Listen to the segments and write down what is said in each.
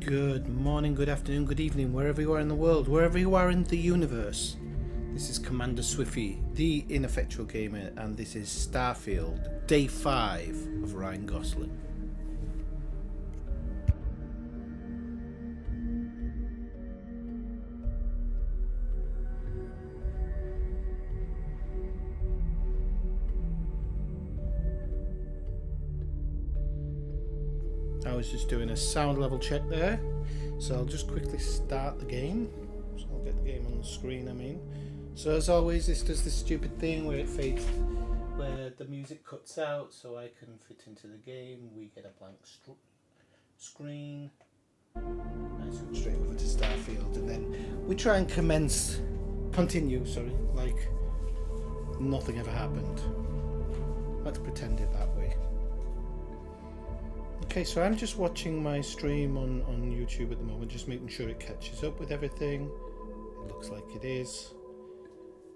Good morning, good afternoon, good evening, wherever you are in the world, wherever you are in the universe. This is Commander Swiffy, the ineffectual gamer, and this is Starfield, Day 5 of Ryan Gosling. I was just doing a sound level check there, so I'll just quickly start the game. So I'll get the game on the screen, So as always, this does this stupid thing where it fades, where the music cuts out so I can fit into the game. We get a blank screen. I switch straight over to Starfield, and then we try and continue, like nothing ever happened. Let's pretend it that way. Okay, so I'm just watching my stream on YouTube at the moment, just making sure it catches up with everything. It looks like it is.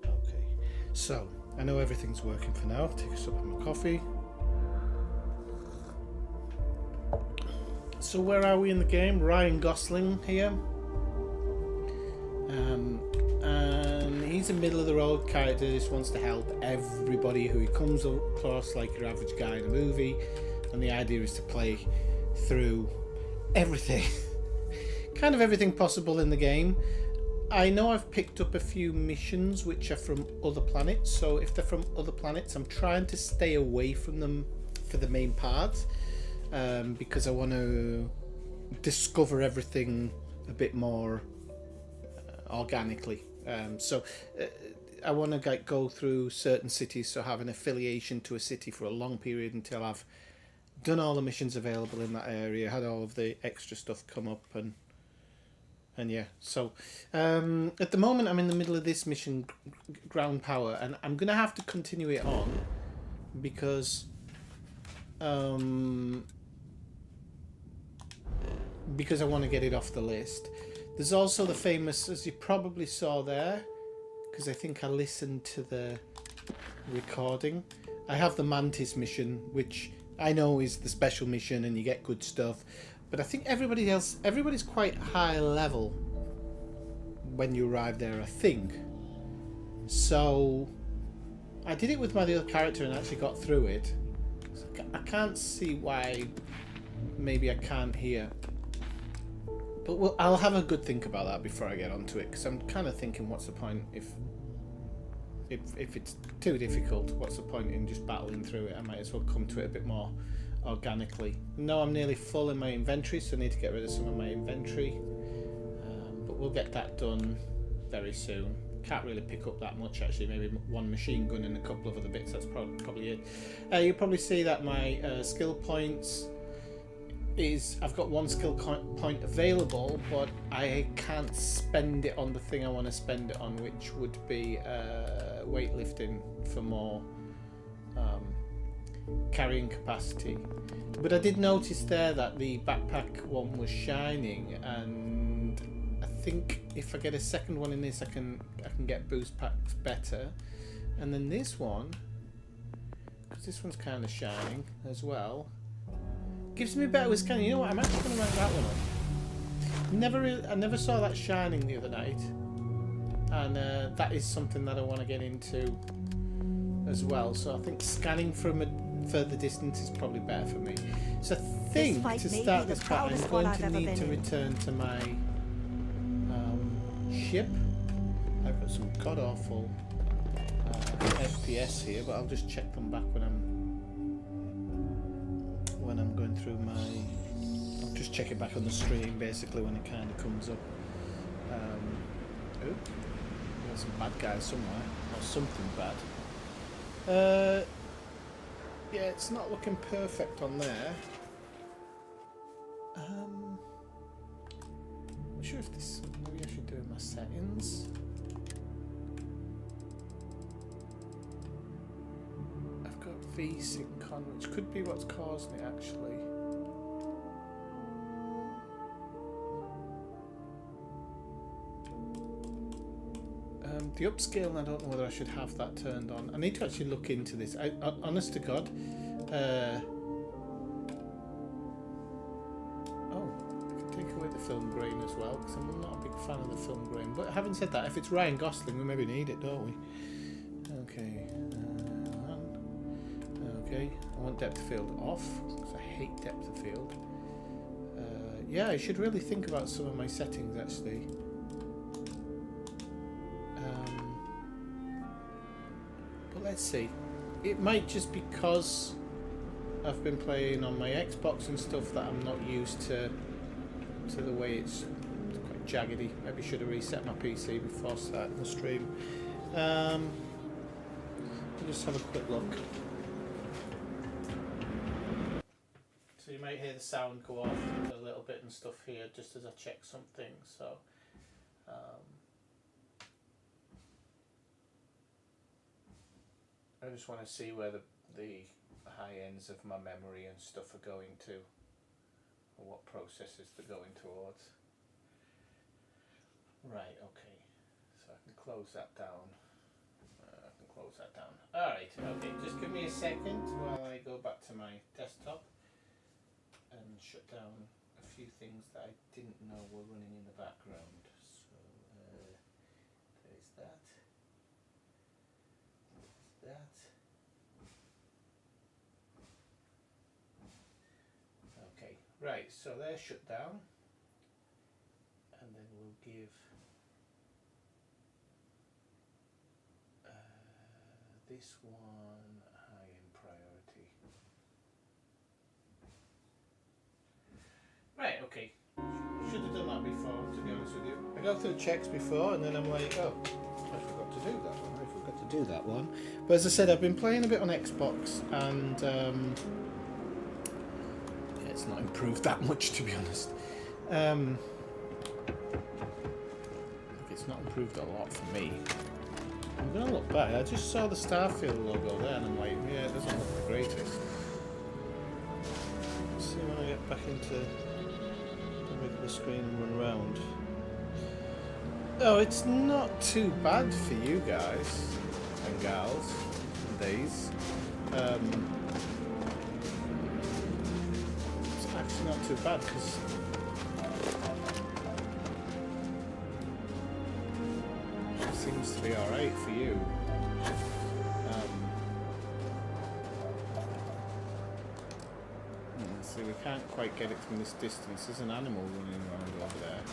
Okay, so I know everything's working for now. I'll take a sip of my coffee. So where are we in the game? Ryan Gosling here. And he's a middle of the road character who just wants to help everybody who he comes across, like your average guy in a movie. And the idea is to play through everything, kind of everything possible in the game. I know I've picked up a few missions which are from other planets, so if they're from other planets, I'm trying to stay away from them for the main part, because I want to discover everything a bit more organically. I want to go through certain cities, so have an affiliation to a city for a long period until I've done all the missions available in that area, had all of the extra stuff come up, and yeah. So at the moment I'm in the middle of this mission, ground power, and I'm gonna have to continue it on because I want to get it off the list. There's also the famous, as you probably saw there, because I think I listened to the recording, I have the Mantis mission, which I know is the special mission and you get good stuff, but I think everybody's quite high level when you arrive there, I think. So I did it with my other character and actually got through it. So I can't see why maybe I can't here, but I'll have a good think about that before I get onto it, because I'm kind of thinking, what's the point if it's too difficult? What's the point in just battling through it? I might as well come to it a bit more organically. No, I'm nearly full in my inventory, so I need to get rid of some of my inventory, but we'll get that done very soon. Can't really pick up that much actually, maybe one machine gun and a couple of other bits. That's probably it. You'll probably see that my skill points is, I've got one skill point available, but I can't spend it on the thing I want to spend it on, which would be weightlifting for more carrying capacity. But I did notice there that the backpack one was shining, and I think if I get a second one in this, I can get boost packs better. And then this one, because this one's kind of shining as well, gives me better with scanning. You know what? I'm actually going to rank that one up. I never saw that shining the other night, and that is something that I want to get into as well. So I think scanning from a further distance is probably better for me. So I think to start this part, I'm going to need to return to my ship. I've got some god awful FPS here, but I'll just check them back when I'm going through my... I'll just check it back on the stream basically when it kind of comes up. There's some bad guys somewhere, or something bad. Yeah, it's not looking perfect on there. I'm not sure if this... Maybe I should do it in my settings. I've got VSync on, which could be what's causing it actually. The upscale, I don't know whether I should have that turned on. I need to actually look into this. Honest to God. Oh, I can take away the the film grain as well, because I'm not a big fan of the film grain. But having said that, if it's Ryan Gosling, we maybe need it, don't we? Okay. Okay. I want depth of field off, because I hate depth of field. Yeah, I should really think about some of my settings, actually. But let's see. It might just because I've been playing on my Xbox and stuff that I'm not used to the way it's quite jaggedy. Maybe should have reset my PC before starting the stream. I'll just have a quick look. So you might hear the sound go off a little bit and stuff here just as I check something. So I just want to see where the high ends of my memory and stuff are going to, or what processes they're going towards. Right, okay, so I can close that down. Alright, okay, just give me a second while I go back to my desktop and shut down a few things that I didn't know were running in the background. So there's that. Okay, right, so they're shut down, and then we'll give this one high in priority. Right, okay. Should have done that before, to be honest with you. I go through checks before and then I'm like, oh, I forgot to do that one. But as I said, I've been playing a bit on Xbox and it's not improved that much, to be honest. It's not improved a lot for me. I'm going to look back. I just saw the Starfield logo there and I'm like, yeah, it doesn't look the greatest. Let's see when I get back into the regular screen and run around. Oh, it's not too bad for you guys and gals and days. It's actually not too bad because it seems to be alright for you. See, we can't quite get it from this distance. There's an animal running around over there.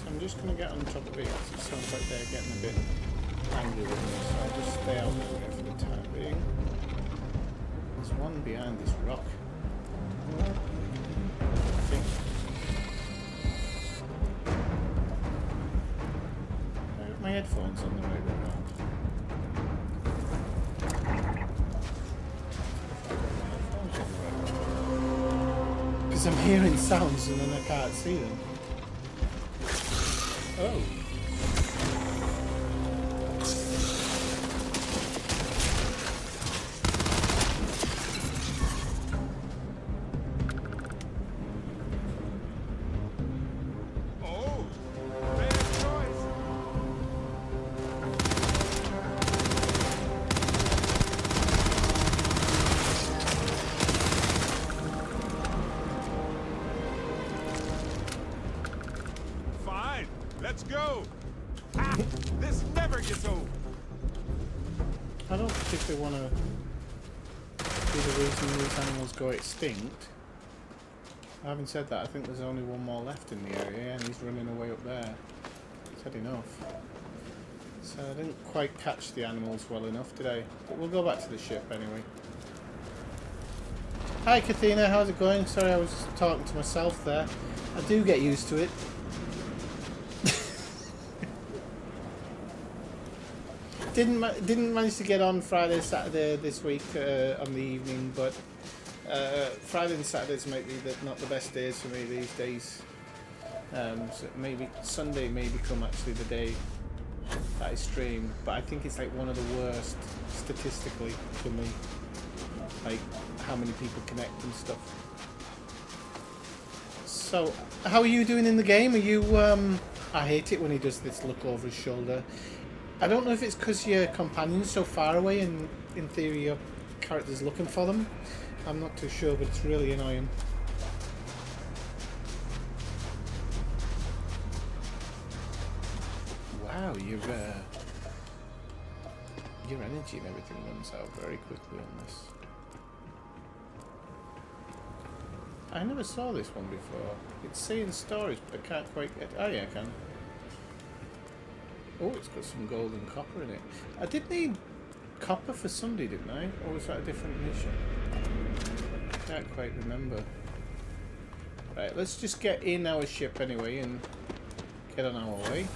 I'm just going to get on top of it because it sounds like they're getting a bit angry with me, so I'll just stay out there for the time being. There's one behind this rock, I think. I got my headphones on the way around. Because I'm hearing sounds and then I can't see them. Oh. Let's go! Ah, this never gets old! I don't particularly want to be the reason these animals go extinct. Having said that, I think there's only one more left in the area and he's running away up there. He's had enough. So I didn't quite catch the animals well enough, did I? But we'll go back to the ship anyway. Hi, Kathina. How's it going? Sorry, I was just talking to myself there. I do get used to it. Didn't manage to get on Friday, Saturday this week on the evening, but Friday and Saturdays might be not the best days for me these days. So maybe Sunday may become actually the day that I stream, but I think it's like one of the worst statistically for me, like how many people connect and stuff. So, how are you doing in the game? Are you? I hate it when he does this look over his shoulder. I don't know if it's because your companion's so far away and in theory your character's looking for them. I'm not too sure, but it's really annoying. Wow, your energy and everything runs out very quickly on this. I never saw this one before. It's saying storage, but I can't quite get... Oh yeah, I can. Oh, it's got some gold and copper in it. I did need copper for Sunday, didn't I? Or was that a different mission? I can't quite remember. Right, let's just get in our ship anyway and get on our way.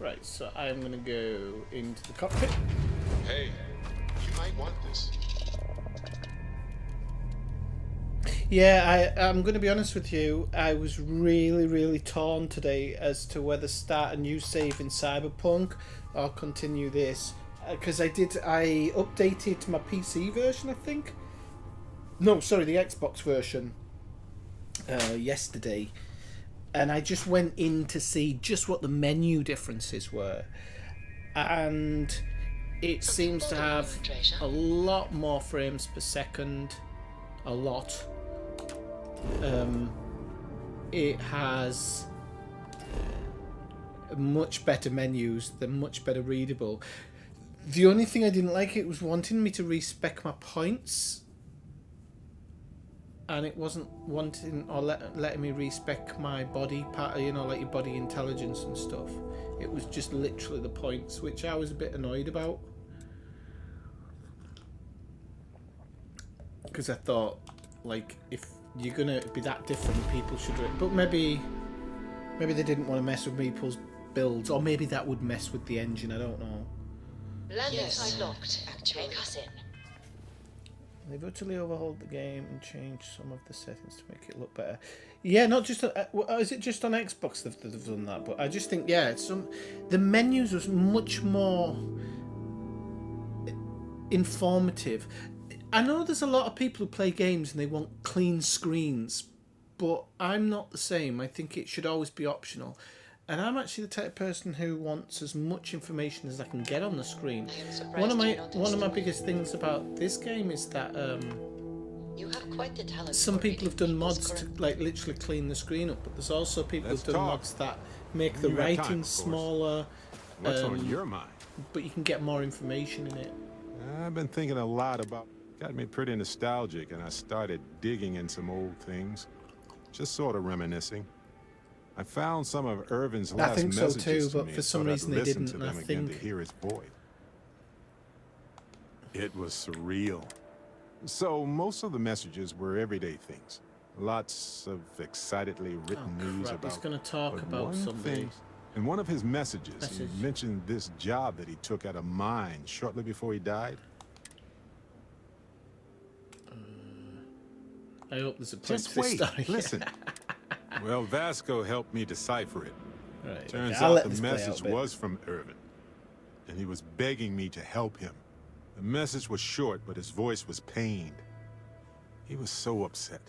Right, so I'm going to go into the cockpit. Hey, you might want this. Yeah, I'm going to be honest with you. I was really torn today as to whether start a new save in Cyberpunk or continue this. Because I updated my PC version, I think. No, sorry, the Xbox version yesterday. And I just went in to see just what the menu differences were. And it seems to have a lot more frames per second. A lot. It has much better menus. They're much better readable. The only thing I didn't like, it was wanting me to respec my points. And it wasn't wanting or letting me respec my body part, you know, like your body intelligence and stuff. It was just literally the points, which I was a bit annoyed about. Because I thought, like, if you're gonna be that different, people should. But maybe they didn't want to mess with people's builds, or maybe that would mess with the engine. I don't know. Landing site locked. Take us in. They've utterly overhauled the game and changed some of the settings to make it look better. Yeah, not just on, is it just on Xbox that they've done that? But I just think, yeah, the menus was much more informative. I know there's a lot of people who play games and they want clean screens, but I'm not the same. I think it should always be optional. And I'm actually the type of person who wants as much information as I can get on the screen. One of my biggest things about this game is that you have quite the talent. Some people have done mods to like literally clean the screen up, but there's also people who've done mods that make the writing smaller. What's on your mind? But you can get more information in it. I've been thinking a lot about. Got me pretty nostalgic, and I started digging in some old things, just sort of reminiscing. I found some of Irvin's last messages. I think so too, but for some reason they didn't. And I think to hear his voice. It was surreal. So most of the messages were everyday things. Lots of excitedly written news about. He's going to talk about something. In one of his messages, he mentioned this job that he took at a mine shortly before he died. I hope there's a point Just to this wait. story. Listen. Well, Vasco helped me decipher it. Right, Turns out the message was from Irvin, and he was begging me to help him. The message was short, but his voice was pained. He was so upset.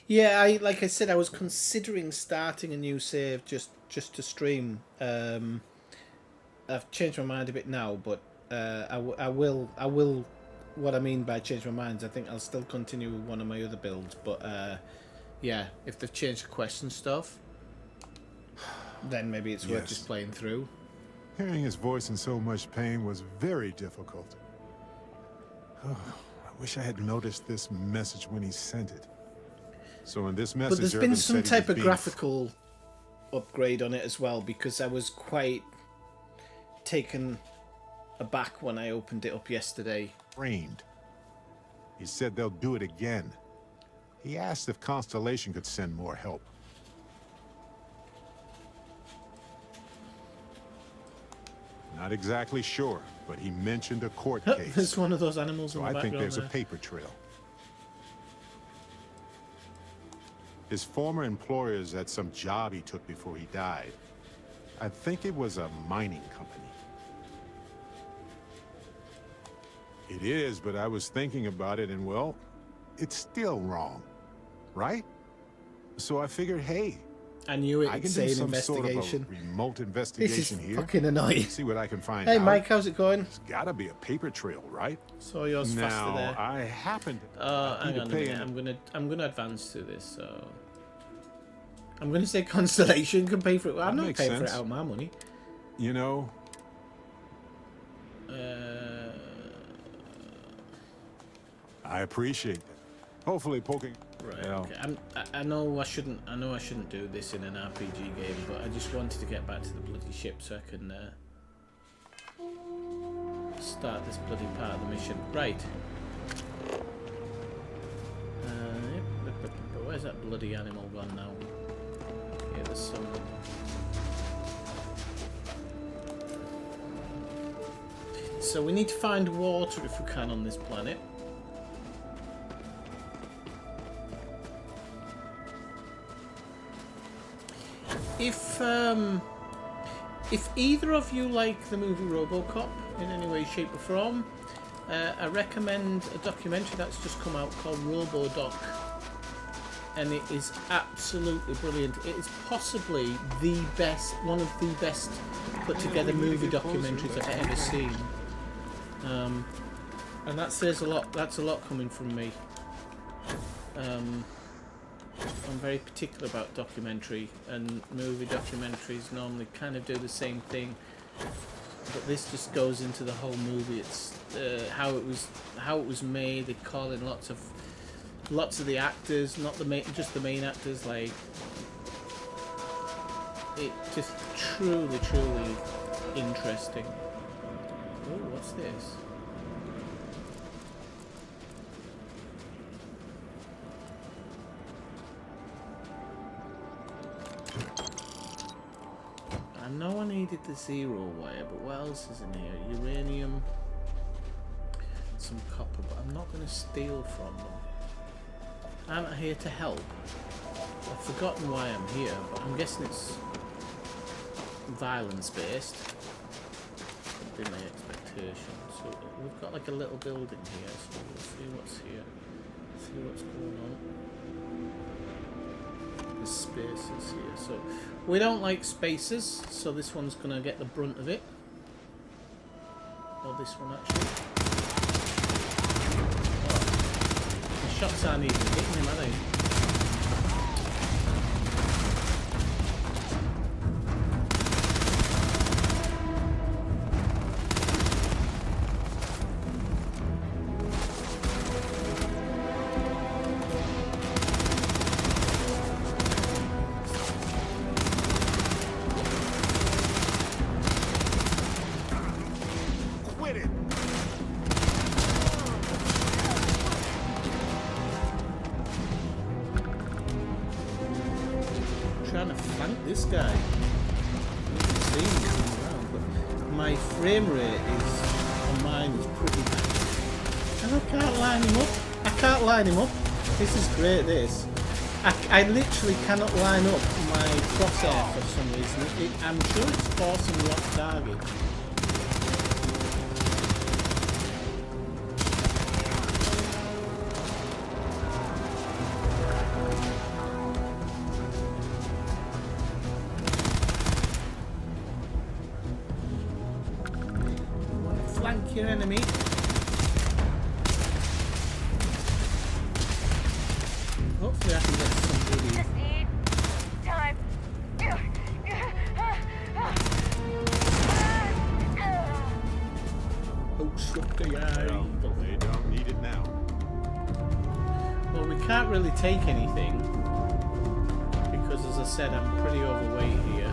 Yeah, like I said, I was considering starting a new save just to stream. I've changed my mind a bit now, but I will. What I mean by change my mind, I think I'll still continue with one of my other builds, but yeah, if they've changed the quest and stuff, then maybe it's worth just playing through. Hearing his voice in so much pain was very difficult. Oh, I wish I had noticed this message when he sent it. So in this But message, there's been Irvin some said he type was of being graphical upgrade on it as well, because I was quite taken aback when I opened it up yesterday. framed. He said they'll do it again. He asked if Constellation could send more help. Not exactly sure, but he mentioned a court case. There's one of those animals So in the I background think there's there. a paper trail. His former employer is at some job he took before he died. I think it was a mining company. It is, but I was thinking about it, and well, it's still wrong, right? So I figured, hey, I knew it I would can say do an some sort of a investigation. remote This is investigation here. fucking annoying. See what I can find Hey out. Mike, how's it going? There's gotta be a paper trail, right? Saw yours faster Now, there. I happened to Hang on a pay minute. I'm gonna advance to this. So I'm gonna say Constellation can pay for it. Well, I'm That not makes paying for it sense. out of my money. You know, I appreciate that. Hopefully poking... Right. Well, Okay. I know I shouldn't. I know I shouldn't do this in an RPG game, but I just wanted to get back to the bloody ship so I can start this bloody part of the mission. Right. Where's that bloody animal gone now? Yeah, there's some. So we need to find water if we can on this planet. If either of you like the movie RoboCop in any way, shape or form, I recommend a documentary that's just come out called RoboDoc, and it is absolutely brilliant. It is possibly the best, one of the best put together movie documentaries I've ever seen, and that says a lot. That's a lot coming from me. I'm very particular about documentary, and movie documentaries normally kind of do the same thing, but this just goes into the whole movie. It's how it was made. They call in lots of the actors, not the main, just the main actors. Like, it just truly interesting. Oh, what's this? I know I needed the zero wire, but what else is in here? Uranium, some copper, but I'm not going to steal from them. I'm not here to help. I've forgotten why I'm here, but I'm guessing it's violence based. Would be my expectation. So we've got like a little building here, so we'll see what's here. See what's going on. There's spaces here, so we don't like spaces, so this one's gonna get the brunt of it. Or this one actually. Oh. The shots aren't even hitting him, are they? Trying to flank this guy. You can see him coming around, but my frame rate on mine is pretty bad. And I can't line him up. I can't line him up. This is great, this. I literally cannot line up my crosshair for some reason. I'm sure it's forcing me off target. Flank your enemy. Hopefully I can get somebody. Just need time. Oh, struck the guy. Well, they don't need it now. Well, we can't really take anything. said, I'm pretty overweight here.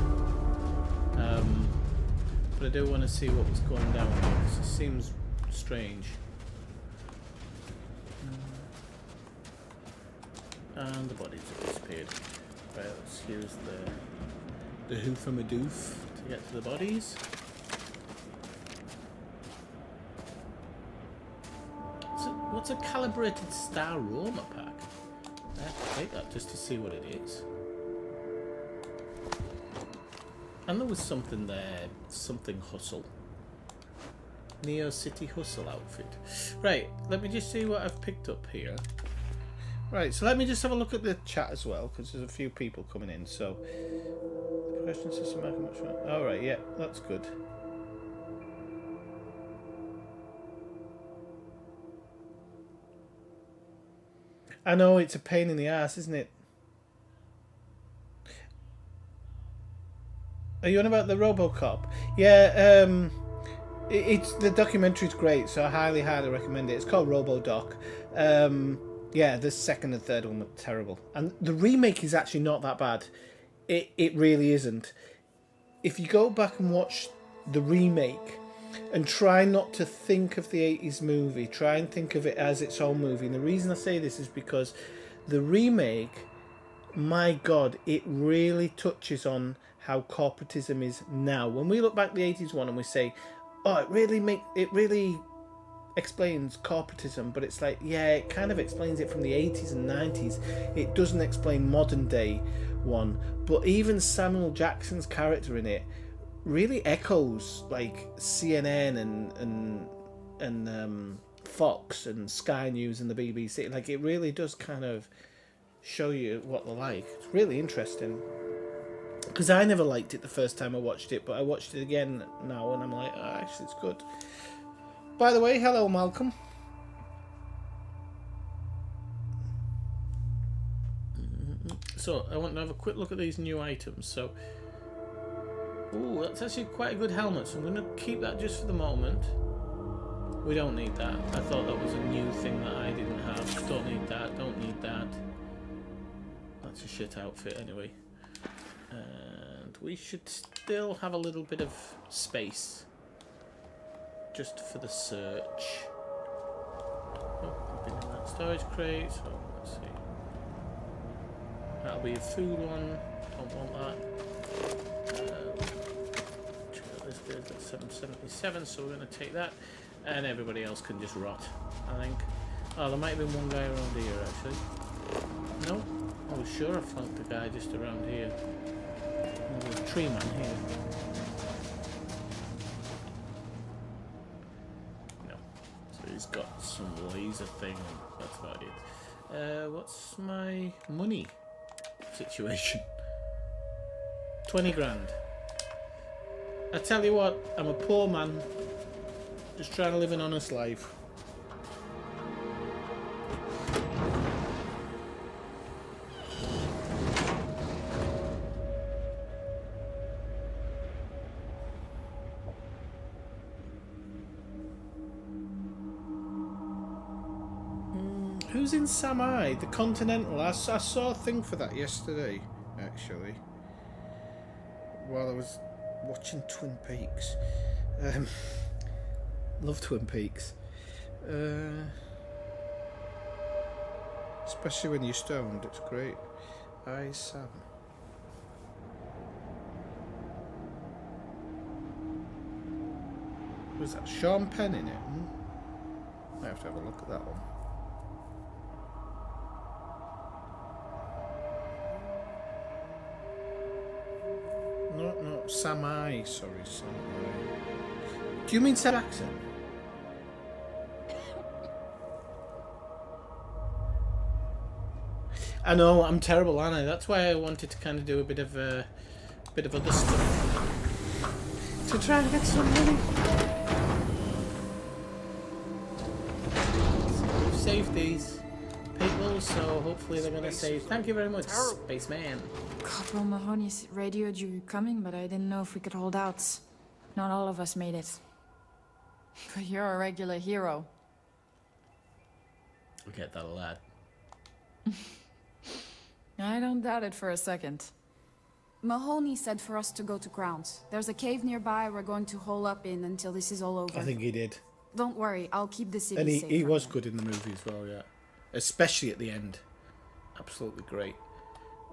But I do want to see what was going down here, because it seems strange. And the bodies have disappeared. Right, let's use the hoof-a-ma-doof to get to the bodies. What's a calibrated star Roma pack? I have to take that just to see what it is. And there was something there, something hustle. Neo City Hustle outfit. Right, let me just see what I've picked up here. Right, so let me just have a look at the chat as well, because there's a few people coming in. So, the question system, how much? All right, yeah, that's good. I know it's a pain in the ass, isn't it? Are you on about the RoboCop? Yeah, it's the documentary's great, so I highly recommend it. It's called RoboDoc. Yeah, the second and third one were terrible, and the remake is actually not that bad. It really isn't. If you go back and watch the remake, and try not to think of the 80s movie, try and think of it as its own movie. And the reason I say this is because the remake, my God, it really touches on how corporatism is now. When we look back at the 80s one and we say, oh, it really explains corporatism, but it's like, yeah, it kind of explains it from the 80s and 90s. It doesn't explain modern day one. But even Samuel Jackson's character in it really echoes like CNN and Fox and Sky News and the BBC. Like, it really does kind of show you what they're like. It's really interesting, because I never liked it the first time I watched it, but I watched it again now and I'm like, oh, actually it's good. By the way, hello Malcolm. So I want to have a quick look at these new items. So, ooh, that's actually quite a good helmet, so I'm going to keep that just for the moment. We don't need that. I thought that was a new thing that I didn't have. Don't need that, don't need that. That's a shit outfit anyway. And we should still have a little bit of space just for the search. Oh, I've been in that storage crate, so let's see. That'll be a food one. Don't want that. This bid at 777, so we're going to take that, and everybody else can just rot, I think. Oh, there might have been one guy around here actually. No, I was sure I flanked the guy just around here. There's a tree man here. No, so he's got some laser thing. That's about it. What's my money situation? 20 grand. I tell you what, I'm a poor man, just trying to live an honest life. Who's in Samai? The Continental. I saw a thing for that yesterday, actually, while I was watching Twin Peaks. Love Twin Peaks. Especially when you're stoned, it's great. Sam. Was that Sean Penn in it? I have to have a look at that one. No, Samai. Sorry, Samai. Do you mean Sam Jackson? I know, I'm terrible, aren't I? That's why I wanted to kind of do a bit of other stuff to try and get some money. So we've saved these people, so hopefully they're gonna save. Thank you very much, Spaceman. Corporal Mahoney's radioed you coming, but I didn't know if we could hold out. Not all of us made it. But you're a regular hero. We get that a lot. I don't doubt it for a second. Mahoney said for us to go to Grounds. There's a cave nearby we're going to hole up in until this is all over. I think he did. Don't worry, I'll keep the city And safe. he from was you. good in the movie as well, yeah. Especially at the end. Absolutely great.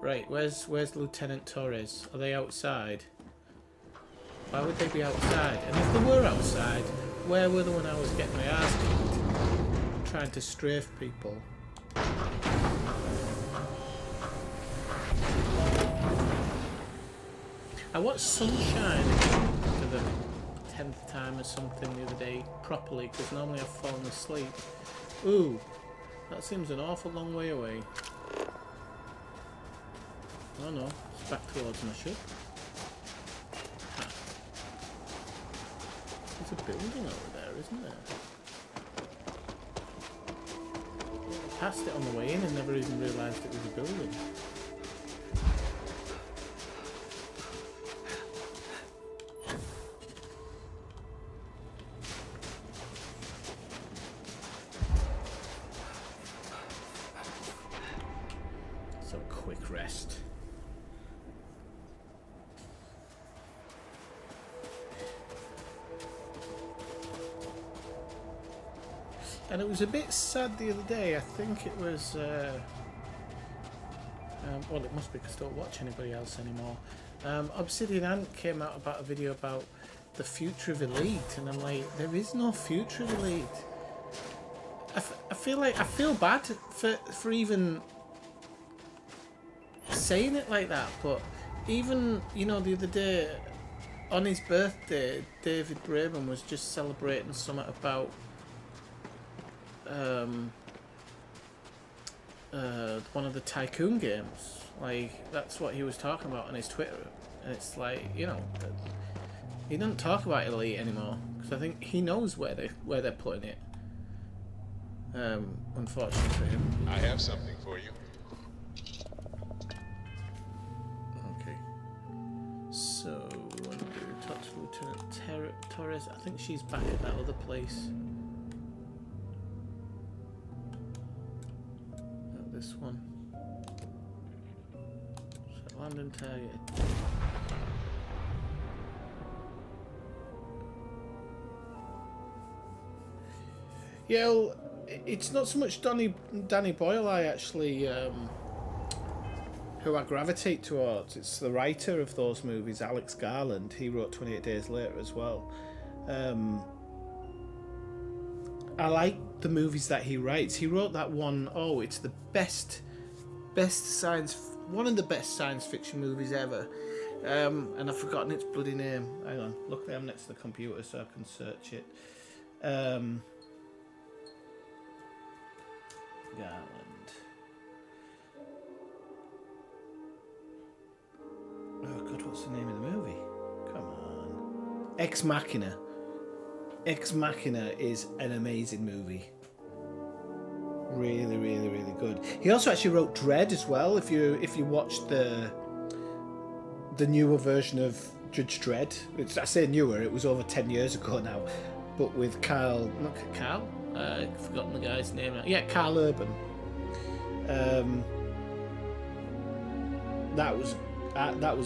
Right, where's Lieutenant Torres? Are they outside? Why would they be outside? And if they were outside, where were they when I was getting my ass kicked? Trying to strafe people. I watched Sunshine for the 10th time or something the other day properly, because normally I've fallen asleep. Ooh, that seems an awful long way away. Oh no, it's back towards my ship. Ha. There's a building over there, isn't there? I passed it on the way in and never even realised it was a building. So quick rest. And it was a bit sad the other day. I think it was. Well, it must be because I don't watch anybody else anymore. Obsidian Ant came out about a video about the future of Elite, and I'm like, there is no future of Elite. I feel bad for even saying it like that, but even, you know, the other day on his birthday, David Braben was just celebrating something about one of the Tycoon games. Like, that's what he was talking about on his Twitter, and it's like, you know, he doesn't talk about Elite anymore because I think he knows where they're putting it. Unfortunately for him. I have something for you. Okay. So we want to talk to Lieutenant Torres. I think she's back at that other place. Not this one. So London target. Yeah, well, it's not so much Danny Boyle I actually who I gravitate towards. It's the writer of those movies, Alex Garland. He wrote 28 Days Later as well. I like the movies that he writes. He wrote that one, it's the one of the best science fiction movies ever. And I've forgotten its bloody name. Hang on, luckily I'm next to the computer so I can search it. Garland. Oh God, what's the name of the movie? Come on. Ex Machina. Ex Machina is an amazing movie. Really, really, really good. He also actually wrote Dredd as well. If you watched the newer version of Judge Dredd, I say newer, it was over 10 years ago now, but with Carl. I've forgotten the guy's name now. Yeah, Carl Urban. That was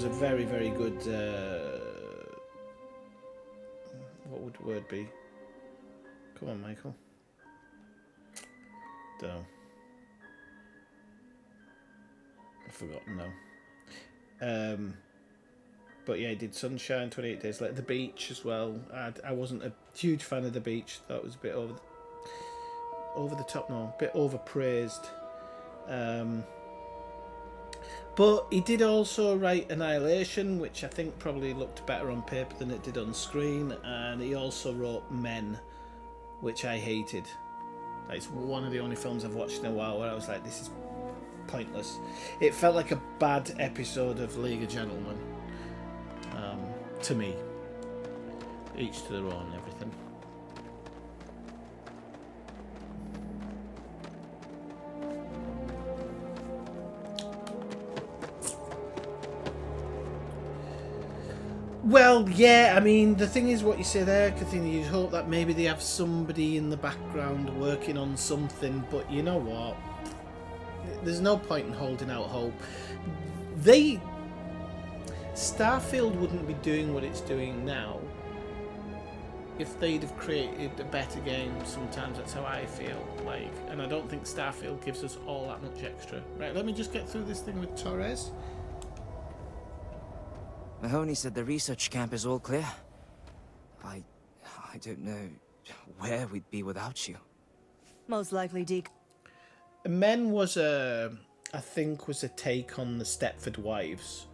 a very, very good. What would the word be? Come on, Michael. Don't know. I've forgotten now. But yeah, he did Sunshine, 28 Days Later, The Beach as well. I wasn't a huge fan of The Beach. Thought it was a bit over the top, no, a bit overpraised. But he did also write Annihilation, which I think probably looked better on paper than it did on screen, and he also wrote Men, which I hated. It's one of the only films I've watched in a while where I was like, this is pointless. It felt like a bad episode of League of Gentlemen, to me. Each to their own and everything. Well, yeah, I mean, the thing is what you say there, Kathina, you'd hope that maybe they have somebody in the background working on something, but you know what? There's no point in holding out hope. Starfield wouldn't be doing what it's doing now if they'd have created a better game. Sometimes that's how I feel. Like, and I don't think Starfield gives us all that much extra. Right, let me just get through this thing with Torres. Mahoney said the research camp is all clear. I don't know where we'd be without you. Most likely, Deke. Men was I think was a take on the Stepford Wives.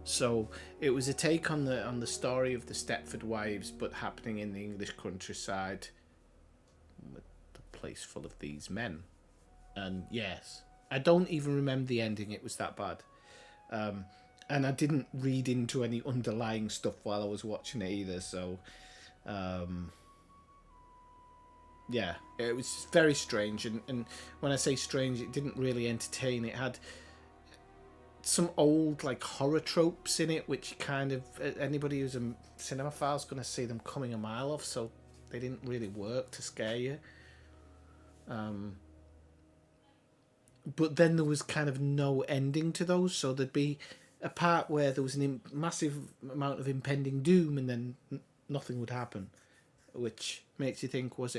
So it was a take on the story of the Stepford Wives, but happening in the English countryside, with the place full of these men. And yes, I don't even remember the ending. It was that bad. And I didn't read into any underlying stuff while I was watching it either. So, yeah, it was very strange. And when I say strange, it didn't really entertain. It had some old like horror tropes in it, which kind of anybody who's a cinephile is going to see them coming a mile off. So they didn't really work to scare you. But then there was kind of no ending to those. So there'd be a part where there was a massive amount of impending doom, and then nothing would happen, which makes you think: was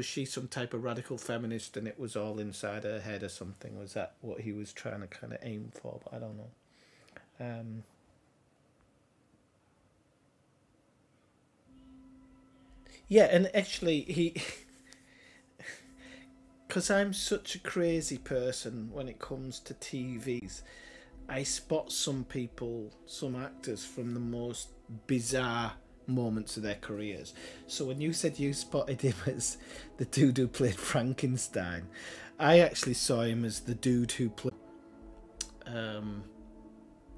she some type of radical feminist, and it was all inside her head or something? Was that what he was trying to kind of aim for? But I don't know. Yeah, and actually because I'm such a crazy person when it comes to TVs, I spot some actors from the most bizarre moments of their careers. So when you said you spotted him as the dude who played Frankenstein, I actually saw him as the dude who played...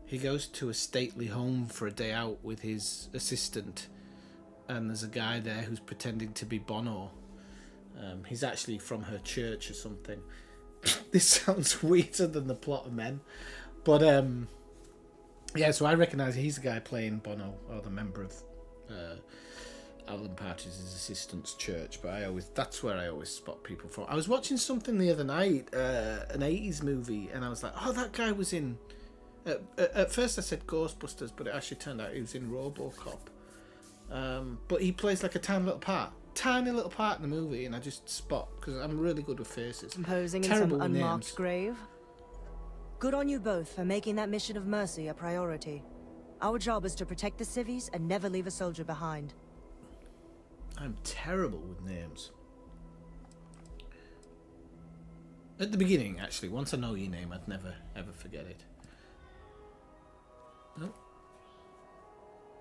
he goes to a stately home for a day out with his assistant, and there's a guy there who's pretending to be Bono. He's actually from her church or something. This sounds weirder than the plot of Men. But, yeah, so I recognise he's the guy playing Bono, or the member of Alan Partridge's assistant's church. But that's where I always spot people from. I was watching something the other night, an 80s movie, and I was like, oh, that guy was in... At first I said Ghostbusters, but it actually turned out he was in RoboCop. But he plays like a tiny little part in the movie, and I just spot, because I'm really good with faces. Composing Terrible in some with unmarked names. grave. Good on you both for making that mission of mercy a priority. Our job is to protect the civvies and never leave a soldier behind. I'm terrible with names. At the beginning, actually, once I know your name, I'd never ever forget it. No.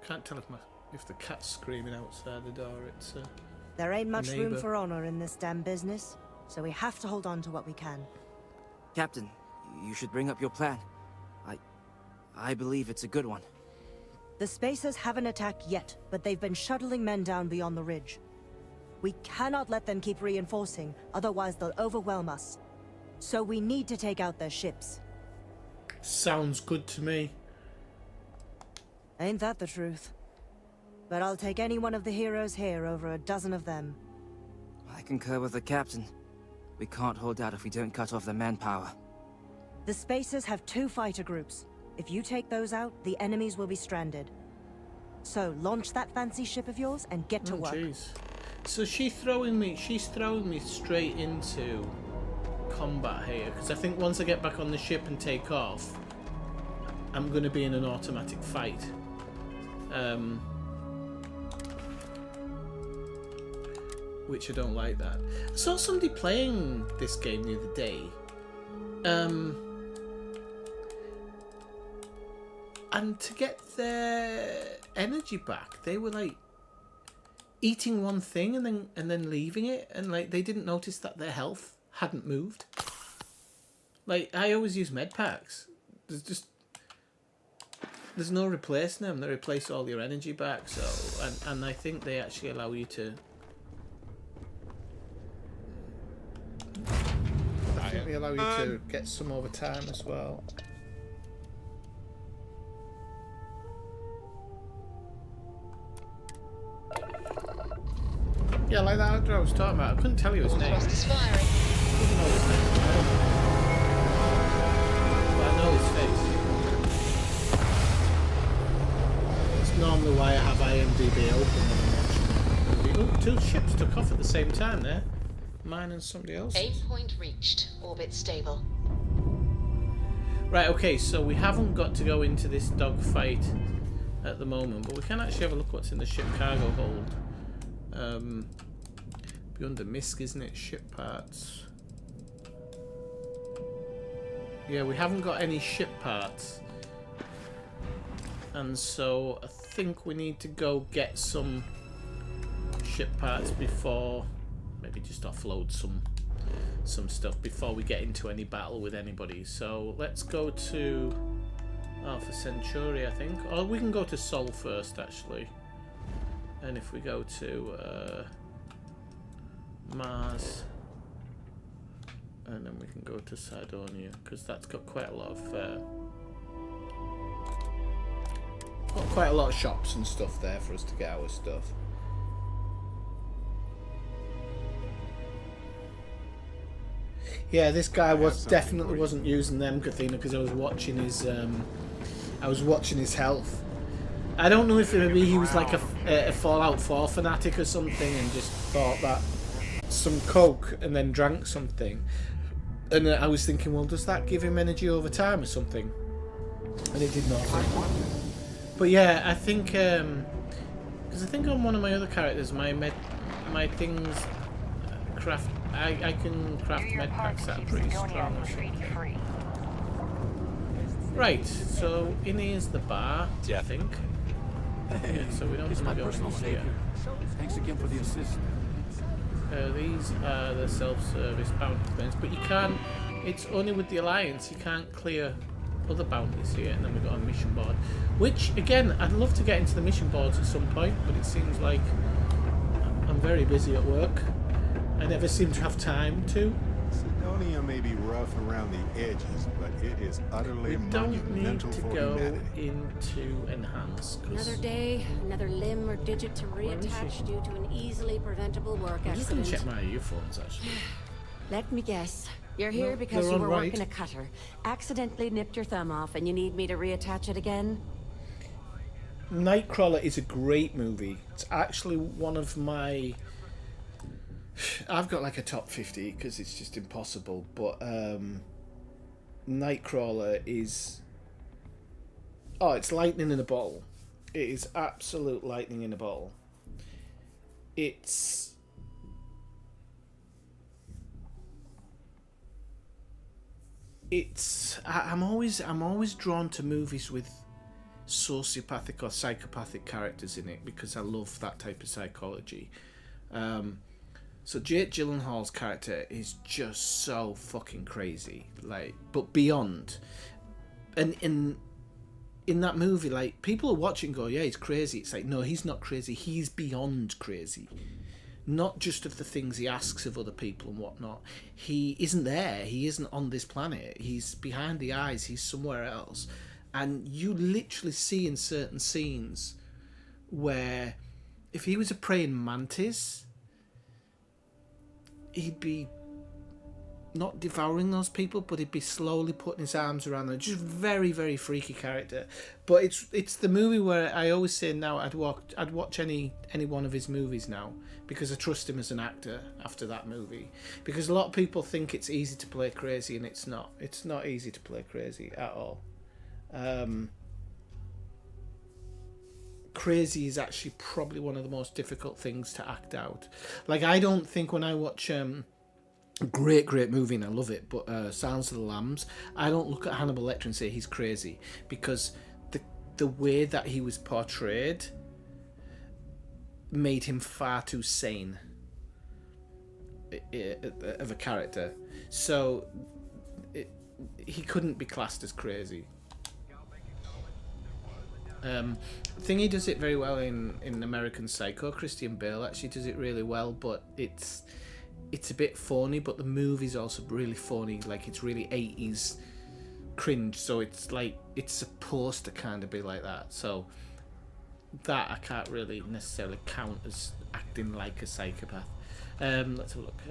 Can't tell if the cat's screaming outside the door. It's There ain't much room neighbor. for honor in this damn business, so we have to hold on to what we can. Captain, you should bring up your plan. I believe it's a good one. The Spacers haven't attacked yet, but they've been shuttling men down beyond the ridge. We cannot let them keep reinforcing, otherwise they'll overwhelm us. So we need to take out their ships. Sounds good to me. Ain't that the truth? But I'll take any one of the heroes here over a dozen of them. I concur with the captain. We can't hold out if we don't cut off their manpower. The Spacers have 2 fighter groups. If you take those out, the enemies will be stranded. So launch that fancy ship of yours and get to work. Jeez. So she's throwing me straight into combat here, because I think once I get back on the ship and take off, I'm going to be in an automatic fight. Which I don't like that. I saw somebody playing this game the other day. And to get their energy back, they were like eating one thing and then leaving it, and like they didn't notice that their health hadn't moved. Like, I always use med packs. There's no replacing them. They replace all your energy back. So and I think they actually allow you to. I think they allow you to get some over time as well. Yeah, like that actor I was talking about. I couldn't tell you his name. Thrust is firing. Couldn't know his name. But I know his face. know why I have IMDb open when I'm watching the movie. Oh, two ships took off at the same time there. Mine and somebody else's. Aim point reached. Orbit stable. Right, okay, so we haven't got to go into this dogfight at the moment, but we can actually have a look what's in the ship cargo hold. Be under MISC, isn't it? Ship parts. Yeah, we haven't got any ship parts. And so I think we need to go get some ship parts before, maybe just offload some stuff before we get into any battle with anybody. So let's go to Alpha Centauri, I think. Or we can go to Sol first, actually. And if we go to Mars, and then we can go to Cydonia, because that's got quite a lot of shops and stuff there for us to get our stuff. Yeah, this guy definitely wasn't using them, Kathina, because I was watching his health. I don't know if maybe he was like a Fallout 4 fanatic or something and just thought that some coke and then drank something. And I was thinking, well, does that give him energy over time or something? And it did not. But yeah, I think because I think on one of my other characters, my things craft. I can craft med packs that are pretty strong. Right, so in here's the bar, I think. Yeah, so we don't want to go in here. Thanks again for the assist. These are the self-service bounty things, but you can't. It's only with the Alliance. You can't clear other bounties here, and then we've got a mission board. Which, again, I'd love to get into the mission boards at some point, but it seems like I'm very busy at work. I never seem to have time to. Cydonia may be rough around the edges, but it is utterly monumental for humanity. We don't need to go into enhance. Another day, another limb or digit to reattach due to an easily preventable work I'm just going accident. to check my earphones, actually. Let me guess. You're here because you were working a cutter, accidentally nipped your thumb off, and you need me to reattach it again? Nightcrawler is a great movie. It's actually one of my... I've got like a top 50 because it's just impossible, but Nightcrawler is... Oh, it's lightning in a bottle. It is absolute lightning in a bottle. I'm always drawn to movies with sociopathic or psychopathic characters in it because I love that type of psychology. So Jake Gyllenhaal's character is just so fucking crazy, like, but beyond. And in that movie, like, people are watching and go, yeah, he's crazy. It's like, no, he's not crazy. He's beyond crazy. Not just of the things he asks of other people and whatnot. He isn't there. He isn't on this planet. He's behind the eyes. He's somewhere else. And you literally see in certain scenes where if he was a praying mantis, he'd be not devouring those people, but he'd be slowly putting his arms around them. Just very, very freaky character. But it's the movie where I always say now I'd watch any one of his movies now because I trust him as an actor after that movie. Because a lot of people think it's easy to play crazy, and it's not. It's not easy to play crazy at all. Crazy is actually probably one of the most difficult things to act out. Like, I don't think when I watch great movie and I love it, but Silence of the Lambs, I don't look at Hannibal Lecter and say he's crazy, because the way that he was portrayed made him far too sane of a character. So he couldn't be classed as crazy. Thingy does it very well in American Psycho. Christian Bale actually does it really well, but it's a bit phony, but the movie's also really phony. Like, it's really 80s cringe, so it's like it's supposed to kind of be like that. So that I can't really necessarily count as acting like a psychopath. Let's have a look.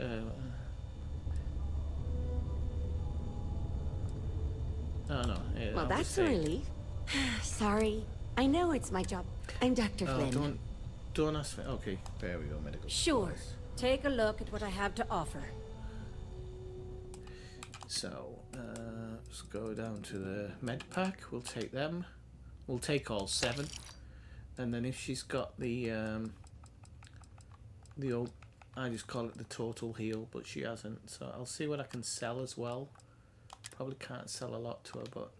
Oh no. Well, that's a relief. Sorry. I know it's my job. I'm Dr. Flynn. Don't ask me. Okay, there we go. Medical Sure. supplies. Take a look at what I have to offer. So, let's go down to the med pack. We'll take them. We'll take all 7. And then if she's got the old, I just call it the total heal, but she hasn't. So I'll see what I can sell as well. Probably can't sell a lot to her, but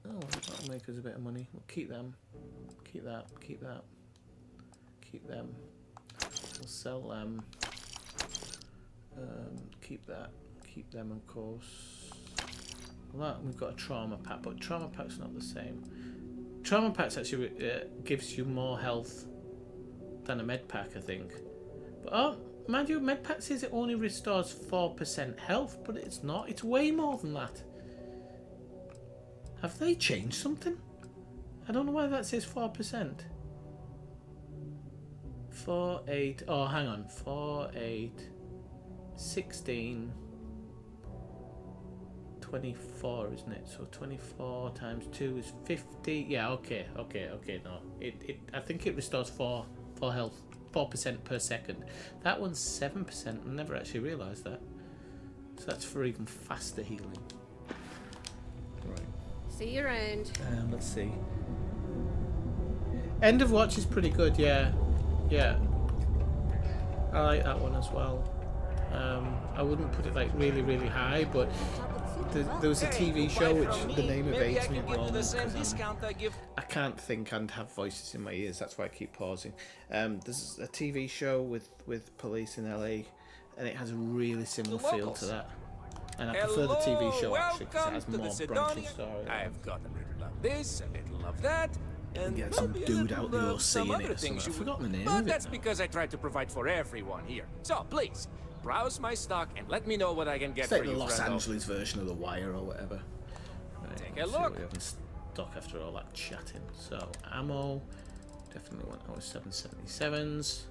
oh, that'll make us a bit of money. We'll keep them. Keep that. Keep that. Keep them. We'll sell them. Keep that. Keep them, of course. Well, that, we've got a trauma pack, but trauma pack's not the same. Trauma packs actually gives you more health than a med pack, I think. But oh, mind you, med pack says it only restores 4% health, but it's not. It's way more than that. Have they changed something? I don't know why that says 4%. 4, 8. Oh, hang on. 4, 8, 16. 24, isn't it? So 24 times 2 is 50. Yeah, okay, no. I think it restores 4 health, 4% per second. That one's 7%. I never actually realised that. So that's for even faster healing. Right. See you around. Let's see. End of Watch is pretty good, yeah. Yeah. I like that one as well. I wouldn't put it like really, really high, but there was a TV show which the name evades me at the moment because I can't think and have voices in my ears. That's why I keep pausing. There's a TV show with police in LA, and it has a really similar feel to that. And I prefer the TV show actually because it has more branching story. I've got a little of this, a little of that. And get some dude out there or some saying other it. things I've forgotten the name but of it that's now. because I try to provide for everyone here. So please, browse my stock and let me know what I can get It's for like the you, Los friendo. Angeles version of The Wire or whatever. Right, Take let's a see what look. we have in stock after all that chatting. So ammo, definitely want our 777s.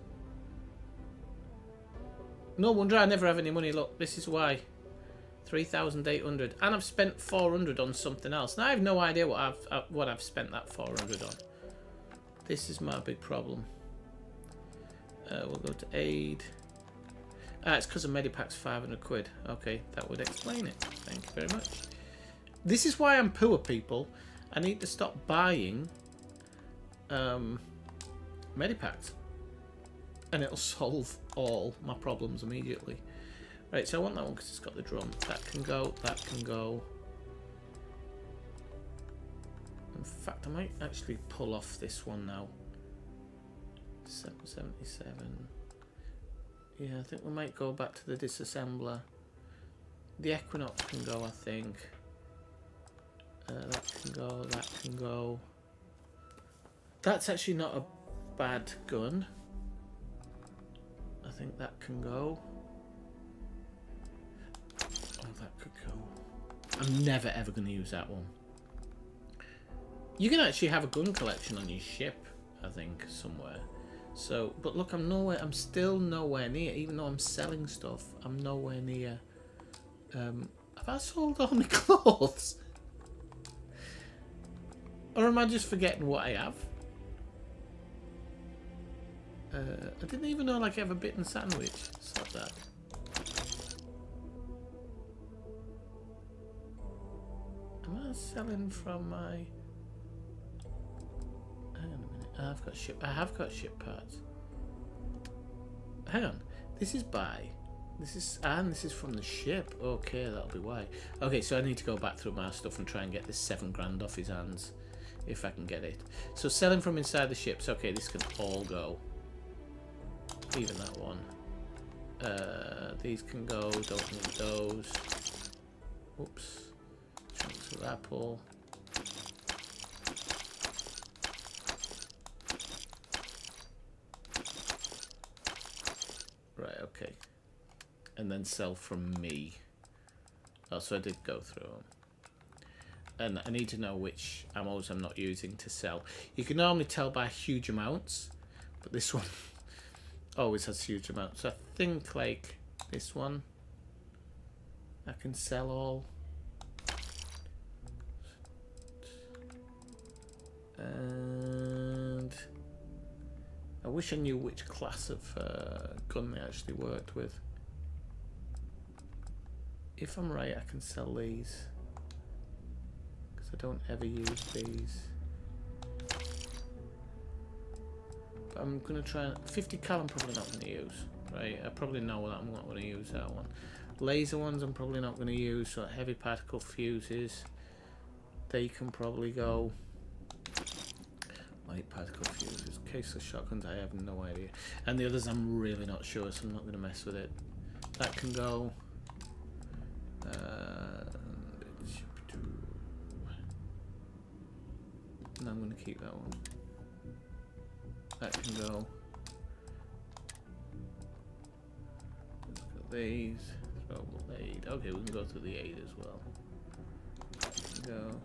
No wonder I never have any money. Look, this is why. 3,800, and I've spent 400 on something else. Now I have no idea what I've spent that 400 on. This is my big problem. We'll go to aid. It's because of Medipac's 500 quid. Okay, that would explain it. Thank you very much. This is why I'm poor, people. I need to stop buying Medipacks, and it'll solve all my problems immediately. Right, so I want that one because it's got the drum. That can go, that can go. In fact, I might actually pull off this one now. 777. Yeah, I think we might go back to the disassembler. The Equinox can go, I think. That can go, that can go. That's actually not a bad gun. I think that can go. Oh, that could go. I'm never ever going to use that one. You can actually have a gun collection on your ship, I think, somewhere. So, but look, I'm still nowhere near, even though I'm selling stuff, I'm nowhere near. Have I sold all my clothes? Or am I just forgetting what I have? I didn't even know like I have a bitten sandwich. Stop that. Am I selling from my... Hang on a minute. I have got ship parts. Hang on. This is buy. This is from the ship. Okay, that'll be why. Okay, so I need to go back through my stuff and try and get this 7 grand off his hands. If I can get it. So selling from inside the ships. Okay, this can all go. Even that one. These can go. Don't need those. Oops. Chunks of apple. Right, okay. And then sell from me. Oh, so I did go through them. And I need to know which ammos I'm not using to sell. You can normally tell by huge amounts, but this one always has huge amounts. So I think like this one, I can sell all. wish I knew which class of gun they actually worked with. If I'm right, I can sell these. Because I don't ever use these. But I'm going to try... 50 cal I'm probably not going to use. Right, I probably know that I'm not going to use that one. Laser ones I'm probably not going to use. So heavy particle fuses, they can probably go. Light particle fuses, case of shotguns, I have no idea. And the others I'm really not sure, so I'm not going to mess with it. That can go. And I'm going to keep that one. That can go. Let's got these. Throwable aid. Okay, we can go to the aid as well. That can go.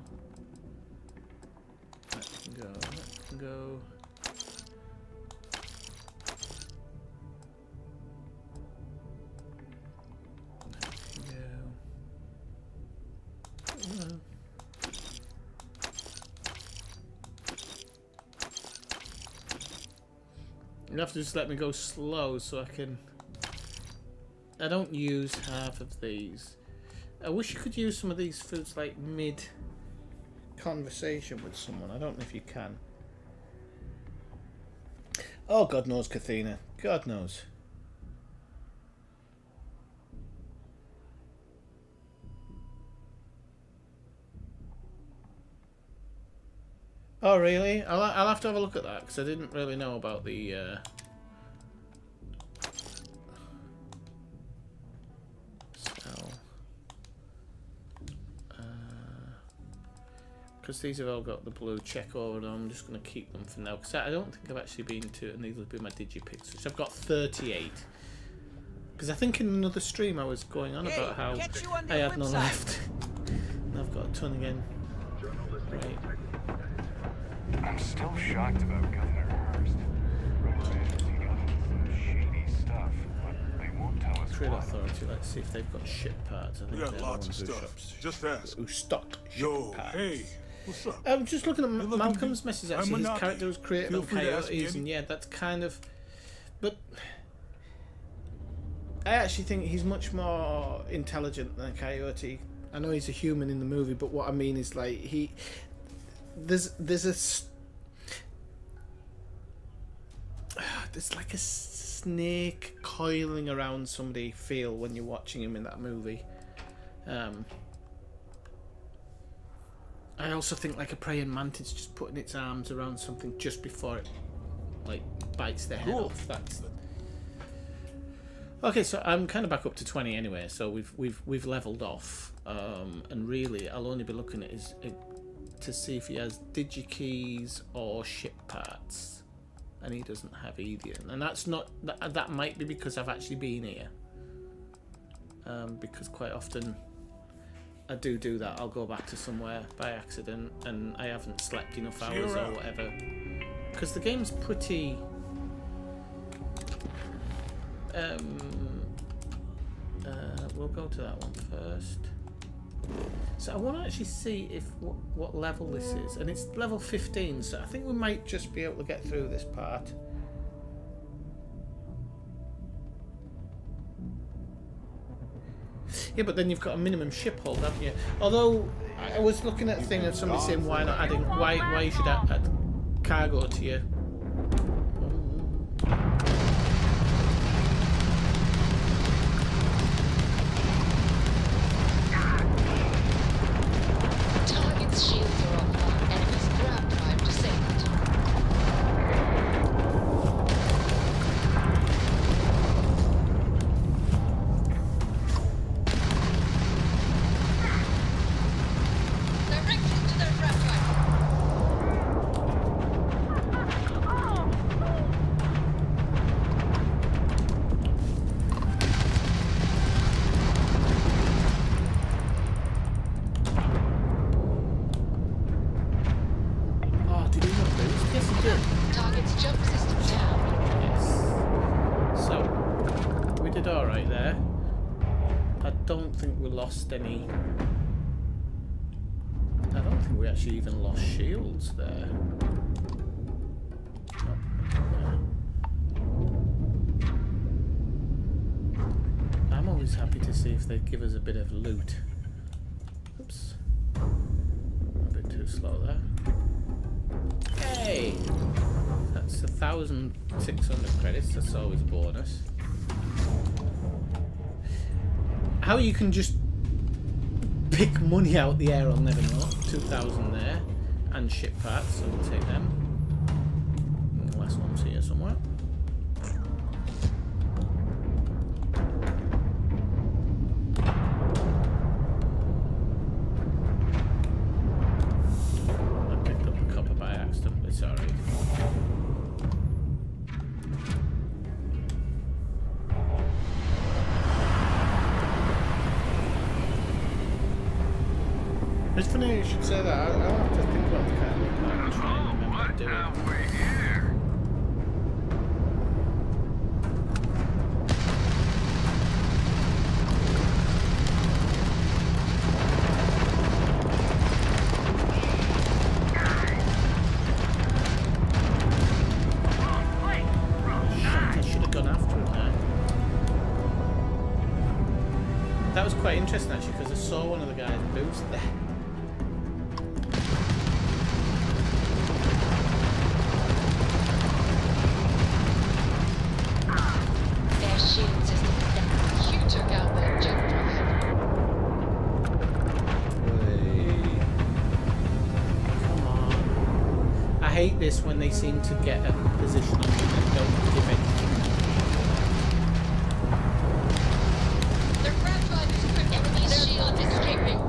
That can go. That can go. That can go. You have to just let me go slow so I can... I don't use half of these. I wish you could use some of these foods like mid-conversation with someone. I don't know if you can. Oh, God knows, Kathina. God knows. Oh, really? I'll have to have a look at that, because I didn't really know about the... Because these have all got the blue check over them, I'm just going to keep them for now. Because I don't think I've actually been to... And these will be my digipicks, which I've got 38. Because I think in another stream I was going on about how I had none left. And I've got a ton again. Right. I'm still shocked about Governor Hurst. Rubber agency got into some shady stuff, but they won't tell us Trade what. Authority, let's see if they've got ship parts. I think We got they're lots of the ones stuff. Just ask. who stock ship parts. Hey, what's up? I'm just looking at looking Malcolm's good. message. I'm Actually, his Monopoly. character was created Feel by free to ask me coyotes, any- and yeah, that's kind of. But I actually think he's much more intelligent than a coyote. I know he's a human in the movie, but what I mean is like there's like a snake coiling around somebody feel when you're watching him in that movie. I also think like a praying mantis just putting its arms around something just before it like bites their head off. That's okay. So I'm kind of back up to 20 anyway. So we've leveled off, and really I'll only be looking at is to see if he has digikeys or ship parts, and he doesn't have either. And that's not that might be because I've actually been here, because quite often I do that. I'll go back to somewhere by accident and I haven't slept enough hours or whatever, because the game's pretty we'll go to that one first. So I want to actually see if what level this is, and it's level 15, so I think we might just be able to get through this part. Yeah, but then you've got a minimum ship hold, haven't you? Although I was looking at a thing of somebody saying why not adding why you should add cargo to you. Target's shields are offline. Enemy's grab drive disabled. Directed to their grab drive. Oh, did he not boost? Yes, he did. Target's jump system down. Yes. So we did all right there. I don't think we lost any. I don't think we actually even lost shields there. Oh, yeah. always happy to see if they give us a bit of loot. Oops. A bit too slow there. Hey! That's 1,600 credits, that's always a bonus. How you can just pick money out the air, I'll never know. 2,000 there. And ship parts, so we'll take them. And the last one's here somewhere. I picked up a copper by accident, but it's alright. It's funny you should say that. I'll have to think about the kind of plan and try and remember to do it. I should have gone after him there. That was quite interesting actually, because I saw one of the guys' boots there. I hate this when they seem to get a position on you and don't give anything. Their grab drive is equipped. Everybody's shield is escaping.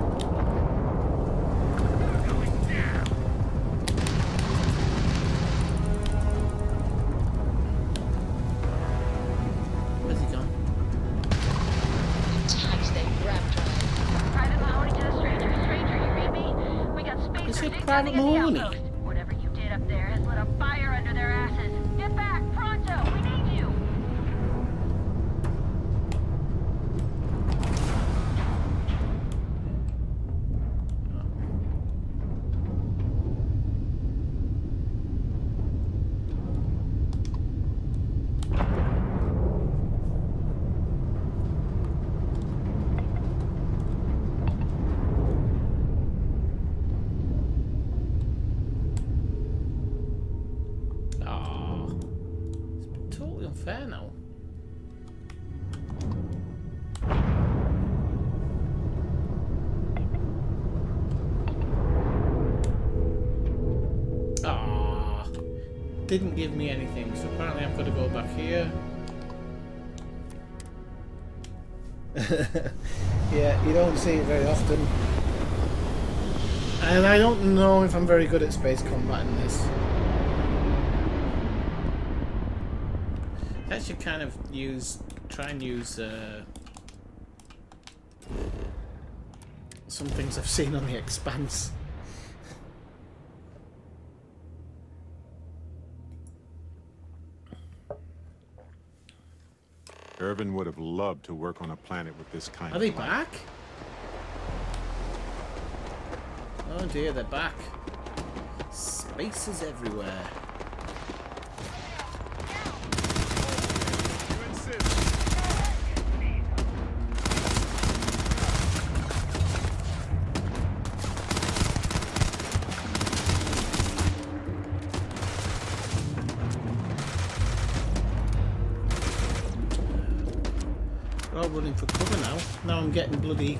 Where's he gone? Tags their grab drive. Private Mahoney to the stranger. Stranger, you read me? We got space Is it pursuit Private coming in the Mahoney? outpost. Whatever you did up there has lit a fire under their asses. Get back, pronto! We need you! Totally unfair now. Ah, didn't give me anything, so apparently I've got to go back here. Yeah, you don't see it very often. And I don't know if I'm very good at space combat in this. I should kind of try and use some things I've seen on The Expanse. Irvin would have loved to work on a planet with this kind Are of they life. back? Oh dear, they're back. Space is everywhere. We're all running for cover now. Now I'm getting bloody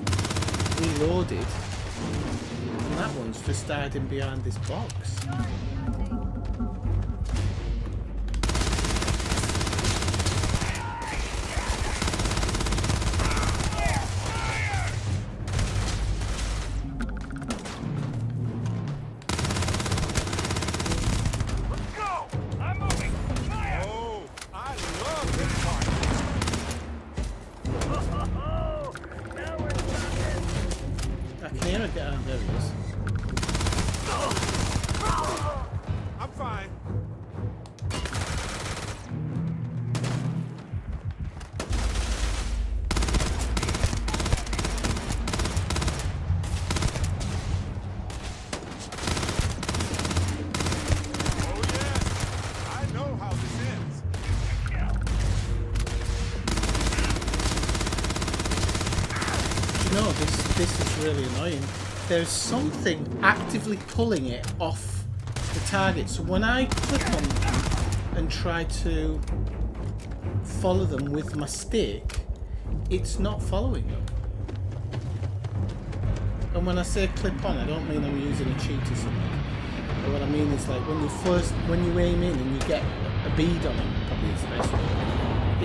reloaded. And that one's just hiding behind this box. I can hear it. There he is. really annoying. There's something actively pulling it off the target. So when I click on them and try to follow them with my stick, it's not following them. And when I say clip on, I don't mean I'm using a cheat or something. But what I mean is like when you aim in and you get a bead on it, probably is the best way,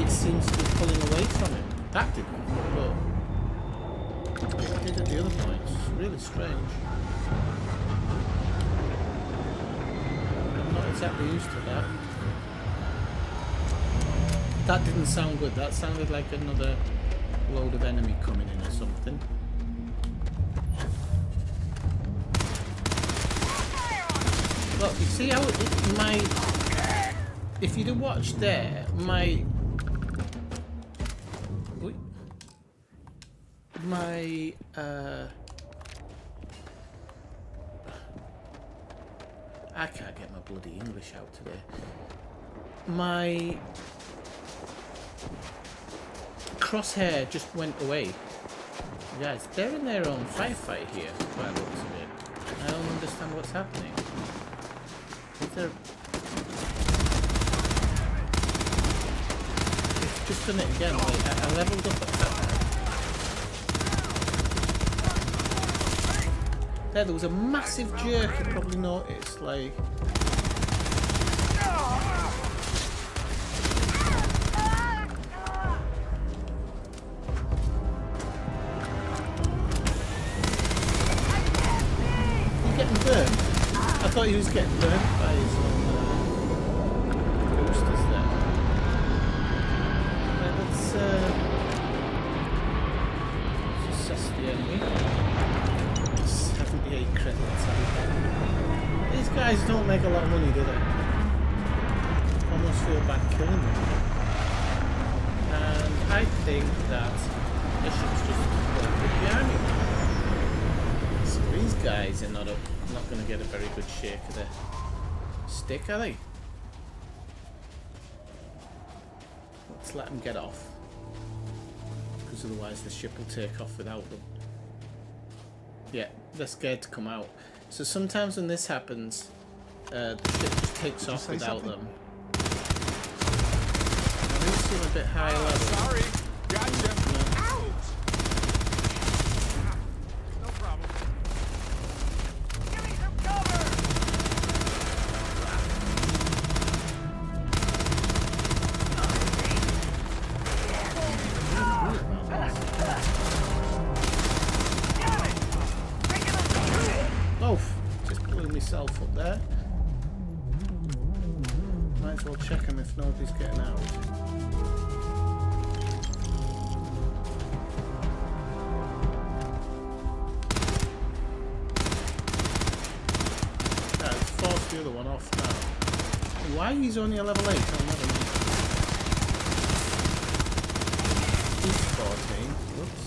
it seems to be pulling away from it. That didn't, but it did at the other point. It's really strange. I'm not exactly used to that. That didn't sound good. That sounded like another load of enemy coming in or something. Look, you see how if you'd have watched there, I can't get my bloody English out today. My crosshair just went away. Guys, they're in their own firefight here, by the looks of it. I don't understand what's happening. It's just done it again. Like, I leveled up at that. There was a massive jerk, you probably noticed. Like, he's getting burned. I thought he was getting burned by his own boosters there. Let's assess the enemy. 78 credits. These guys don't make a lot of money, do they? Almost feel bad killing them. And I think that missions just work with the army. So these guys are not going to get a very good shake of their stick, are they? Let's let them get off, because otherwise the ship will take off without them. Yeah, they're scared to come out. So sometimes when this happens, the ship just takes off without them. I do seem a bit high level. Sorry, gotcha. No problem. Give me some cover! Oh, just blew myself up there. Might as well check him if nobody's getting out. Let's force the other one off now. Why he's only a level 8? I'll never know. He's 14. Whoops.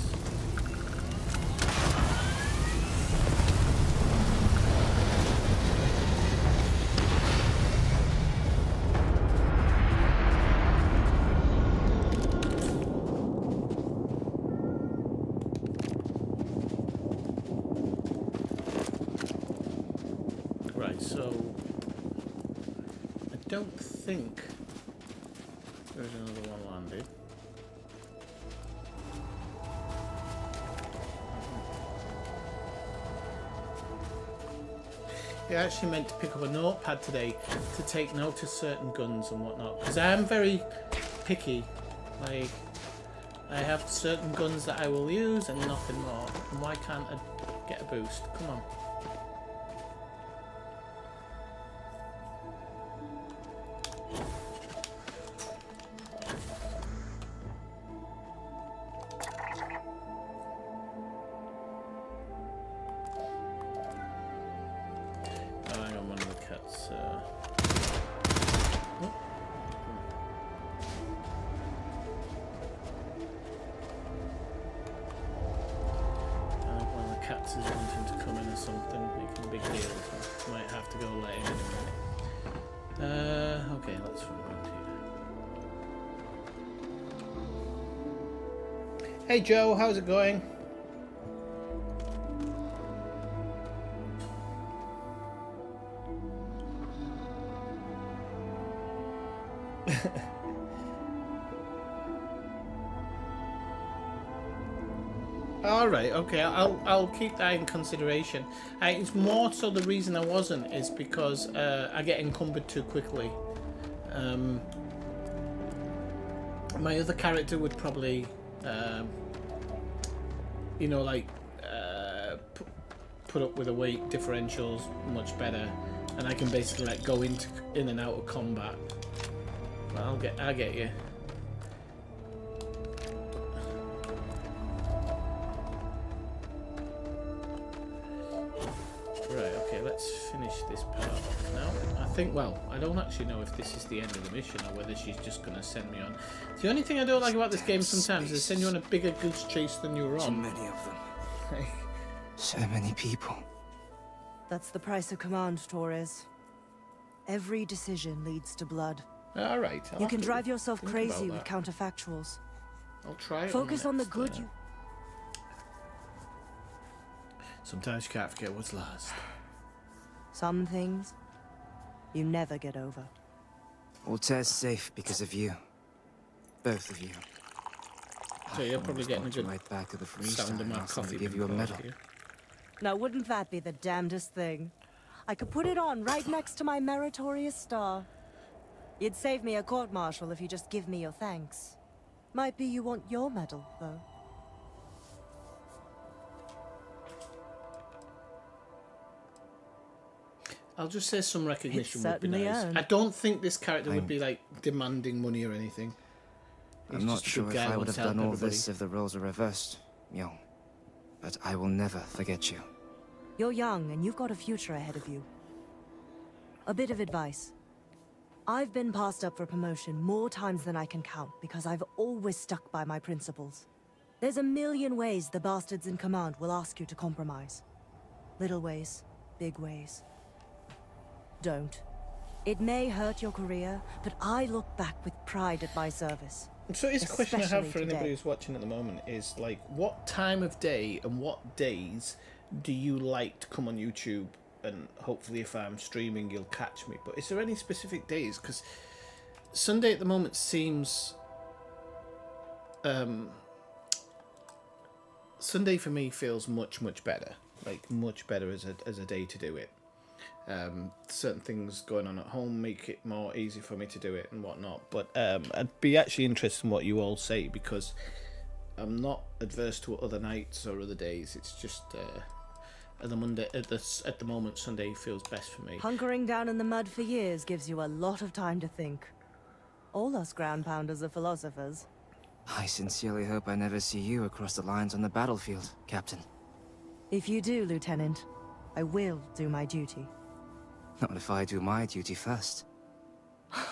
I don't think there's another one landed. I actually meant to pick up a notepad today to take note of certain guns and whatnot, because I am very picky. Like, I have certain guns that I will use and nothing more. And why can't I get a boost? Come on. Cats is wanting to come in or something, making a big deal, so might have to go let him in a minute. Okay, let's run around here. Hey Joe, how's it going? All right, okay, I'll keep that in consideration. It's more so the reason I wasn't is because I get encumbered too quickly. My other character would probably, you know, like put up with the weight differentials much better, and I can basically like go in and out of combat. But I'll get you. Right, okay, let's finish this part off now. I think, well, I don't actually know if this is the end of the mission or whether she's just going to send me on. The only thing I don't like about this game sometimes is they send you on a bigger goose chase than you were on. Too many of them. So many people. That's the price of command, Torres. Every decision leads to blood. All right. You can drive yourself crazy with counterfactuals. I'll try it. Focus on the good you... Sometimes you can't forget what's lost. Some things you never get over. Altair's safe because of you. Both of you. So you're probably getting a good right back to the sound of my coffee. Give you a medal. Now, wouldn't that be the damnedest thing? I could put it on right next to my meritorious star. You'd save me a court-martial if you just give me your thanks. Might be you want your medal, though. I'll just say some recognition would be certainly nice. earned. I don't think this character would be like demanding money or anything. I'm not sure if I would have done all this if the roles were reversed, Yo. But I will never forget you. You're young and you've got a future ahead of you. A bit of advice. I've been passed up for promotion more times than I can count because I've always stuck by my principles. There's a million ways the bastards in command will ask you to compromise. Little ways, big ways. Don't. It may hurt your career, but I look back with pride at my service. So it's a question I have for Especially anybody today. who's watching at the moment is like, what time of day and what days do you like to come on YouTube? And hopefully if I'm streaming you'll catch me. But is there any specific days? Because Sunday at the moment seems... Sunday for me feels much better. Like much better as a day to do it. Certain things going on at home make it more easy for me to do it and whatnot. But I'd be actually interested in what you all say, because I'm not adverse to other nights or other days. It's just at the moment Sunday feels best for me. Hunkering down in the mud for years gives you a lot of time to think. All us ground pounders are philosophers. I sincerely hope I never see you across the lines on the battlefield, Captain. If you do, Lieutenant, I will do my duty. Not if I do my duty first.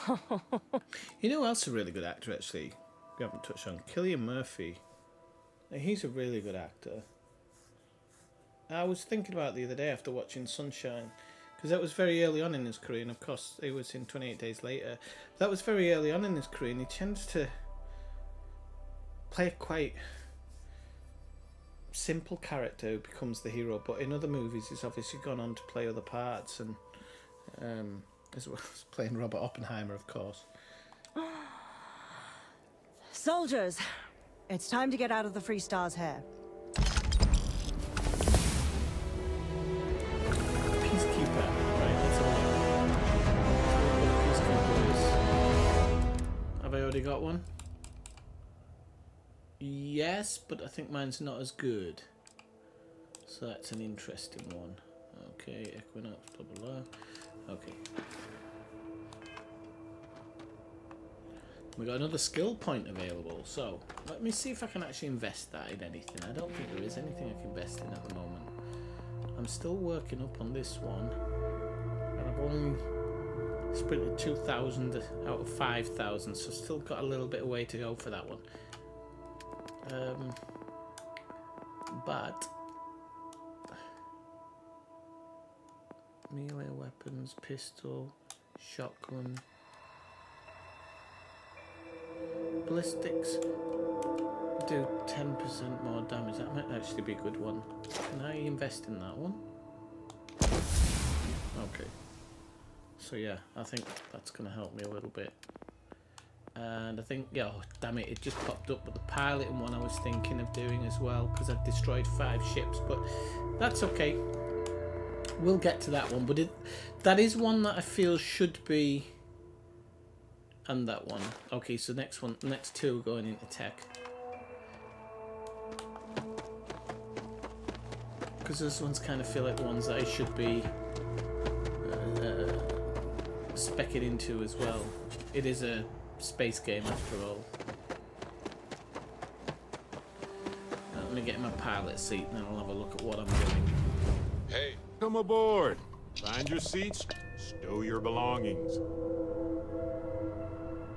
You know who else is a really good actor, actually? We haven't touched on Cillian Murphy. He's a really good actor. I was thinking about it the other day after watching Sunshine, because that was very early on in his career, and of course it was in 28 Days Later. That was very early on in his career, and he tends to play a quite simple character who becomes the hero, but in other movies he's obviously gone on to play other parts, and as well as playing Robert Oppenheimer, of course. Soldiers, it's time to get out of the Free Star's hair. Peacekeeper, right, that's a Peacekeeper is. Have I already got one? Yes, but I think mine's not as good. So that's an interesting one. Okay, Equinox, blah blah blah. Okay. We got another skill point available, so let me see if I can actually invest that in anything. I don't think there is anything I can invest in at the moment. I'm still working up on this one, and I've only sprinted 2,000 out of 5,000, so still got a little bit of way to go for that one. But melee weapons, pistol, shotgun, ballistics do 10% more damage. That might actually be a good one. Can I invest in that one? Okay. So yeah, I think that's going to help me a little bit. And I think, yeah, oh, damn it, it just popped up. But the piloting one I was thinking of doing as well, because I've destroyed 5 ships. But that's okay. We'll get to that one. But that is one that I feel should be... And that one. Okay, so next 2 are going into tech. Because those ones kind of feel like the ones that I should be specking into as well. It is a space game after all. Let me get in my pilot seat and then I'll have a look at what I'm doing. Hey, Come aboard. Find your seats. Stow your belongings.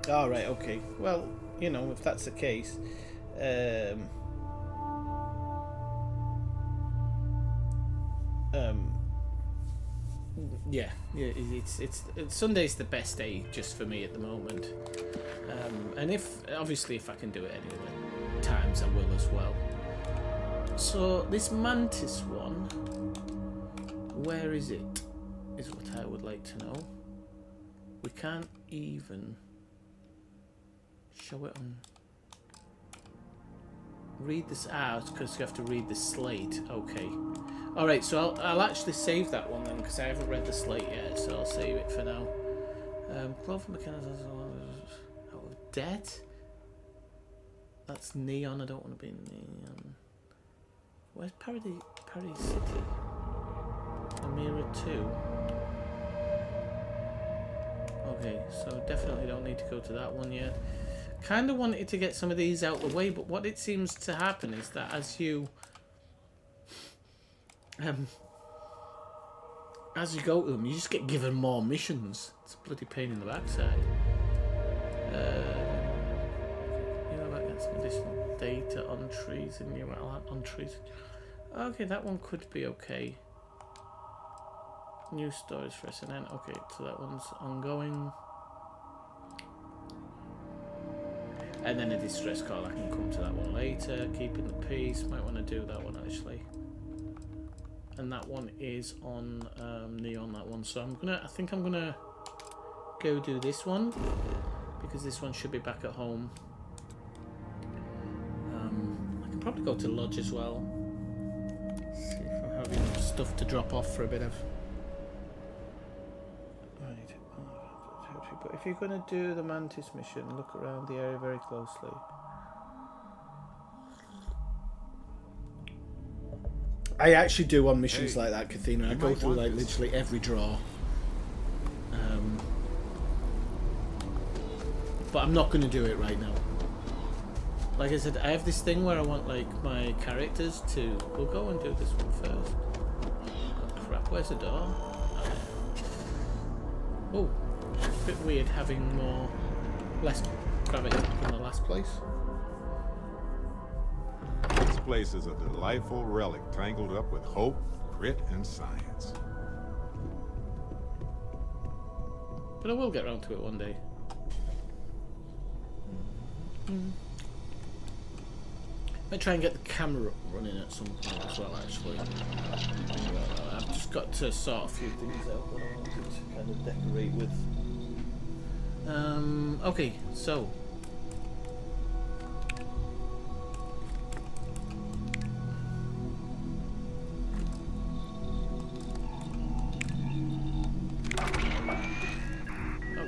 Alright, okay. Well, you know, if that's the case... yeah, it's Sunday's the best day just for me at the moment, and if I can do it any other times I will as well. So this Mantis one, where is it? Is what I would like to know. We can't even show it on. Read this out because you have to read the slate. Okay. Alright, so I'll actually save that one then, because I haven't read the slate yet, so I'll save it for now. Clover Mechanics out of debt? That's Neon, I don't want to be Neon. Where's Paradise City? Amira 2. Okay, so definitely don't need to go to that one yet. Kind of wanted to get some of these out of the way, but what it seems to happen is that as you go to them, you just get given more missions. It's a bloody pain in the backside. You know, that gets some additional data on trees and you on trees. Okay, that one could be okay. New stories for SNN. Okay, so that one's ongoing. And then a distress call. I can come to that one later. Keeping the peace. Might want to do that one actually. And that one is on Neon, that one. So I think I'm gonna go do this one because this one should be back at home. I can probably go to Lodge as well. See if I have enough stuff to drop off for a bit of. Right. But if you're gonna do the Mantis mission, look around the area very closely. I actually do on missions like that, Kathina. I go through like literally every drawer. But I'm not going to do it right now. Like I said, I have this thing where I want like my characters to... We'll go and do this one first. Oh, crap, where's the door? Oh, a bit weird having less gravity than the last place. This place is a delightful relic tangled up with hope, grit, and science. But I will get around to it one day. Might try and get the camera running at some point as well, actually. I've just got to sort a few things out that I wanted to kind of decorate with. Okay, so...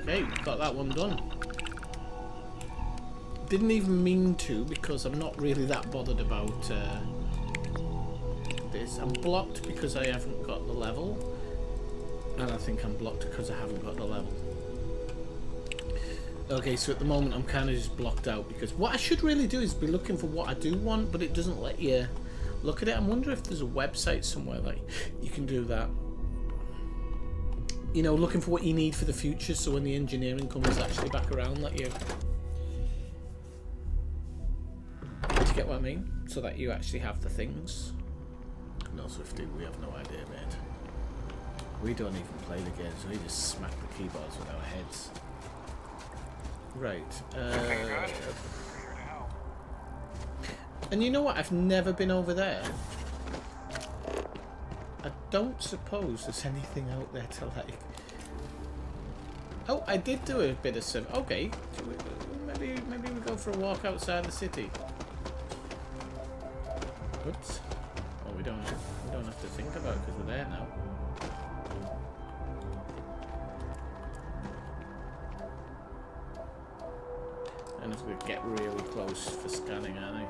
Okay, got that one done. Didn't even mean to because I'm not really that bothered about this. I'm blocked because I haven't got the level, and I think I'm blocked because I haven't got the level. Okay, so at the moment I'm kind of just blocked out because what I should really do is be looking for what I do want, but it doesn't let you look at it. I'm wondering if there's a website somewhere like you can do that. You know, looking for what you need for the future, so when the engineering comes actually back around, let you... Do you get what I mean? So that you actually have the things. No, Swifty, we have no idea, mate. We don't even play the games, we just smack the keyboards with our heads. Right. And you know what? I've never been over there. I don't suppose there's anything out there to like... Oh, I did do a bit of some... Okay. maybe we go for a walk outside the city. Oops. Oh, we don't have to think about it because we're there now. And if we get really close for scanning, aren't they?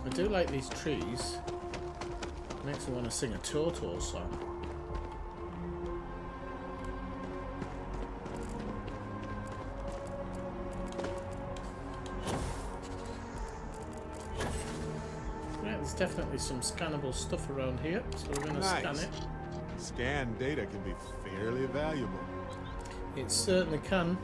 I do like these trees. Makes me want to sing a Toto song. Right, there's definitely some scannable stuff around here, so we're going to scan it. Scanned data can be fairly valuable. It certainly can.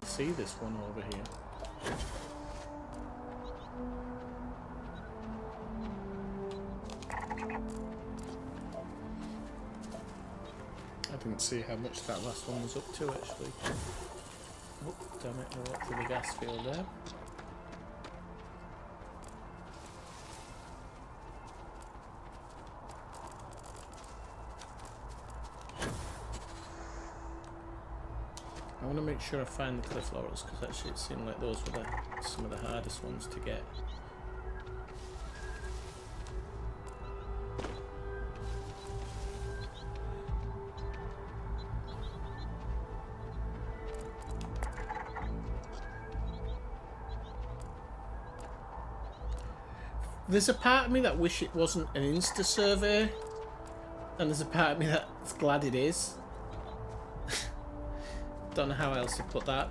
See this one over here. I didn't see how much that last one was up to actually. Oh, damn it, I walked through the gas field there. I want to make sure I find the cliff laurels because actually it seemed like those were some of the hardest ones to get. There's a part of me that wish it wasn't an Insta survey, and there's a part of me that's glad it is. Don't know how else to put that.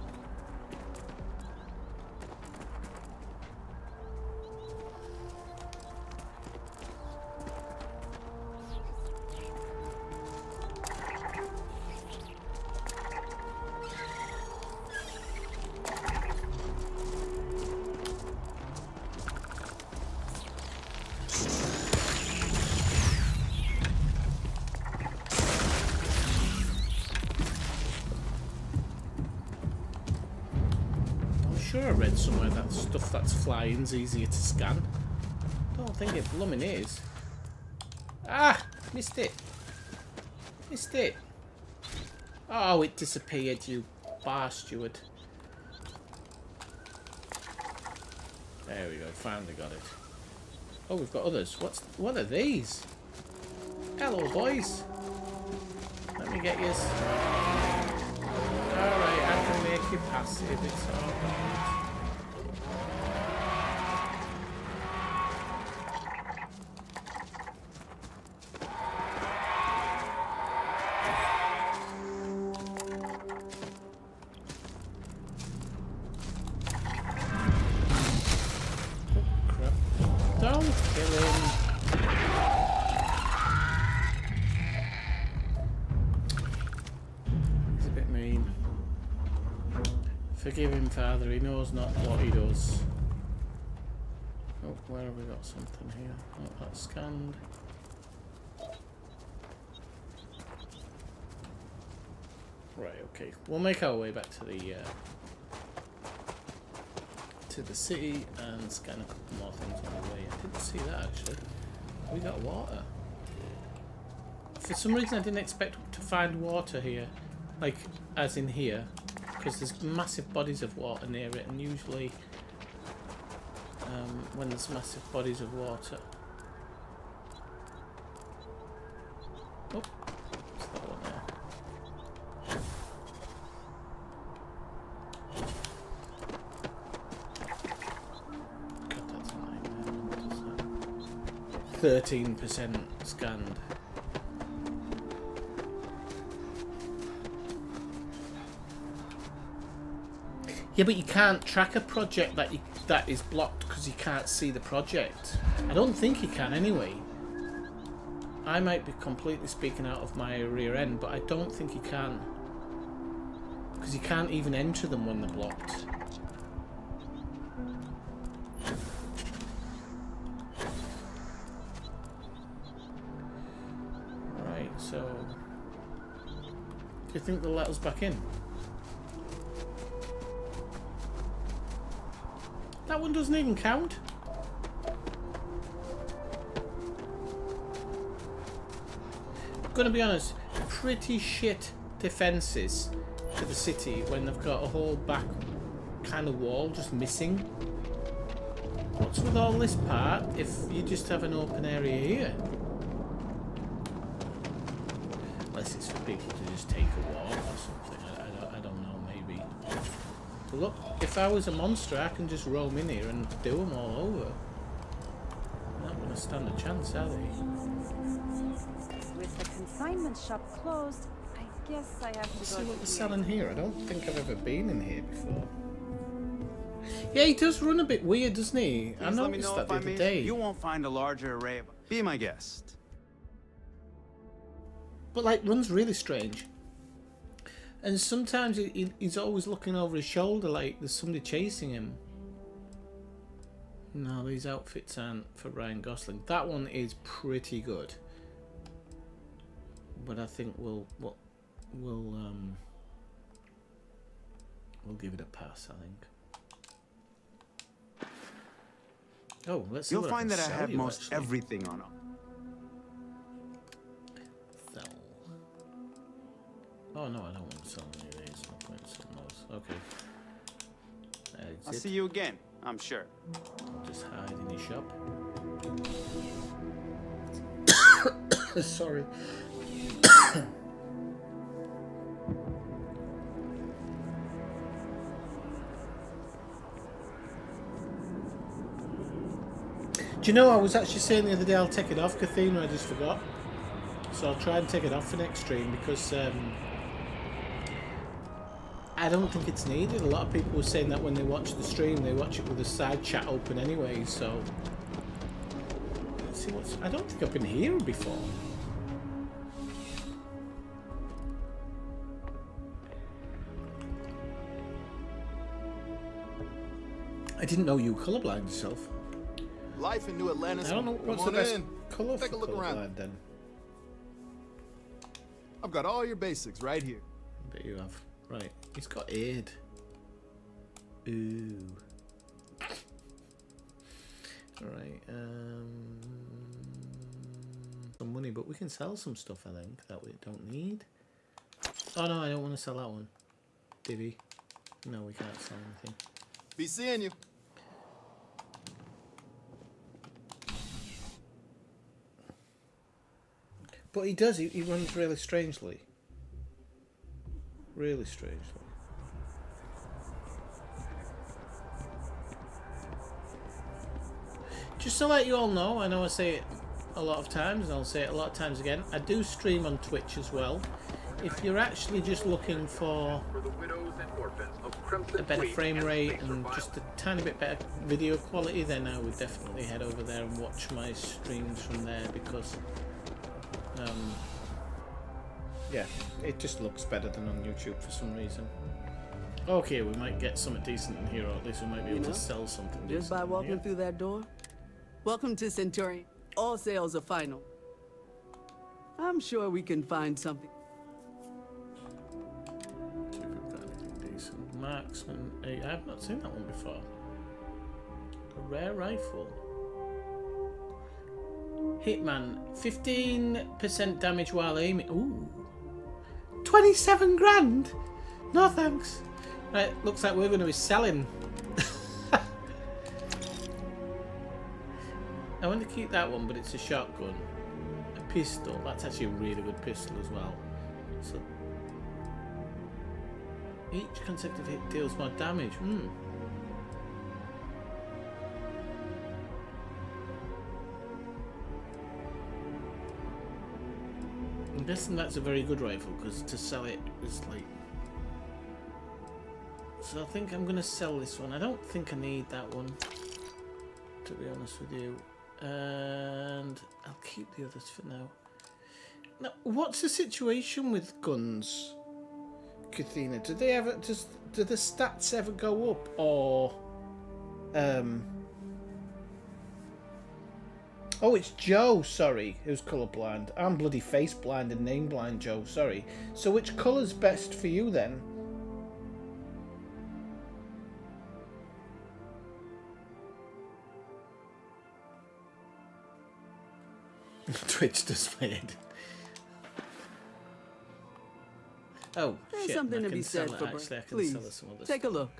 I read somewhere that stuff that's flying's easier to scan. Don't think it blooming is. Ah! Missed it. Missed it. Oh, it disappeared, you bastard. There we go, finally got it. Oh, we've got others. What are these? Hello, boys. Let me get yours. Alright, I can make you passive, it's alright. Forgive him, Father, he knows not what he does. Oh, where have we got something here? Oh, that's scanned. Right, okay. We'll make our way back to the city and scan a couple more things on the way. I didn't see that actually. We got water. For some reason I didn't expect to find water here. Like, as in here. Because there's massive bodies of water near it, and usually when there's massive bodies of water. Oh, what's that one there? God, that's a nightmare. 13% scanned. Yeah, but you can't track a project that is blocked because you can't see the project. I don't think you can anyway. I might be completely speaking out of my rear end, but I don't think you can. Because you can't even enter them when they're blocked. Right, so... do you think they'll let us back in? That one doesn't even count. I'm gonna be honest, pretty shit defences to the city when they've got a whole back kind of wall just missing. What's with all this part if you just have an open area here? Unless it's for people to just take a walk or something. I don't know, maybe. But look, if I was a monster, I can just roam in here and do them all over. They're not going to stand a chance, are they? With the consignment shop closed, I guess I have to Let's go see what to they're the selling here. I don't think I've ever been in here before. Yeah, he does run a bit weird, doesn't he? I noticed that the other day. You won't find a larger array of... Be my guest. But like, runs really strange. And sometimes he's always looking over his shoulder like there's somebody chasing him. No, these outfits aren't for Ryan Gosling. That one is pretty good. But I think we'll give it a pass, I think. Oh, let's see. You'll find that I have most everything on them. Oh no, I don't want to sell any of these. No point in selling those. Okay. I'll see you again, I'm sure. I'll just hide in his shop. Sorry. Do you know, I was actually saying the other day I'll take it off, Kathina, I just forgot. So I'll try and take it off for next stream because I don't think it's needed. A lot of people were saying that when they watch the stream, they watch it with the side chat open anyway, so... let's see what's... I don't think I've been here before. I didn't know you were colourblind yourself. Life in New Atlantis. I don't know what's the best colour for colourblind then. I've got all your basics right here. I bet you have. Right, he's got aid. Ooh. Alright, some money, but we can sell some stuff, I think, that we don't need. Oh no, I don't want to sell that one. Divvy. No, we can't sell anything. Be seeing you. But he does, he runs really strangely. Really strangely. Just to let you all know, I know I say it a lot of times, and I'll say it a lot of times again, I do stream on Twitch as well. If you're actually just looking for a better frame rate and just a tiny bit better video quality, then I would definitely head over there and watch my streams from there, because yeah, it just looks better than on YouTube for some reason. Okay, we might get something decent in here, or at least we might be able to sell something just by walking through that door. Welcome to Centurion. All sales are final. I'm sure we can find something. See if we've got anything decent. Marksman 8. I've not seen that one before. A rare rifle. Hitman. 15% damage while aiming. Ooh. 27 grand? No thanks. Right, looks like we're going to be selling. I want to keep that one, but it's a shotgun. A pistol. That's actually a really good pistol as well. So each consecutive hit deals more damage. I'm guessing that's a very good rifle, because to sell it is like So I think I'm going to sell this one. I don't think I need that one, to be honest with you. And I'll keep the others for now. Now, what's the situation with guns, Kathina? Do they ever do the stats ever go up, or Oh, it's Joe, sorry, who's colourblind. I'm bloody face blind and name blind, Joe, sorry. So which colour's best for you then? Twitch does my head. Oh, There's shit, something I to can be said sell for it. Actually, I can Please, sell it some other take a look.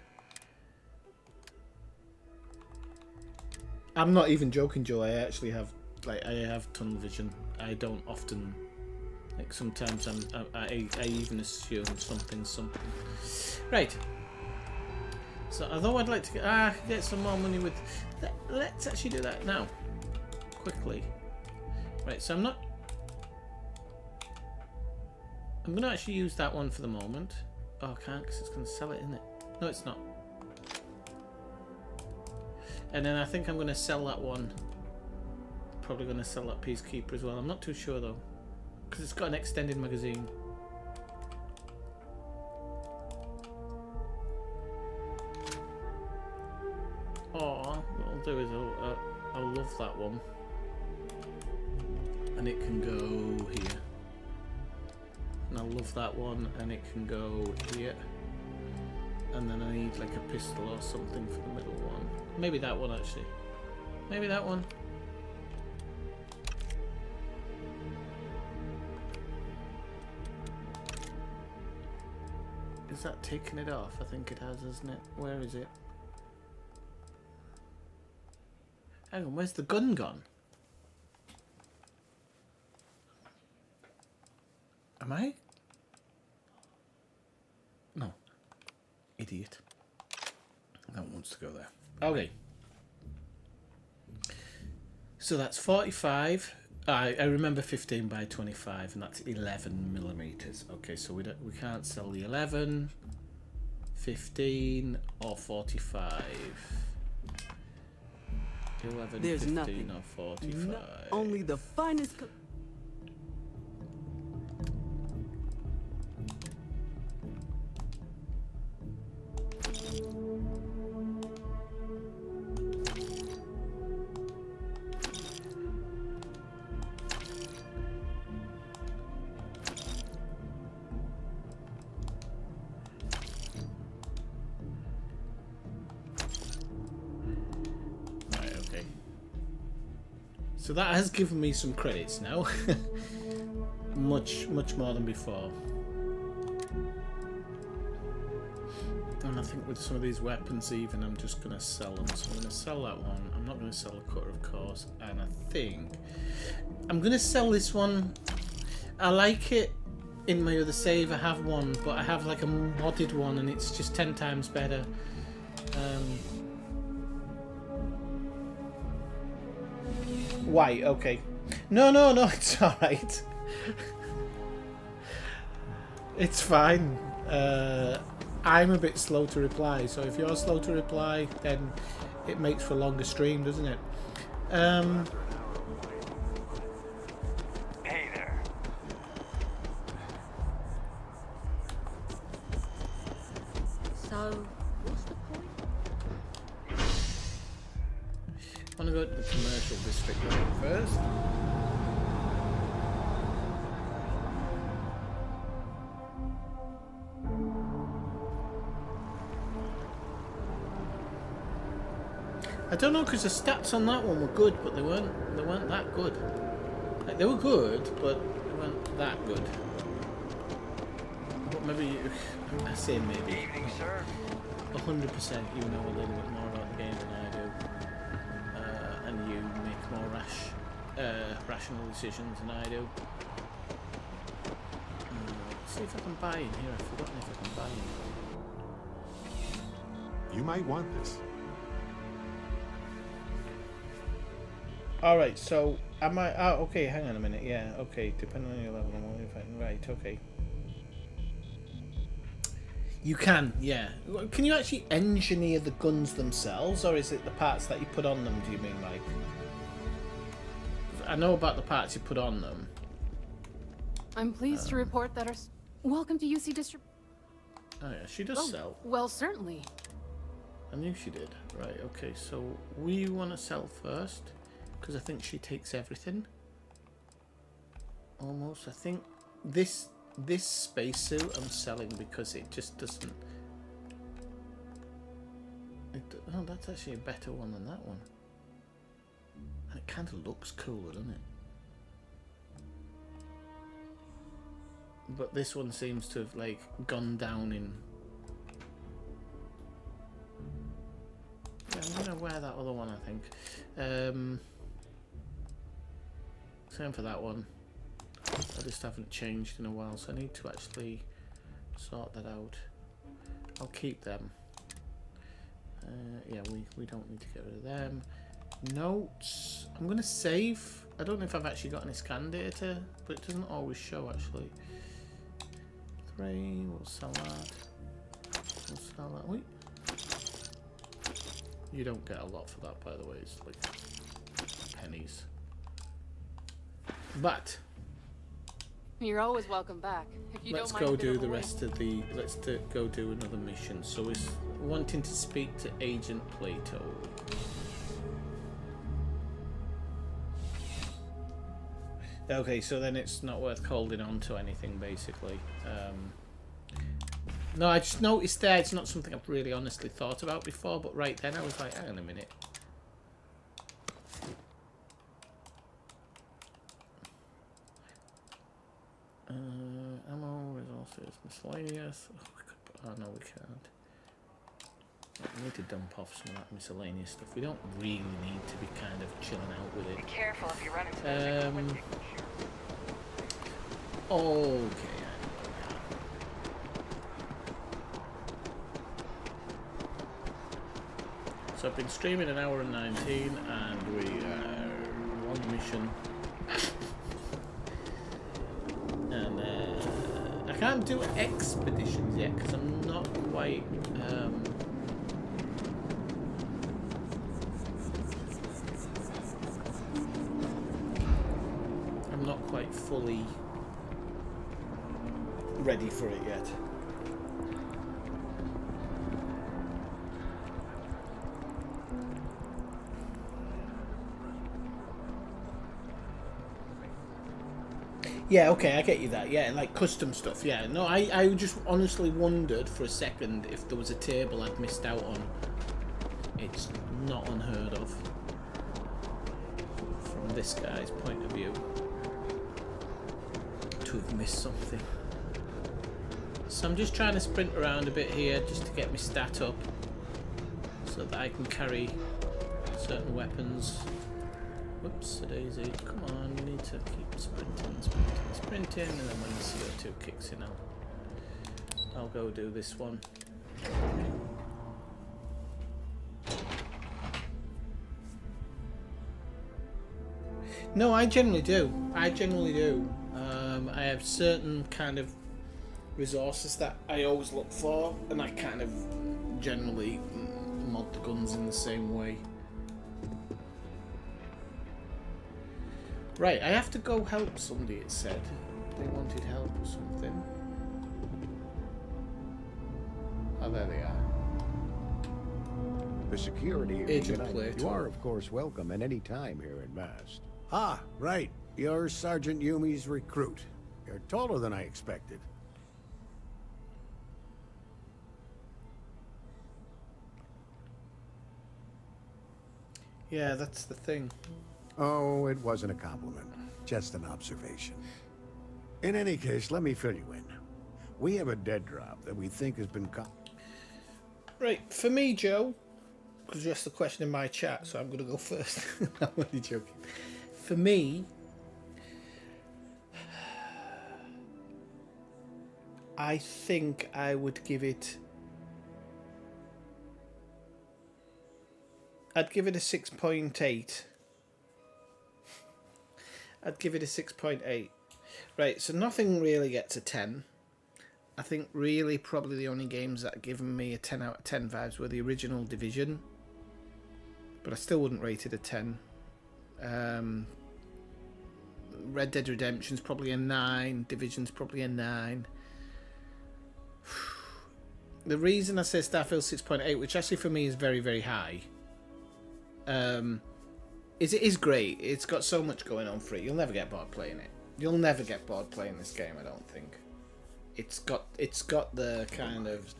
I'm not even joking, Joe. I actually have, I have tunnel vision. I don't often, sometimes I even assume something. Right. So although I'd like to get some more money with, let's actually do that now, quickly. Right. So I'm going to actually use that one for the moment. Oh, I can't because it's going to sell it, isn't it? No, it's not. And then I think I'm going to sell that one. Probably going to sell that Peacekeeper as well. I'm not too sure though, because it's got an extended magazine. Oh, what I'll do is I'll love that one, and it can go here. And I'll love that one, and it can go here. And then I need like a pistol or something for the middle one. Maybe that one actually. Maybe that one. Is that taking it off? I think it has, isn't it? Where is it? Hang on, where's the gun gone? Am I? No. Idiot. That one wants to go there. Okay. So that's 45. I remember 15 by 25, and that's 11 millimeters. Okay, so we can't sell the 11, 15, or 45. 11, There's 15, nothing. or 45. Only the finest. So that has given me some credits now. much more than before. And I think with some of these weapons even, I'm just going to sell them. So I'm going to sell that one. I'm not going to sell a cutter, of course. And I think I'm going to sell this one. I like it in my other save. I have one, but I have like a modded one, and it's just 10 times better. Why? Okay. No, it's alright. It's fine. I'm a bit slow to reply, so if you're slow to reply, then it makes for a longer stream, doesn't it? Hey there. So, what's the point? I want to go to the commercial district first. I don't know, because the stats on that one were good, but they weren't that good. Like, they were good, but they weren't that good. But maybe I say maybe. Evening, sir. 100% you know a little bit more about the game than I do. And you make more rational decisions than I do. Let's see if I can buy in here. I've forgotten if I can buy in. You might want this. Alright, so am I... Oh, okay, hang on a minute. Yeah, okay, depending on your level, I'm only fighting. Right, okay. You can, yeah. Can you actually engineer the guns themselves, or is it the parts that you put on them, do you mean, like? I know about the parts you put on them. I'm pleased to report that our... Welcome to UC Distrib... Oh yeah, she does sell. Well, certainly. I knew she did. Right, okay, so we want to sell first, because I think she takes everything. Almost, I think this spacesuit I'm selling because it just doesn't... Oh, that's actually a better one than that one. And it kind of looks cooler, doesn't it? But this one seems to have, like, gone down in... Yeah, I'm going to wear that other one, I think. Same for that one. I just haven't changed in a while, so I need to actually sort that out. I'll keep them. Yeah, we don't need to get rid of them. Notes. I'm going to save. I don't know if I've actually got any scan data, but it doesn't always show, actually. 3, we'll sell that. We'll sell that. Wait. You don't get a lot for that, by the way. It's like pennies. But... You're always welcome back. If you let's don't mind go a bit do of a the wait. rest of the... Let's go do another mission. So we're wanting to speak to Agent Plato. Okay, so then it's not worth holding on to anything, basically. No, I just noticed there it's not something I've really honestly thought about before, but right then I was like, hang on a minute. Ammo, resources, miscellaneous. Oh, we could put, oh no, we can't. We need to dump off some of that miscellaneous stuff. We don't really need to be kind of chilling out with it. Be careful if you run into those. Okay. So I've been streaming an hour and 19, and we are on mission. And I can't do expeditions yet because I'm not quite. I'm not quite fully ready for it yet. Yeah, okay, I get you that. Yeah, like custom stuff. Yeah, no, I just honestly wondered for a second if there was a table I'd missed out on. It's not unheard of from this guy's point of view to have missed something. So I'm just trying to sprint around a bit here just to get my stat up so that I can carry certain weapons. Whoops, a daisy. Come on, you need to keep sprinting, and then when the CO2 kicks in, I'll go do this one. No, I generally do. I have certain kind of resources that I always look for, and I kind of generally mod the guns in the same way. Right, I have to go help somebody, it said. They wanted help or something. Oh, there they are. The security Agent agent. Plato. You are, of course, welcome at any time here in Mast. Ah, right. You're Sergeant Yumi's recruit. You're taller than I expected. Yeah, that's the thing. Oh, it wasn't a compliment. Just an observation. In any case, let me fill you in. We have a dead drop that we think has been Right, for me, Joe, because you asked the question in my chat, so I'm going to go first. I'm only joking. For me, I think I would give it... I'd give it a 6.8. I'd give it a 6.8. Right, so nothing really gets a 10. I think really probably the only games that have given me a 10 out of 10 vibes were the original Division, but I still wouldn't rate it a 10. Red Dead Redemption's probably a 9. Division's probably a 9. The reason I say Starfield 6.8, which actually for me is very, very high, is it is great. It's got so much going on for it. You'll never get bored playing it. You'll never get bored playing this game, I don't think. It's got the kind of...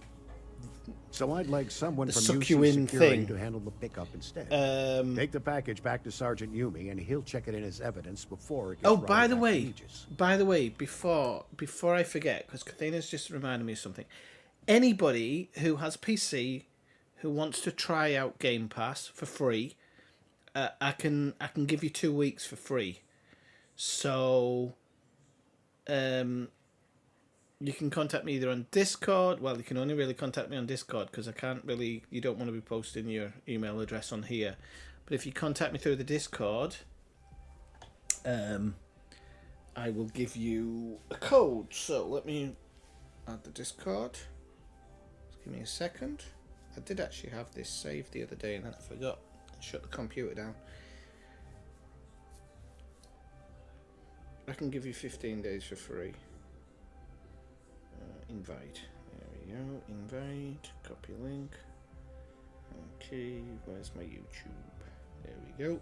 So I'd like someone from suck you UC in Security thing to handle the pickup instead. Take the package back to Sergeant Yumi, and he'll check it in as evidence before it gets Oh, routed by the back to way, Aegis. before I forget, because Kathina's just reminded me of something. Anybody who has a PC who wants to try out Game Pass for free, I can give you 2 weeks for free. So, you can contact me either on Discord. Well, you can only really contact me on Discord because I can't really... You don't want to be posting your email address on here. But if you contact me through the Discord, I will give you a code. So let me add the Discord. Just give me a second. I did actually have this saved the other day and then I forgot. I shut the computer down. I can give you 15 days for free. Invite. There we go. Invite. Copy link. Okay, where's my YouTube? There we go.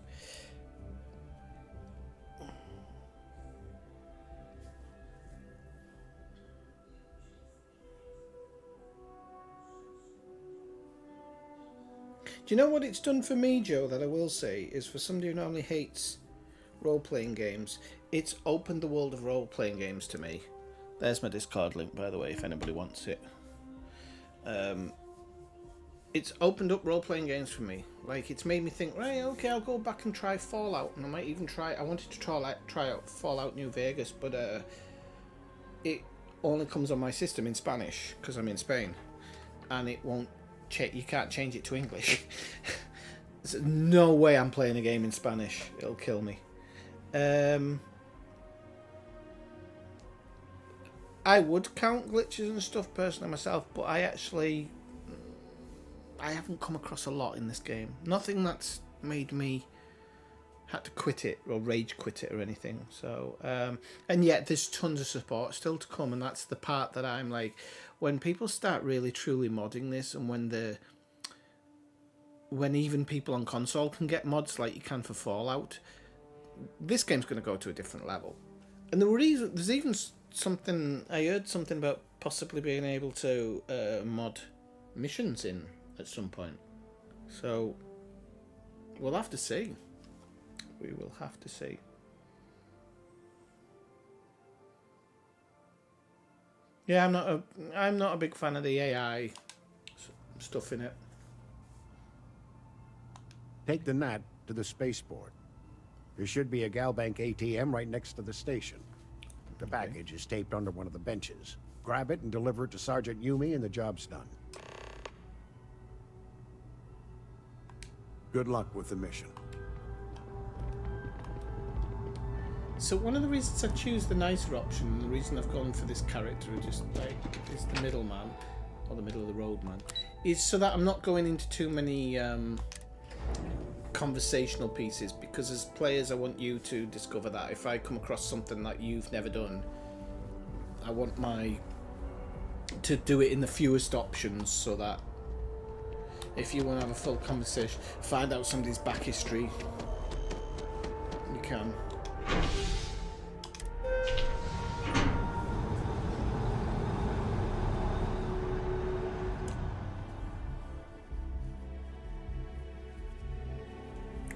Do you know what it's done for me, Joe, that I will say, is for somebody who normally hates role-playing games, it's opened the world of role-playing games to me. There's my Discord link, by the way, if anybody wants it. It's opened up role-playing games for me. Like, it's made me think, right, okay, I'll go back and try Fallout, and I might even try... I wanted to try out Fallout New Vegas, but it only comes on my system in Spanish, because I'm in Spain, and it won't... You can't change it to English. There's no way I'm playing a game in Spanish. It'll kill me. I would count glitches and stuff personally myself, but I haven't come across a lot in this game. Nothing that's made me had to quit it or rage quit it or anything. So, and yet there's tons of support still to come, and that's the part that I'm like, when people start really truly modding this, and when even people on console can get mods like you can for Fallout, this game's going to go to a different level. And there's even something, I heard something about possibly being able to mod missions in at some point. So we'll have to see. We will have to see. Yeah, I'm not a big fan of the AI stuff in it. Take the Nat to the spaceport. There should be a Galbank ATM right next to the station. The package is taped under one of the benches. Grab it and deliver it to Sergeant Yumi, and the job's done. Good luck with the mission. So one of the reasons I choose the nicer option, and the reason I've gone for this character who just like is the middleman, or the middle of the road man, is so that I'm not going into too many conversational pieces, because as players I want you to discover that if I come across something that you've never done, I want to do it in the fewest options, so that if you want to have a full conversation, find out somebody's back history, you can.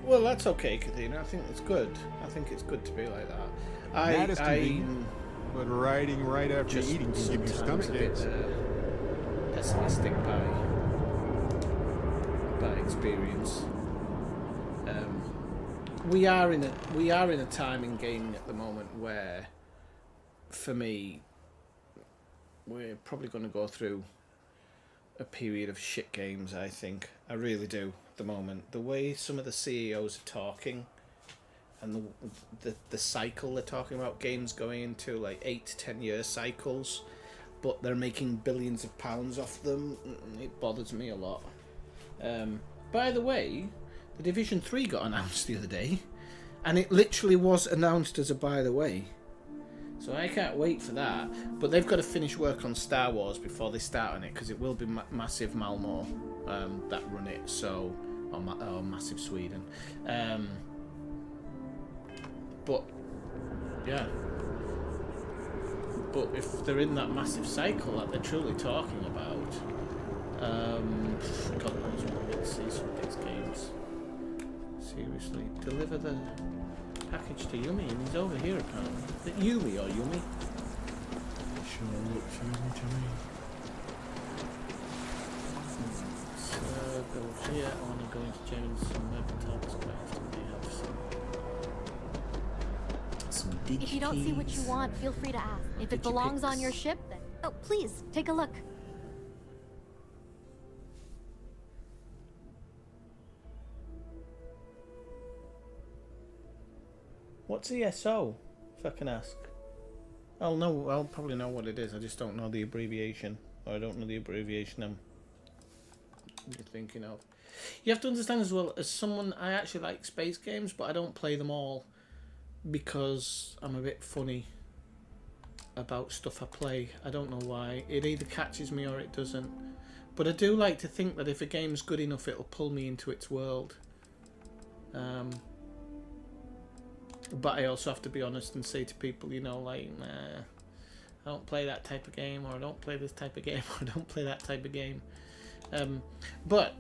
Well, that's okay, Kathina. I think it's good. I think it's good to be like that. That is convenient, but riding right after eating can give you stomach aches. Pessimistic by experience. We are in a time in gaming at the moment where, for me, we're probably going to go through a period of shit games. I think I really do. At the moment, the way some of the CEOs are talking, and the cycle they're talking about games going into like 8 to 10 year cycles, but they're making billions of pounds off them. It bothers me a lot. By the way, the Division 3 got announced the other day, and it literally was announced as a by the way. So I can't wait for that. But they've got to finish work on Star Wars before they start on it, because it will be Massive Malmo that run it. So, or Massive Sweden. But yeah. But if they're in that massive cycle that they're truly talking about, God knows when we'll see some of these games. Seriously, deliver the package to Yumi, and he's over here apparently. Is it Yumi or Yumi? Sure looks Yumi to me. So go here. I want to go into James Mercantile's Craft, and they have some digi If you don't see what you want, feel free to ask. If it belongs on your ship, then... Oh, please, take a look. What's ESO, if I can ask? I'll probably know what it is. I just don't know the abbreviation, or I don't know the abbreviation I'm thinking of. You have to understand as well, as someone, I actually like space games, but I don't play them all because I'm a bit funny about stuff I play. I don't know why. It either catches me or it doesn't. But I do like to think that if a game's good enough, it'll pull me into its world. But I also have to be honest and say to people, you know, like, nah, I don't play that type of game, or I don't play this type of game, or I don't play that type of game. But,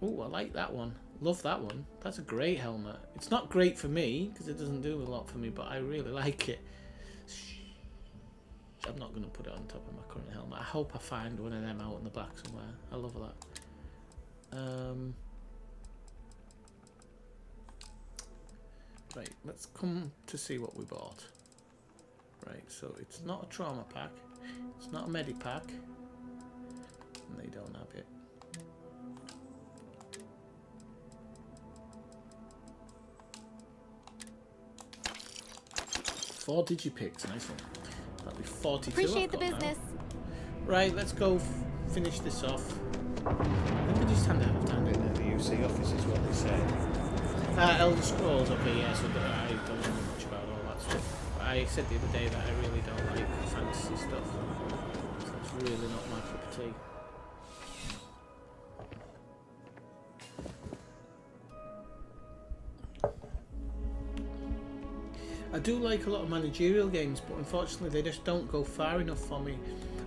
oh, I like that one. Love that one. That's a great helmet. It's not great for me, because it doesn't do a lot for me, but I really like it. I'm not going to put it on top of my current helmet. I hope I find one of them out in the back somewhere. I love that. Right, let's come to see what we bought. Right, so it's not a trauma pack, it's not a medi pack, and they don't have it. Four digipicks, nice one. That'll be 42. Appreciate the business. Now. Right, let's go finish this off. I think I just hand it in at the UC office is what they said. Elder Scrolls, okay, yeah, so I don't know much about all that stuff. I said the other day that I really don't like fantasy stuff. So it's really not my cup of tea. I do like a lot of managerial games, but unfortunately they just don't go far enough for me.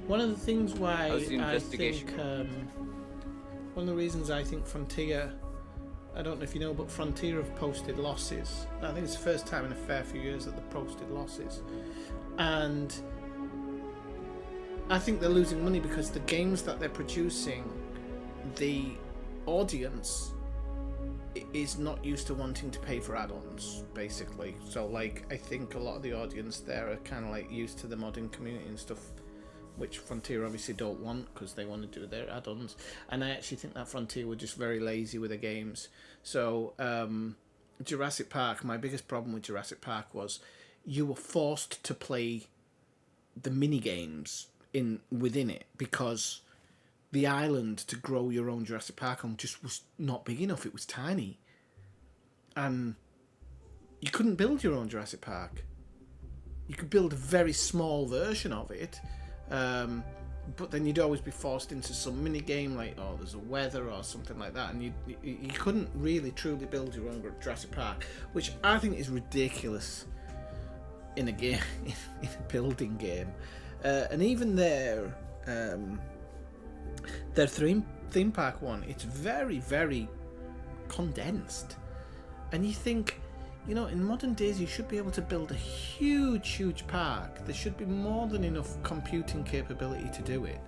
One of the things why I think, one of the reasons I think Frontier, I don't know if you know, but Frontier have posted losses. I think it's the first time in a fair few years that they've posted losses. And I think they're losing money because the games that they're producing, the audience is not used to wanting to pay for add-ons, basically. So, like, I think a lot of the audience there are kind of like used to the modding community and stuff, which Frontier obviously don't want because they want to do their add-ons. And I actually think that Frontier were just very lazy with their games. So Jurassic Park, my biggest problem with Jurassic Park was you were forced to play the mini games within it because the island to grow your own Jurassic Park on just was not big enough. It was tiny, and you couldn't build your own Jurassic Park. You could build a very small version of it, but then you'd always be forced into some mini game like, oh, there's a weather or something like that, and you couldn't really truly build your own Jurassic Park, which I think is ridiculous in a game, in a building game. And even their theme park one, it's very, very condensed, and you think, you know, in modern days you should be able to build a huge park. There should be more than enough computing capability to do it.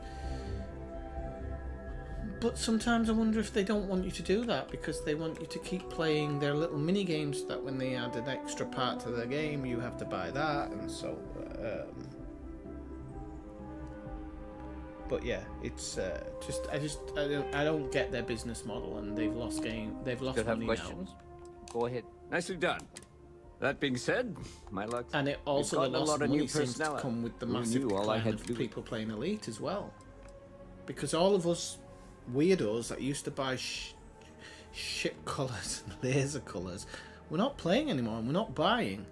But sometimes I wonder if they don't want you to do that because they want you to keep playing their little mini games that when they add an extra part to the game you have to buy that, and so but yeah, it's I don't get their business model, and they've lost money now. Go ahead. Nicely done. That being said, my luck. And it also, the a loss lot of of new money seems to personnel. come with the Who massive knew all I decline had of to do people playing Elite as well. Because all of us weirdos that used to buy shit colours and laser colours, we're not playing anymore and we're not buying.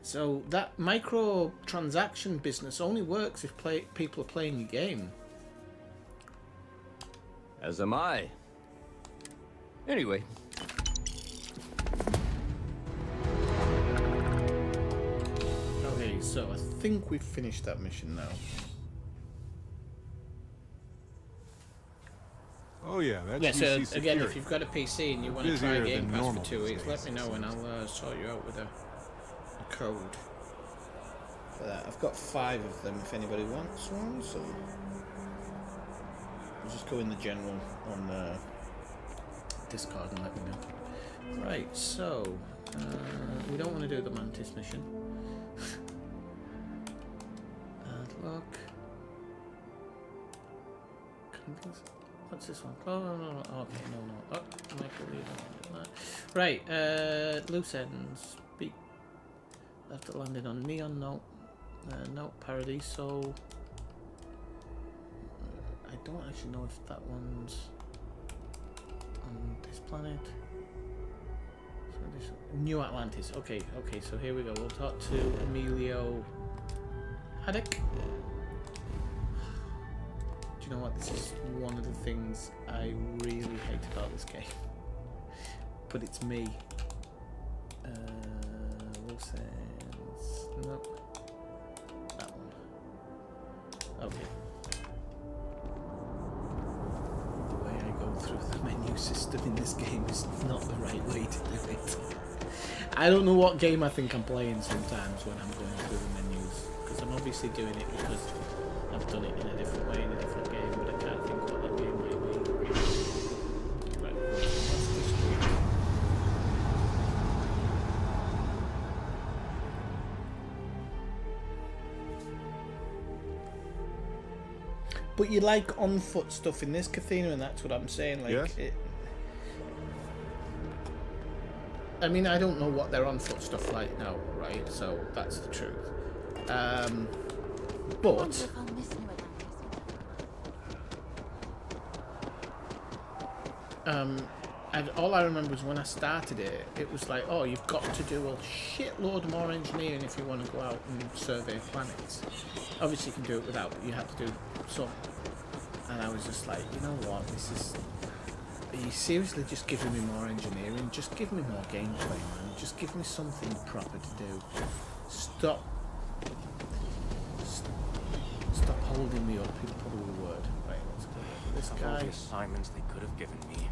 So that microtransaction business only works if people are playing your game. As am I. Anyway. Okay, so I think we've finished that mission now. Oh yeah, that's yeah. So UC again, security. if you've got a PC and you want to try a Game Pass for 2 weeks, let me know and I'll sort you out with a code for that. I've got 5 of them if anybody wants one. So I'll just go in the general on Discord and let me know. Right. So we don't want to do the Mantis mission. Look. What's this one? Oh, no. Okay, no. Oh, Michael, right, loose ends. Beat. Left it landed on Neon. No. No, Paradiso. I don't actually know if that one's on this planet. So this, New Atlantis. Okay, so here we go. We'll talk to Emilio Haddock. You know what, this is one of the things I really hate about this game, but it's me. Wilson's, nope, that one. Okay. The way I go through the menu system in this game is not the right way to do it. I don't know what game I think I'm playing sometimes when I'm going through the menus, because I'm obviously doing it because I've done it in a different way in a different game, but I can't think what that game might be. Right, but you like on foot stuff in this Cathena, and that's what I'm saying. Like, yes. I mean, I don't know what their on foot stuff like now, right? So that's the truth. But and all I remember was when I started it, it was like, oh, you've got to do a shitload more engineering if you want to go out and survey planets. Obviously, you can do it without, but you have to do some. And I was just like, you know what, this is... Are you seriously just giving me more engineering? Just give me more gameplay, man. Just give me something proper to do. Stop holding me up, in probably the word. Right, let's go. This guy. All the assignments they could have given me.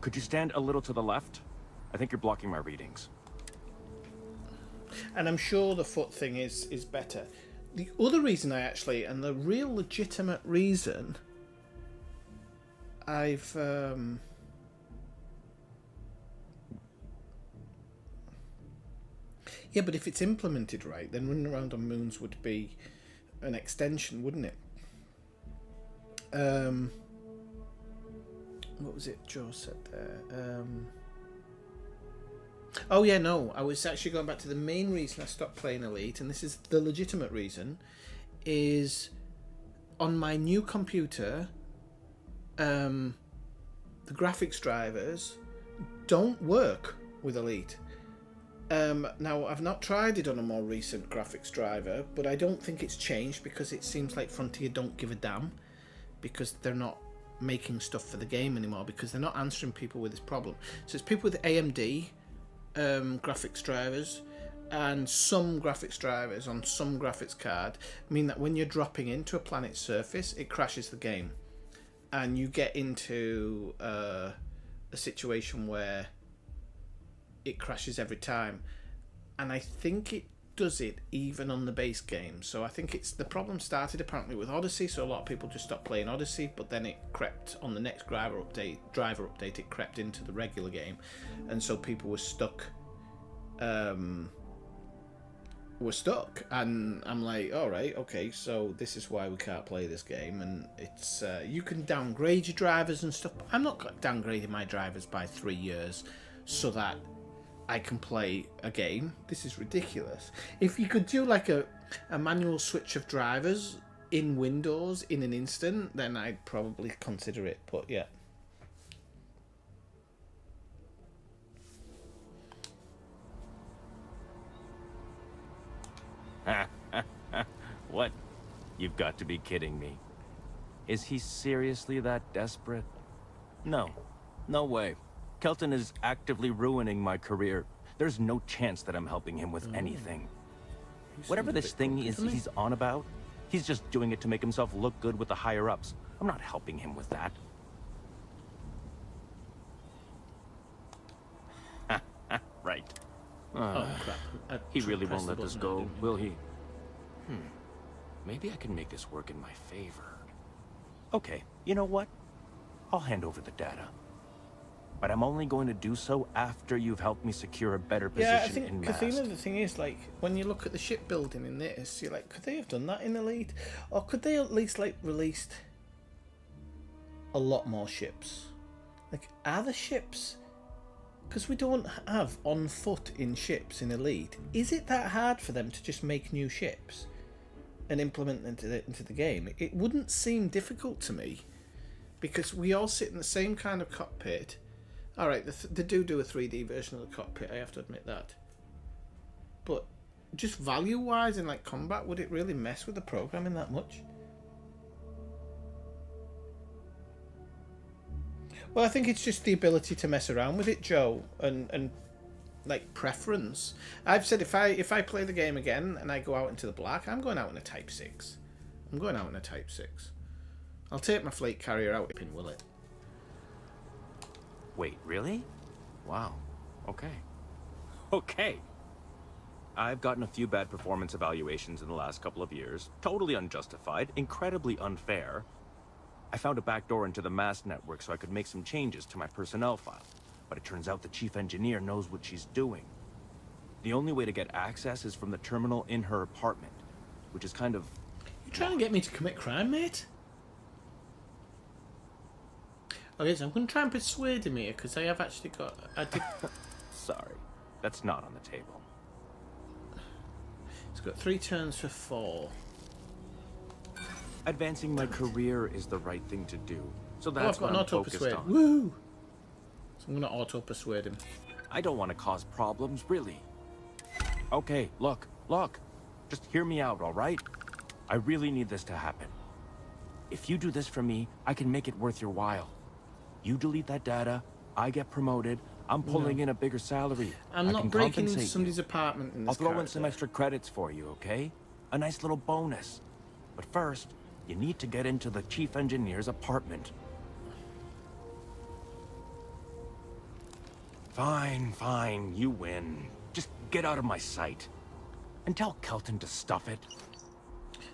Could you stand a little to the left? I think you're blocking my readings. And I'm sure the foot thing is better. The other reason and the real legitimate reason I've yeah, but if it's implemented right, then running around on moons would be an extension, wouldn't it? What was it Joe said there? Oh yeah, no, I was actually going back to the main reason I stopped playing Elite, and this is the legitimate reason, is on my new computer, the graphics drivers don't work with Elite. Now, I've not tried it on a more recent graphics driver, but I don't think it's changed because it seems like Frontier don't give a damn because they're not making stuff for the game anymore because they're not answering people with this problem. So it's people with AMD graphics drivers and some graphics drivers on some graphics card mean that when you're dropping into a planet's surface, it crashes the game. And you get into a situation where it crashes every time, and I think it does it even on the base game. So I think it's the problem started apparently with Odyssey, so a lot of people just stopped playing Odyssey, but then it crept on the next driver update it crept into the regular game, and so people were stuck we're stuck, and I'm like, all right, okay, so this is why we can't play this game. And it's you can downgrade your drivers and stuff, but I'm not downgrading my drivers by 3 years so that I can play a game. This is ridiculous. If you could do like a manual switch of drivers in Windows in an instant, then I'd probably consider it, but yeah. What? You've got to be kidding me. Is he seriously that desperate? No. No way. Kelton is actively ruining my career. There's no chance that I'm helping him with anything. Whatever this thing is he's on about, he's just doing it to make himself look good with the higher-ups. I'm not helping him with that. Right. Oh, crap. He really won't let this go, will he? Maybe I can make this work in my favor. Okay, you know what? I'll hand over the data. But I'm only going to do so after you've helped me secure a better position in Mast. Kathina, the thing is, like, when you look at the shipbuilding in this, you're like, could they have done that in Elite? Or could they at least, like, released a lot more ships? Like, are the ships... Because we don't have on foot in ships in Elite. Is it that hard for them to just make new ships and implement them into the game? It wouldn't seem difficult to me, because we all sit in the same kind of cockpit. All right, they do a 3D version of the cockpit, I have to admit that. But just value-wise in like combat, would it really mess with the programming that much? Well, I think it's just the ability to mess around with it, Joe, and like preference. I've said if I play the game again and I go out into the black, I'm going out in a Type 6. I'm going out in a Type 6. I'll take my fleet carrier out in Willet. Wait, really? Wow. Okay. Okay. I've gotten a few bad performance evaluations in the last couple of years. Totally unjustified, incredibly unfair. I found a backdoor into the Mast network so I could make some changes to my personnel file. But it turns out the chief engineer knows what she's doing. The only way to get access is from the terminal in her apartment, which is kind of... You trying to get me to commit crime, mate? Okay, so I'm going to try and persuade him here, because I have actually got... Sorry, that's not on the table. It's got 3 turns for 4. Advancing my career is the right thing to do, so that's I've got what an I'm auto focused persuade. on. Woo! So I'm going to auto persuade him. I don't want to cause problems, really. Okay, look. Just hear me out, all right? I really need this to happen. If you do this for me, I can make it worth your while. You delete that data, I get promoted, I'm pulling in a bigger salary. I'm not breaking into somebody's apartment in this I'll throw in character. some extra credits for you, okay? A nice little bonus. But first, you need to get into the chief engineer's apartment. Fine, you win. Just get out of my sight. And tell Kelton to stuff it.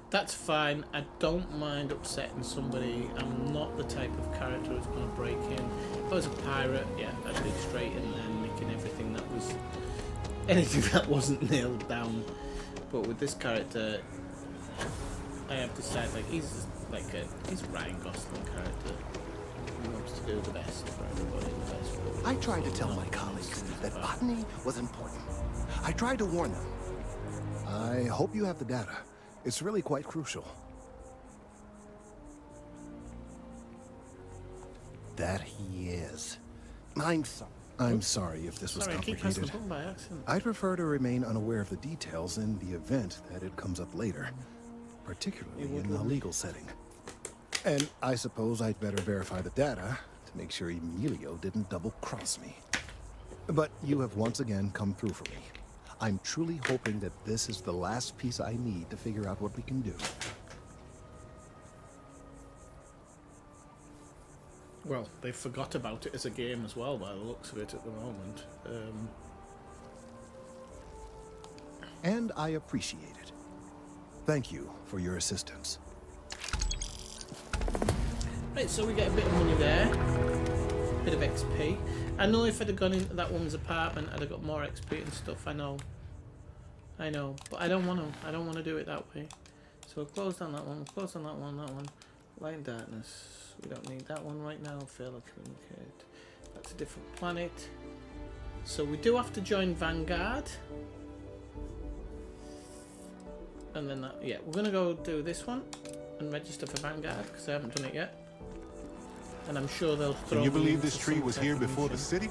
That's fine. I don't mind upsetting somebody. I'm not the type of character who's going to break in. If I was a pirate, yeah, I'd be straight in there making everything that was... anything that wasn't nailed down. But with this character, I have decided, like, he's a Ryan Gosling character. He wants to do the best for everybody, the best for... I tried to tell my colleagues that botany was important. I tried to warn them. I hope you have the data. It's really quite crucial. That he is. I'm sorry if this was Sorry, I keep pressing complicated. the button by accident. I'd prefer to remain unaware of the details in the event that it comes up later, particularly in a legal setting. And I suppose I'd better verify the data to make sure Emilio didn't double-cross me. But you have once again come through for me. I'm truly hoping that this is the last piece I need to figure out what we can do. Well, they forgot about it as a game as well, by the looks of it at the moment. And I appreciate it. Thank you for your assistance. Right, so we get a bit of money there. Bit of XP. I know if I'd have gone into that woman's apartment, I'd have got more XP and stuff. I know I know, but I don't want to. I don't want to do it that way. So close on that one. Close on that one. That one. Light darkness. We don't need that one right now. Fail to communicate. That's a different planet. So we do have to join Vanguard. And then that, yeah, we're gonna go do this one and register for Vanguard because I haven't done it yet. And I'm sure they'll throw. Can you believe this tree was here before the city?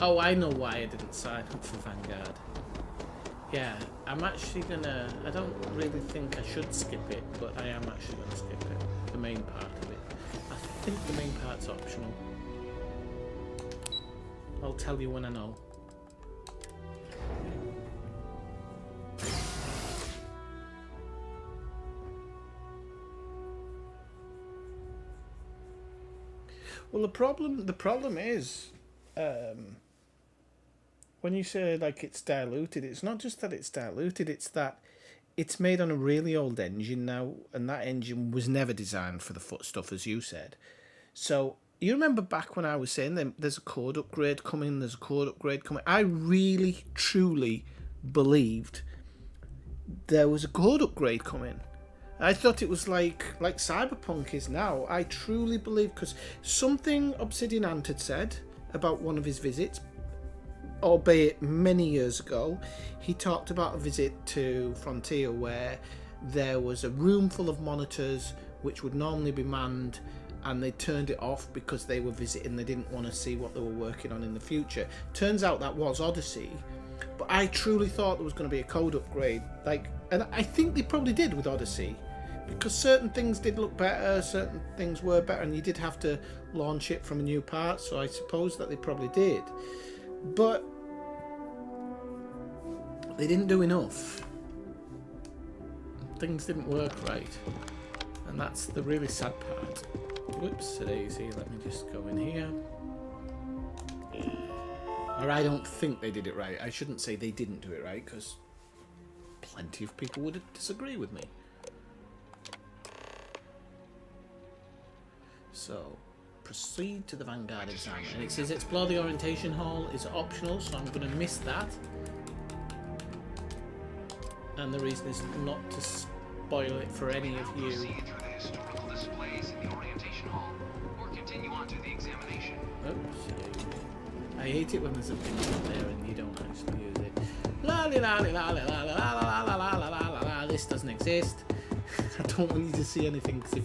Oh, I know why I didn't sign up for Vanguard. Yeah, I'm actually gonna... I don't really think I should skip it, but I am actually gonna skip it. The main part of it. I think the main part's optional. I'll tell you when I know. Well, the problem is, when you say like it's diluted, it's not just that it's diluted, it's that it's made on a really old engine now, and that engine was never designed for the foot stuff, as you said. So you remember back when I was saying there's a code upgrade coming, I really, truly believed there was a code upgrade coming. I thought it was like Cyberpunk is now. I truly believe, because something Obsidian Ant had said about one of his visits, albeit many years ago, he talked about a visit to Frontier where there was a room full of monitors which would normally be manned, and they turned it off because they were visiting. They didn't want to see what they were working on in the future. Turns out that was Odyssey, but I truly thought there was going to be a code upgrade. And I think they probably did with Odyssey, because certain things did look better, certain things were better, and you did have to launch it from a new part, so I suppose that they probably did. But they didn't do enough. Things didn't work right. And that's the really sad part. Whoops, daisy, let me just go in here. Or I don't think they did it right. I shouldn't say they didn't do it right, because plenty of people would disagree with me. So, proceed to the Vanguard exam. And it says explore the orientation hall is optional, so I'm going to miss that. And the reason is not to spoil it for any of you. Oops. I hate it when there's a picture there and you don't actually use it. La la la la la la la la la la la la la. This doesn't exist. I don't want you to see anything, because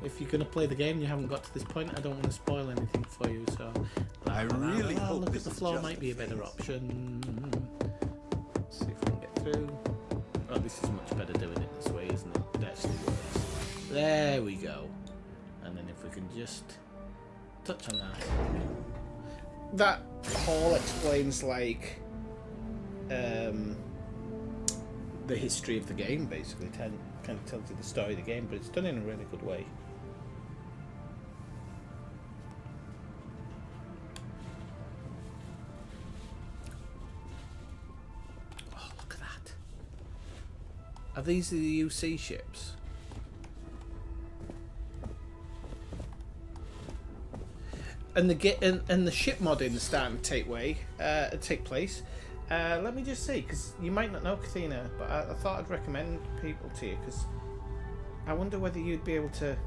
if you're gonna play the game and you haven't got to this point, I don't want to spoil anything for you. So I really hope look at the floor might be a better option. Let's see if we can get through. Oh, this is much better doing it this way, isn't it? It actually works. There we go. And then if we can just touch on that. That hall explains like the history of the game, basically. Kind of tells you the story of the game, but it's done in a really good way. Oh, look at that. Are these the UC ships? And the ship modding is starting to take place. Let me just see, because you might not know, Kathina, but I thought I'd recommend people to you, because I wonder whether you'd be able to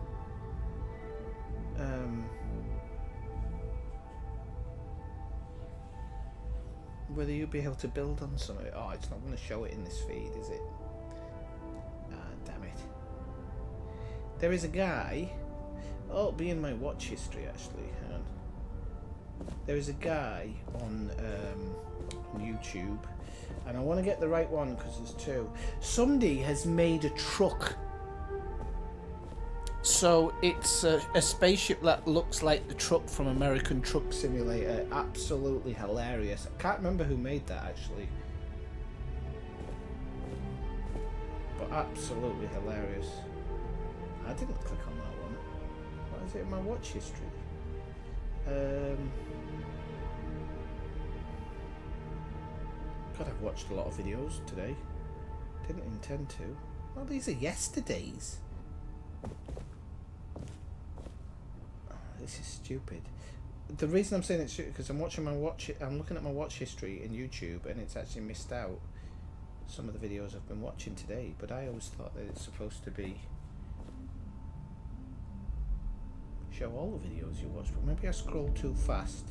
build on some of it. Oh, it's not going to show it in this feed, is it? Ah, damn it. There is a guy. Oh, it'll be in my watch history, actually. Hang on. There is a guy on YouTube, and I want to get the right one because there's two. Somebody has made a truck. So it's a spaceship that looks like the truck from American Truck Simulator. Absolutely hilarious. I can't remember who made that, actually. But absolutely hilarious. I didn't click on that one. What is it in my watch history? God, I've watched a lot of videos today. Didn't intend to. Oh, these are yesterday's. stupid. The reason I'm saying it's because I'm watching I'm looking at my watch history in YouTube, and it's actually missed out some of the videos I've been watching today. But I always thought that it's supposed to be show all the videos you watch. But maybe I scroll too fast.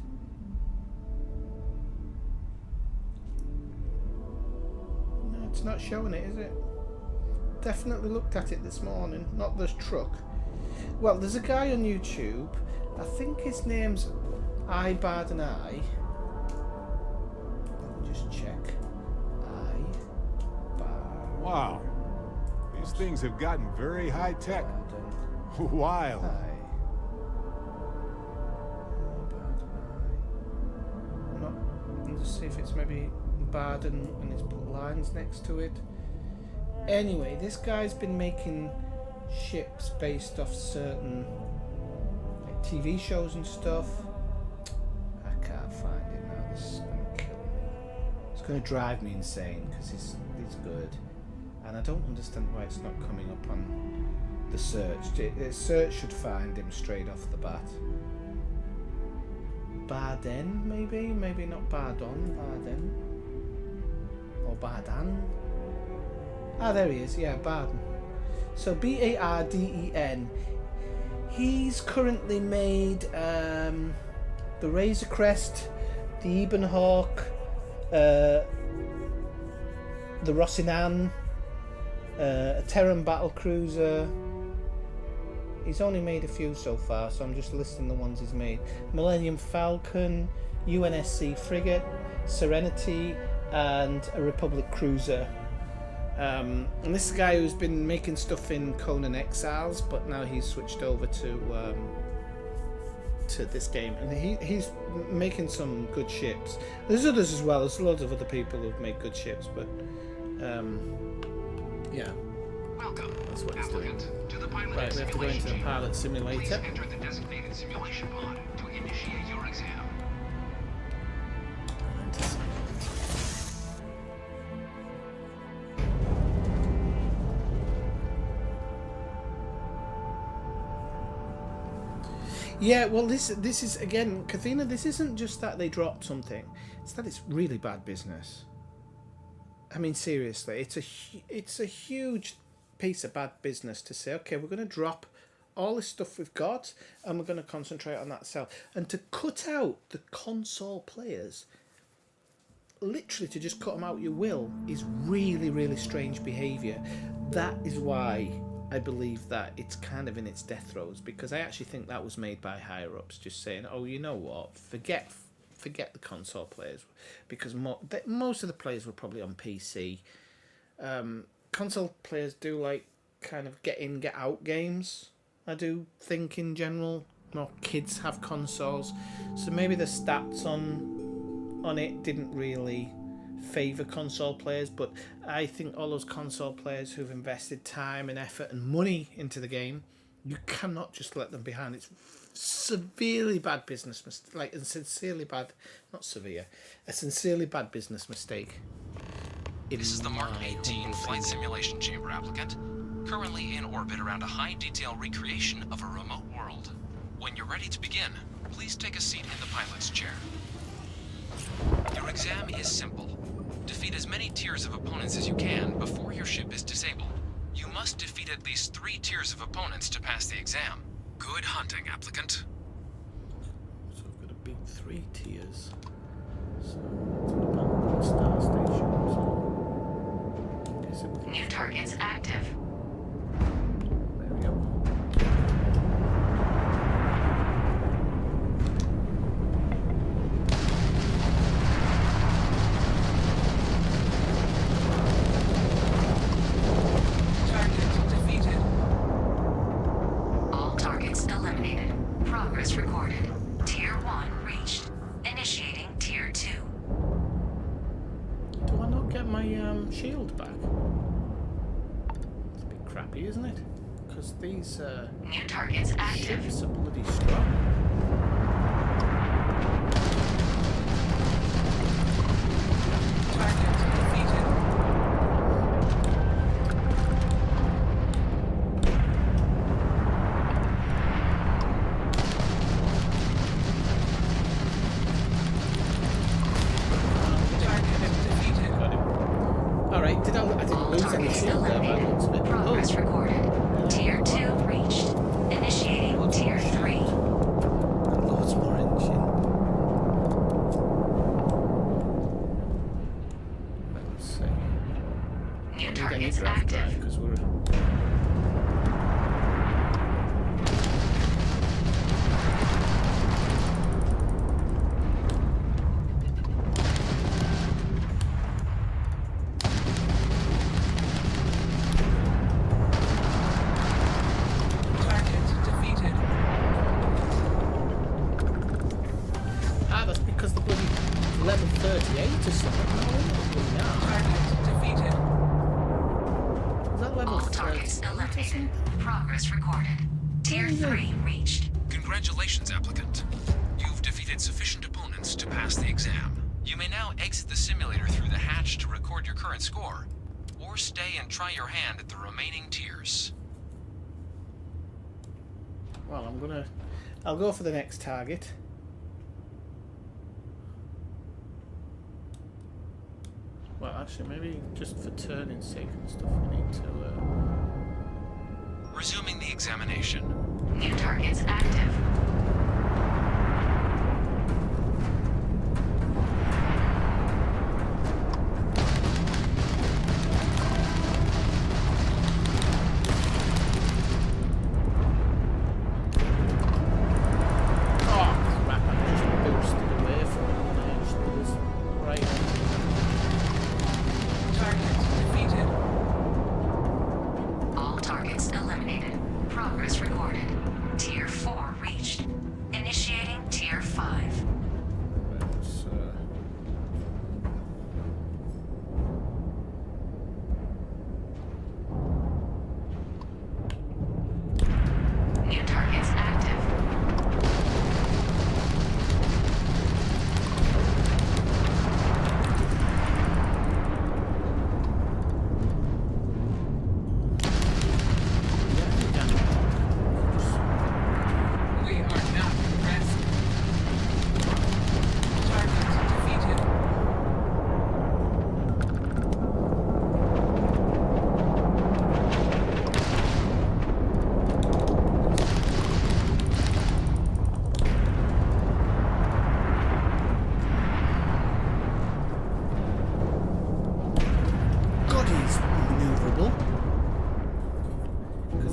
No, it's not showing it, is it? Definitely looked at it this morning. Not this truck. Well, there's a guy on YouTube. I think his name's Bard and I. Let me just check. Bard. Wow. These things have gotten very high tech. Wild. Let's see if it's maybe Barden and he's put lines next to it. Anyway, this guy's been making ships based off certain TV shows and stuff. I can't find it now. This is going to kill me. It's going to drive me insane because he's good. And I don't understand why it's not coming up on the search. The search should find him straight off the bat. Barden, maybe? Maybe not Bardon. Barden. Or Bardan. Ah, there he is. Yeah, Barden. So Barden. He's currently made the Razor Crest, the Ebon Hawk, the Rocinante, a Terran Battlecruiser. He's only made a few so far, so I'm just listing the ones he's made. Millennium Falcon, UNSC Frigate, Serenity, and a Republic Cruiser. And this is a guy who's been making stuff in Conan Exiles, but now he's switched over to this game, and he's making some good ships. There's others as well. There's loads of other people who've made good ships, but yeah. Welcome, that's what he's doing. to the pilot Right, we have to go into the pilot simulator. Please enter the designated simulation pod to initiate your exam. Yeah, well, this is again, Kathina. This isn't just that they dropped something; it's that it's really bad business. I mean, seriously, it's a huge piece of bad business to say, okay, we're going to drop all this stuff we've got, and we're going to concentrate on that sell, and to cut out the console players. Literally, to just cut them out, you will, is really, really strange behaviour. That is why I believe that it's kind of in its death throes, because I actually think that was made by higher ups, just saying, oh, you know what, forget the console players, because most of the players were probably on PC. Console players do like kind of get in, get out games. I do think in general more kids have consoles, so maybe the stats on it didn't really favour console players, but I think all those console players who've invested time and effort and money into the game, you cannot just let them behind. It's severely bad business mistake, like a sincerely bad business mistake. This is the Mark 18 Flight Simulation Chamber applicant, currently in orbit around a high-detail recreation of a remote world. When you're ready to begin, please take a seat in the pilot's chair. Your exam is simple. Defeat as many tiers of opponents as you can before your ship is disabled. You must defeat at least 3 tiers of opponents to pass the exam. Good hunting, applicant. So we've got to beat 3 tiers. So it's an abandoned star station. So new targets active. There we go. Recorded. Tier 1 reached. Initiating Tier 2. Do I not get my shield back? It's a bit crappy, isn't it? Because these new targets active. Ships are bloody strong. any shield there by the looks of it. Progress recorded. Tier 2 reached. Initiating Tier 3. Loads more engine. Let's see. New I need targets draft active. drive because we're... That's because the bloody level 38 or something. Is that level All targets eliminated. Progress recorded. Tier 3 reached. Congratulations, applicant. You've defeated sufficient opponents to pass the exam. You may now exit the simulator through the hatch to record your current score, or stay and try your hand at the remaining tiers. Well, I'll go for the next target. Well, actually, maybe just for turning sake and stuff, we need to... Resuming the examination. New targets active.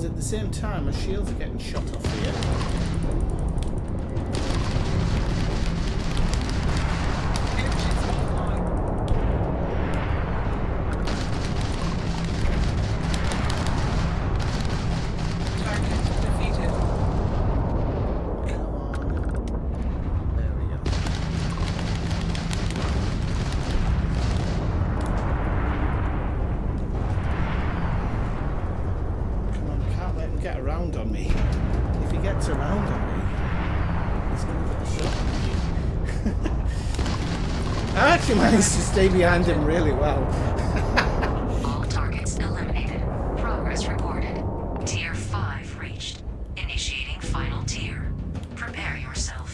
At the same time, my shields are getting shot off here. Get around on me. If he gets around on me, he's going to get a shot at me. I actually managed to stay behind him really well. All targets eliminated. Progress recorded. Tier 5 reached. Initiating final tier. Prepare yourself.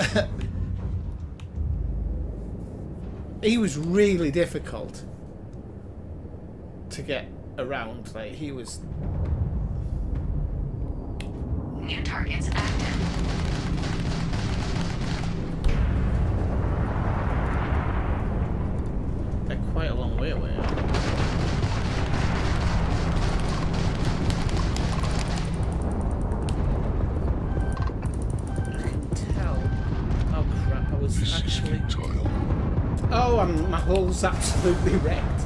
He was really difficult to get around. Like, he was... New targets active. They're quite a long way away. I can tell. Oh crap! I was actually. Oh, my hull's absolutely wrecked.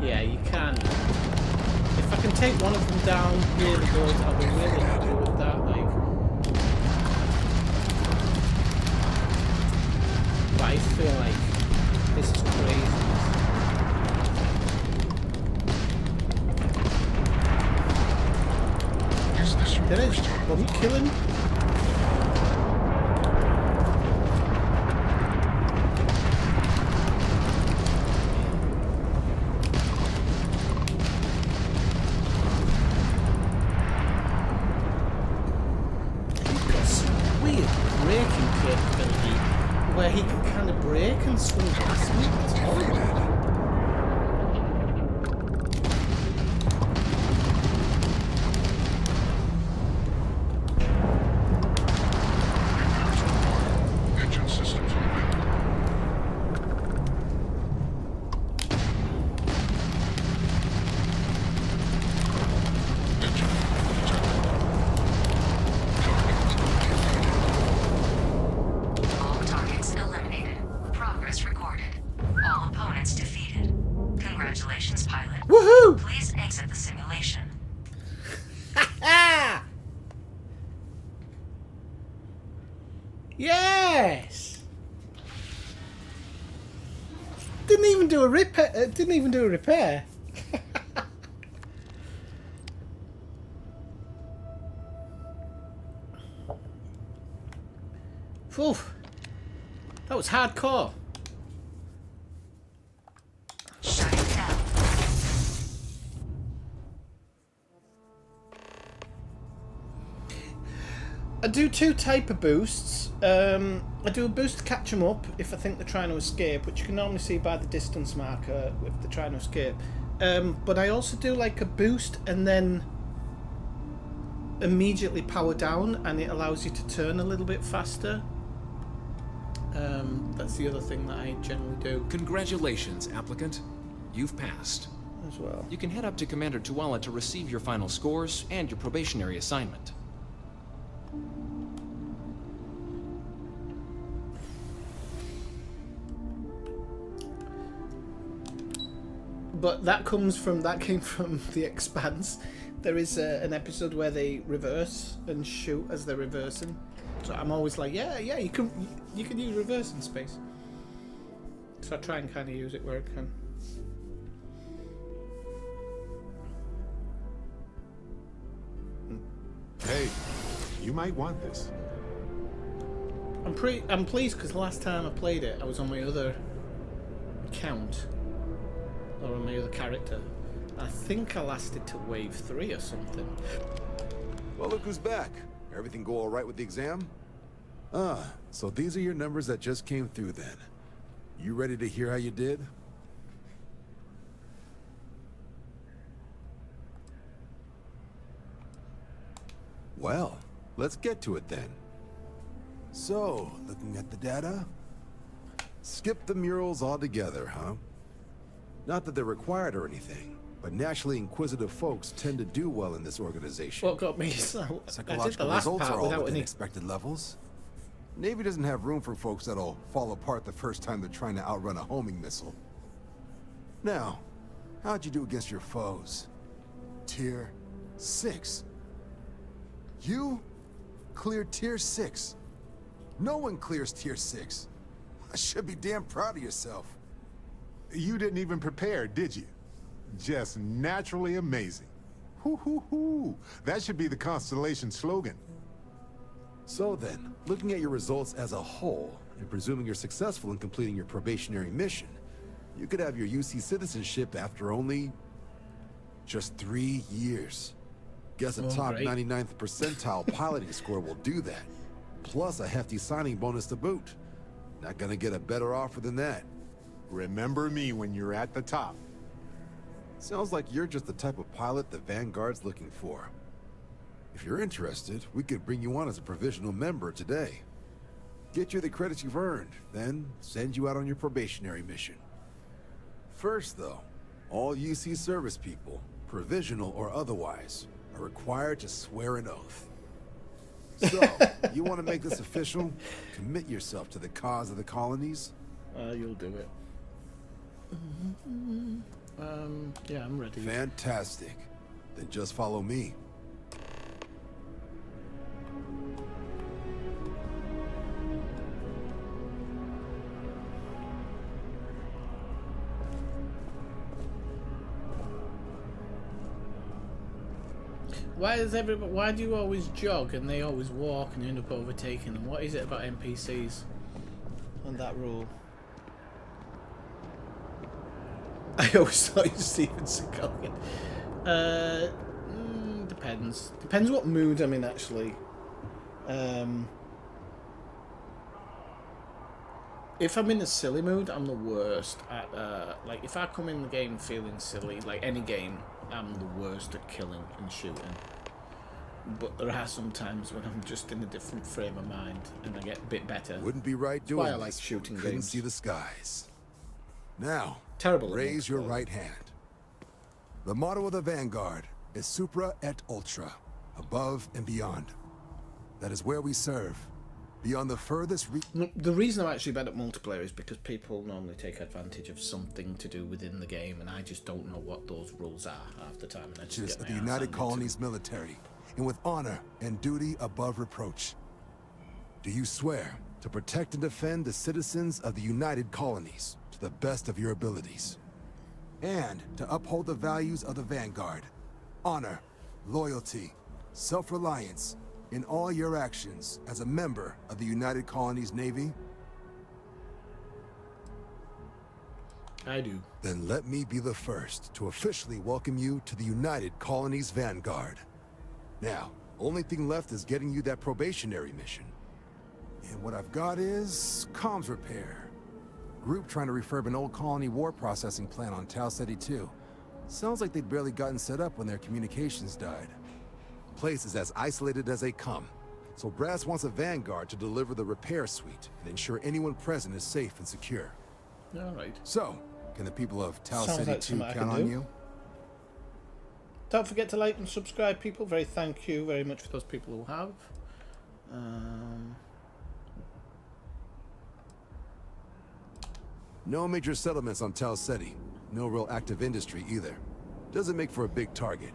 Yeah, you can. If I can take one of them down really good, I'll be really happy with that, like. But I feel like this is crazy. Did I just body kill him? Where he can kind of break and swing past me. It's horrible. didn't even do a repair. It didn't even do a repair. Phew. That was hardcore. I do two type of boosts. I do a boost to catch them up if I think they're trying to escape, which you can normally see by the distance marker if they're trying to escape. But I also do like a boost and then immediately power down, and it allows you to turn a little bit faster. That's the other thing that I generally do. Congratulations, applicant. You've passed. As well. You can head up to Commander Tuala to receive your final scores and your probationary assignment. But that came from The Expanse. There is an episode where they reverse and shoot as they're reversing. So I'm always like, yeah, you can use reverse in space. So I try and kind of use it where I can. Hey, you might want this. I'm pleased because the last time I played it, I was on my other account. Or on my other character. I think I lasted to wave 3 or something. Well, look who's back. Everything go all right with the exam? So these are your numbers that just came through then. You ready to hear how you did? Well, let's get to it then. So, looking at the data? Skip the murals altogether, huh? Not that they're required or anything, but naturally inquisitive folks tend to do well in this organization. What got me so I did the Psychological last results part are all without within any expected levels. Navy doesn't have room for folks that'll fall apart the first time they're trying to outrun a homing missile. Now, how'd you do against your foes? Tier 6. You cleared Tier 6. No one clears Tier 6. I should be damn proud of yourself. You didn't even prepare, did you? Just naturally amazing. Hoo hoo hoo. That should be the Constellation slogan. So then, looking at your results as a whole, and presuming you're successful in completing your probationary mission, you could have your UC citizenship after only just 3 years. Guess a top great. 99th percentile piloting score will do that. Plus a hefty signing bonus to boot. Not gonna get a better offer than that. Remember me when you're at the top. Sounds like you're just the type of pilot the Vanguard's looking for. If you're interested, we could bring you on as a provisional member today. Get you the credits you've earned, then send you out on your probationary mission. First, though, all UC service people, provisional or otherwise, are required to swear an oath. So, you want to make this official? Commit yourself to the cause of the colonies? You'll do it. Yeah, I'm ready. Fantastic. Then just follow me. Why do you always jog and they always walk and you end up overtaking them? What is it about NPCs and that rule? I always thought you were Steven Seagal. Depends. Depends what mood I'm in, actually. If I'm in a silly mood, I'm the worst at, like, if I come in the game feeling silly, like any game, I'm the worst at killing and shooting. But there are some times when I'm just in a different frame of mind and I get a bit better. Wouldn't be right That's doing why I like this. shooting Couldn't games. see the skies. Now, Terrible. raise your right hand. The motto of the Vanguard is Supra et Ultra, above and beyond. That is where we serve. Beyond the furthest The reason I'm actually bad at multiplayer is because people normally take advantage of something to do within the game, and I just don't know what those rules are half the time. And I just get the my ass United handed to Colonies military, and with honor and duty above reproach. Do you swear to protect and defend the citizens of the United Colonies to the best of your abilities. And to uphold the values of the Vanguard. Honor, loyalty, self-reliance in all your actions as a member of the United Colonies Navy. I do. Then let me be the first to officially welcome you to the United Colonies Vanguard. Now, only thing left is getting you that probationary mission. And what I've got is comms repair. Group trying to refurb an old colony war processing plant on Tau Ceti 2. Sounds like they'd barely gotten set up when their communications died. Place is as isolated as they come. So Brass wants a Vanguard to deliver the repair suite and ensure anyone present is safe and secure. Alright. So, can the people of Tau Sounds Ceti like 2 something I count can on do. you? Don't forget to like and subscribe, people. Very thank you very much for those people who have. No major settlements on Tau Ceti. No real active industry either. Doesn't make for a big target.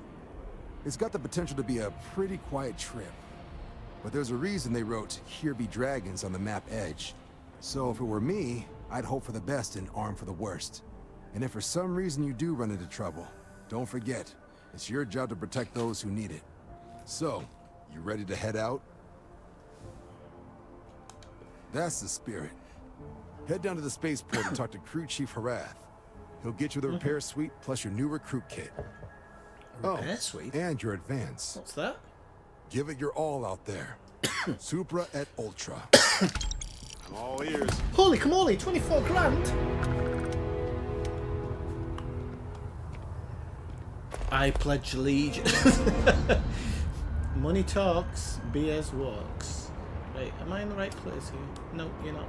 It's got the potential to be a pretty quiet trip. But there's a reason they wrote, "Here be dragons" on the map edge. So if it were me, I'd hope for the best and arm for the worst. And if for some reason you do run into trouble, don't forget, it's your job to protect those who need it. So, you ready to head out? That's the spirit. Head down to the spaceport and talk to Crew Chief Harath. He'll get you the repair suite plus your new recruit kit. Repair suite? And your advance. What's that? Give it your all out there. Supra et Ultra. I'm all ears. Holy camole, 24 grand! I pledge allegiance. Money talks, BS walks. Right, am I in the right place here? No, you're not.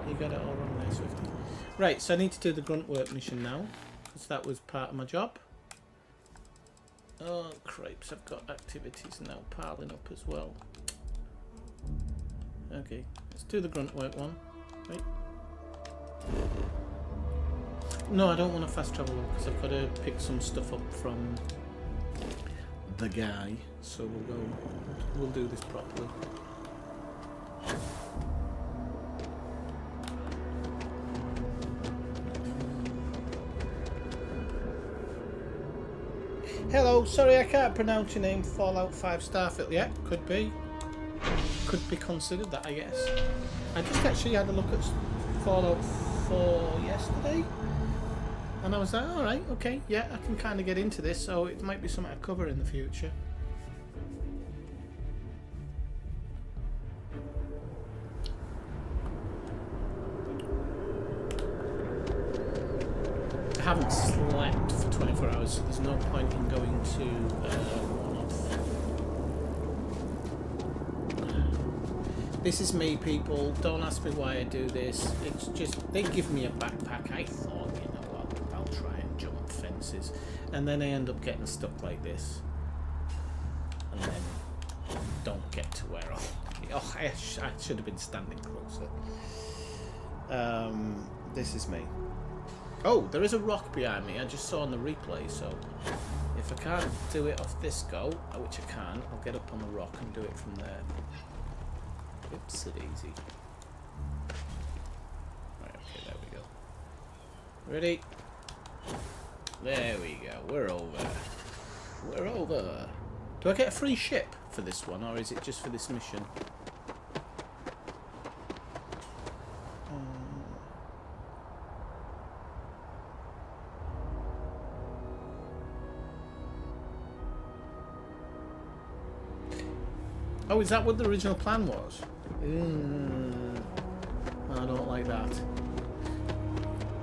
You got it all wrong there, Swifty. Right, so I need to do the grunt work mission now, because that was part of my job. Oh, cripes, I've got activities now piling up as well. Okay, let's do the grunt work one. Right. No, I don't want to fast travel because I've got to pick some stuff up from the guy. So we'll do this properly. Hello, sorry I can't pronounce your name. Fallout 5 Starfield. Yeah, could be considered that, I guess. I just actually had a look at Fallout 4 yesterday, and I was like, alright, okay, yeah, I can kind of get into this, so it might be something I cover in the future. I haven't slept for 24 hours, so there's no point in going to one-off. This is me, people. Don't ask me why I do this. It's just, they give me a backpack. I thought, you know what, I'll try and jump fences. And then I end up getting stuck like this. And then don't get to where I should have been standing closer. This is me. Oh, there is a rock behind me. I just saw on the replay, so if I can't do it off this go, which I can, I'll get up on the rock and do it from there. Oops, it easy. Right, okay, there we go. Ready? There we go. We're over. We're over. Do I get a free ship for this one, or is it just for this mission? Oh, is that what the original plan was? I don't like that.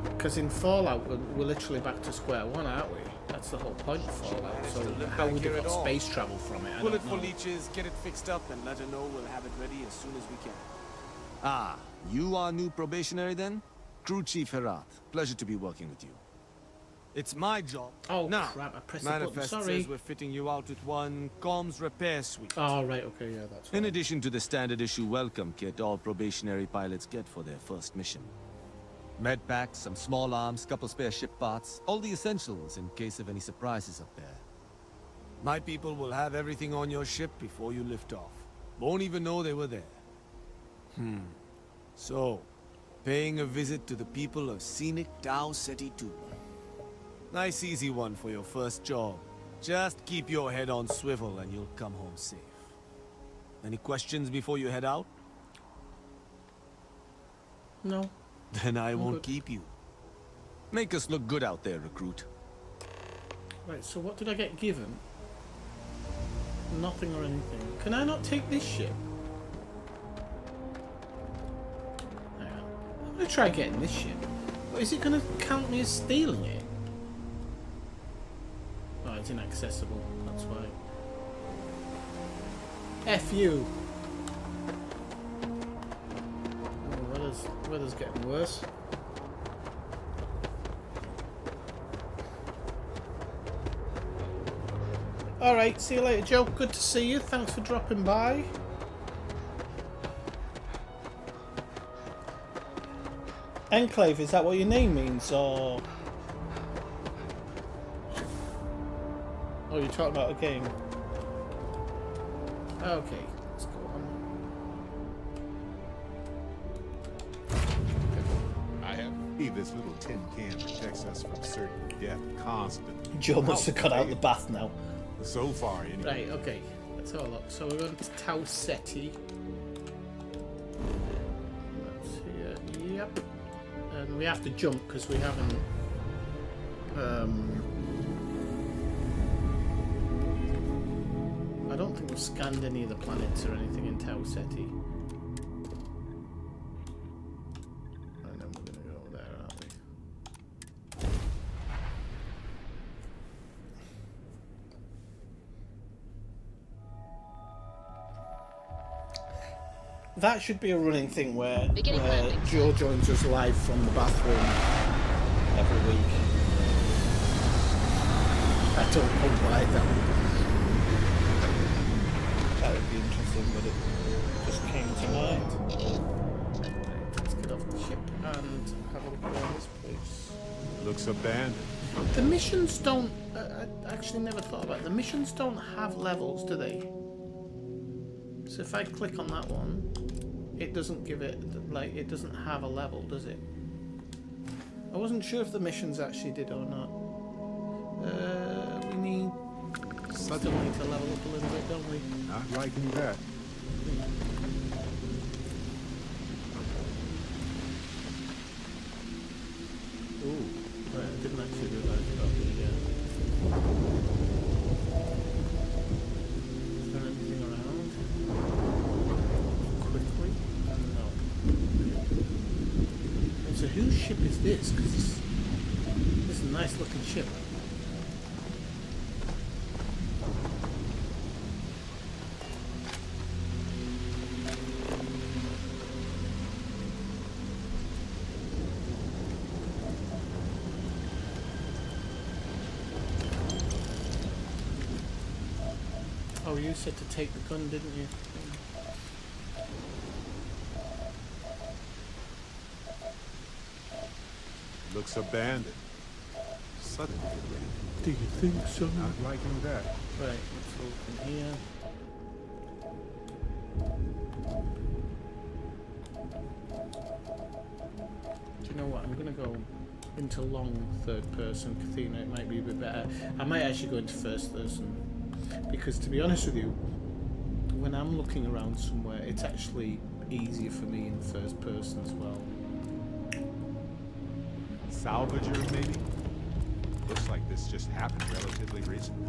Because in Fallout, we're literally back to square one, aren't we? That's the whole point of Fallout. So how would you got space travel from it? I Bullet don't for know. leeches, get it fixed up, and let her know we'll have it ready as soon as we can. Ah, you are new probationary then? Crew Chief Herat. Pleasure to be working with you. It's my job. Oh, now, crap, I pressed the button, manifest sorry. says we're fitting you out with one comms repair suite. Oh, right, okay, yeah, that's In addition to the standard issue welcome kit all probationary pilots get for their first mission. Med packs, some small arms, couple spare ship parts, all the essentials in case of any surprises up there. My people will have everything on your ship before you lift off. Won't even know they were there. So, paying a visit to the people of scenic Tau Ceti 2. Nice easy one for your first job. Just keep your head on swivel and you'll come home safe. Any questions before you head out? No. Then I won't good. keep you. Make us look good out there, recruit. Right, so what did I get given? Nothing or anything. Can I not take this ship? Hang on. I'm going to try getting this ship. But is it going to count me as stealing it? Oh, it's inaccessible. That's why. F you. Oh, weather's getting worse. Alright, see you later, Joe. Good to see you. Thanks for dropping by. Enclave, is that what your name means, or... Oh, you're talking about a game. Okay, let's go on. I have this little tin can protects us from certain death constantly. Joe must have got out the bath now. So far, anyway. Right, okay. Let's have a look. So we're going to Tau Ceti. That's here. Yep. And we have to jump because we haven't... I don't think we've scanned any of the planets or anything in Tau Ceti. And then we're going to go there, aren't we? That should be a running thing where Joe joins us live from the bathroom every week. I don't know why that would be interesting, but it just came to mind. Right, let's get off the ship and have a look around this place. Looks abandoned. The missions don't... I actually never thought about it. The missions don't have levels, do they? So if I click on that one, it doesn't give it, like, it doesn't have a level, does it? I wasn't sure if the missions actually did or not. We need... Still need to level up a little bit, don't we? Not liking that. Ooh, right, I didn't actually realise about the... Is there anything around? Quickly? No. And so whose ship is this? Because this is a nice looking ship. Oh, you said to take the gun, didn't you? Looks abandoned. Suddenly abandoned. Do you think so? Not liking that. Right, let's open here. Do you know what? I'm gonna go into long third person, Kathina. It might be a bit better. I might actually go into first person. Because to be honest with you, when I'm looking around somewhere, it's actually easier for me in first person as well. Salvagers, maybe? Looks like this just happened relatively recently.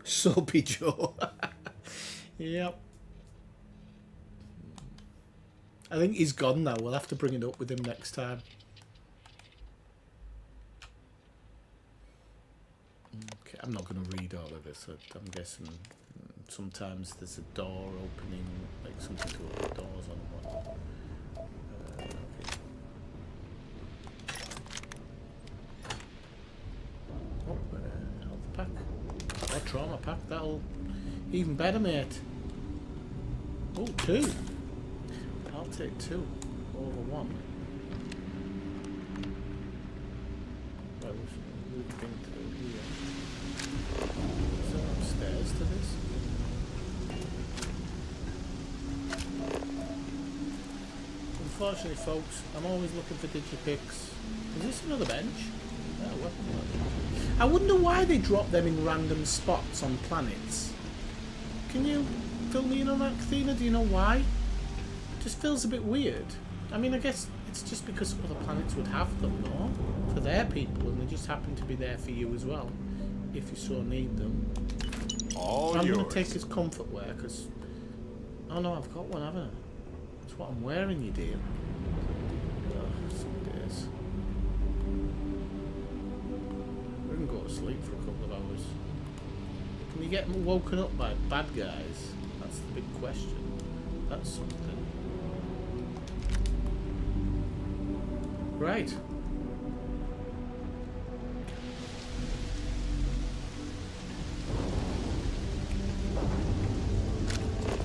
Soapy Joe. Yep. I think he's gone now. We'll have to bring it up with him next time. Okay, I'm not going to read all of this. I'm guessing sometimes there's a door opening, like something to open doors on and whatnot. Okay. Oh, health pack. Or trauma pack. That'll even better, mate. Oh, 2. I'll take 2 over 1. Well, we think unfortunately, folks, I'm always looking for digipicks. Is this another bench? Oh, weapon load. I wonder why they drop them in random spots on planets. Can you fill me in on that, Kathina? Do you know why? It just feels a bit weird. I mean, I guess it's just because other planets would have them, no? For their people, and they just happen to be there for you as well, if you so need them. I'm going to take his comfort wear, because... Oh no, I've got one, haven't I? That's what I'm wearing, you dear. Oh, some days. We can go to sleep for a couple of hours. Can you get woken up by bad guys? That's the big question. That's something. Right.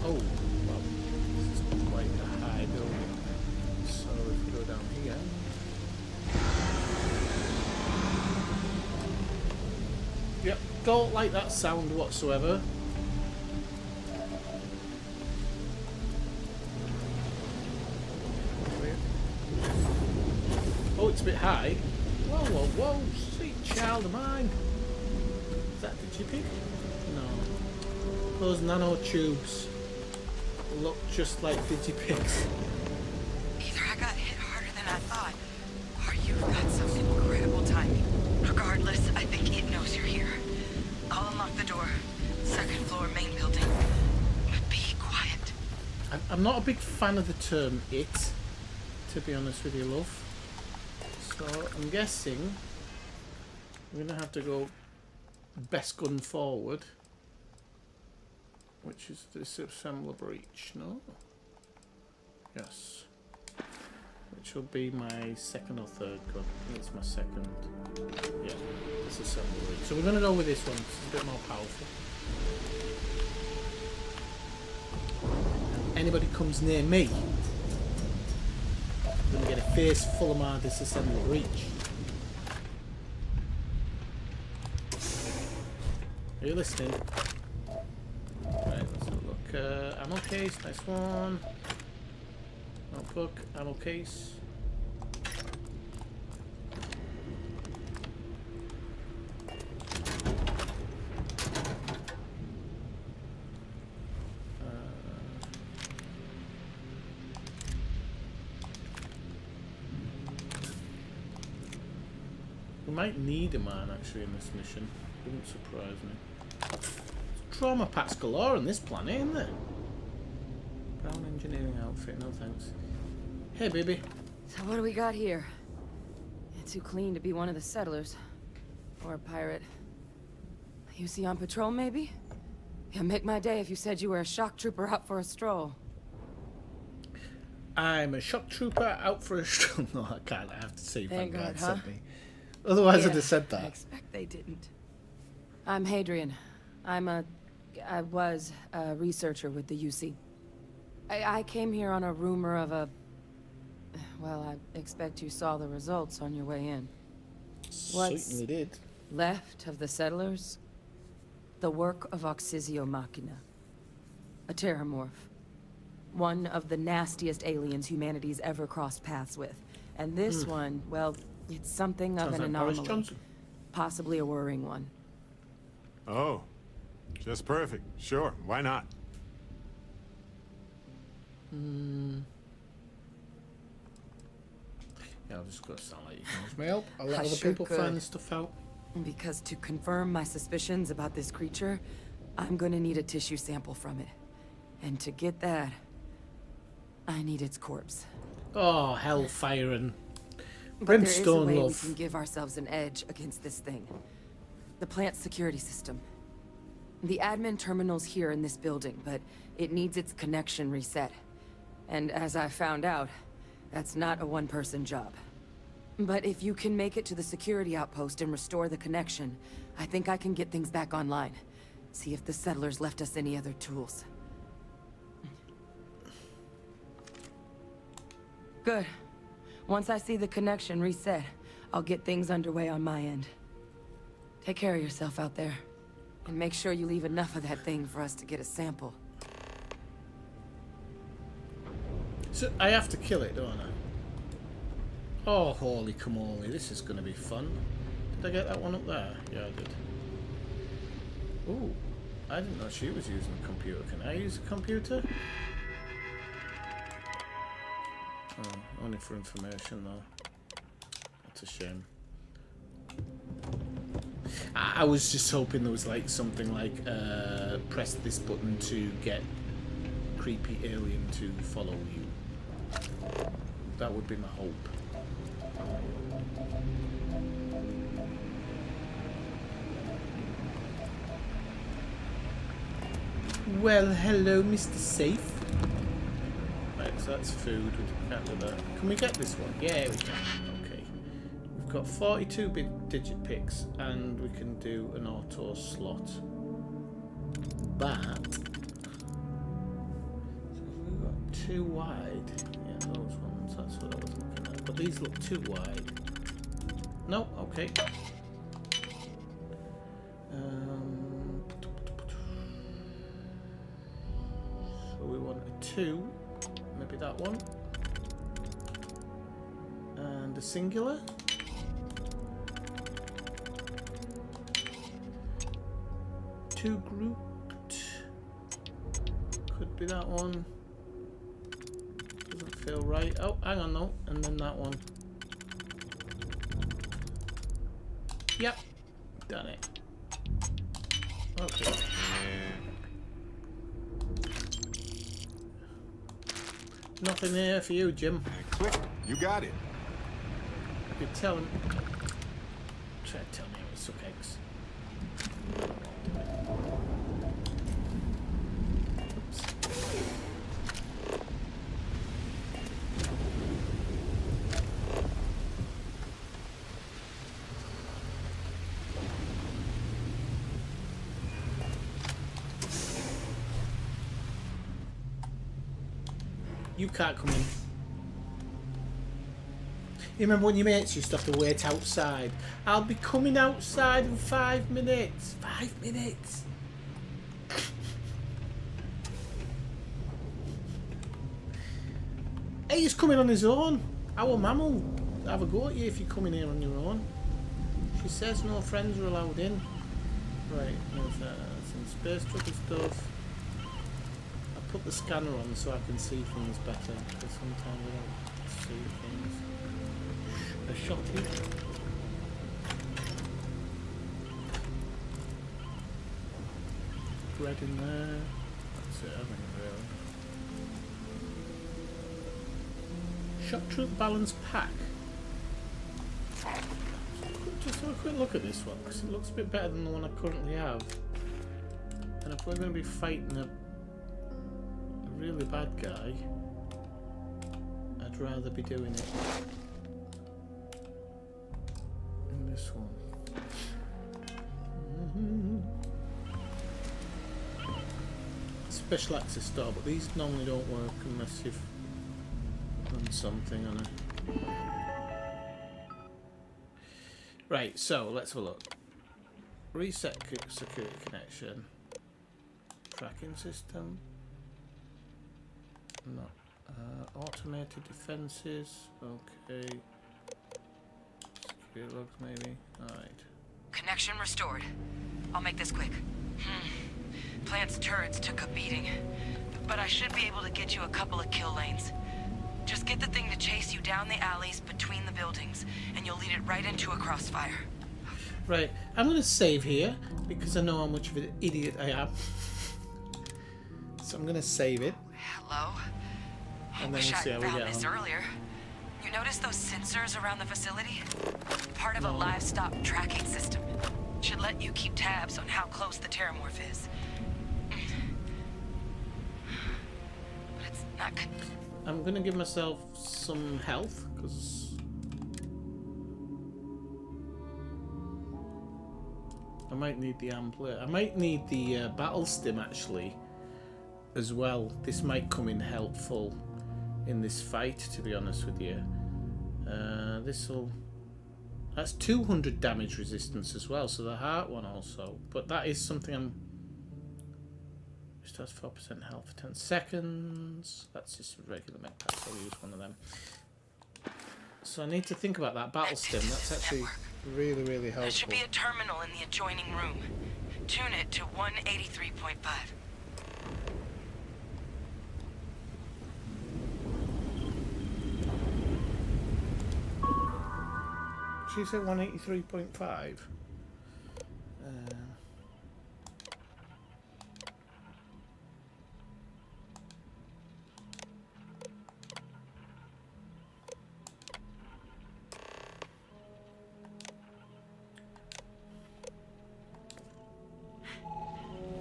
Oh, well, this is quite a high building. So if we go down here. Yep, don't like that sound whatsoever. Oh, it's a bit high. Whoa, whoa, whoa, sweet child of mine. Is that the chippy? No. Those nanotubes look just like Digipigs. Either I got hit harder than I thought, or you've got some incredible timing. Regardless, I think it knows you're here. I'll unlock the door. Second floor, main building. But be quiet. I'm not a big fan of the term "it," to be honest with you, love. So I'm guessing we're gonna have to go best gun forward, which is disassemble a breach. No. Yes. Which will be my second or third gun. I think it's my second. Yeah, disassemble breach. So we're gonna go with this one. It's a bit more powerful. Anybody comes near me, I'm gonna get a face full of my disassemble breach. Are you listening? Right, let's have a look. Ammo case, nice one. Notebook, ammo case. We might need a man actually in this mission. Wouldn't surprise me. Trauma packs galore on this planet, isn't there? Brown engineering outfit, no thanks. Hey, baby. So what do we got here? It's too clean to be one of the settlers. Or a pirate. You see on patrol, maybe? Yeah, make my day if you said you were a shock trooper out for a stroll. I'm a shock trooper out for a stroll. No, I can't. I have to say Thank Vanguard God, huh? sent me. Otherwise, Yeah, I'd have said that. I expect they didn't. I'm Hadrian. I was a researcher with the UC. I came here on a rumor of a... Well, I expect you saw the results on your way in. What's Certainly did. left of the settlers? The work of Oxysio Machina. A terramorph. One of the nastiest aliens humanity's ever crossed paths with. And this one, well, it's something of an anomaly. Possibly a worrying one. Oh, just perfect. Sure, why not? Yeah, I'll just go sound like you can use my help. I'll let I other sure people could. find this stuff out. Because to confirm my suspicions about this creature, I'm gonna need a tissue sample from it. And to get that, I need its corpse. Oh, hellfire and But brimstone, there is a way love. we can give ourselves an edge against this thing. The plant's security system. The admin terminal's here in this building, but it needs its connection reset. And as I found out, that's not a one-person job. But if you can make it to the security outpost and restore the connection, I think I can get things back online. See if the settlers left us any other tools. Good. Once I see the connection reset, I'll get things underway on my end. Take care of yourself out there. And make sure you leave enough of that thing for us to get a sample. So I have to kill it, don't I? Oh, holy camole, this is going to be fun. Did I get that one up there? Yeah, I did. Ooh, I didn't know she was using a computer. Can I use a computer? Oh, only for information though. That's a shame. I was just hoping there was like something like press this button to get creepy alien to follow you. That would be my hope. Well, hello, Mr. Safe. Right, so that's food. We can't do that. Can we get this one? Yeah, we can. Okay. We've got 42 digit picks, and we can do an auto slot. But so we've got too wide. Yeah, those ones. That's what I was looking at. But these look too wide. No. Okay. So we want a 2. Maybe that one. And a singular. Two grouped. Could be that one. Doesn't feel right. Oh, hang on, no. And then that one. Yep. Done it. Okay. Nothing here for you, Jim. Click. You got it. You tell him. Try to tell me how to suck eggs. You can't come in. You remember when your mates used to have to wait outside? I'll be coming outside in 5 minutes. 5 minutes. Hey, he's coming on his own. Our mum will have a go at you if you come in here on your own. She says no friends are allowed in. Right, there's some space trouble stuff. Put the scanner on so I can see things better, because sometimes I don't see things. A shotty. Bread in there. That's it, I think, really. Shot troop balance pack. Just have a quick look at this one, because it looks a bit better than the one I currently have. And if we're going to be fighting a really bad guy, I'd rather be doing it in this one. Special access store, but these normally don't work unless you've done something on it. Right, so let's have a look. Reset security connection. Tracking system. No. Automated defenses. Okay. Security logs, maybe. Alright. Connection restored. I'll make this quick. Plant's turrets took a beating, but I should be able to get you a couple of kill lanes. Just get the thing to chase you down the alleys between the buildings, and you'll lead it right into a crossfire. Right. I'm going to save here, because I know how much of an idiot I am. So I'm going to save it. Hello? And then Wish we'll see how I'd we found get this on. earlier. You notice those sensors around the facility? Part of a livestock tracking system. Should let you keep tabs on how close the terramorph is. But it's not good. I'm going to give myself some health, because I might need the ampler. I might need the battle stim, actually, as well. This might come in helpful in this fight, to be honest with you. That's 200 damage resistance as well, so the heart one also. But that is something I'm Just has 4% health for 10 seconds. That's just a regular med pack, so I'll use one of them. So I need to think about that battle stim. That's actually really, really helpful. There should be a terminal in the adjoining room. Tune it to 183.5. She said 183.5.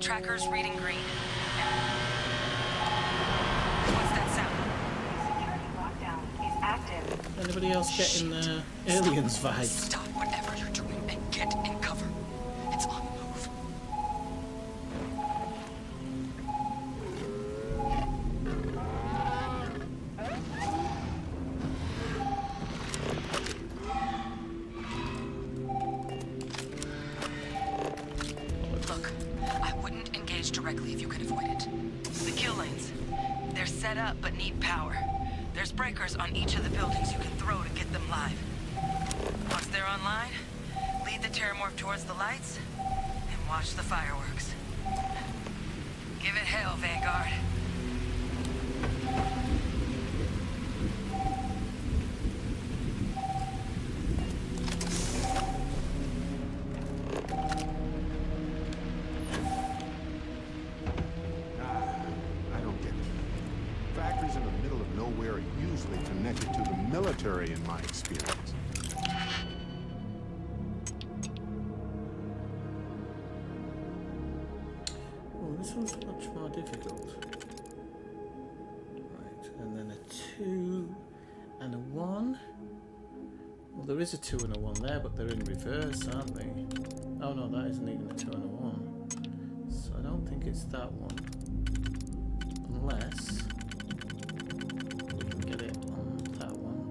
Tracker's reading green. What's that sound? Security lockdown is active. Anybody else getting aliens vibes? Stop whatever you're doing and get in cover. It's on the move. Look, I wouldn't engage directly if you could avoid it. The kill lanes. They're set up but need power. There's breakers on each of the buildings you can throw to get them live. Once they're online, lead the Terramorph towards the lights and watch the fireworks. Give it hell, Vanguard. I don't get it. Factories in the middle of nowhere are usually connected to the military in my experience. Oh, this one's much more difficult. Right, and then a 2 and a 1. Well, there is a 2 and a 1 there, but they're in reverse, aren't they? Oh no, that isn't even a 2 and a 1. So I don't think it's that one. Unless we can get it on that one.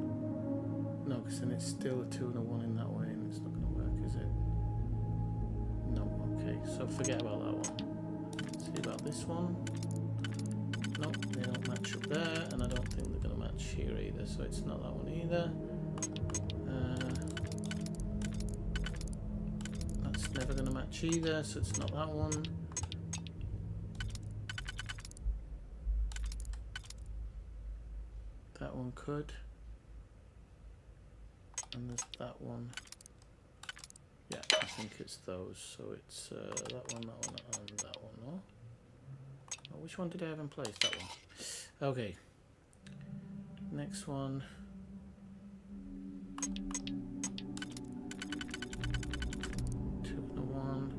No, because then it's still a 2 and a 1 in that way, and it's not going to work, is it? No, okay, so forget about that one. See about this one. Nope, they don't match up there, and I don't think they're going to match here either, so it's not that one either. That's never going to match either, so it's not that one. That one could. And there's that one. Yeah, I think it's those. So it's that one, and that one, no? Oh, which one did I have in place? That one. Okay. Next one. Two and a 1.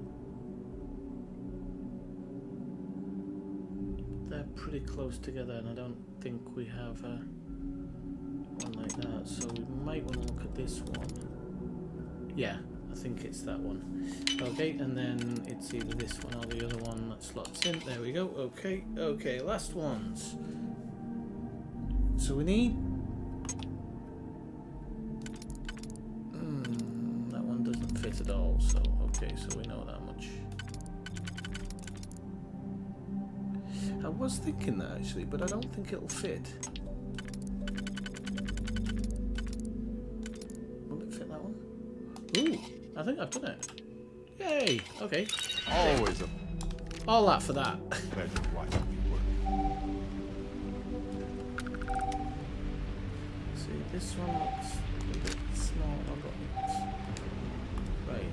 They're pretty close together, and I don't think we have a one like that. So we might want to look at this one. Yeah. I think it's that one. Okay, and then it's either this one or the other one that slots in. There we go. Okay, okay, last ones. So we need... that one doesn't fit at all, so okay, so we know that much. I was thinking that actually, but I don't think it'll fit. Will it fit that one? Ooh! I think I've done it. Yay! Okay. Always a all that for that. pleasure watching you work. See, this one looks a bit smaller, but right.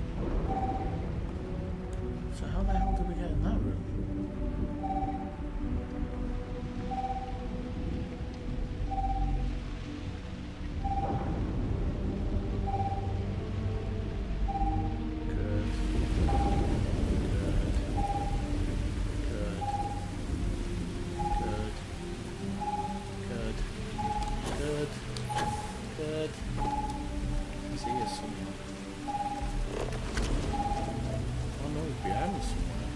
So how the hell did we get in that room? Behind me somewhere.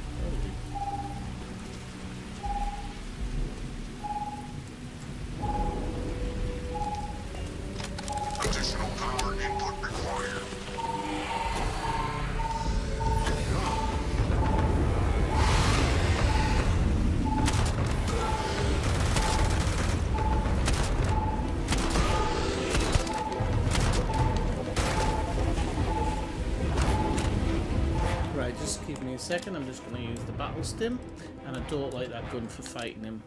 second. I'm just going to use the battle stim, and I don't like that gun for fighting him.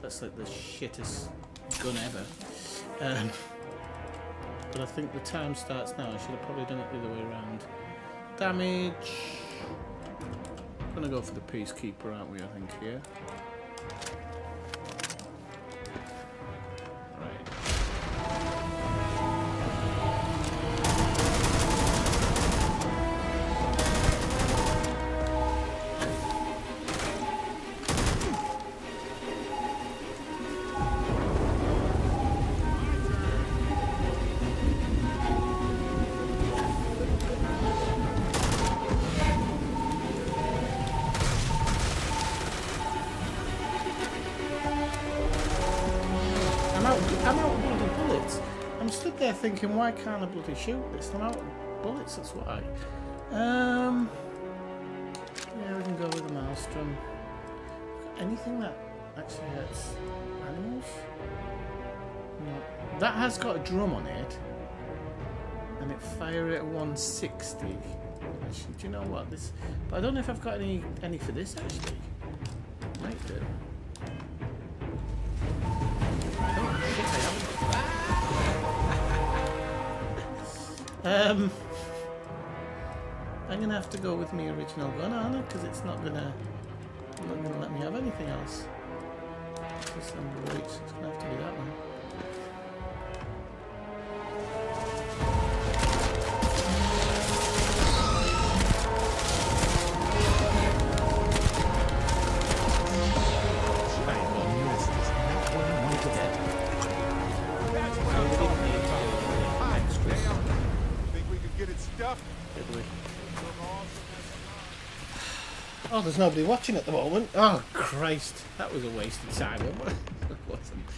That's like the shittest gun ever. But I think the time starts now. I should have probably done it the other way around. Damage. I'm going to go for the Peacekeeper, aren't we, I think, here. I'm out of bloody bullets. I'm stood there thinking, why can't I bloody shoot this? I'm out of bullets, that's why. Yeah, we can go with the Maelstrom. Anything that actually hurts animals? No. That has got a drum on it. And it fire it at 160. Actually, do you know what? This, but I don't know if I've got any for this actually. Might do. I'm gonna have to go with my original gun, aren't I? Because it's not gonna let me have anything else. It's gonna have to be that one. Oh, there's nobody watching at the moment. Oh, Christ. That was a waste of time. It wasn't.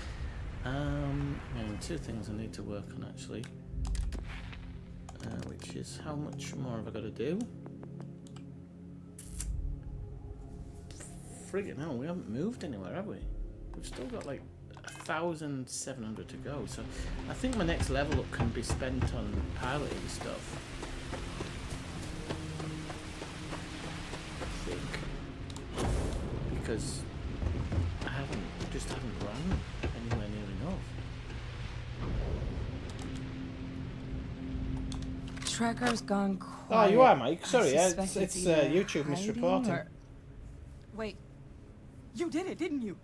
Two things I need to work on, actually. Which is, how much more have I got to do? Friggin' hell, we haven't moved anywhere, have we? We've still got like 1,700 to go. So I think my next level up can be spent on piloting stuff. Because I just haven't run anywhere near enough. Tracker's gone quiet. Oh, you are, Mike. Sorry, it's YouTube misreporting. Or... Wait, you did it, didn't you?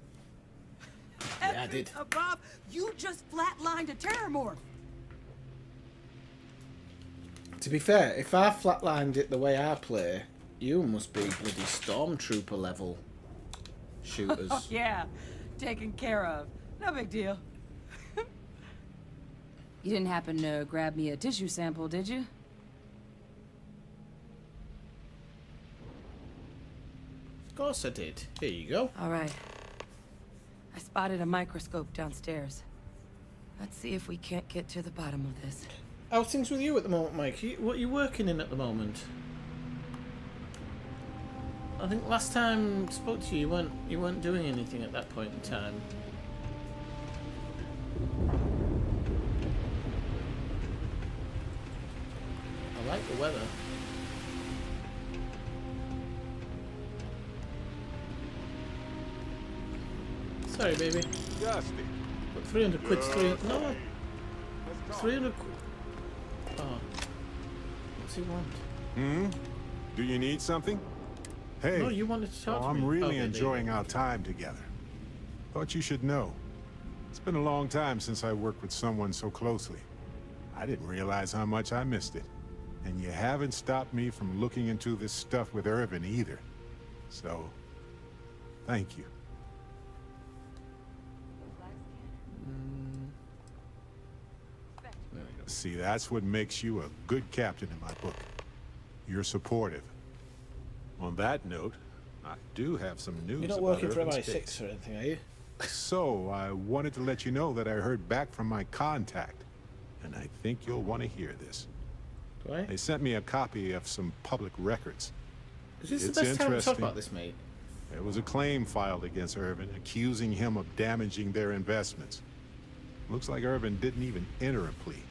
Yeah, I did. Bob, you just flatlined a terror morph. To be fair, if I flatlined it the way I play, you must be bloody stormtrooper level shooters. Oh, yeah, taken care of. No big deal. You didn't happen to grab me a tissue sample, did you? Of course I did. Here you go. All right. I spotted a microscope downstairs. Let's see if we can't get to the bottom of this. How's things with you at the moment, Mike? What are you working in at the moment? I think last time I spoke to you, you weren't doing anything at that point in time. I like the weather. Sorry, baby. Dusty. But 300 quid's no. 300 quid. Oh. What's he want? Do you need something? Hey. No, you wanted to talk to me. I'm really Okay, enjoying our time together. Thought you should know. It's been a long time since I worked with someone so closely. I didn't realize how much I missed it. And you haven't stopped me from looking into this stuff with Irvin either. So, thank you. See, that's what makes you a good captain in my book. You're supportive. On that note, I do have some news. You're not about working for Irvin's MI6 case. or anything, are you? So, I wanted to let you know that I heard back from my contact, and I think you'll want to hear this. Do I? They sent me a copy of some public records. Is this the best time to talk about this, mate? There was a claim filed against Irvin, accusing him of damaging their investments. Looks like Irvin didn't even enter a plea.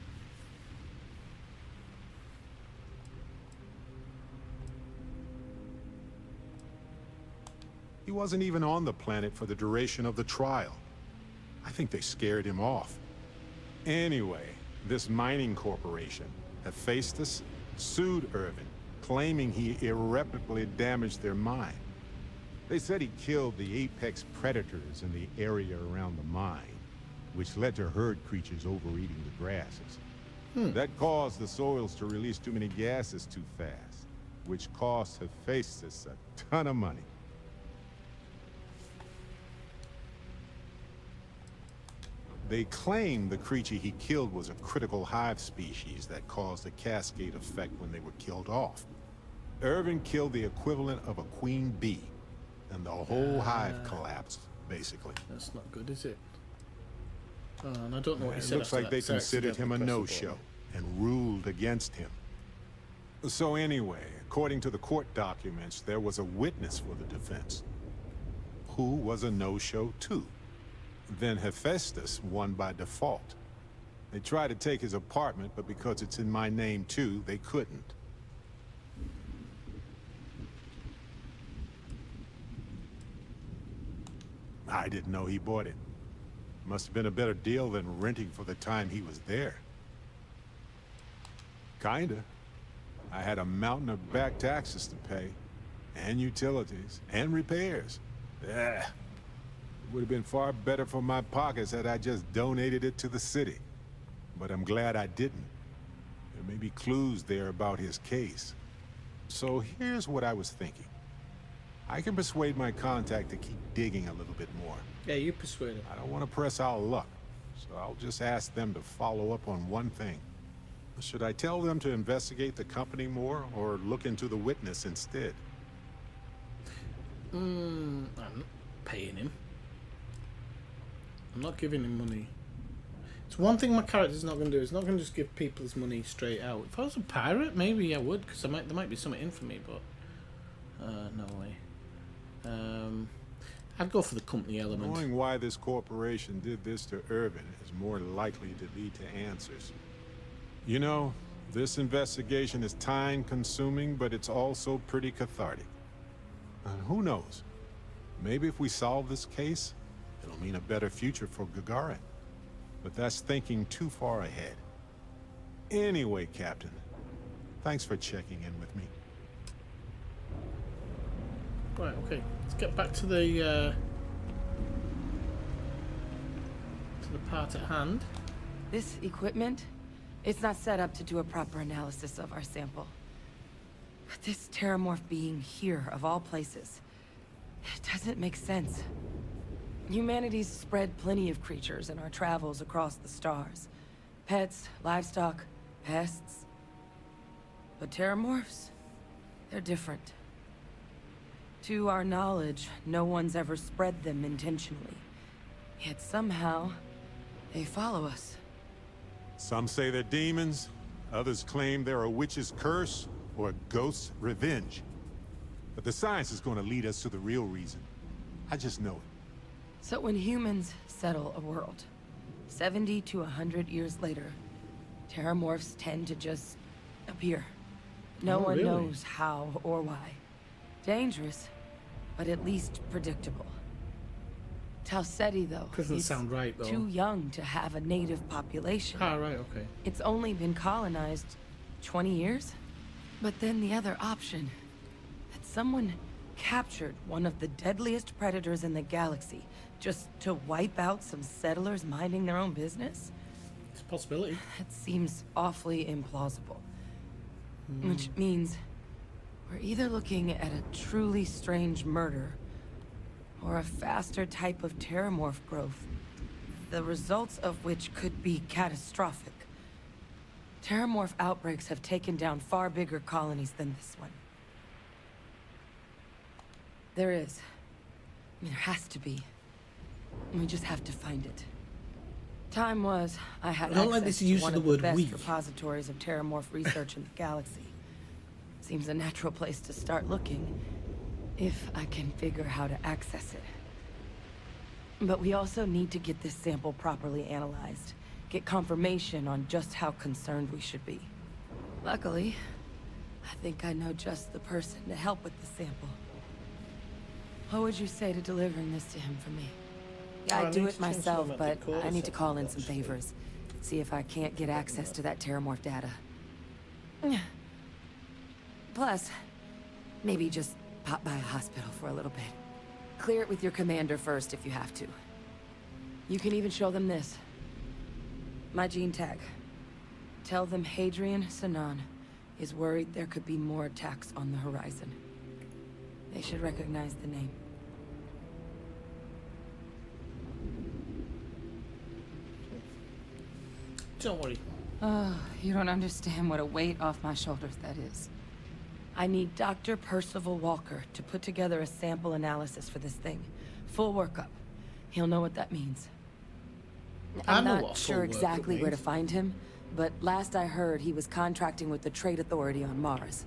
He wasn't even on the planet for the duration of the trial. I think they scared him off. Anyway, this mining corporation, Hephaestus, sued Irvin, claiming he irreparably damaged their mine. They said he killed the apex predators in the area around the mine, which led to herd creatures overeating the grasses. That caused the soils to release too many gases too fast, which cost Hephaestus a ton of money. They claim the creature he killed was a critical hive species that caused a cascade effect when they were killed off. Irvin killed the equivalent of a queen bee, and the whole hive collapsed, basically. That's not good, is it? Oh, and I don't know what he It said. looks like they considered him a no-show and ruled against him. So anyway, according to the court documents, there was a witness for the defense, who was a no-show too. Then Hephaestus won by default. They tried to take his apartment, but because it's in my name too, they couldn't. I didn't know he bought it. Must have been a better deal than renting for the time he was there. Kinda. I had a mountain of back taxes to pay, and utilities, and repairs. It would have been far better for my pockets had I just donated it to the city. But I'm glad I didn't. There may be clues there about his case. So here's what I was thinking. I can persuade my contact to keep digging a little bit more. Yeah, you persuade him. I don't want to press our luck, so I'll just ask them to follow up on one thing. Should I tell them to investigate the company more, or look into the witness instead? I'm not paying him. I'm not giving him money. It's one thing my character's not going to do. He's not going to just give people his money straight out. If I was a pirate, maybe I would, because there might be something in for me, but no way. I'd go for the company element. Knowing why this corporation did this to Irvin is more likely to lead to answers. You know, this investigation is time-consuming, but it's also pretty cathartic. And who knows? Maybe if we solve this case, it'll mean a better future for Gagarin. But that's thinking too far ahead. Anyway, Captain, thanks for checking in with me. Right, okay. Let's get back to the part at hand. This equipment, it's not set up to do a proper analysis of our sample. But this terramorph being here, of all places, it doesn't make sense. Humanity's spread plenty of creatures in our travels across the stars. Pets, livestock, pests. But terramorphs, they're different. To our knowledge, no one's ever spread them intentionally. Yet somehow, they follow us. Some say they're demons, others claim they're a witch's curse or a ghost's revenge. But the science is going to lead us to the real reason. I just know it. So when humans settle a world, 70 to 100 years later, terramorphs tend to just appear. No one really? knows how or why. Dangerous, but at least predictable. Talseti, though, Doesn't he's sound right, though. too young to have a native population. Ah, right, okay. It's only been colonized 20 years? But then the other option, that someone captured one of the deadliest predators in the galaxy just to wipe out some settlers minding their own business? It's a possibility. That seems awfully implausible. Which means we're either looking at a truly strange murder or a faster type of terramorph growth, the results of which could be catastrophic. Terramorph outbreaks have taken down far bigger colonies than this one. There is. I mean, there has to be. We just have to find it. Time was, I had I don't access like this to use one of of the the word best we. repositories of terramorph research in the galaxy. Seems a natural place to start looking, if I can figure how to access it. But we also need to get this sample properly analyzed, get confirmation on just how concerned we should be. Luckily, I think I know just the person to help with the sample. What would you say to delivering this to him for me? I I'd do need it to change myself, some of but the course I need to of call it, in some actually. favors. See if I can't get access to that Terramorph data. Plus, maybe just pop by a hospital for a little bit. Clear it with your commander first if you have to. You can even show them this. My gene tag. Tell them Hadrian Sanan is worried there could be more attacks on the horizon. They should recognize the name. Don't worry. Oh, you don't understand what a weight off my shoulders that is. I need Dr. Percival Walker to put together a sample analysis for this thing. Full workup. He'll know what that means. I'm know not what sure full workup exactly where to means. find him, but last I heard he was contracting with the Trade Authority on Mars.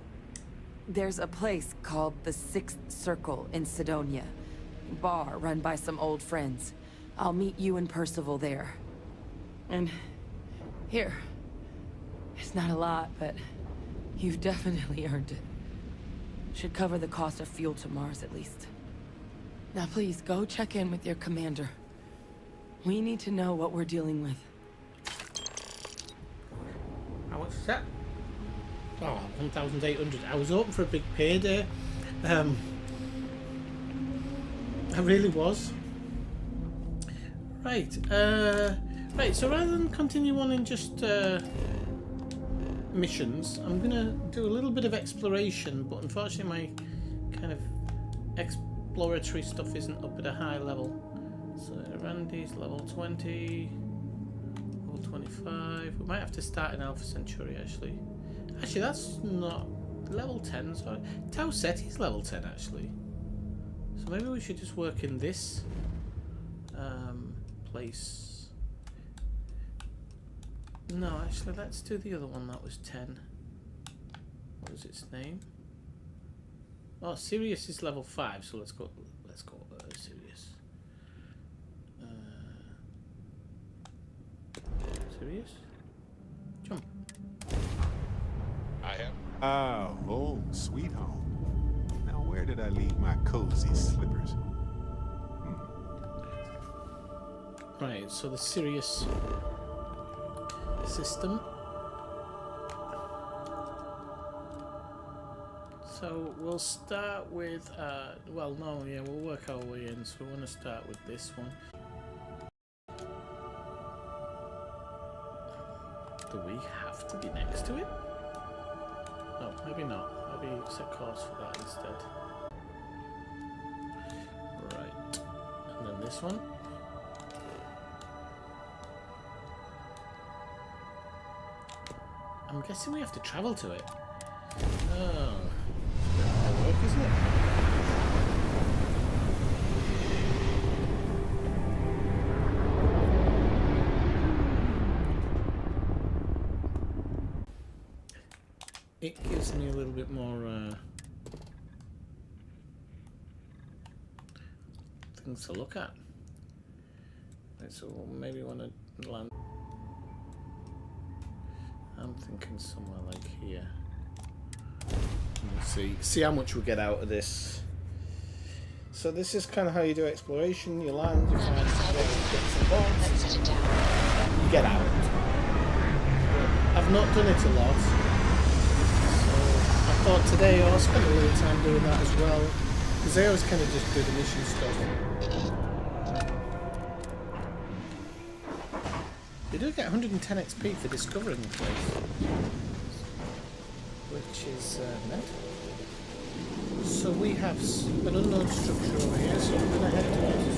There's a place called the Sixth Circle in Sidonia. Bar run by some old friends. I'll meet you and Percival there. And here. It's not a lot, but you've definitely earned it. Should cover the cost of fuel to Mars at least. Now please, go check in with your commander. We need to know what we're dealing with. How much is that? Oh, 1,800. I was hoping for a big payday. I really was. Right. Right, so rather than continue on in just missions, I'm gonna do a little bit of exploration, but unfortunately my kind of exploratory stuff isn't up at a high level. So Randy's level 20, level 25. We might have to start in Alpha Centauri actually. Actually, that's not level 10. Sorry, Tau Ceti's level 10 actually. So maybe we should just work in this place. No, actually, let's do the other one that was 10. What was its name? Oh, Sirius is level 5, so let's go Sirius. Sirius? Jump. I have. Oh, home, sweet home. Now, where did I leave my cozy slippers? Right, so the Sirius system. So we'll start with, well, no, yeah, we'll work our way in. So we want to start with this one. Do we have to be next to it? No, maybe not. Maybe set course for that instead. Right, and then this one. I'm guessing we have to travel to it. Oh. That'll work, isn't it? It gives me a little bit more things to look at. Right, so we'll maybe want to land. I'm thinking somewhere like here. We'll see how much we get out of this. So this is kind of how you do exploration. You land, you find bits and bobs, you get out. I've not done it a lot, so I thought today I'll spend a little time doing that as well, because I always kind of just do the mission stuff. You do get 110 XP for discovering the place, which is mental. So we have an unknown structure over here, so I'm going to head towards the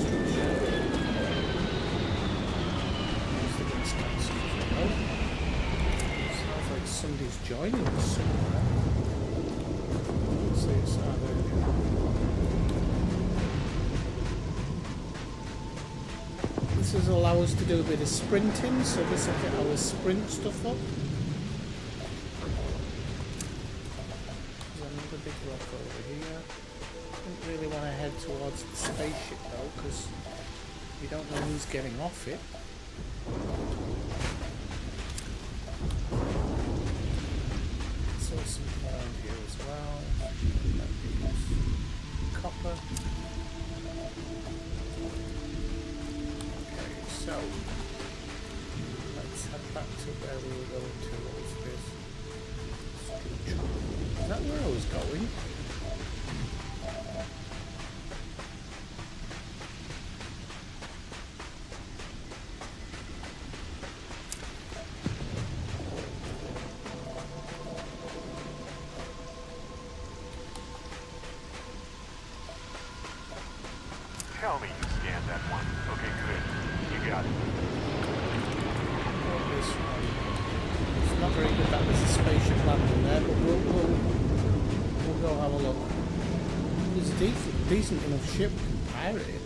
structure. Sounds like somebody's joining us somewhere. Let's see, it's not there. This will allow us to do a bit of sprinting, so this will get our sprint stuff up. There's another big rock over here. I don't really want to head towards the spaceship though, because we don't know who's getting off it. Saw something around here as well. Copper. So, let's head back to where we were going to. What was this? Is that where I was going? Tell me you scanned that one. Okay, good. You got it. Not this one. It's not very good that there's a spaceship landing there, but we'll go have a look. It's a decent enough ship we can pirate it.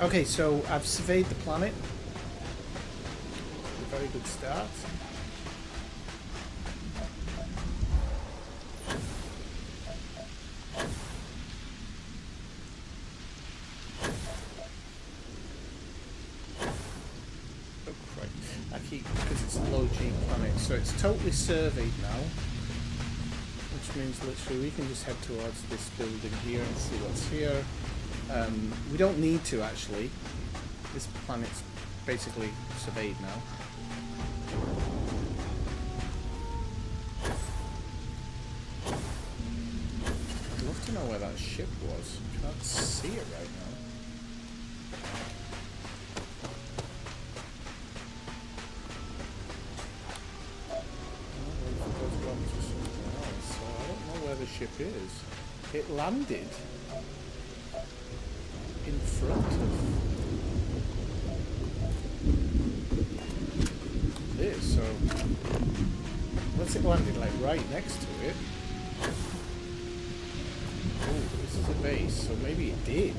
Okay, so I've surveyed the planet. A very good start. Because it's a low G planet, so it's totally surveyed now, which means literally we can just head towards this building here and see what's here. We don't need to actually. This planet's basically surveyed now. I'd love to know where that ship was. I can't see it right now. The ship is. It landed in front of this, so unless it landed like right next to it. Oh, this is a base, so maybe it did.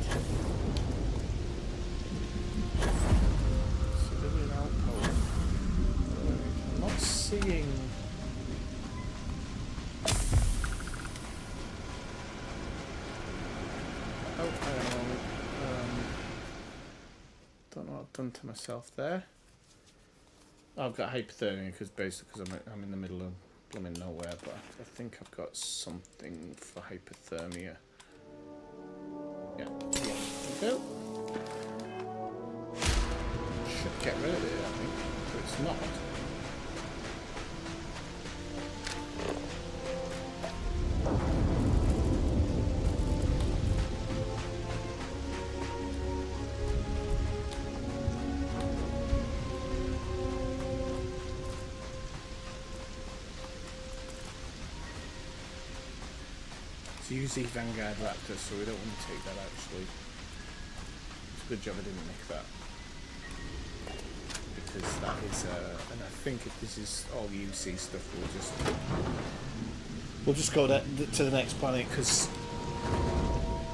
Civilian outpost. I'm not seeing. Don't know what I've done to myself there. I've got hypothermia because I'm in the middle of blooming nowhere, but I think I've got something for hypothermia. Yeah, there we go. Should get rid of it, I think, but it's not. Use the Vanguard Raptor, so we don't want to take that actually. It's a good job I didn't make that. Because that is, and I think if this is all UC stuff, we'll just go to the next planet, because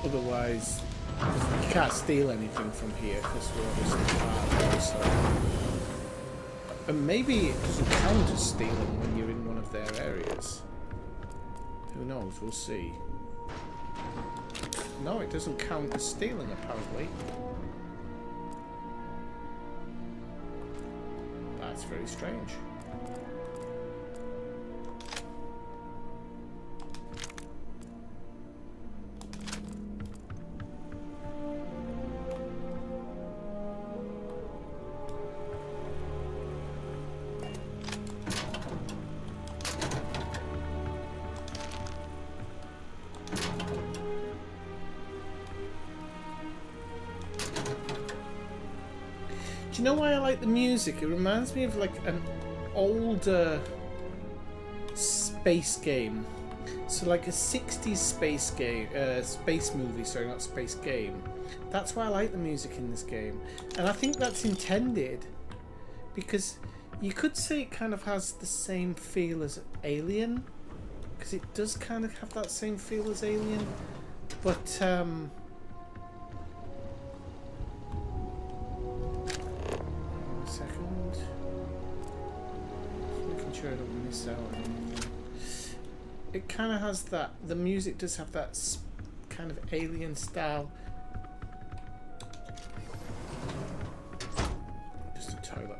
otherwise you can't steal anything from here, because we're obviously part there, so. And maybe it doesn't count as stealing when you're in one of their areas. Who knows, we'll see. No, it doesn't count as stealing, apparently. That's very strange. Do you know why I like the music? It reminds me of like an older space game. So like a 60s space game, space movie, sorry, not space game. That's why I like the music in this game. And I think that's intended because you could say it kind of has the same feel as Alien, because it does kind of have that same feel as Alien, but I don't miss out on anything. It kind of has that, the music does have that kind of Alien style. Just a toilet.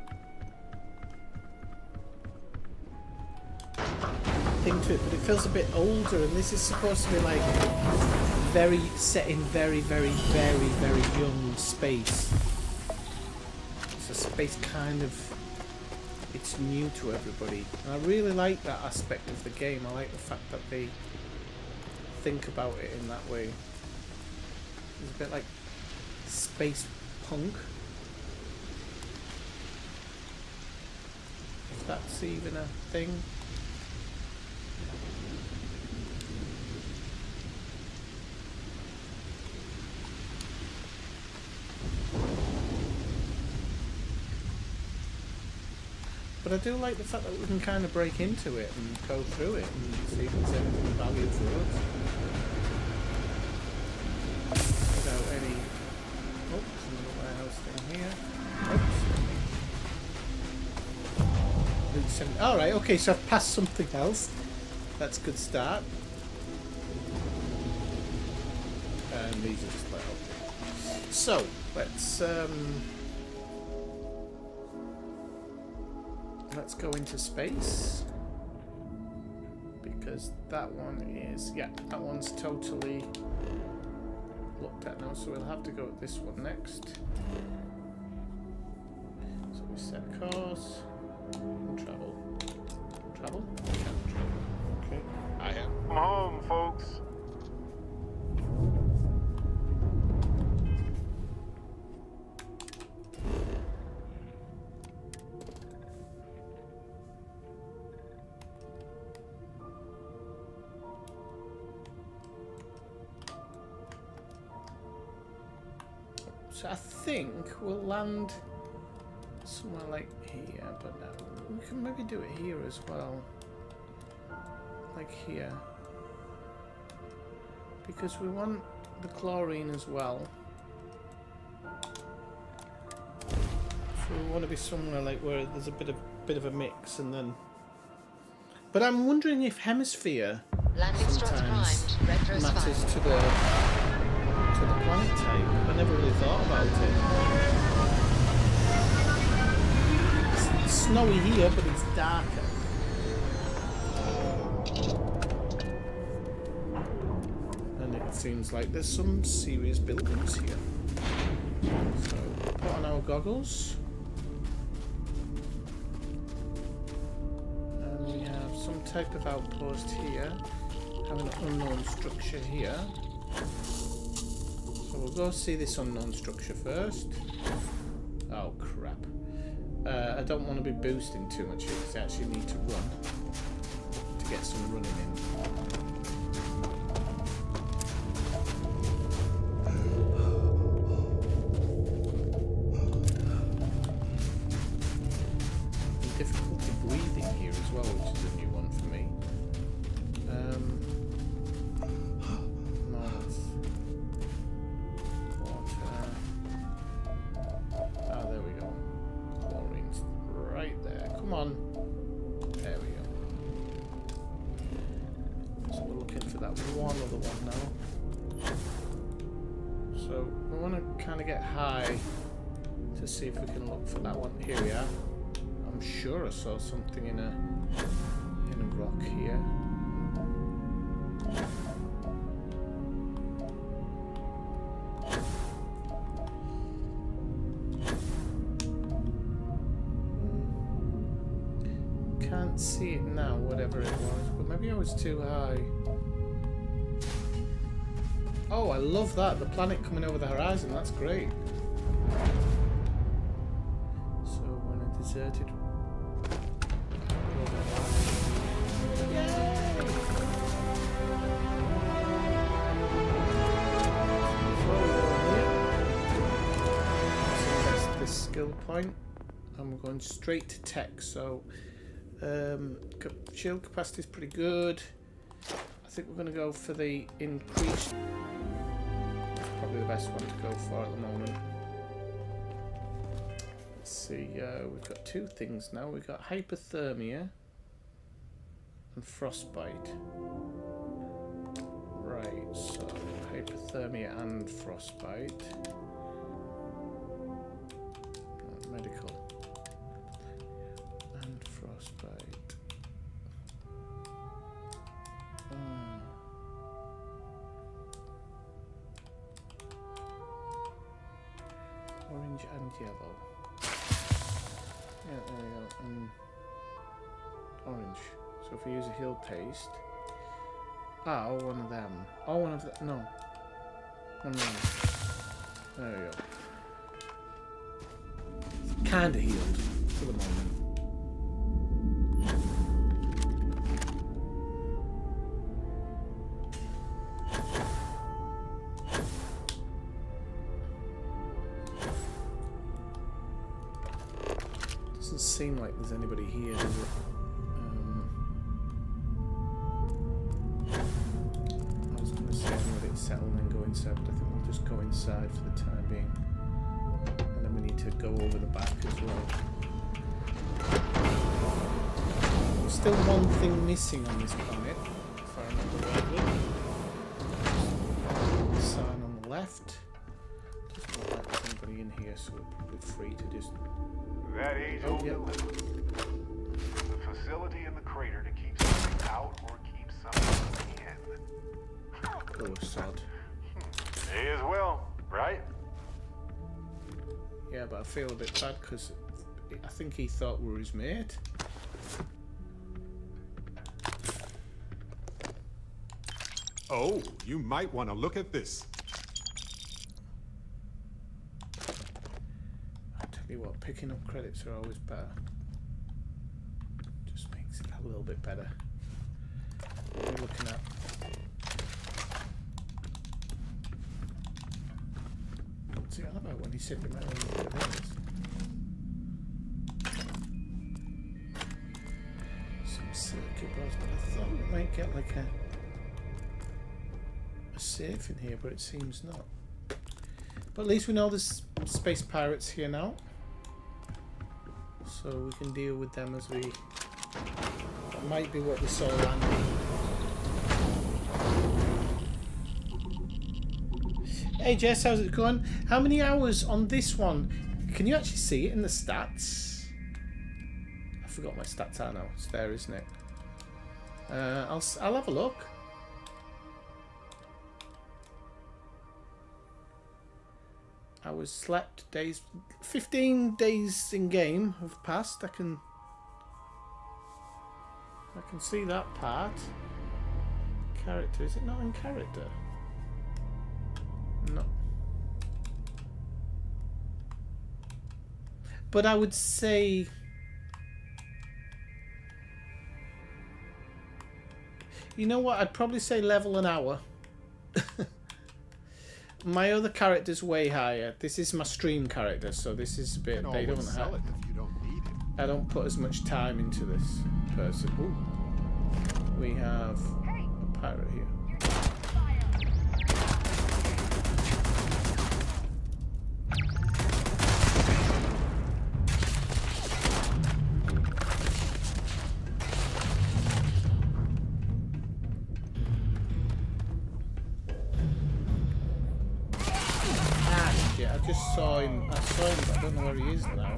I think into it, but it feels a bit older, and this is supposed to be like very set in very young space. So space kind of, it's new to everybody, and I really like that aspect of the game. I like the fact that they think about it in that way. It's a bit like space punk, if that's even a thing. But I do like the fact that we can kind of break into it and go through it and see if there's anything of value for us. Without any... Oh, there's another warehouse thing here. Oops. Alright, okay, so I've passed something else. That's a good start. And these are just like... Okay. So, let's go into space, because that one is, yeah, that one's totally looked at now, so we'll have to go with this one next. So we set course and travel. Travel? Okay. I am home, folks. So I think we'll land somewhere like here, but we can maybe do it here as well. Like here. Because we want the chlorine as well. So we want to be somewhere like where there's a bit of a mix, and then... But I'm wondering if hemisphere sometimes matters to the planet type. I never really thought about it. It's snowy here, but it's darker. And it seems like there's some serious buildings here. So, put on our goggles. And we have some type of outpost here. Have an unknown structure here. So we'll go see this unknown structure first. Oh crap. I don't want to be boosting too much here because I actually need to run to get some running in. And difficulty breathing here as well, which is a new one for me. To see if we can look for that one. Here we are. I'm sure I saw something in a rock here. Can't see it now, whatever it was, but maybe I was too high. Oh, I love that. The planet coming over the horizon. That's great. Deserted. So that's the skill point, and we're going straight to tech. So shield capacity is pretty good. I think we're going to go for the increase. That's probably the best one to go for at the moment. See, we've got two things now. We've got hypothermia and frostbite. Right, so hypothermia and frostbite. Medical and frostbite. yellow. Yeah, there we go. And orange. So if we use a heal paste. Ah, oh, one of them. Oh, one of the. No. One of them. There we go. It's kinda healed for the moment. Doesn't seem like there's anybody here, does it? I was going to say I'm let it settle and then go inside, but I think we'll just go inside for the time being. And then we need to go over the back as well. There's still one thing missing on this planet, if I remember rightly. The sign on the left. Doesn't look like there's anybody in here, so we're probably free to just... That age-old dilemma. The facility in the crater to keep something out or keep something in. Poor sod. May as well, right? Yeah, but I feel a bit bad because I think he thought we were his mate. Oh, you might want to look at this. I tell you what, picking up credits are always better. Just makes it a little bit better. What are we looking at? What's he on about when he said we might want to look at this? Some circuit boards, but I thought we might get like a safe in here, but it seems not. But at least we know there's space pirates here now, so we can deal with them as we... That might be what we saw landing. Hey Jess, how's it going? How many hours on this one? Can you actually see it in the stats? I forgot my stats are now. It's there, isn't it? I'll have a look. Hours slept, days, 15 days in game have passed. I can see that part. Character, is it not in character? No. But I would say you know what? I'd probably say level an hour. My other character's way higher. This is my stream character, so this is a bit. They don't have. I don't put as much time into this person. Ooh. We have a pirate here. I just saw him. I saw him, but I don't know where he is now.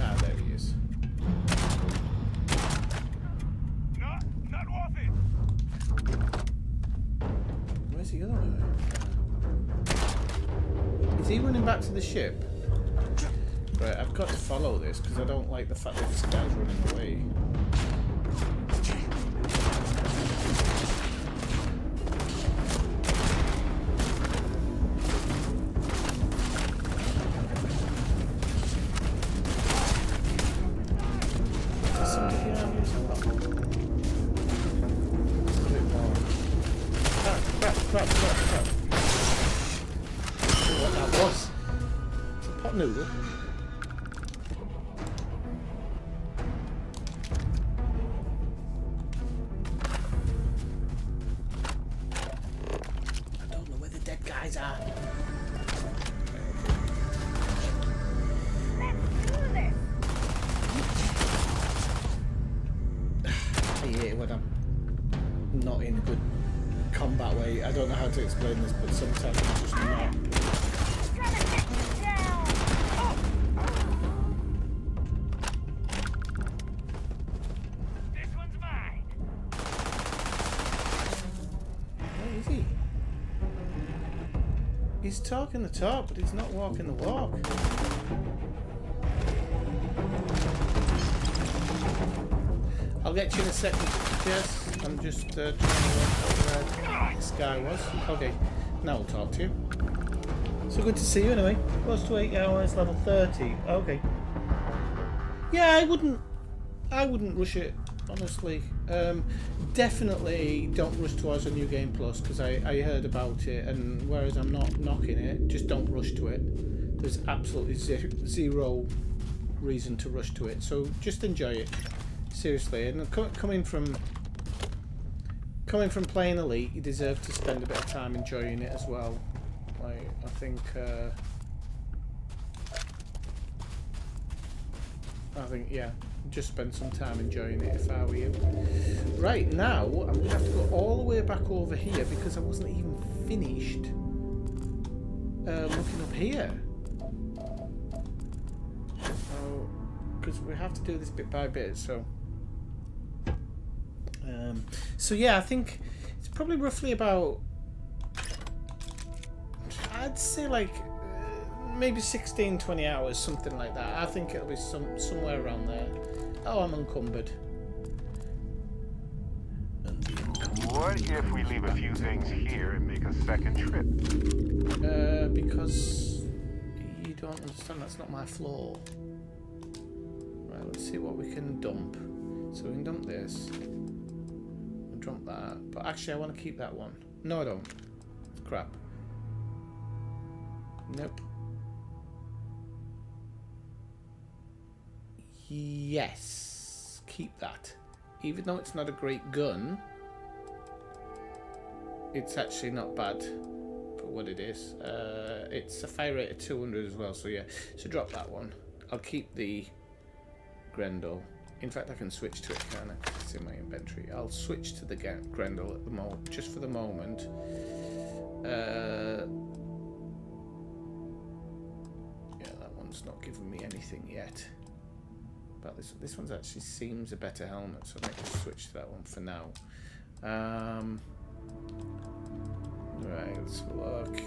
Ah, there he is. Where's the other one? Is he running back to the ship? Right, I've got to follow this because I don't like the fact that this guy's running away. Noodle. I don't know where the dead guys are. I hate it when I'm not in a good combat way. I don't know how to explain this, but sometimes I'm just not. He's talking the talk, but he's not walking the walk. I'll get you in a second, Jess. I'm just trying to work out where this guy was. Okay, now we'll talk to you. So good to see you anyway. Close to 8 hours, level 30. Okay. Yeah, I wouldn't rush it, honestly. Definitely don't rush towards a New Game Plus, because I heard about it, and whereas I'm not knocking it, just don't rush to it. There's absolutely zero reason to rush to it, so just enjoy it. Seriously, and coming from playing Elite, you deserve to spend a bit of time enjoying it as well. Like, I think yeah, just spend some time enjoying it if I were you. Right, now I'm gonna have to go all the way back over here because I wasn't even finished looking up here. Because we have to do this bit by bit, so yeah, I think it's probably roughly about, I'd say like maybe 16-20 hours, something like that. I think it'll be somewhere around there. Oh, I'm encumbered. What if we leave a few things here and make a second trip? Because you don't understand, that's not my floor. Right, let's see what we can dump. So we can dump this. We'll dump that. But actually I want to keep that one. No, I don't. It's crap. Nope. Yes. Keep that. Even though it's not a great gun, it's actually not bad for what it is. It's a fire rate of 200 as well, so yeah. So drop that one. I'll keep the Grendel. In fact, I can switch to it, can't I? It's in my inventory. I'll switch to the Grendel at the moment, just for the moment. Yeah, that one's not giving me anything yet. But this one's actually seems a better helmet, so I might just switch to that one for now. Right, let's look.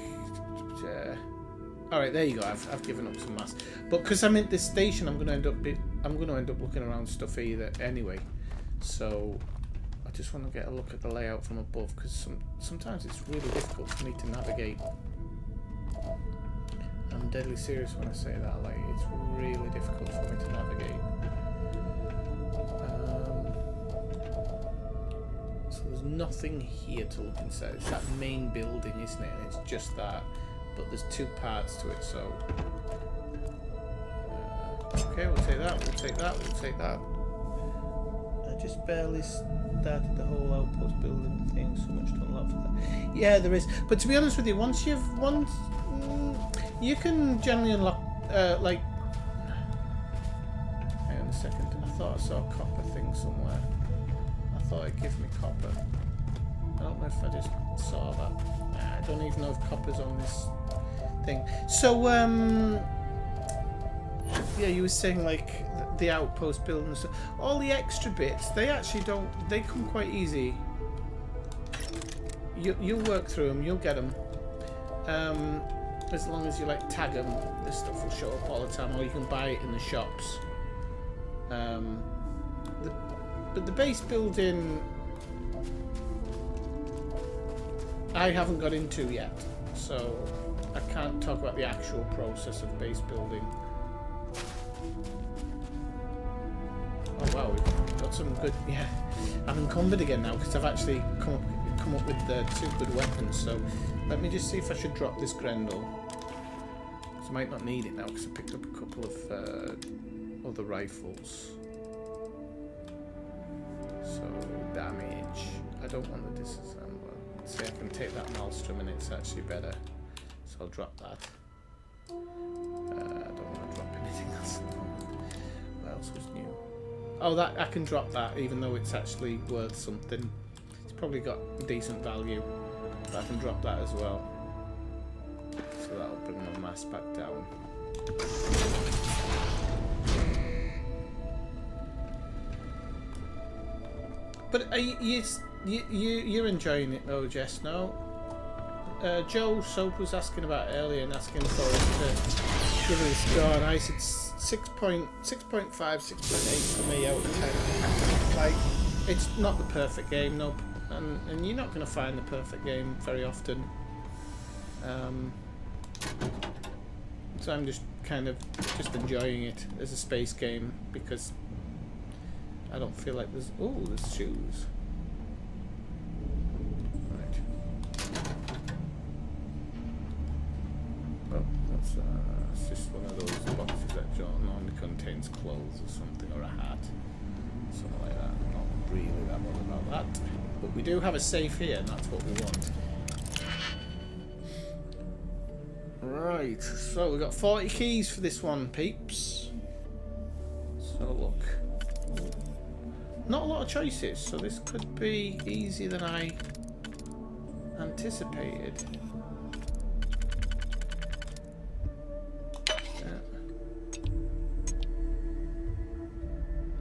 Alright, there you go. I've given up some mass, but because I'm at this station, I'm gonna end up looking around stuff anyway. So I just want to get a look at the layout from above, because sometimes it's really difficult for me to navigate. I'm deadly serious when I say that. Like, it's really difficult for me to navigate. So there's nothing here to look inside. It's that main building, isn't it? And it's just that. But there's two parts to it, so... okay, we'll take that, we'll take that, we'll take that. I just barely started the whole outpost building thing, so much to unlock for that. Yeah, there is. But to be honest with you, you can generally unlock, like... Hang on a second, I thought I saw a copper thing somewhere. I thought it'd give me copper. I don't know if I just saw that. I don't even know if copper's on this thing. So, yeah, you were saying like the outpost building, so all the extra bits, they actually don't, they come quite easy. You'll work through them, you'll get them. As long as you like tag them, this stuff will show up all the time, or you can buy it in the shops. But the base building, I haven't got into yet, so I can't talk about the actual process of base building. Oh wow, we've got some good, yeah. I'm encumbered again now because I've actually come up with 2 good weapons, so let me just see if I should drop this Grendel. Because I might not need it now because I picked up a couple of other rifles. So, damage. I don't want the disassembler. See, I can take that Maelstrom and it's actually better. So I'll drop that. I don't want to drop anything else. What else was new? Oh, that I can drop that even though it's actually worth something. It's probably got decent value. But I can drop that as well. So that'll bring my mass back down. But are you're enjoying it though, Jess? No? Joe Soap was asking about earlier and asking for us to give it a score, and I said 6.5, 6.8 for me out of 10. Like, it's not the perfect game, no, and you're not going to find the perfect game very often. So I'm just kind of enjoying it as a space game because I don't feel like there's shoes. Oh, that's just one of those boxes that normally contains clothes or something, or a hat, something like that. I'm not really that bothered about that, but we do have a safe here, and that's what we want. Right, so we've got 40 keys for this one, peeps. So look, not a lot of choices, so this could be easier than I anticipated.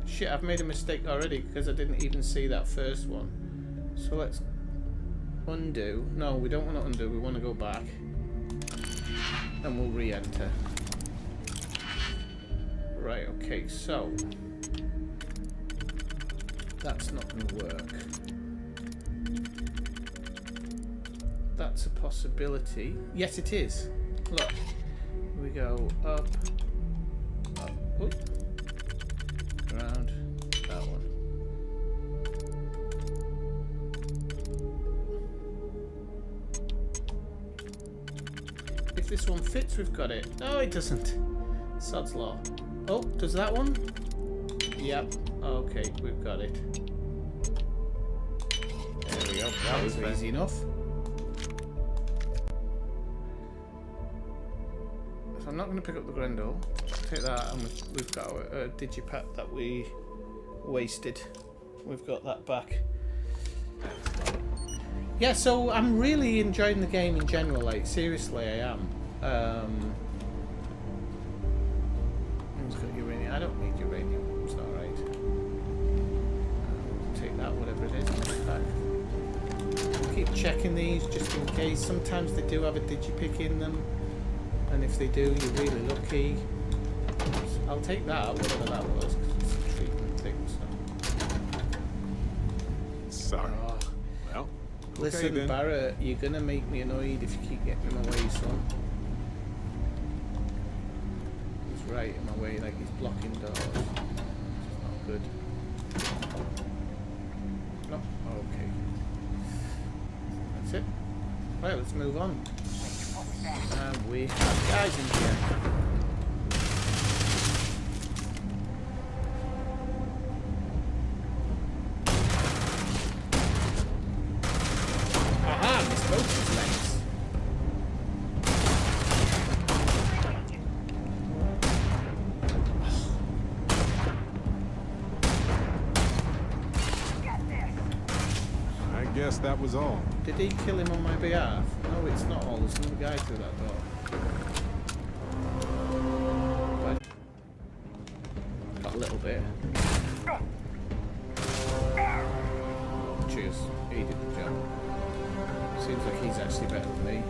Shit, I've made a mistake already because I didn't even see that first one. So let's undo. No, we don't want to undo, we want to go back. And we'll re-enter. Right, okay, so that's not going to work. That's a possibility. Yes, it is. Look, we go up, up, oop, around that one. If this one fits, we've got it. No, it doesn't. Sod's law. Oh, does that one? Yep. Okay, we've got it. There we go. That was easy enough. So I'm not going to pick up the Grendel. Take that, and we've got a digipack that we wasted. We've got that back. Yeah, so I'm really enjoying the game in general. Like, seriously, I am. Who's got uranium? I don't need uranium. It's alright. Take that, whatever it is. I'll keep checking these just in case. Sometimes they do have a digipick in them, and if they do, you're really lucky. I'll take that, whatever that was, because it's a treatment thing. So. Sorry. Oh. Well. Listen, okay, Barrett, you're gonna make me annoyed if you keep getting in my way, son. He's right in my way, like he's blocking doors. It's not good. No, okay. That's it. Right, let's move on. And we have guys in here. That was all. Did he kill him on my behalf? No, it's not all. There's another guy through that door. But got a little bit. Cheers. He did the job. Seems like he's actually better than me.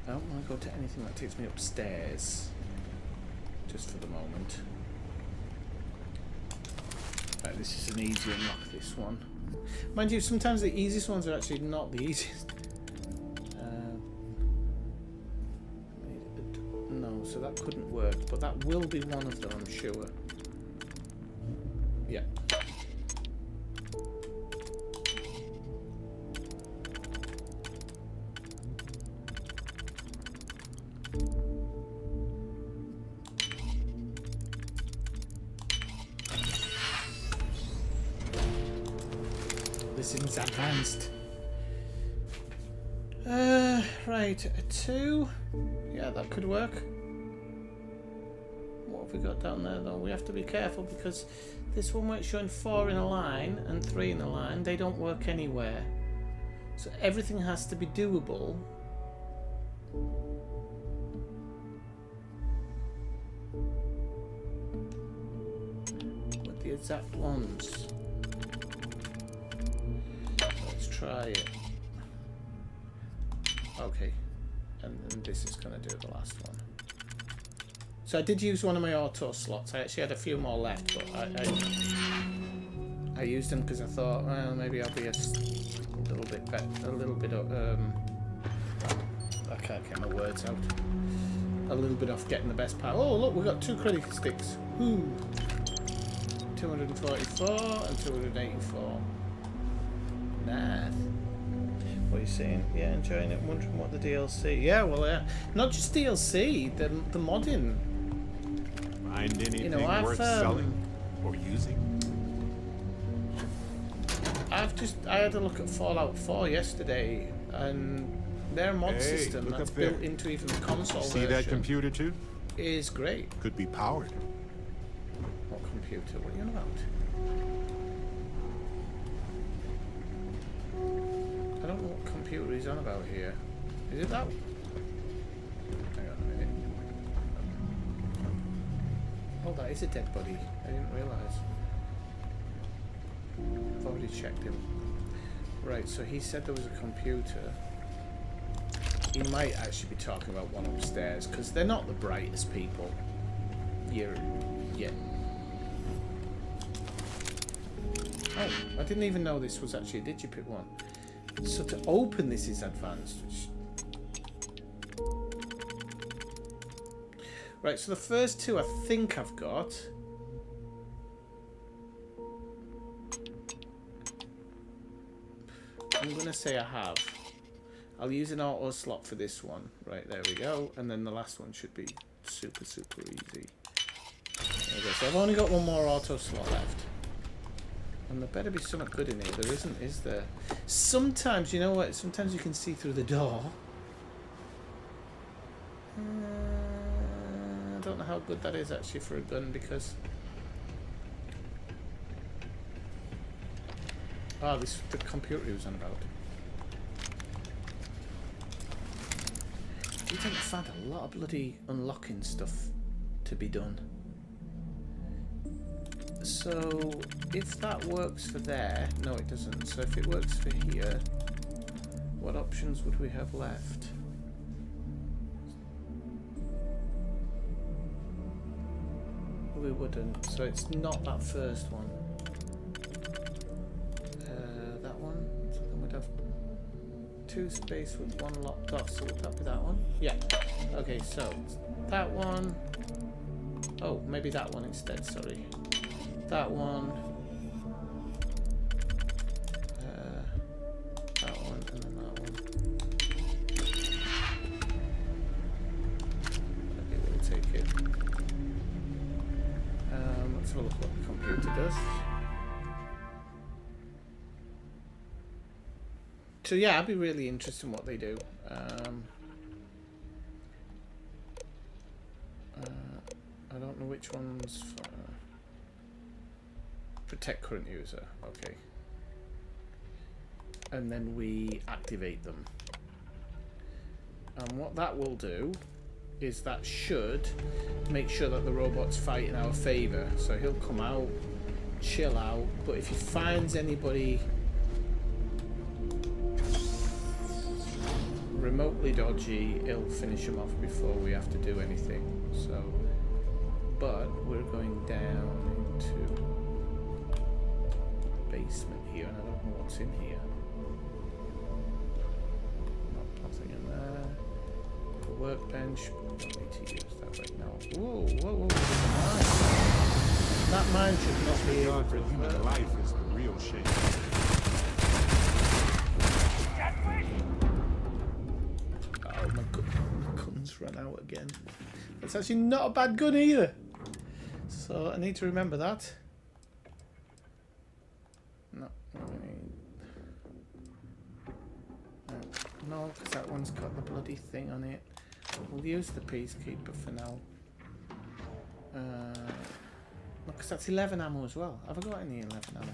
I don't want to go to anything that takes me upstairs. Just for the moment. Right, this is an easy unlock, this one. Mind you, sometimes the easiest ones are actually not the easiest. No, so that couldn't work, but that will be one of them, I'm sure. Yeah. This is advanced. Right, a 2. Yeah, that could work. What have we got down there though? We have to be careful because this one we're showing 4 in a line and 3 in a line. They don't work anywhere. So everything has to be doable. With the exact ones. Let's try it. Okay. And this is going to do the last one. So I did use one of my auto slots. I actually had a few more left, but I used them because I thought, well, maybe I'll be a little bit better, a little bit of, I can't get my words out. A little bit off getting the best part. Oh, look, we've got 2 credit sticks. Ooh. 244 and 284. Nice. What are you saying? Yeah, enjoying it. Wondering what the DLC. Yeah, well, not just DLC. The modding. Find anything worth selling or using? I had a look at Fallout 4 yesterday, and their mod system that's built into even the console version. See that computer too? Is great. Could be powered. What computer? What are you on about? I don't know what computer he's on about here. Is it that one? Hang on a minute. Oh, that is a dead body. I didn't realise. I've already checked him. Right, so he said there was a computer. He might actually be talking about one upstairs, because they're not the brightest people. Yeah. Oh, I didn't even know this was actually a digipit one. So to open this is advanced. Right, so the first 2 I think I've got. I'm going to say I have. I'll use an auto slot for this one. Right, there we go. And then the last one should be super, super easy. There we go. So I've only got 1 more auto slot left. And there better be something good in here. There isn't, is there? Sometimes, you know what? Sometimes you can see through the door. I don't know how good that is actually for a gun, because... Ah, this is the computer he was on about. You think I found a lot of bloody unlocking stuff to be done. So, if that works for there... No, it doesn't. So if it works for here, what options would we have left? We wouldn't. So it's not that first one. That one. So then we'd have 2 space with 1 locked off. So would that be that one? Yeah. Okay, so that one. Oh, maybe that one instead. Sorry. That one. That one, and then that one. Okay, we'll take it. Let's have a look what the computer does. So yeah, I'd be really interested in what they do. I don't know which ones. For, protect current user. Okay. And then we activate them. And what that will do is that should make sure that the robot's fight in our favour. So he'll come out, chill out, but if he finds anybody remotely dodgy, he'll finish him off before we have to do anything. So, but we're going down into basement here, and I don't know what's in here. Nothing in there. The workbench, we don't need to use that right now. Whoa, whoa, whoa, there's a mine. That mine should not be able for human life is the real shame. Oh my god, my gun's run out again. That's actually not a bad gun either. So I need to remember that. No, because that one's got the bloody thing on it. We'll use the Peacekeeper for now. Look, because that's 11 ammo as well. Have I got any 11 ammo?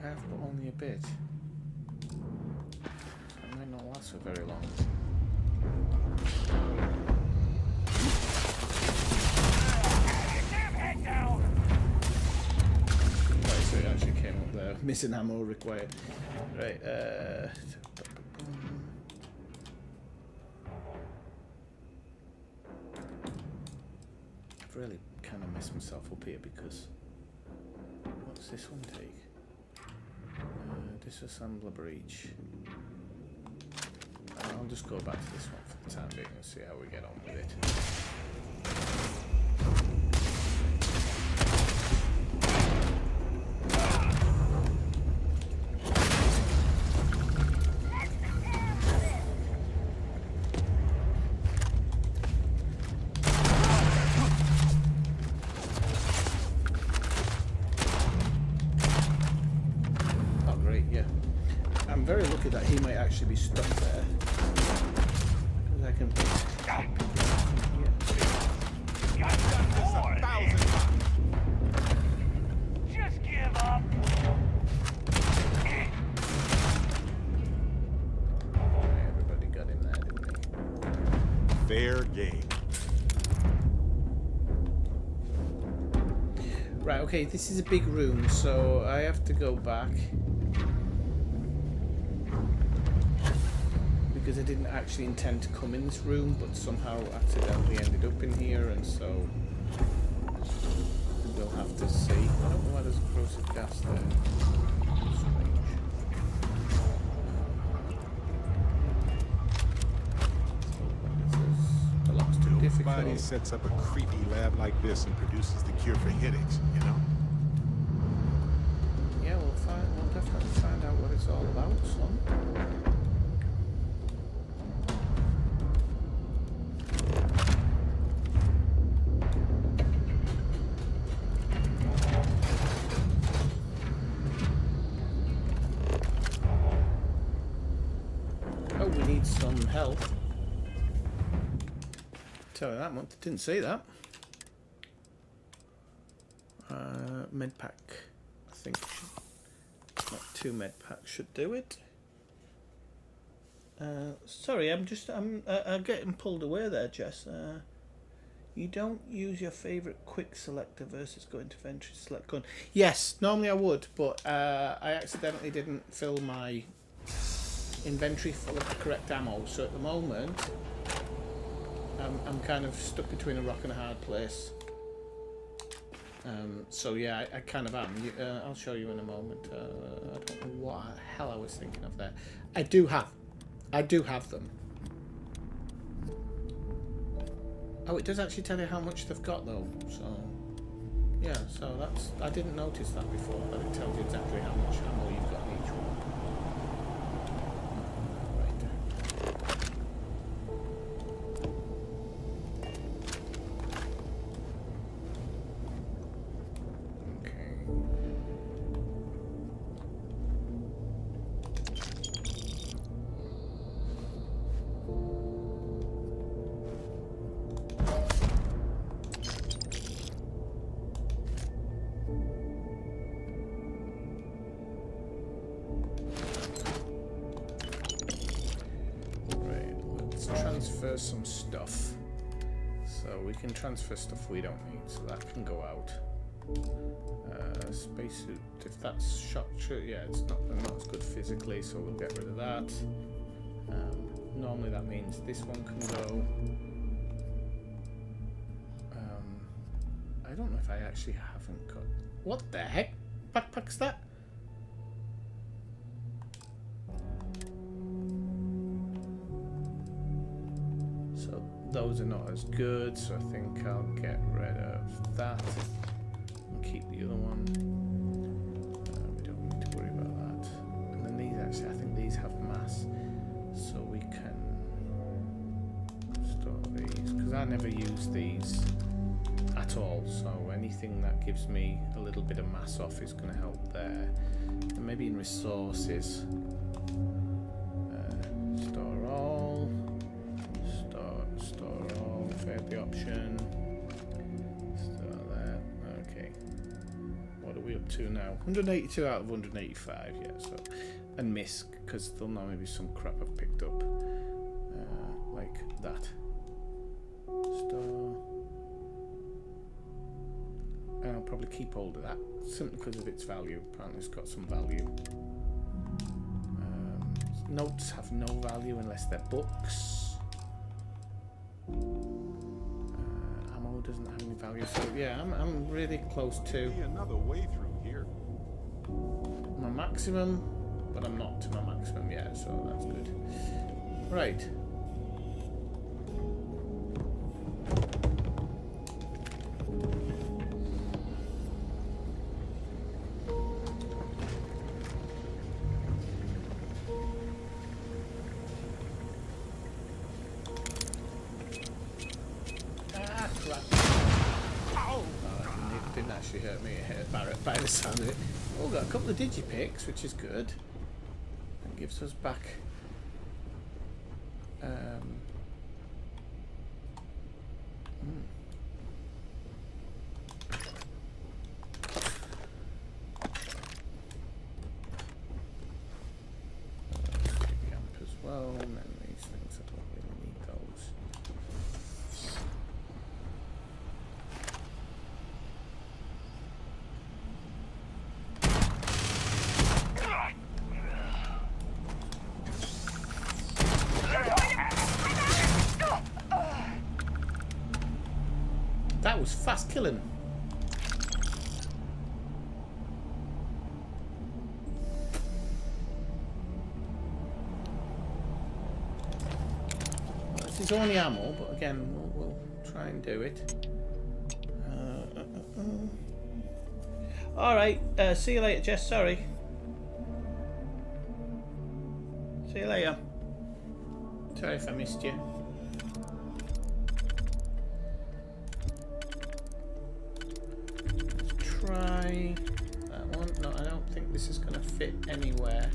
I have, but only a bit. It might not last for very long. Right, so it actually came up there. Missing ammo required. Right, I've really kind of messed myself up here because what's this one take? Disassembler breach. I'll just go back to this one for the time being and see how we get on with it. Very lucky that he might actually be stuck there. Because I can Just give up. Everybody got him there, didn't they? Fair game. Right, okay, this is a big room, so I have to go back. Because I didn't actually intend to come in this room, but somehow accidentally ended up in here, and so we'll have to see. I don't know why there's a corrosive gas there. Strange. A lot's too difficult. Nobody sets up a creepy lab like this and produces the cure for headaches, you know? Yeah, we'll definitely find out what it's all about, son. Some help. Tell you that much. Didn't see that. Med pack. I think like 2 med packs should do it. Sorry, I'm getting pulled away there, Jess. You don't use your favourite quick selector versus going to inventory select gun. Yes, normally I would, but I accidentally didn't fill my inventory full of the correct ammo, so at the moment I'm kind of stuck between a rock and a hard place. So yeah, I kind of am. I'll show you in a moment. I don't know what the hell I was thinking of there. I do have them. Oh, it does actually tell you how much they've got though. So yeah, so that's, I didn't notice that before, but it tells you exactly how much ammo you've got in each one. Some stuff, so we can transfer stuff we don't need, so that can go out. Spacesuit, if that's shot, yeah, it's not as good physically, so we'll get rid of that. Normally that means this one can go. I don't know if I actually haven't got. What the heck backpack's that? Those are not as good, so I think I'll get rid of that and keep the other one. We don't need to worry about that. And then these actually, I think these have mass, so we can store these, because I never use these at all, so anything that gives me a little bit of mass off is going to help there. And maybe in resources, store all. The option. So that, okay. What are we up to now? 182 out of 185, yeah, so. And miss, because there'll normally be some crap I've picked up. Like that. Star. And I'll probably keep hold of that, simply because of its value. Apparently it's got some value. Notes have no value unless they're books. Ammo doesn't have any value, so yeah, I'm really close to another way through here. My maximum, but I'm not to my maximum yet, so that's good. Right. Didn't actually hurt me, it hurt Barrett by the sound of it. Oh, got a couple of digipicks, which is good. That gives us back amp as well, and then these things, I don't really need those. That was fast killing. Well, this is only ammo, but again, we'll try and do it. Alright, see you later, Jess, sorry. See you later. Sorry if I missed you. Try that one. No, I don't think this is going to fit anywhere.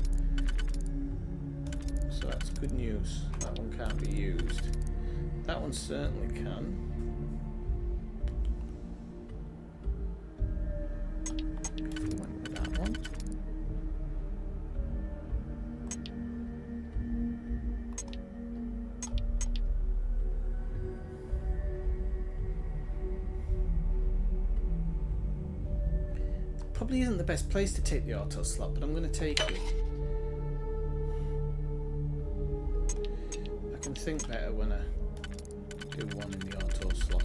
So that's good news. That one can't be used. That one certainly can. If we went with that one. Probably isn't the best place to take the auto slot, but I'm going to take it. I can think better when I do one in the auto slot.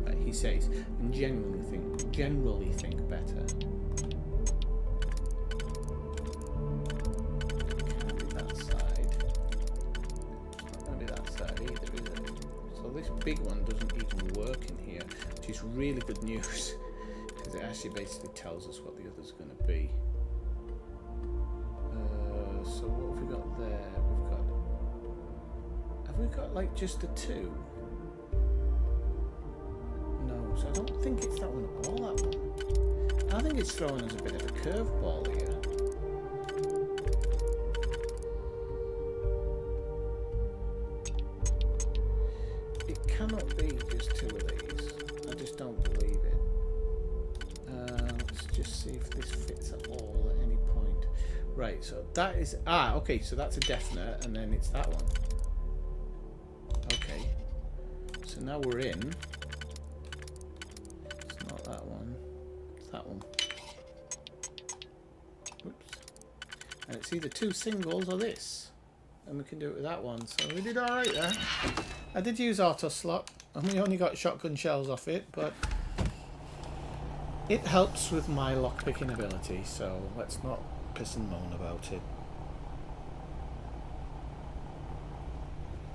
But he says, and generally think better. Can't be that side. Not going to be that side either, is it? So this big one doesn't even work in here. Which is really good news because it actually basically tells us what the other's going to be. So what have we got there? Have we got like just the two? No, so I don't think it's that one or that one. I think it's throwing us a bit of a curveball here. It cannot be just two of these. I just don't believe it. Let's just see if this fits at all at any point. Right, so that is... okay, so that's a definite, and then it's that one. Okay. So now we're in. It's not that one. It's that one. Oops. And it's either two singles or this. And we can do it with that one. So we did alright there. I did use auto slot. And we only got shotgun shells off it, but it helps with my lockpicking ability, so let's not piss and moan about it.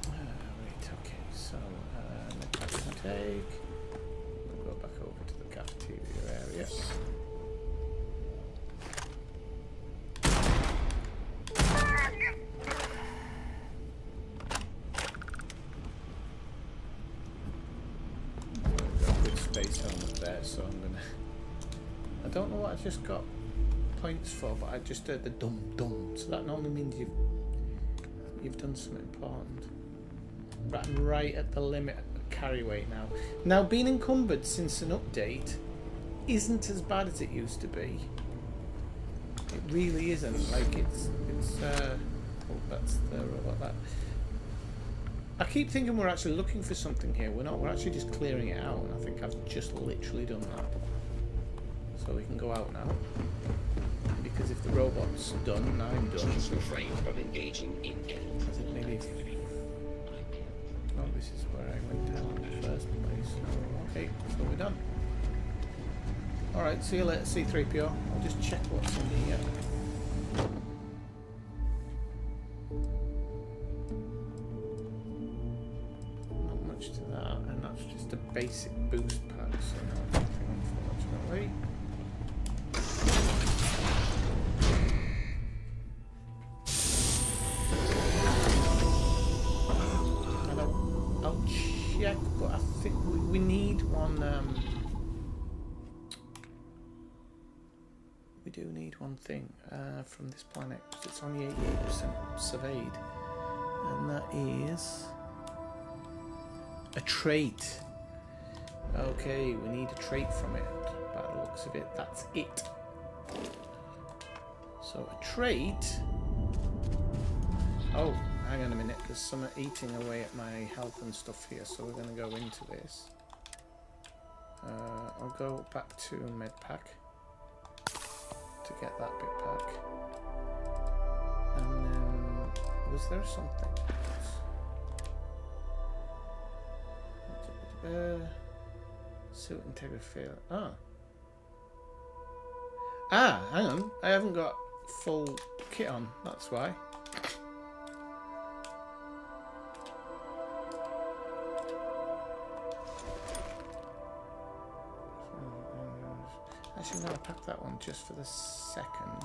Right, okay, so let's take. We'll go back over to the cafeteria area. Space helmet there, so I'm gonna... I don't know what I just got points for, but I just heard the dum dum, so that normally means you've done something important. Right at the limit carry weight now. Now, being encumbered since an update isn't as bad as it used to be. It really isn't. Like, it's oh, that's the robot. That. I keep thinking we're actually looking for something here. We're not. We're actually just clearing it out, and I think I've just literally done that. So we can go out now. Because if the robot's done, I'm done. Please refrain from engaging in any maybe. Oh, this is where I went down in the first place. Okay, so we're done. Alright, see you later, C-3PO. I'll just check what's in here. Not much to that, and that's just a basic boost pack, so nothing, unfortunately. But I think we need one. We do need one thing from this planet because it's only 88% surveyed, and that is a trait. Okay, we need a trait from it. By the looks of it, that's it. So a trait. Oh. Hang on a minute, there's some eating away at my health and stuff here, so we're going to go into this. I'll go back to medpack to get that bit back. And then, was there something else? Suit integrity fail. Ah, hang on, I haven't got full kit on, that's why. Actually, no, I packed that one just for the second.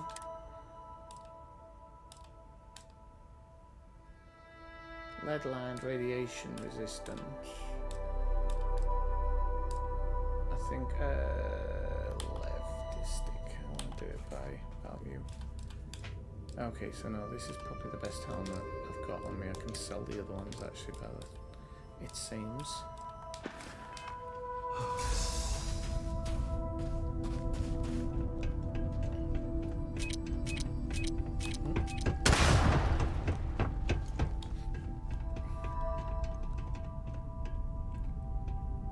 Lead-lined radiation resistance. I think leftistic. I want to do it by value. Okay, so no, this is probably the best helmet I've got on me. I can sell the other ones actually better, it seems.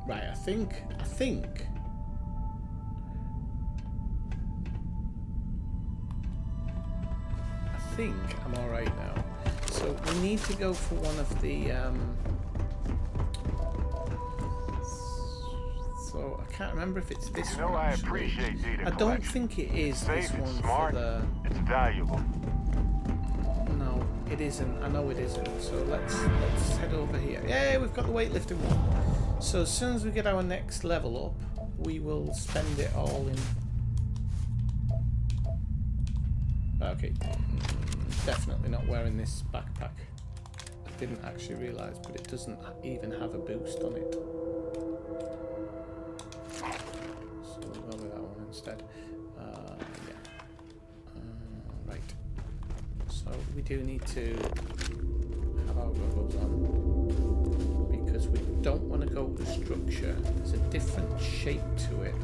Right, I think I'm all right now. So we need to go for one of the. So I can't remember if it's this one. I appreciate data I don't think it is this one smart. for the. It's valuable. No, it isn't. I know it isn't. So let's head over here. Yeah, we've got the weightlifting one. So as soon as we get our next level up, we will spend it all in. Okay, definitely not wearing this backpack. I didn't actually realise, but it doesn't even have a boost on it. So we'll go with that one instead. Yeah. Right. So we do need to have our goggles on because we don't want to go with the structure. There's a different shape to it.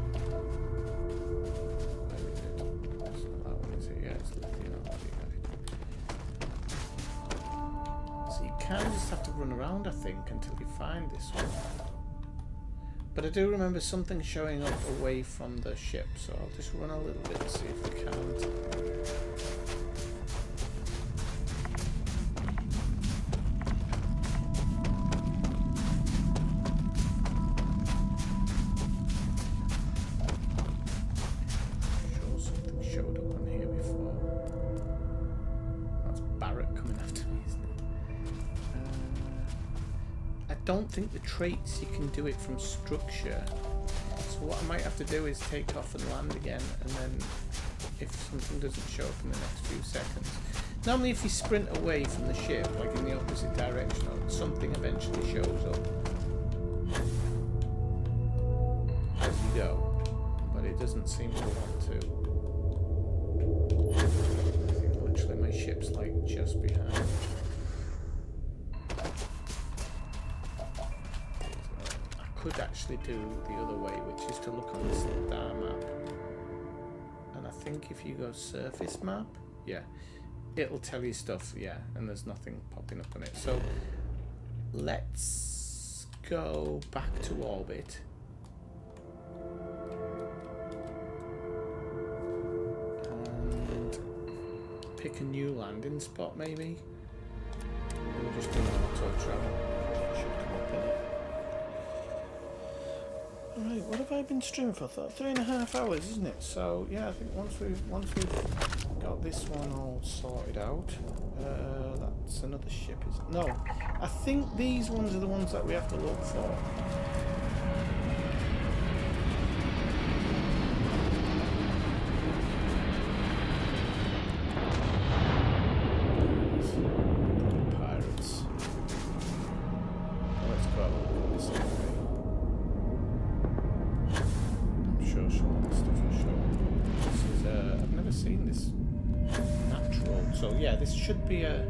You just have to run around, I think, until you find this one. But I do remember something showing up away from the ship, so I'll just run a little bit and see if we can't. Sure, something showed up on here before. That's Barrett coming after me, isn't it? I don't think the traits you can do it from structure, so what I might have to do is take off and land again, and then if something doesn't show up in the next few seconds. Normally if you sprint away from the ship, like in the opposite direction, something eventually shows up as you go, but it doesn't seem to want to. I think literally my ship's like just behind. could actually do the other way, which is to look on the star map. And I think if you go surface map, yeah, it'll tell you stuff, yeah, and there's nothing popping up on it. So let's go back to orbit. And pick a new landing spot, maybe. We'll just do an auto travel. Should come up in it. Alright, what have I been streaming for? 3.5 hours, isn't it? So yeah, I think once we've got this one all sorted out, that's another ship, is it? No, I think these ones are the ones that we have to look for. Pirates. Well, let's go have a look at this anyway. I'm sure some of this stuff will show up. This is, I've never seen this natural, so yeah, this should be a...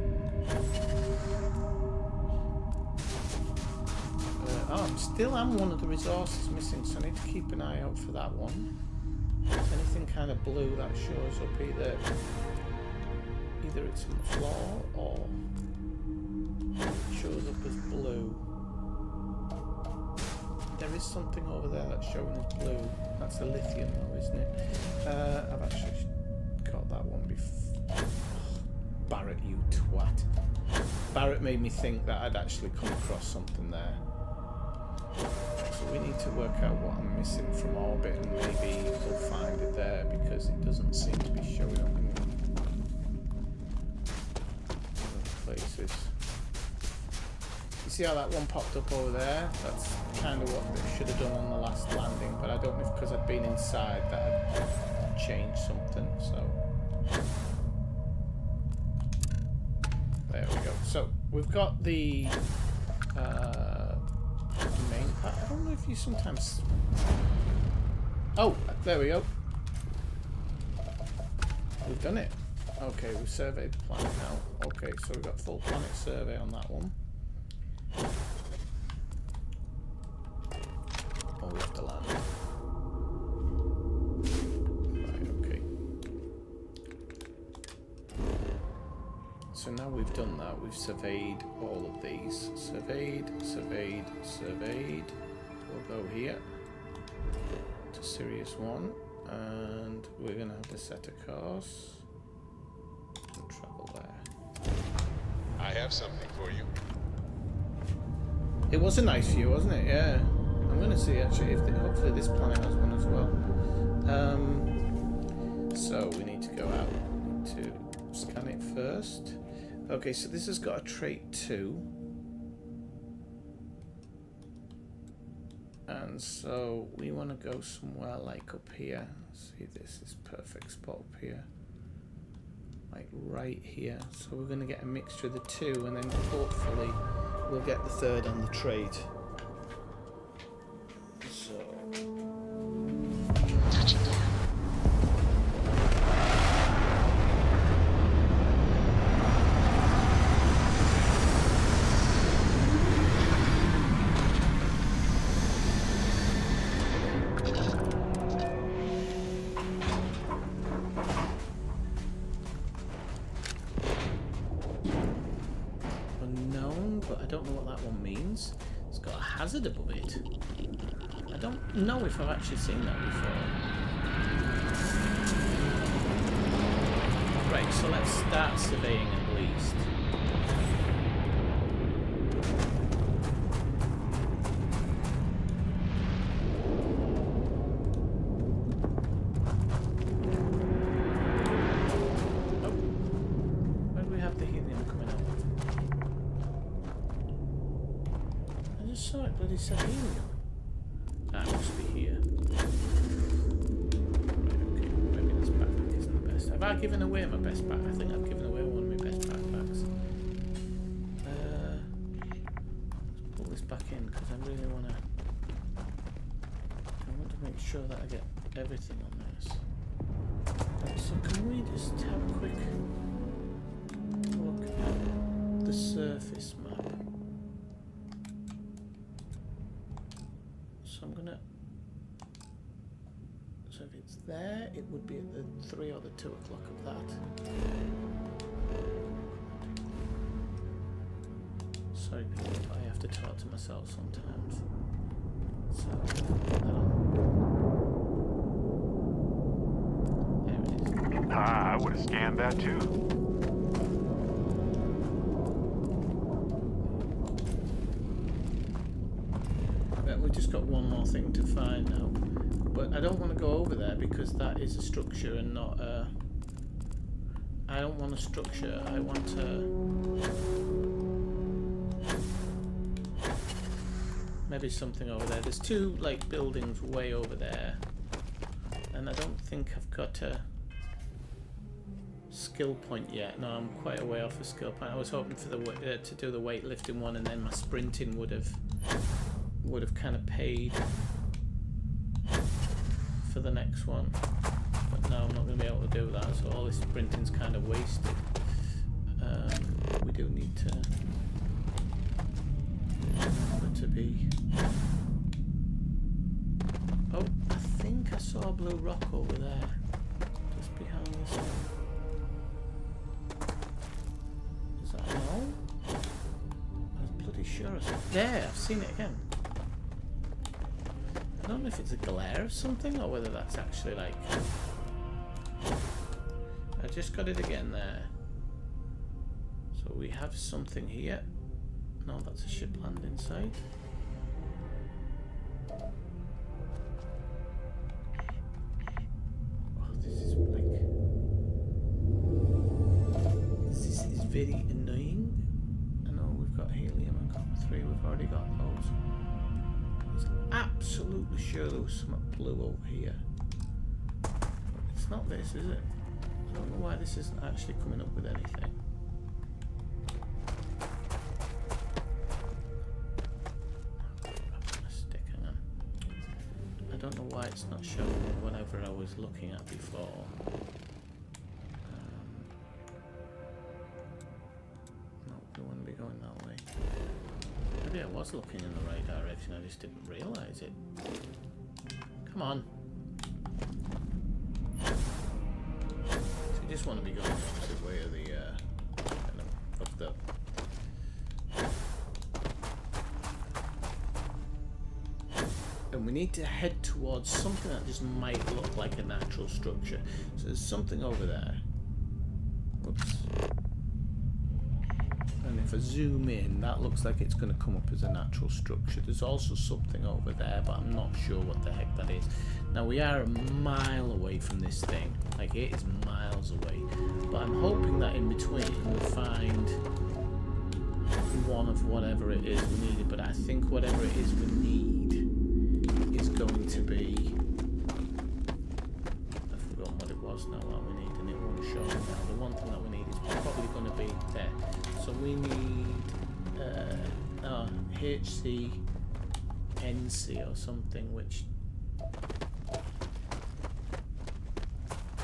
I'm one of the resources missing, so I need to keep an eye out for that one. If there's anything kind of blue that shows up, either it's a flaw or it shows up as blue. There is something over there that's showing as blue. That's a lithium though, isn't it? I've actually got that one before. Barrett, you twat. Barrett made me think that I'd actually come across something there. So we need to work out what I'm missing from orbit, and maybe we'll find it there because it doesn't seem to be showing up in other places. You see how that one popped up over there? That's kind of what they should have done on the last landing, but I don't know if because I'd been inside that I'd changed something, so... There we go. So, we've got the main part. I don't know if you sometimes... Oh, there we go. We've done it. Okay, we've surveyed the planet now. Okay, so we've got full planet survey on that one. Oh, we have to land. Right, okay. So now we've done that, we've surveyed all of these. Surveyed. We'll go here to Sirius 1, and we're going to have to set a course and travel there. I have something for you. It was a nice view, wasn't it? Yeah. I'm going to see actually if hopefully this planet has one as well. So we need to go out. We need to scan it first. Okay, so this has got a trait 2. And so we want to go somewhere like up here. See, this is perfect spot up here. Like right here. So we're going to get a mixture of the two, and then hopefully we'll get the third on the trait. So... It's got a hazard above it. I don't know if I've actually seen that before. Right, so let's start surveying at least. Oh, where do we have the helium coming out? I just saw it, bloody said helium. That must be here. Right, okay, maybe this backpack isn't the best. Have I given away my best backpack? I think I've given away one of my best backpacks. Let's pull this back in because I really want to. I want to make sure that I get everything on this. So can we just have a quick look at the surface map? it's there, it would be at the 3 or the 2 o'clock of that. Sorry people, but I have to talk to myself sometimes. So, put that on. There it is. Ah, I would have scanned that too. But we've just got one more thing to find now. But I don't want to go over there because that is a structure and not a... I don't want a structure, I want maybe something over there. There's 2 like buildings way over there. And I don't think I've got a skill point yet. No, I'm quite a way off a skill point. I was hoping for the to do the weightlifting one, and then my sprinting would have kind of paid for the next one. But no, I'm not going to be able to do that. So all this sprinting's kind of wasted. We do need to remember to be. Oh, I think I saw a blue rock over there, just behind this one. Is that no? I was bloody sure I saw it. There, I've seen it again. I don't know if it's a glare of something or whether that's actually like... I just got it again there. So we have something here. No, that's a ship landing site. This is very annoying. I know we've got helium and copper 3, we've already got those. I was absolutely sure there was something blue over here. It's not this, is it? I don't know why this isn't actually coming up with anything. I don't know why it's not showing me whatever I was looking at before. No, we wouldn't be going that way. Maybe I was looking in the right direction, I just didn't realise it. Come on. So you just want to be going the opposite way of the, of the... And we need to head towards something that just might look like a natural structure. So there's something over there. Whoops. And if I zoom in, that looks like it's going to come up as a natural structure. There's also something over there, but I'm not sure what the heck that is. Now we are a mile away from this thing. Like, it is miles away. But I'm hoping that in between we'll find one of whatever it is we needed. But I think whatever it is we need is going to be... I've forgotten what it was now that we need, and it won't show me now. The one thing that we need is probably going to be there. So we need HC NC or something, which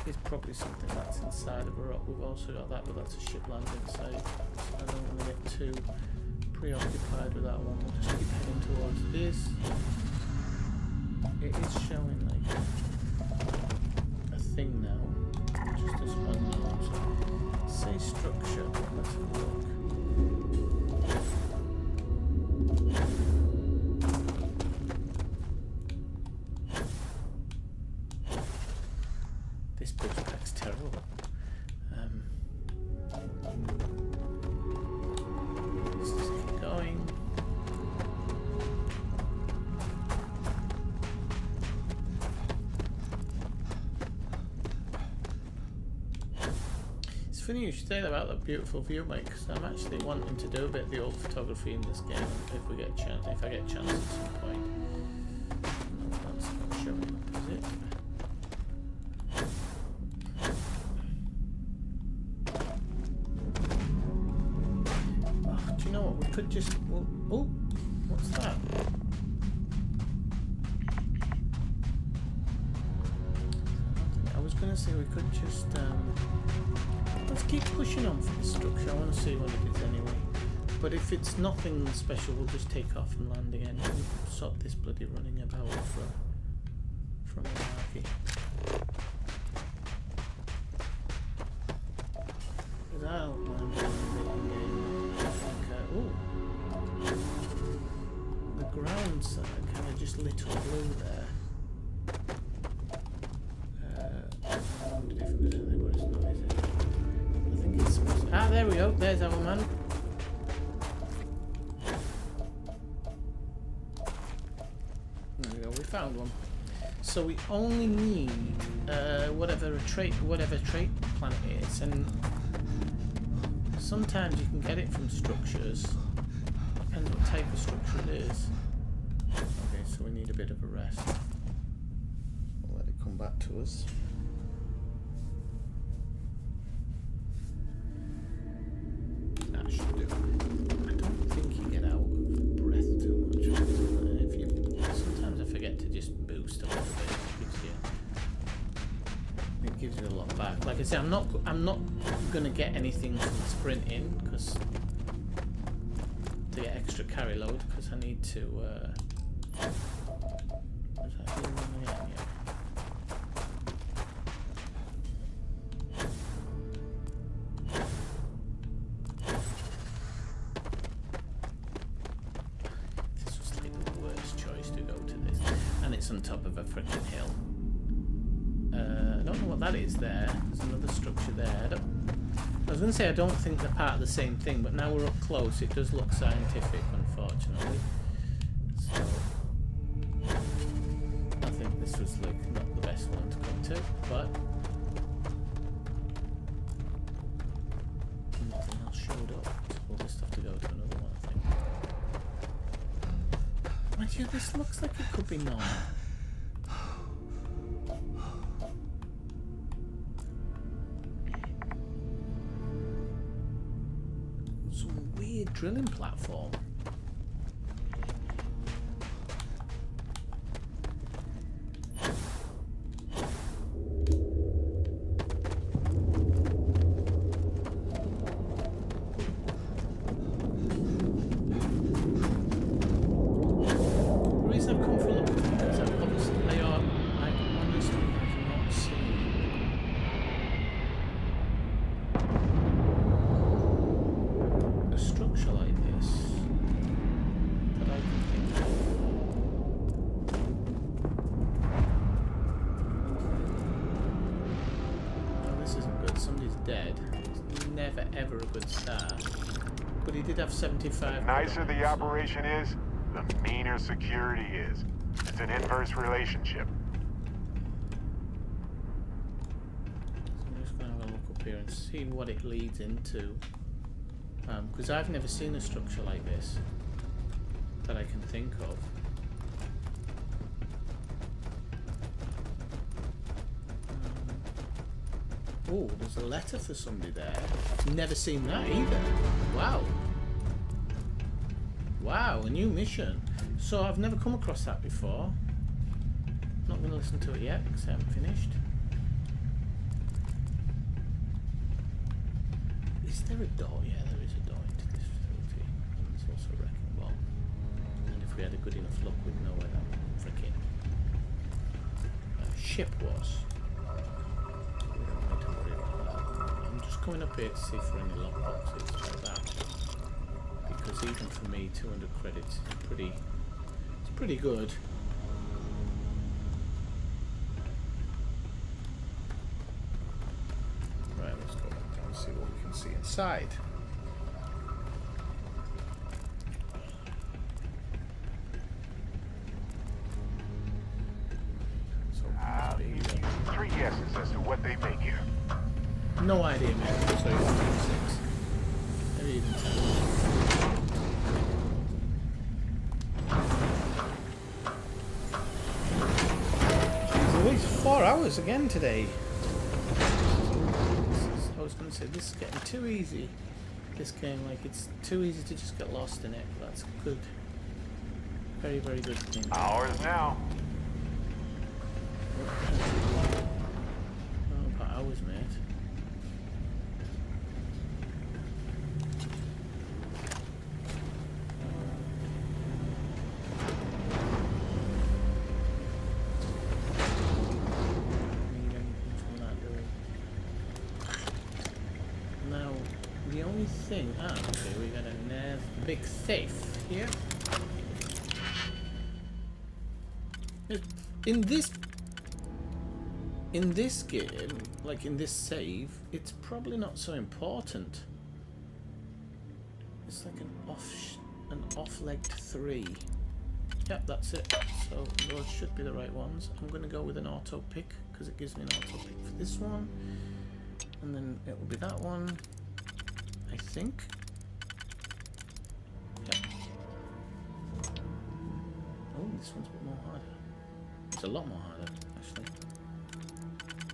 is probably something that's inside of a rock. We've also got that, but that's a ship landing site. So I don't want to get too preoccupied with that one. We'll just keep heading towards this. It is showing like a thing now, just as unknown. So say structure, let's have a look. This bridge pack's terrible. Let's just keep going. It's funny you should say that about that beautiful view, mate, because I'm actually wanting to do a bit of the old photography in this game if we get a chance, if I get a chance at some point. No, that's not showing up, is it? Oh, do you know what? We could just... Well, oh, what's that? I was going to say we could just... let's keep pushing on for this structure. I want to see what it is anyway. But if it's nothing special, we'll just take off and land again and stop this bloody running about from malarkey. there we go. There's our man. There we go. We found one. So we only need whatever trait planet is, and sometimes you can get it from structures. Depends what type of structure it is. Okay, so we need a bit of a rest. We'll let it come back to us. That should do. I don't think you get out of breath too much. Sometimes I forget to just boost a little bit. It gives you a lot back. Like I say, I'm not gonna get anything from sprinting because to get extra carry load because I need to. Was that healing one again? Yeah. This was like the worst choice to go to this, and it's on top of a freaking hill. I don't know what that is there. There's another structure there. I was going to say I don't think they're part of the same thing, but now we're up close, it does look scientific, unfortunately. So I think this was like not the best one to come to, but nothing else showed up. So we'll just have to go to another one, I think. Mind you, this looks like it could be normal. Drilling platform. The reason I've come for a look at it is I honestly have not seen a structure like this that I can think of. Oh, this isn't good. Somebody's dead. It's never ever a good start. But he did have 75. The nicer the operation is, the meaner security is. It's an inverse relationship. So I'm just going to have a look up here and see what it leads into. Because I've never seen a structure like this that I can think of. Oh, there's a letter for somebody there. Never seen that either. Wow. Wow, a new mission. So I've never come across that before. Not going to listen to it yet because I haven't finished. Is there a door? Yeah, there is a door into this facility. And there's also a wrecking ball. And if we had a good enough luck, we'd know where that frickin' ship was. We don't need to worry about that. I'm just coming up here to see for any lockboxes like that. Because even for me, 200 credits is pretty good. Right, let's go back down and see what we can see inside. Three guesses as to what they make here. No idea, man. So you're 26. Maybe even 10. It's at least 4 hours again today. I was going to say, this is getting too easy. This game, like, it's too easy to just get lost in it. That's good. Very, very good thing. Hours now. Oh, about hours, mate. Now, the only thing... Ah, okay, we got a big safe here. In this game, like in this save, it's probably not so important It's like an off-legged 3. Yep, that's it. So those should be the right ones. I'm going to go with an auto pick because it gives me an auto pick for this one, and then it will be that one, I think. Yep. Oh, this one's a bit more harder. It's a lot more harder, actually.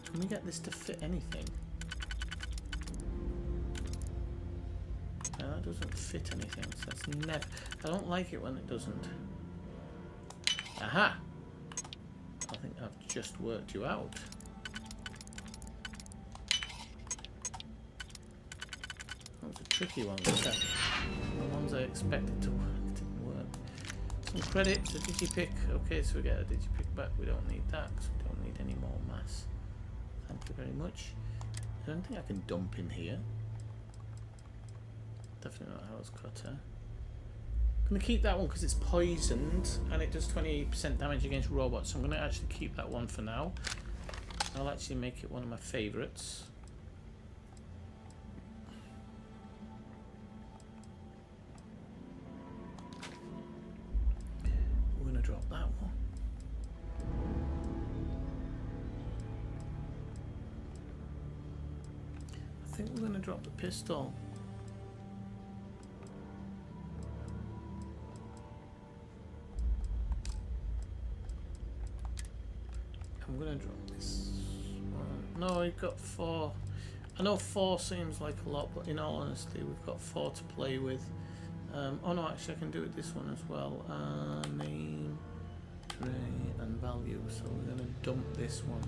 Can we get this to fit anything? No, that doesn't fit anything. So that's never. I don't like it when it doesn't. Aha! I think I've just worked you out. That was a tricky one. The ones I expected to work didn't work. Some credits, a digipick. Okay, so we get a digipick back. We don't need that because we don't need any more mass. Thank you very much. I don't think I can dump in here. Definitely not a house cutter. I'm going to keep that one because it's poisoned and it does 28% damage against robots. So I'm going to actually keep that one for now. I'll actually make it one of my favourites. We're going to drop that one. I think we're going to drop the pistol. I'm gonna drop this one. No, we've got 4. I know 4 seems like a lot, but in all honesty, we've got 4 to play with. Oh no, actually I can do it this one as well. Name, tray, and value. So we're gonna dump this one.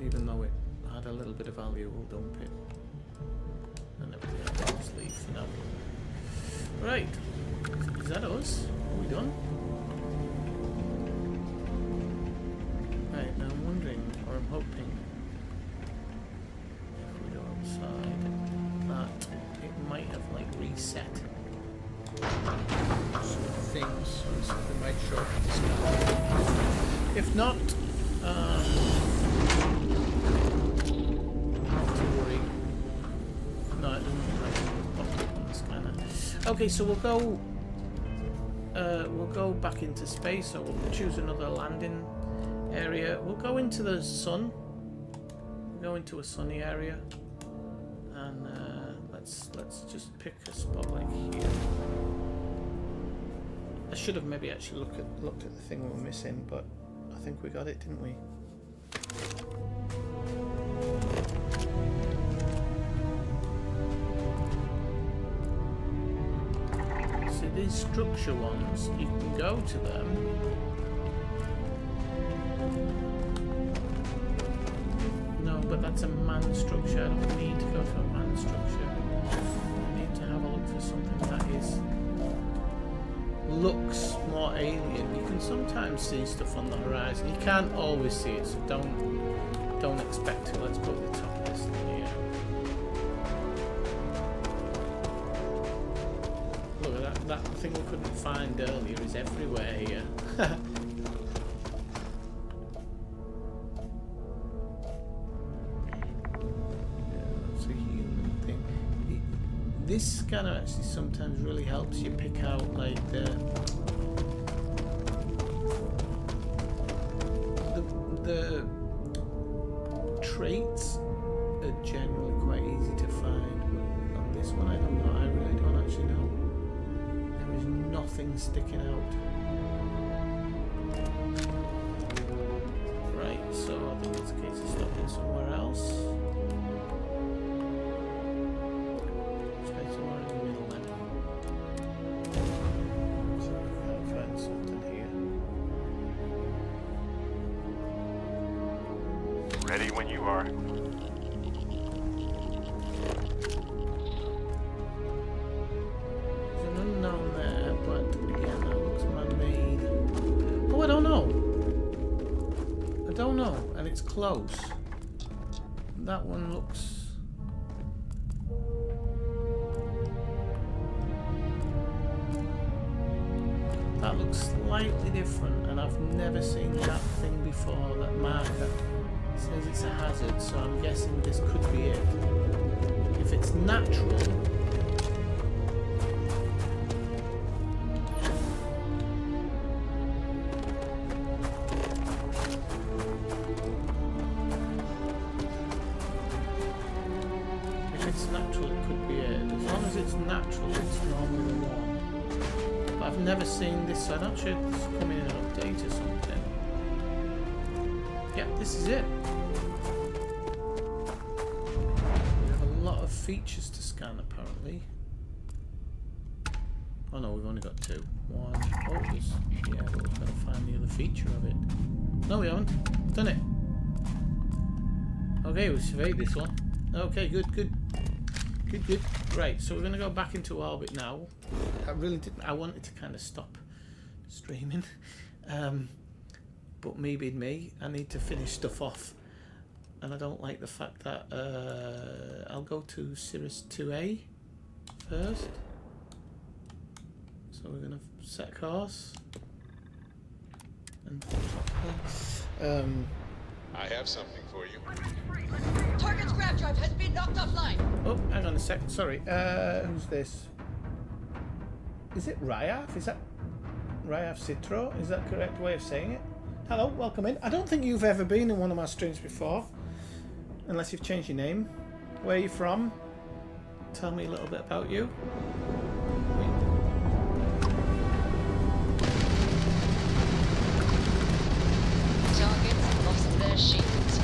Even though it had a little bit of value, we'll dump it. And everything else will just leave for now. Right. Is that us? Are we done? Right, now I'm wondering, or I'm hoping, if we go outside, that it might have like reset some things, so something might show up in the scanner. If not, not to worry. No, it doesn't look like it popped up on the scanner. Okay, so we'll go back into space, so we'll choose another landing area. We'll go into the sun. We'll go into a sunny area, and let's just pick a spot like here. I should have maybe actually looked at the thing we were missing, but I think we got it, didn't we? See, these structure ones, you can go to them. But that's a man structure. I don't need to go to a man structure. I need to have a look for something that looks more alien. You can sometimes see stuff on the horizon. You can't always see it, so don't expect to. Let's go to the top of this thing here. Look at that thing we couldn't find earlier is everywhere here. This scanner actually sometimes really helps you pick out like the traits are generally quite easy to find, but on this one I don't know. I really don't actually know. There is nothing sticking out. Right, so I think it's a case of stopping somewhere else. Ready when you are. There's an unknown there, but again, that looks man-made. Oh, I don't know. I don't know, and it's close. That one looks... That looks slightly different, and I've never seen that thing before, that marker. It says it's a hazard, so I'm guessing this could be it. If it's natural, natural, it's normally the 1. But I've never seen this, so I'm not sure if it's coming in an update or something. Yeah, this is it. We have a lot of features to scan, apparently. Oh no, we've only got 2. 1. Oh, there's... Yeah, but we've got to find the other feature of it. No, we haven't. We've done it. Okay, we surveyed this one. Okay, good. Right, so we're going to go back into orbit now. I really didn't... I wanted to kind of stop streaming. But me being me, I need to finish stuff off. And I don't like the fact that... I'll go to Cirrus 2A first. So we're going to set course. And I have something for you. Target's grab drive has been knocked offline. oh, hang on a sec. Sorry. Who's this? Is it Ryaf? Is that Ryaf Citro? Is that the correct way of saying it? Hello, welcome in. I don't think you've ever been in one of my streams before. Unless you've changed your name. Where are you from? Tell me a little bit about you. Targets lost their shields.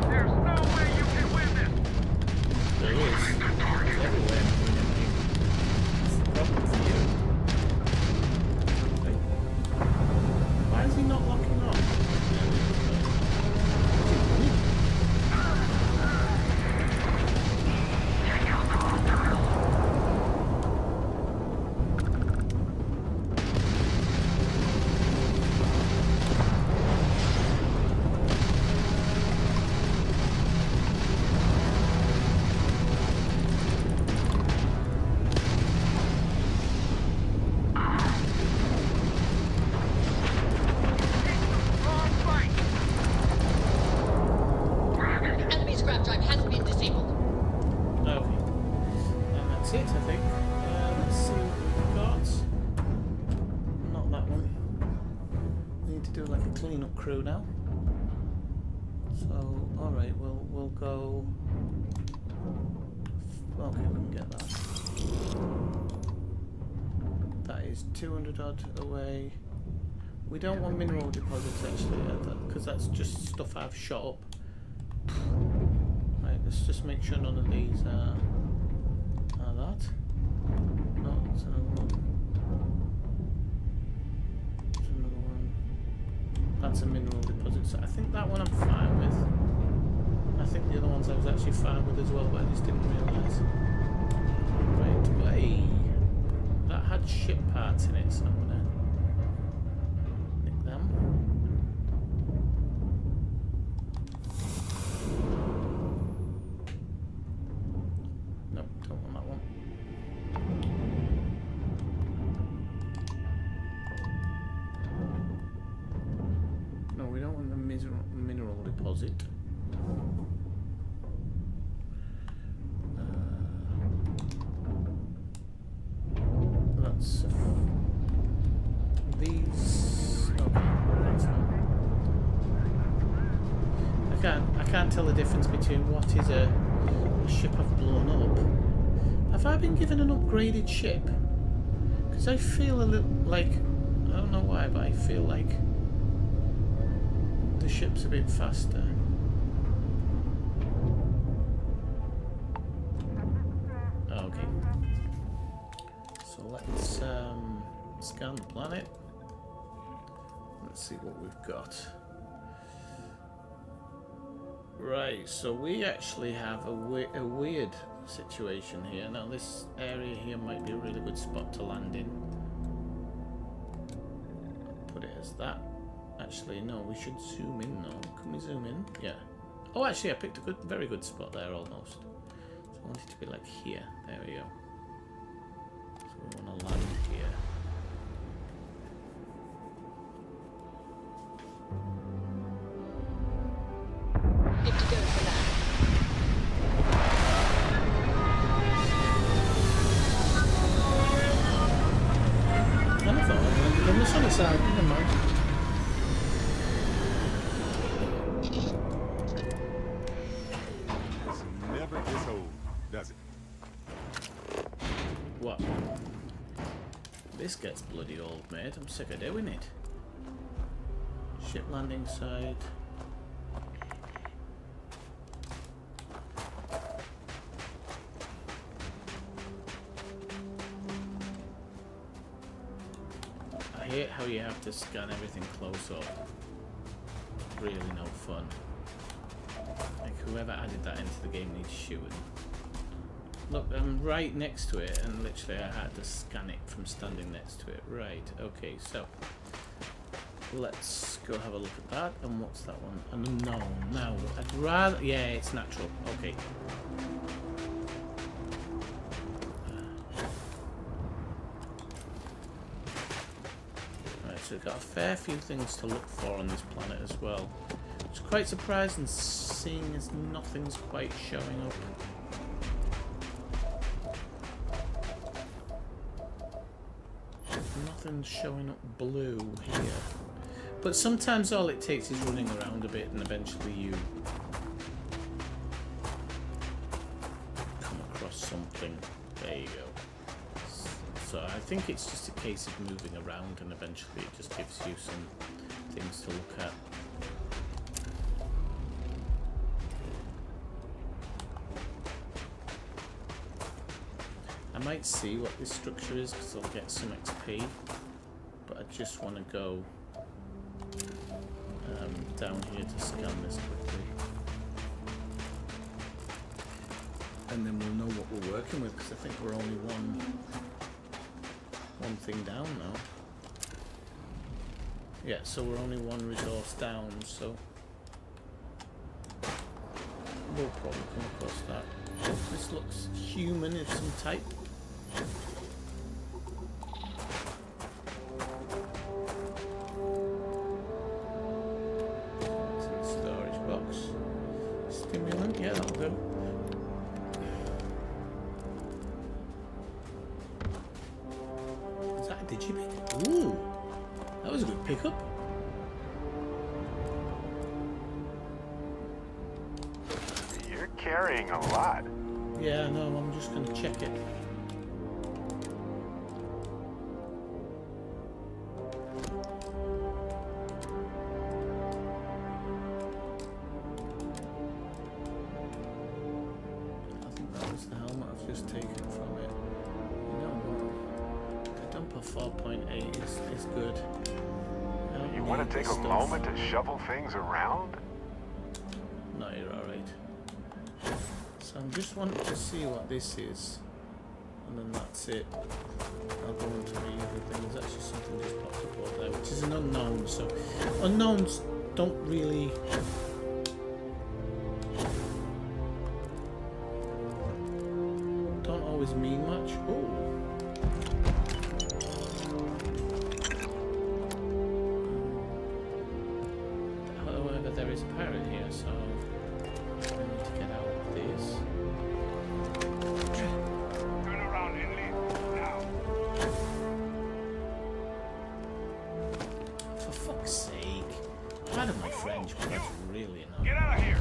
There's no way you can win this! There is. It's everywhere. It's the problem for you. Wait. Why is he not locking on? Enemy's grab drive has been disabled. Okay. And that's it, I think. Let's see what we've got. Not that one. We need to do like a clean-up crew now. So, alright, we'll go... Okay, we can get that. That is 200 odd away. We don't want mineral deposits actually, because that's just stuff I've shot up. Right, let's just make sure none of these are that. No, that's another one. There's another one. That's a mineral deposit. So I think that one I'm fine with. I think the other ones I was actually fine with as well, but I just didn't realise. Right, way. That had ship parts in it, so I'm gonna nick them. Nope, don't want that one. No, we don't want the mineral deposit. That's these. Okay, that's not. I can't tell the difference between what is a ship I've blown up. Have I been given an upgraded ship? Because I feel a little like, I don't know why, but I feel like the ship's a bit faster. Okay. So let's scan the planet. Let's see what we've got. Right, so we actually have a weird situation here. Now this area here might be a really good spot to land in. Put it as that. Actually, no, we should zoom in now. Can we zoom in? Yeah. Oh, actually, I picked a very good spot there almost. So I want it to be like here. There we go. So we want to land here. Good to go for that. I thought I landed on the sunny side. Never mind. This never gets old. up, mate. I'm sick of doing it. Ship landing site. I hate how you have to scan everything close up. Really no fun. Like whoever added that into the game needs shooting. Look, I'm right next to it, and literally I had to scan it from standing next to it. Right, okay, so let's go have a look at that. And what's that one? Unknown. Now, I'd rather... Yeah, it's natural. Okay. Right, so we've got a fair few things to look for on this planet as well. It's quite surprising seeing as nothing's quite showing up. Nothing's showing up blue here. But sometimes all it takes is running around a bit and eventually you come across something. There you go. So I think it's just a case of moving around and eventually it just gives you some things to look at. I might see what this structure is because I'll get some XP, but I just want to go down here to scan this quickly, and then we'll know what we're working with because I think we're only one thing down now. Yeah, so we're only one resource down, so we'll probably come across that. This looks human of some type. Storage box. Stimulant, yeah, that'll do. Is that a digibit? Ooh, that was a good pickup. You're carrying a lot. Yeah, no, I'm just going to check it. I think that was the helmet I've just taken from it. You know what? The dumper 4.8 is good. You want to take a moment to shovel things around? No, you're alright. So I'm just wanting to see what this is, and then that's it. I'll go into the other things. Actually, something just popped up over there, which is an unknown. So unknowns don't really always mean much. Ooh. However, there is a parrot here, so I need to get out of this. Turn around and leave now. For fuck's sake. Pardon my French, but that's really annoying. Get out of here!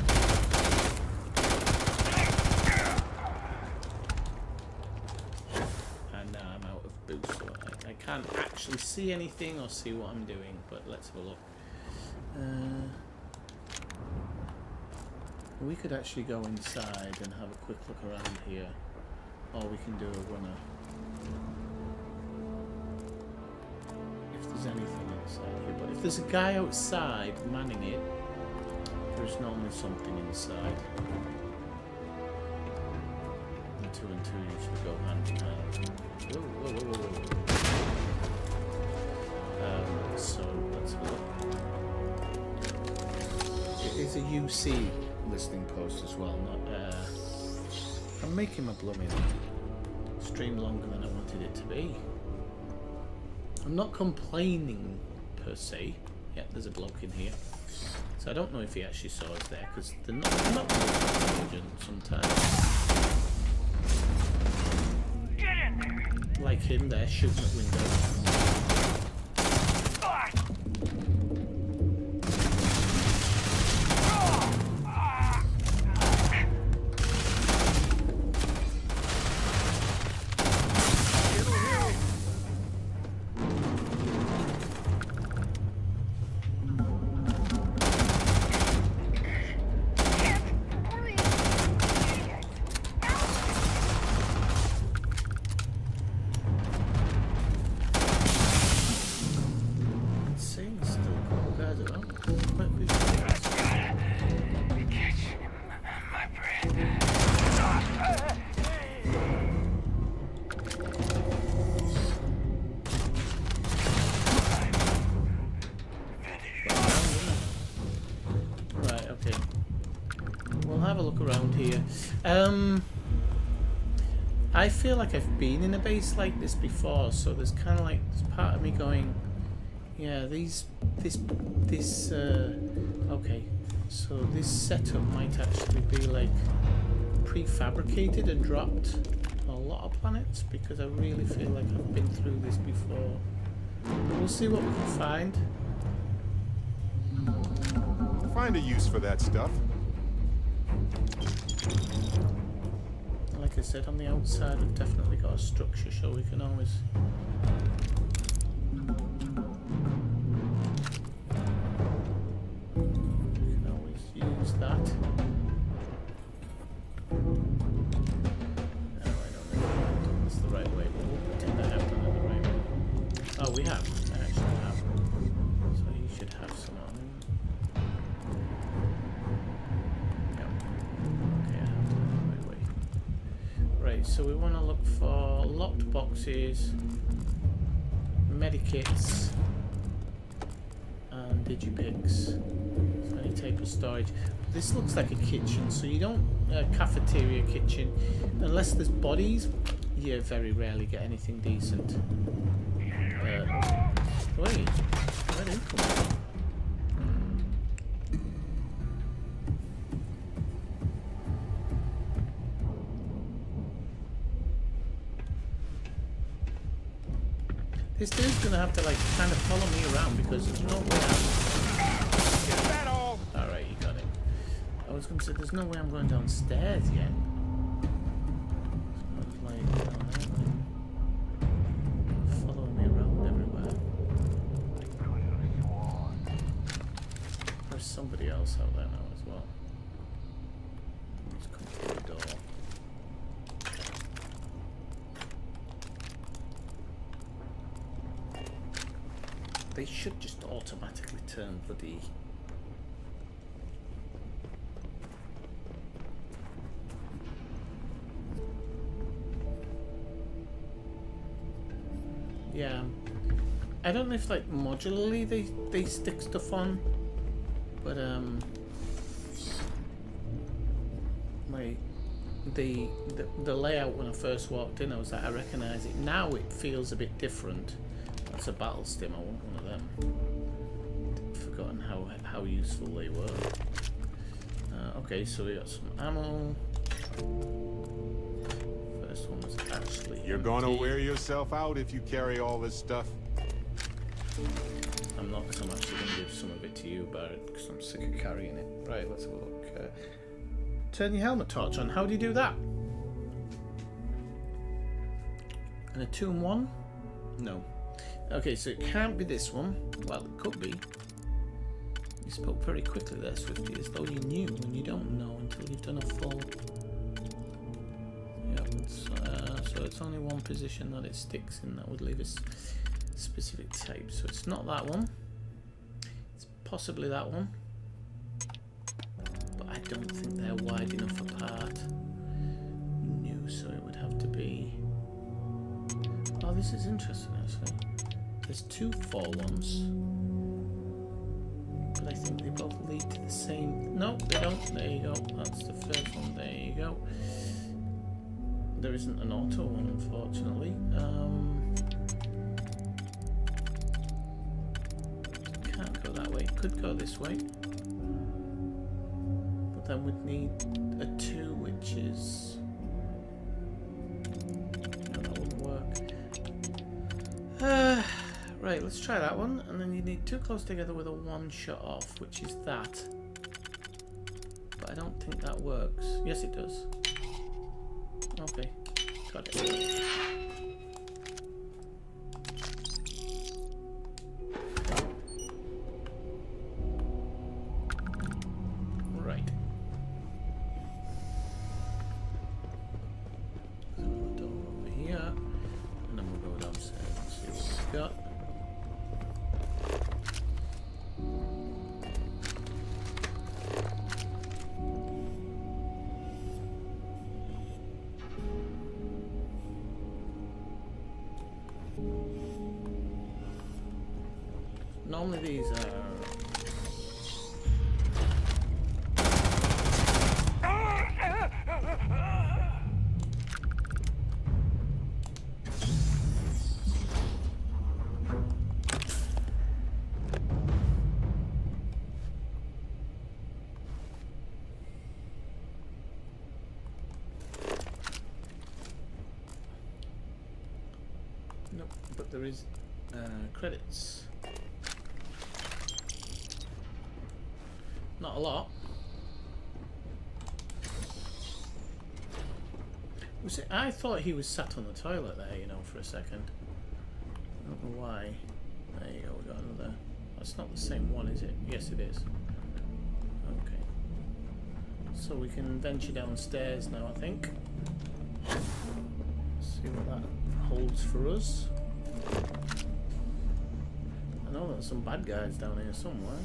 And now I'm out of boost, so I can't actually see anything or see what I'm doing, but let's have a look. We could actually go inside and have a quick look around here, or we can do a runner. If there's anything inside here, but if there's a guy outside manning it, there's normally something inside. And two usually go hand in hand. Whoa, whoa, whoa, whoa, whoa. So let's have a look. It is a UC listening post as well, not I'm making my blooming stream longer than I wanted it to be. I'm not complaining per se. Yeah, there's a bloke in here. So I don't know if he actually saw us there, because they're not intelligent sometimes. Get in there! Like him there shooting at windows. don't know. My breath. Right, okay. We'll have a look around here. I feel like I've been in a base like this before, so there's kind of like there's part of me going, yeah, okay, so this setup might actually be like prefabricated and dropped on a lot of planets, because I really feel like I've been through this before. But we'll see what we can find. Find a use for that stuff. Like I said, on the outside we've definitely got a structure, so we can always use that. Oh, I don't know if that's the right way, but we'll pretend I have done it the right way. Oh, we have. I actually have. So you should have some on him. Yep. Okay, I have done it the right way. Right, so we want to look for locked boxes, medikits, and digipicks. So any type of storage. This looks like a kitchen, so you don't cafeteria kitchen unless there's bodies. You very rarely get anything decent. Wait, where did it come from? This dude's gonna have to like kind of follow me around because there's no way Alright, you got it. I was gonna say there's no way I'm going downstairs yet. So I was like, following me around everywhere. There's somebody else out there now as well. Let's come through the door. They should just automatically turn bloody... Yeah. I don't know if like modularly they stick stuff on, but like the layout when I first walked in, I was like, I recognise it. Now it feels a bit different. That's a battle stim. I want one of them. I've forgotten how useful they were. Okay, so we got some ammo. First one was actually You're gonna wear yourself out if you carry all this stuff. I'm not, because I'm actually going to give some of it to you, Barrett, because I'm sick of carrying it. Right, let's have a look. Turn your helmet torch on. How do you do that? And a 2-in-1? No. Okay, so it can't be this one. Well, it could be. You spoke very quickly there, Swifty, as though you knew, and you don't know until you've done a full... Yep, so it's only one position that it sticks in. That would leave us specific type. So it's not that one. It's possibly that one. But I don't think they're wide enough apart. No, so it would have to be... Oh, this is interesting actually. There's 2 4-1s. But I think they both lead to the same... No, they don't. There you go. That's the first one. There you go. There isn't an auto one, unfortunately. Can't go that way. Could go this way. But then we'd need a 2, which is... No, that wouldn't work. Right, let's try that one. And then you need 2 close together with a 1 shut off, which is that. But I don't think that works. Yes, it does. Okay, got it. Right. So we'll go over here, and then we'll go downstairs and see what we've got. only these are... Nope, but there is credits. Not a lot. Was it? I thought he was sat on the toilet there, you know, for a second. I don't know why. There you go, we got another. That's not the same one, is it? Yes, it is. Okay. So we can venture downstairs now, I think. See what that holds for us. I know there's some bad guys down here somewhere.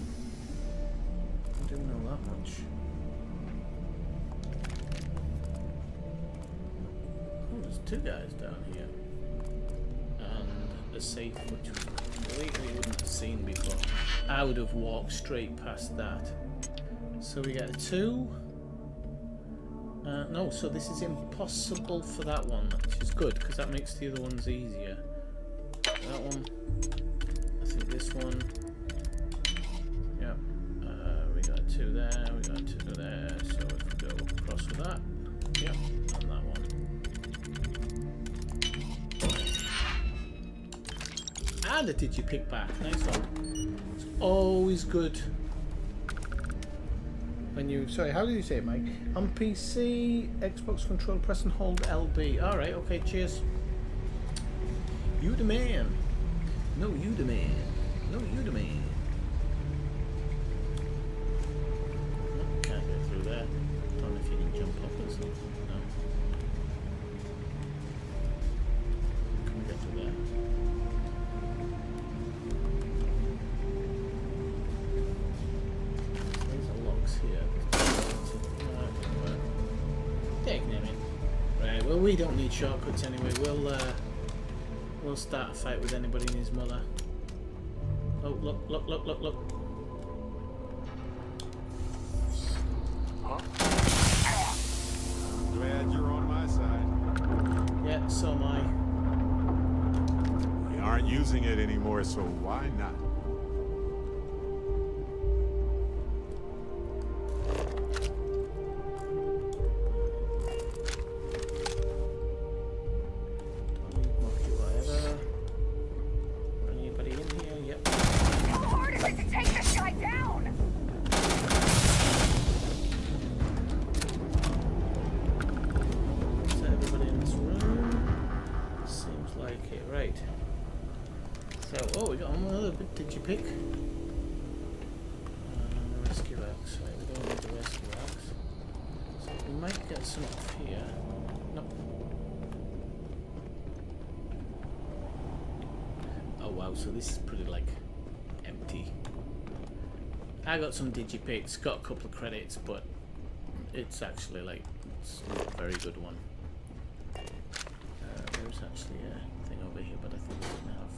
I didn't know that much. Oh, there's two guys down here. And a safe which we completely wouldn't have seen before. I would have walked straight past that. So we get a 2. No, so this is impossible for that one, which is good because that makes the other ones easier. That one, I think this one, yeah, we got a 2 there, we got a 2 there, so if we go across with that, yeah, and that one. And a digipick back, nice one. It's always good. When you, sorry, how do you say it, Mike? On PC, Xbox controller, press and hold LB. Alright, okay, cheers. You the man. No, you the man. No, you the man. Oh, can't get through there. Don't know if you can jump up or something. No. Can we get through there? Here. Right, well, we don't need shortcuts anyway. We'll start a fight with anybody and his mother. Oh, look, look, look, look, look. Glad you're on my side. Yeah, so am I. We aren't using it anymore, so why not? So this is pretty like empty. I got some digipicks, got a couple of credits, but it's actually like it's not a very good one. There's actually a thing over here, but I think it doesn't have.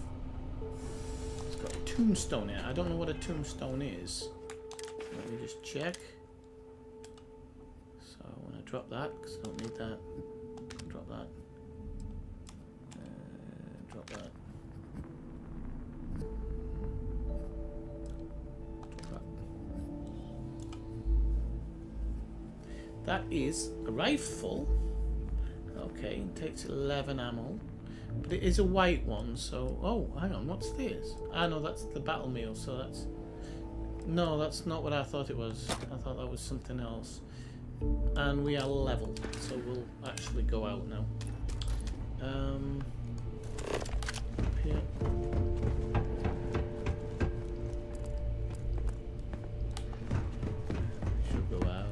It's got a tombstone here. I don't know what a tombstone is. Let me just check. So I want to drop that because I don't need that. Drop that. Drop that. That is a rifle. Okay, it takes 11 ammo. But it is a white one, so... Oh, hang on, what's this? Ah, no, that's the battle meal, so that's... No, that's not what I thought it was. I thought that was something else. And we are level, so we'll actually go out now. Up here. Should go out.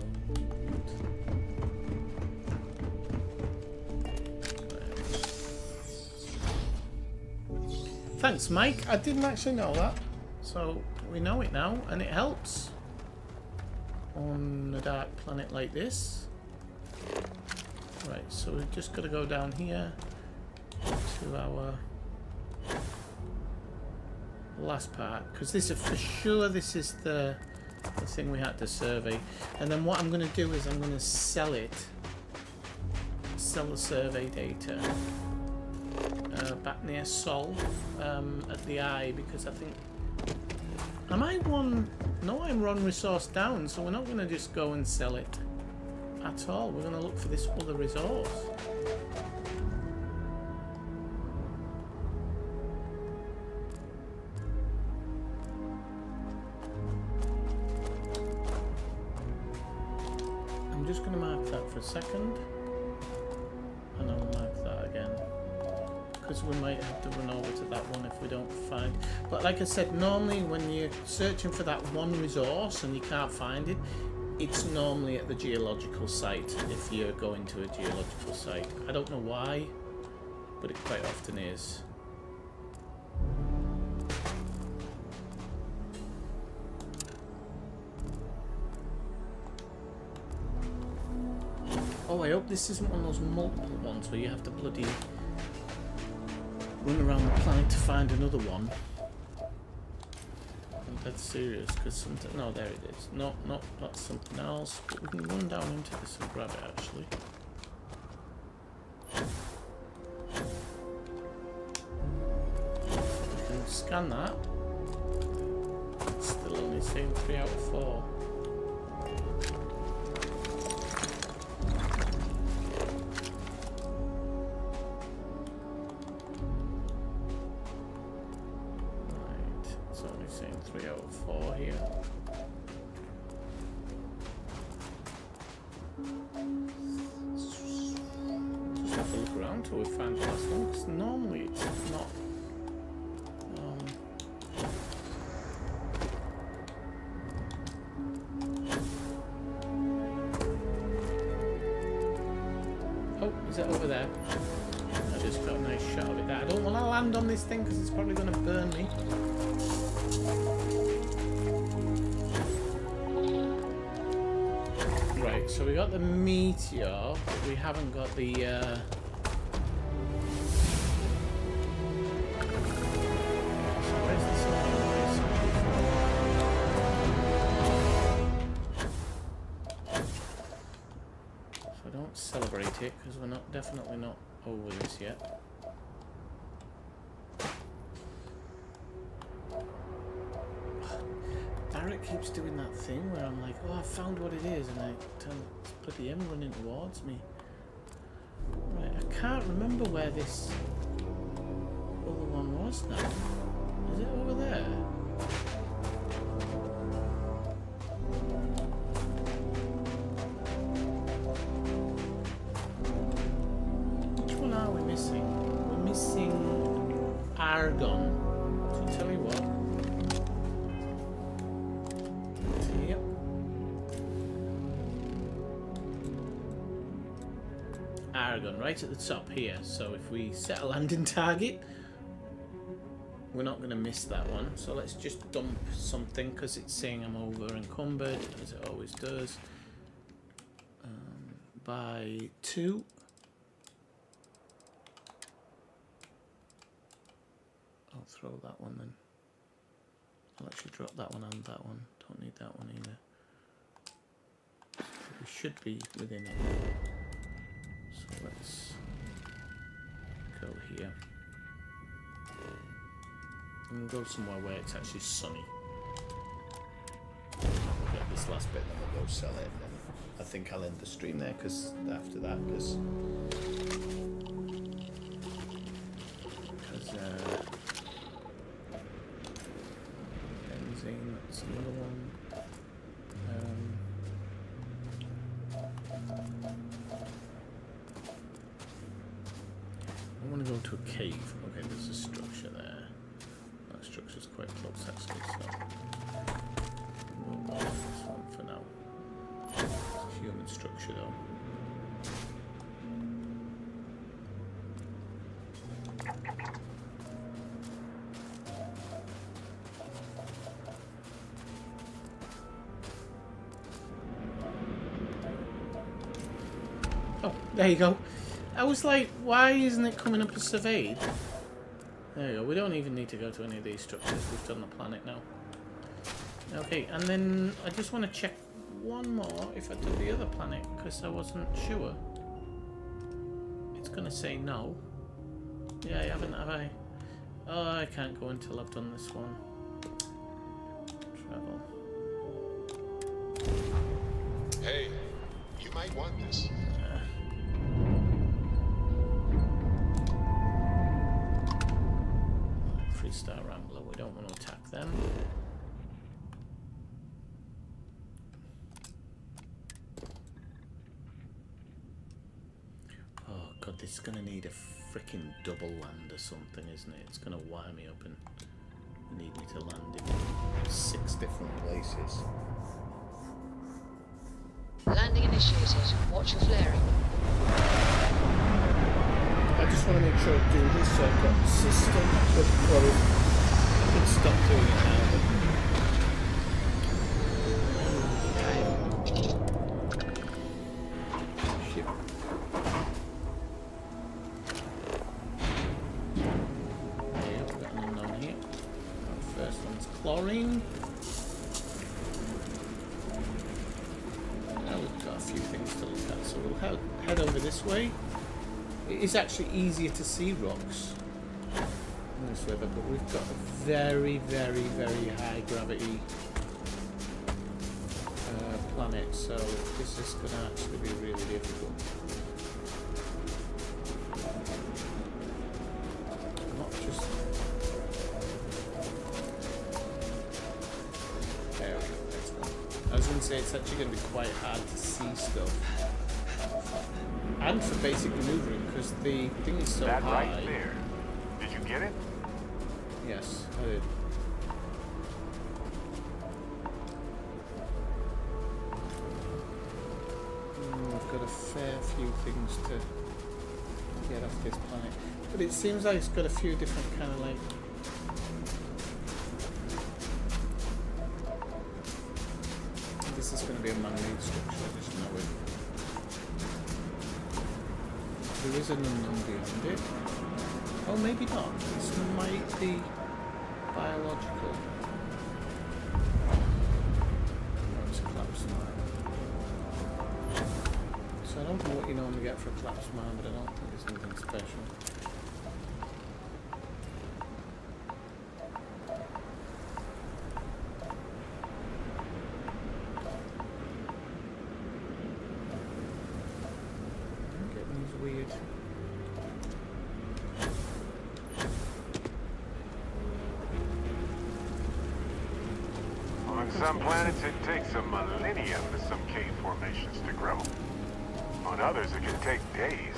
Thanks, Mike. I didn't actually know that. So we know it now, and it helps on a dark planet like this. Right, so we've just got to go down here to our last part, because this is for sure. This is the thing we had to survey, and then what I'm going to do is I'm going to sell it. Sell the survey data back near Sol at the eye, because I think am I one? No, I'm one resource down, so we're not going to just go and sell it at all. We're going to look for this other resource. I'm just going to mark that for a second. And I'll mark that again, because we might have to run over to that one if we don't find. But like I said, normally when you're searching for that one resource and you can't find it, it's normally at the geological site if you're going to a geological site. I don't know why, but it quite often is. Oh, I hope this isn't one of those multiple ones where you have to bloody run around the planet to find another one. I'm dead serious, because something... No, there it is. No, that's something else. But we can run down into this and grab it, actually. We can scan that. It's still only saying 3 out of 4. Until we find the last one, because normally it's not. Oh, is it over there? I just got a nice shot of it there. I don't want to land on this thing because it's probably going to burn me. Right, so we got the meteor, but we haven't got the celebrate it, because we're definitely not over this yet. Barrett keeps doing that thing where I'm like, oh, I found what it is, and it's bloody him running towards me. Right, I can't remember where this other one was now. Is it over there? Argon. So tell you what. Yep. Argon, right at the top here. So if we set a landing target, we're not going to miss that one. So let's just dump something, because it's saying I'm over encumbered, as it always does. By 2. I'll throw that one then. I'll actually drop that one and that one. Don't need that one either. We should be within it. So let's go here. And go somewhere where it's actually sunny. We'll get this last bit and then we'll go sell it. And then I think I'll end the stream there, because after that, because that's another one. I want to go to a cave. Okay, there's a structure there. That structure's quite close, actually, so we'll go with this one for now. It's a human structure, though. There you go. I was like, why isn't it coming up as surveyed? There you go. We don't even need to go to any of these structures. We've done the planet now. Okay, and then I just want to check one more if I do the other planet, because I wasn't sure. It's going to say no. Yeah, I haven't, have I? Oh, I can't go until I've done this one. Travel. Hey, you might want this. Freestar Rambler, we don't want to attack them. Oh god, this is going to need a freaking double land or something, isn't it? It's going to wire me up and need me to land in 6 different places. Landing initiated. Watch your flaring. I just want to make sure I do this so I've got the system. I could stop doing it now, but... Shit. Okay, we've got an unknown here. Our first one's chlorine. Now we've got a few things to look at, so we'll head over this way. It is actually easier to see rocks in this river, but we've got a very, very, very high gravity planet, so this is going to actually be really difficult. Not just... There we go, let's go. I was going to say it's actually going to be quite hard to see stuff. And for basic maneuvering, because the thing is so that high. Right there. Did you get it? Yes, I did. We've got a fair few things to get off this planet. But it seems like it's got a few different kind of like... This is going to be a man-made structure, I just know it. There is an unknown beyond it. Oh, maybe not. This might be biological. Oh, it's a collapsed mine. So I don't know what you normally get for a collapsed mine, but I don't think it's anything special. I'm getting these weird... On some planets, it takes a millennium for some cave formations to grow. On others, it can take days.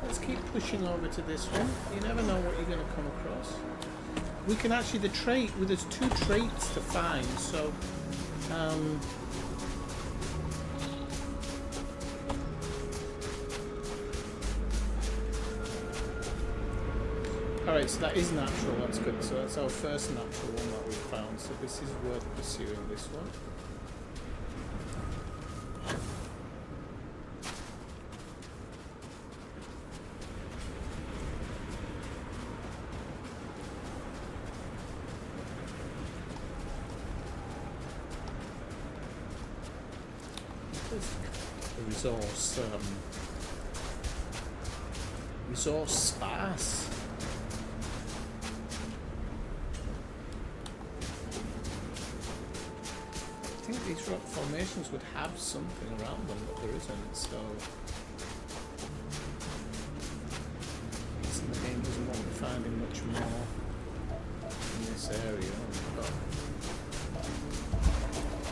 Let's keep pushing over to this one. You never know what you're going to come across. We can actually, the trait, well, there's 2 traits to find, so... Alright, so that is natural, that's good. So that's our first natural one that we found, so this is worth pursuing, this one. Resource sparse. I think these rock formations would have something around them, but there isn't, so... The game doesn't want me finding much more in this area. We've got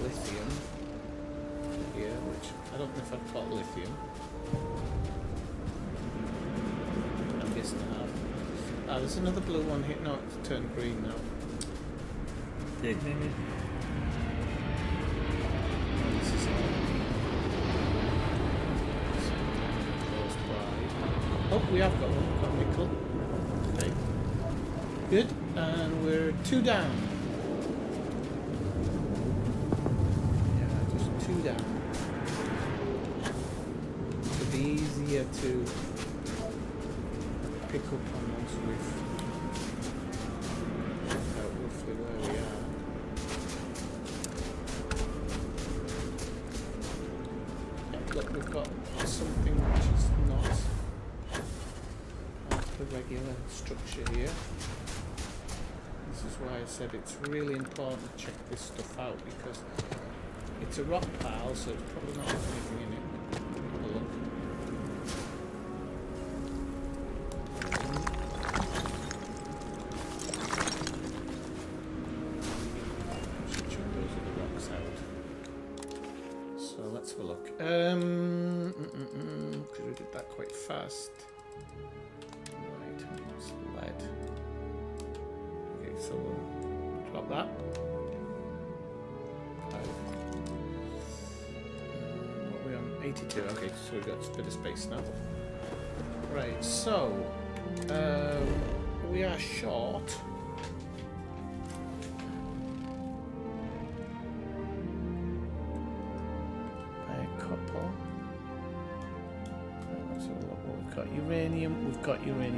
lithium here, which I don't know if I've got lithium. I'm guessing I have. Ah, there's another blue one here. No, it's turned green now. Oh, we have got one. Got nickel. Okay. Good. And we're 2 down. Yeah, just 2 2 down. It'll be easier to pick up on once we've worked out roughly where we are. Look, we've got something which is not the regular structure here. This is why I said it's really important to check this stuff out, because it's a rock pile, so it's probably not got anything in it. Have a look. Should chuck those other rocks out. So let's have a look. Because we did that quite fast. Right, it's lead. Okay, so we'll drop that. What are we on? 82. Okay, so we've got a bit of space now. Right, so we are short.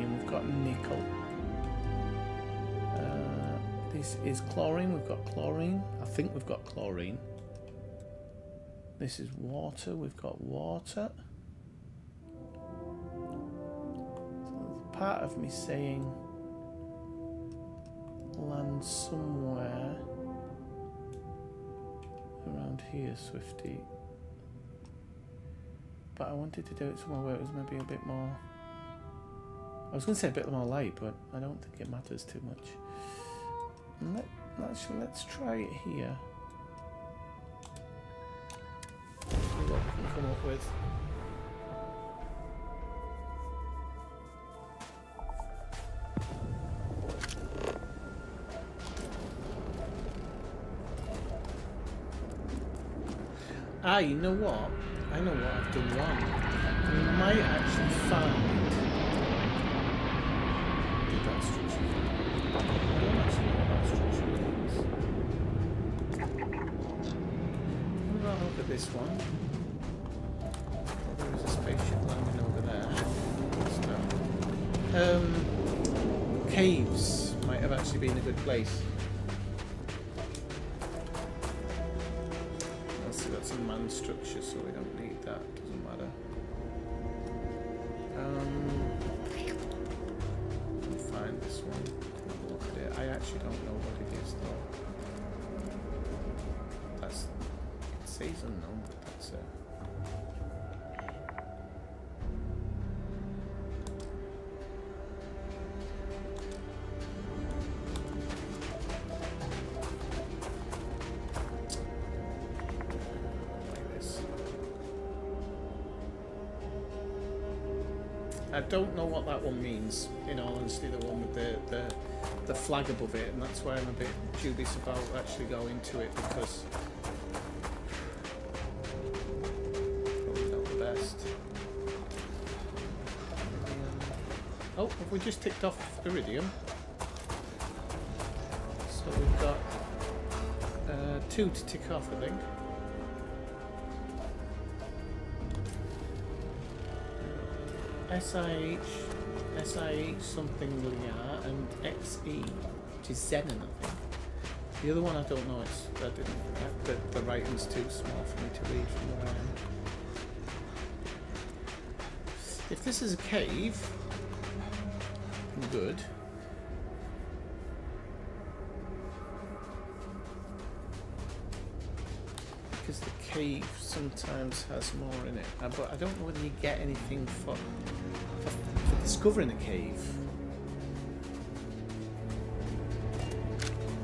We've got nickel. This is chlorine. We've got chlorine. I think we've got chlorine. This is water. We've got water. So there's part of me saying land somewhere around here, Swifty. But I wanted to do it somewhere where it was maybe a bit more... I was going to say a bit more light, but I don't think it matters too much. Let's try it here. See what we can come up with. Ah, you know what? I know what I've done wrong. We might actually find... Did that structure? I don't actually know what that structure means. I'm gonna look at this one. There is a spaceship landing over there. Caves might have actually been a good place. That's a man structure, so we don't need that. Doesn't matter. We'll find this one. Have a look at it. I actually don't know what it is though. That's... It says unknown, but that's it. I don't know what that one means, in all honesty, the one with the flag above it, and that's why I'm a bit dubious about actually going to it, because probably not the best. Oh, have we just ticked off Iridium? So we've got 2 to tick off, I think. SIH something Liar, and XE, which is Zenon, I think. The other one I don't know, the writing's too small for me to read from where I am. If this is a cave, then good. Because the cave sometimes has more in it, but I don't know whether you get anything for discovering a cave.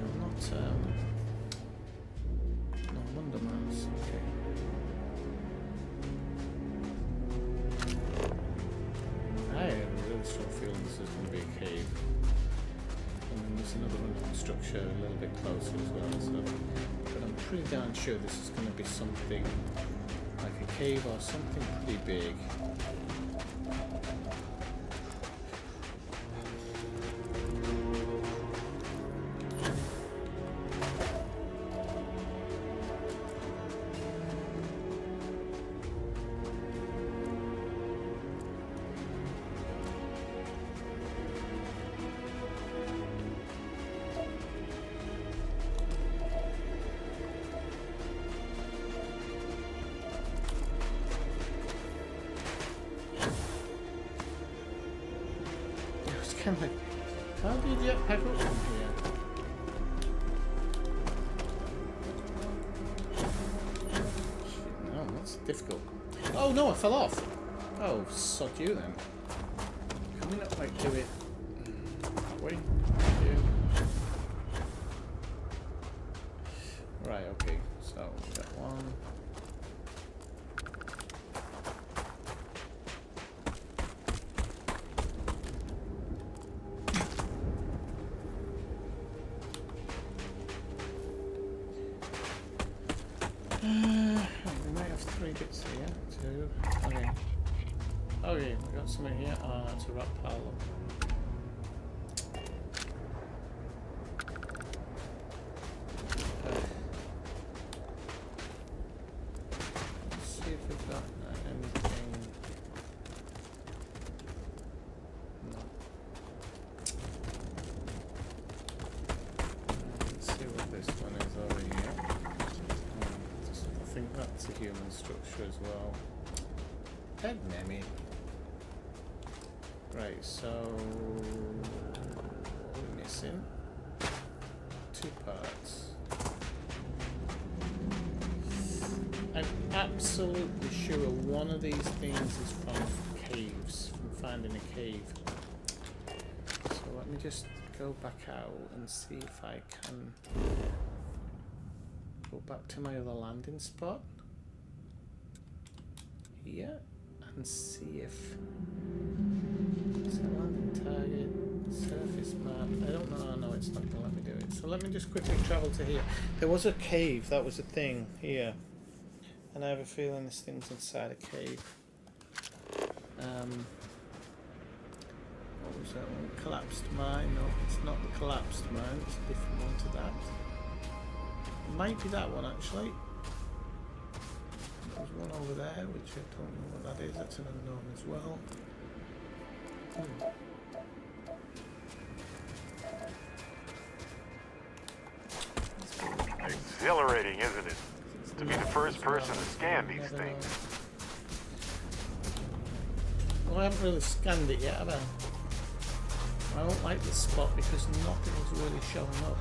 I'm not no wonder Mars. Okay. I have a really strong feeling this is going to be a cave. And then there's another one structure a little bit closer as well, so but I'm pretty darn sure this is going to be something like a cave or something pretty big. kind of like, how do you jetpack up from here? Shit, no, that's difficult. Oh no, I fell off. Oh, sod you then. Can we not like do it that way? Yeah. Right, okay. So we got one. We might have 3 bits here. 2. Okay. Okay, we got something here. Oh, it's a rock pile. Let's see if we've got anything. No. Let's see what this one is over here. I think that's a human structure as well. Head Nemi. Right, so we're missing 2 parts. I'm absolutely sure one of these things is from caves, from finding a cave. So let me just go back out and see if I can go back to my other landing spot here and see if it's a landing target, surface map. I don't know. No, it's not going to let me do it. So let me just quickly travel to here. There was a cave, that was a thing here. And I have a feeling this thing's inside a cave. What was that one? Collapsed mine? No, it's not the collapsed mine, it's a different one to that. It might be that one actually. There's one over there, which I don't know what that is. That's an unknown as well. Exhilarating, isn't it? To be the first person to scan these things. Well, I haven't really scanned it yet, have I? I don't like this spot because nothing is really showing up.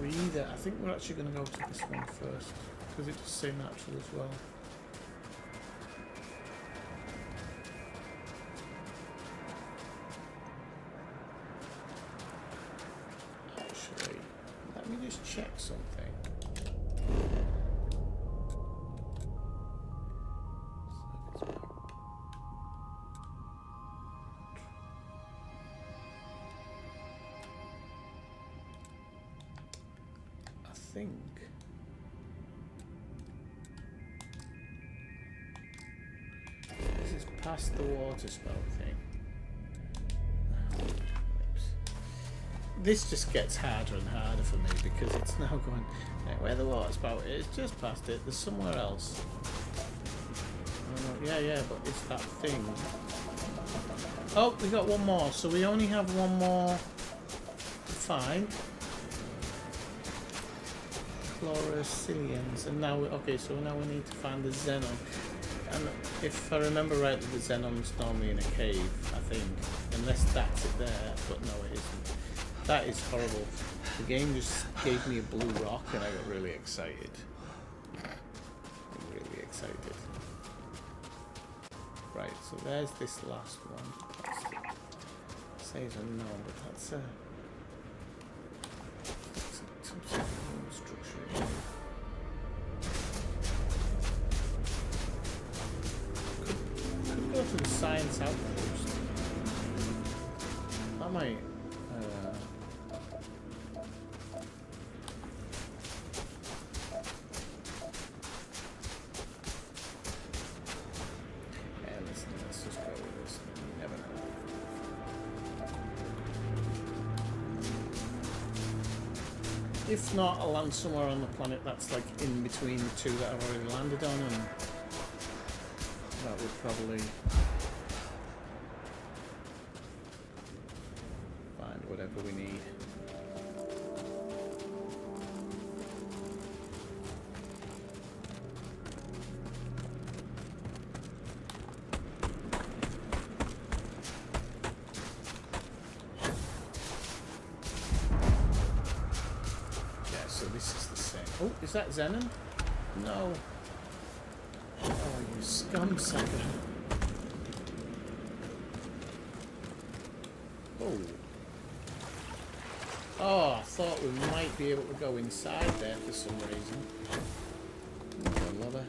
Either. I think we're actually going to go to this one first because it just seems natural as well. Actually, let me just check something. I think this is past the water spout thing. This just gets harder and harder for me because it's now going right, where the water spout is, just past it. There's somewhere else. Yeah, but it's that thing. Oh, we got one more, so we only have one more to find. Chlorosilians, and now so now we need to find the xenon, and if I remember rightly, the xenon's normally in a cave, I think, unless that's it there, but no, it isn't. That is horrible. The game just gave me a blue rock and I got really excited. Really excited. Right, so there's this last one. Says unknown, but that's a structure. Could go to the science outpost. That might. Listen, let's just go with this. You never know. If not, I'll land somewhere on the planet that's like in between the two that I've already landed on, and that would probably find whatever we need. that Zenon? No. Oh, you scumsucker. Oh. Oh, I thought we might be able to go inside there for some reason. Oh, lover.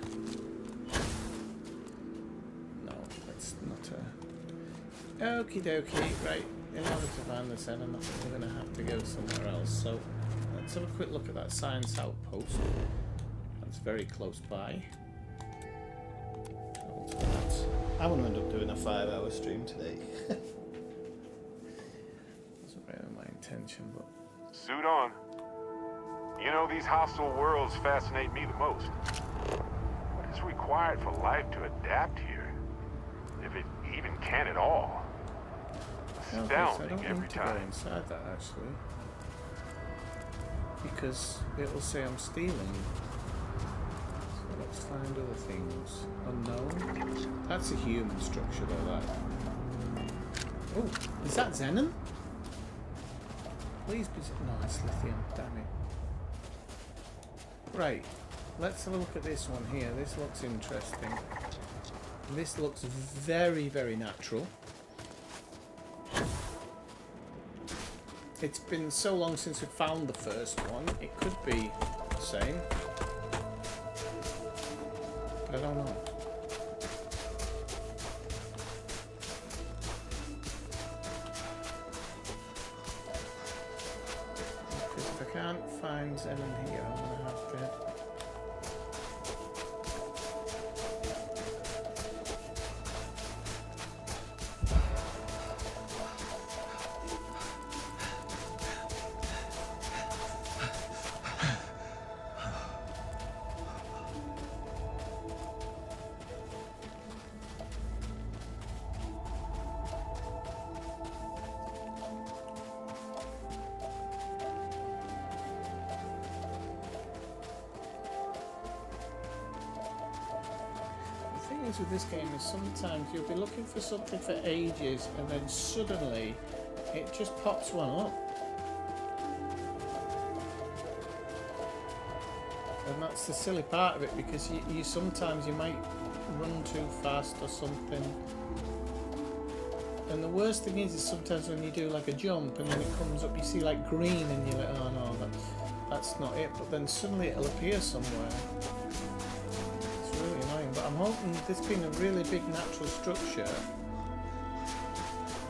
No, that's not a... Okie dokie, right. In order to find the Zenon, I think we're going to have to go somewhere else. So, let's have a quick look at that science outpost. That's very close by. I want to end up doing a 5-hour stream today. Wasn't really my intention, but... Suit on. You know, these hostile worlds fascinate me the most. What is required for life to adapt here? If it even can at all. Astounding I don't every need to time. go inside that, actually. Because it will say I'm stealing. So let's find other things. Unknown? That's a human structure, though, that. Oh, is that Zenon? Please be... No, it's lithium. Damn it. Right. Let's have a look at this one here. This looks interesting. This looks very, very natural. It's been so long since we found the first one. It could be the same. But I don't know. Because if I can't find Zenon here, I'm going to have to... with this game is sometimes you'll be looking for something for ages and then suddenly it just pops one up. And that's the silly part of it, because you sometimes you might run too fast or something. And the worst thing is sometimes when you do like a jump and then it comes up, you see like green and you're like, oh no, that's not it. But then suddenly it'll appear somewhere. But I'm hoping this being a really big natural structure,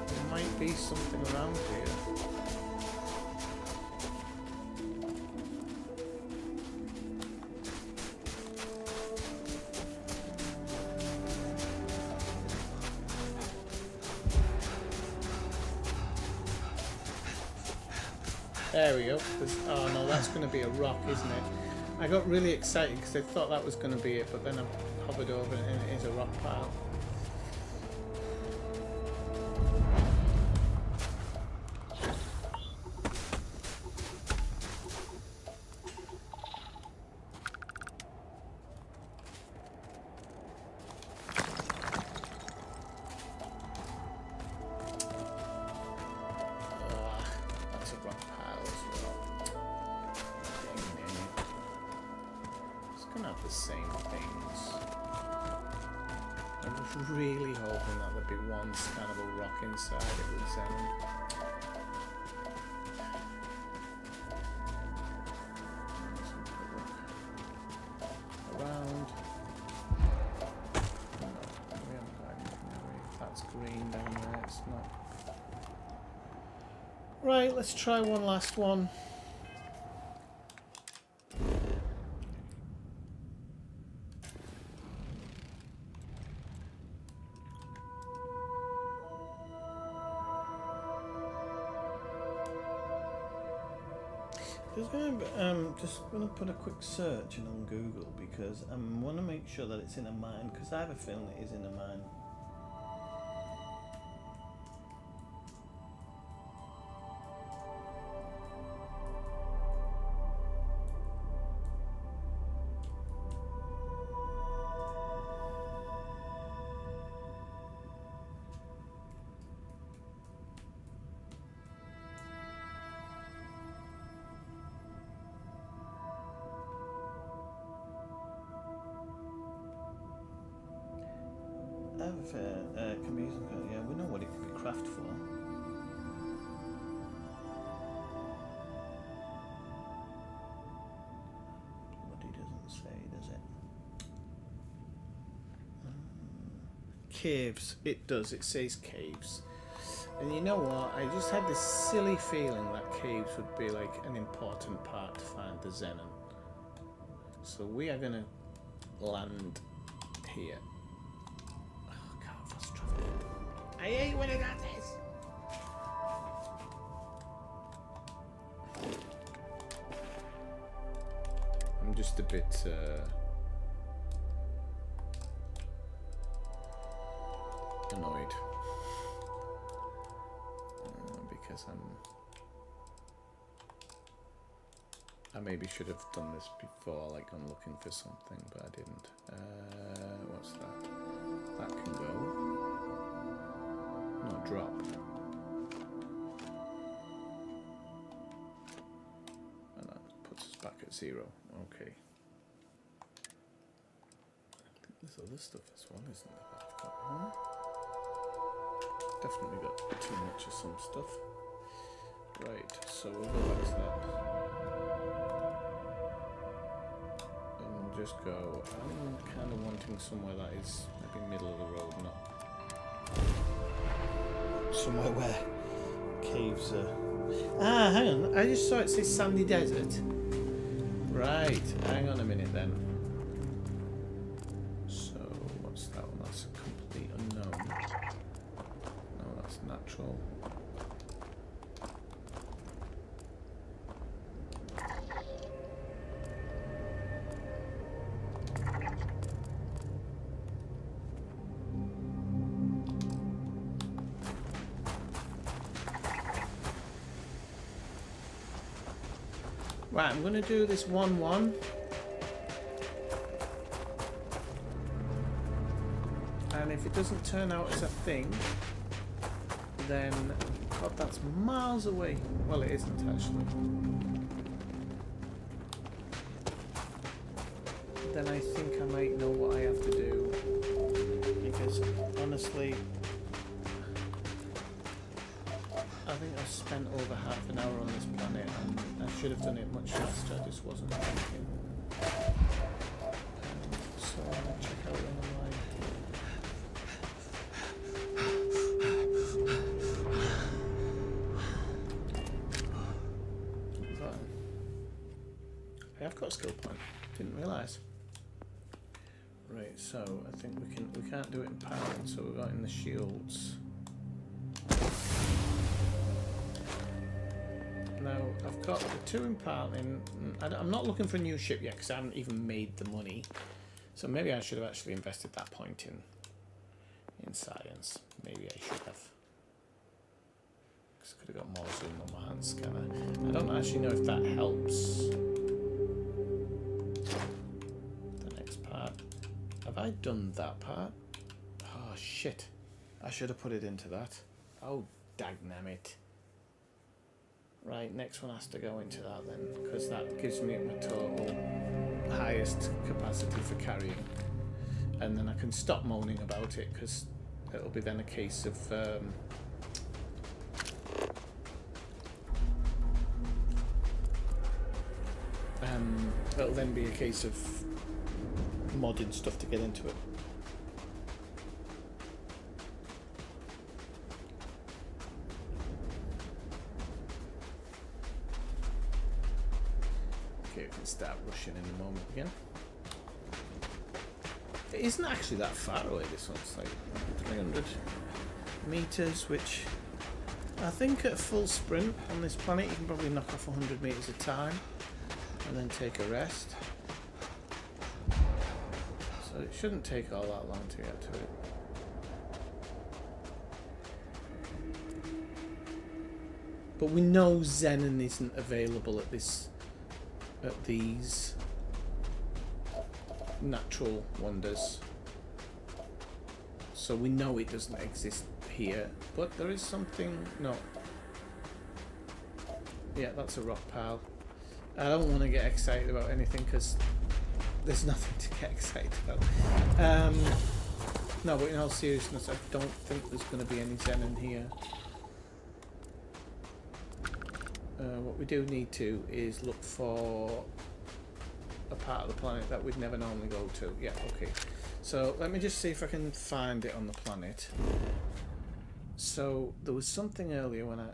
there might be something around here. There we go. Oh no, that's going to be a rock, isn't it? I got really excited because I thought that was going to be it, but then I hovered over and it is a rock pile. That's a rock pile as well. Have the same things. I was really hoping that there'd be one scannable rock inside it with Zenon. Around. No, we haven't got anything, have we? That's green down there, it's not. Right, let's try one last one. Just going to put a quick search in on Google because I want to make sure that it's in a mine, because I have a feeling it is in a mine. Can be used. Yeah, we know what it can be crafted for. But he doesn't say, does it? Caves. It does. It says caves. And you know what? I just had this silly feeling that caves would be like an important part to find the Xenon. So we are gonna land here. Oh god, fast travel. I hate when it does this. I'm just a bit annoyed because I maybe should have done this before, like I'm looking for something, but I didn't. What's that? That can go. No, drop. And that puts us back at 0. Okay. I think there's other stuff as well, isn't there? That I've got, huh? Definitely got too much of some stuff. Right, so we'll go back to that. And we'll just go. I'm kind of wanting somewhere that is maybe middle of the road, not somewhere where caves are. Ah, hang on. I just saw it say sandy desert. Right, hang on a minute then. So, what's that one? That's a complete unknown. No, that's natural. Right, I'm going to do this 1-1. And if it doesn't turn out as a thing, then, God, that's miles away. Well, it isn't actually. Then I think I might know what I have to do. Because, honestly, I think I've spent over half an hour on this planet and I should have done it much faster, I just wasn't thinking. So I'm going to check out online. I have got a skill point, didn't realise. Right, so I think we can't do it in power, so we've got in the shields. Now, I've got the 2 imparting. I'm not looking for a new ship yet because I haven't even made the money. So maybe I should have actually invested that point in science. Maybe I should have. Because I could have got more zoom on my hand scanner. I don't actually know if that helps. The next part. Have I done that part? Oh, shit. I should have put it into that. Oh, dagnammit. Right, next one has to go into that then, because that gives me my total highest capacity for carrying. And then I can stop moaning about it, because it'll be then a case of... it'll then be a case of modding stuff to get into it. Okay, we can start rushing in a moment again. It isn't actually that far away, this one. It's like 300 meters, which I think at full sprint on this planet you can probably knock off 100 meters a time and then take a rest. So it shouldn't take all that long to get to it. But we know Xenon isn't available at these natural wonders. So we know it doesn't exist here. But there is something... No. Yeah, that's a rock pile. I don't want to get excited about anything because there's nothing to get excited about. No, but in all seriousness, I don't think there's going to be any Zen in here. What we do need to is look for a part of the planet that we'd never normally go to. Yeah, okay. So let me just see if I can find it on the planet. So there was something earlier when I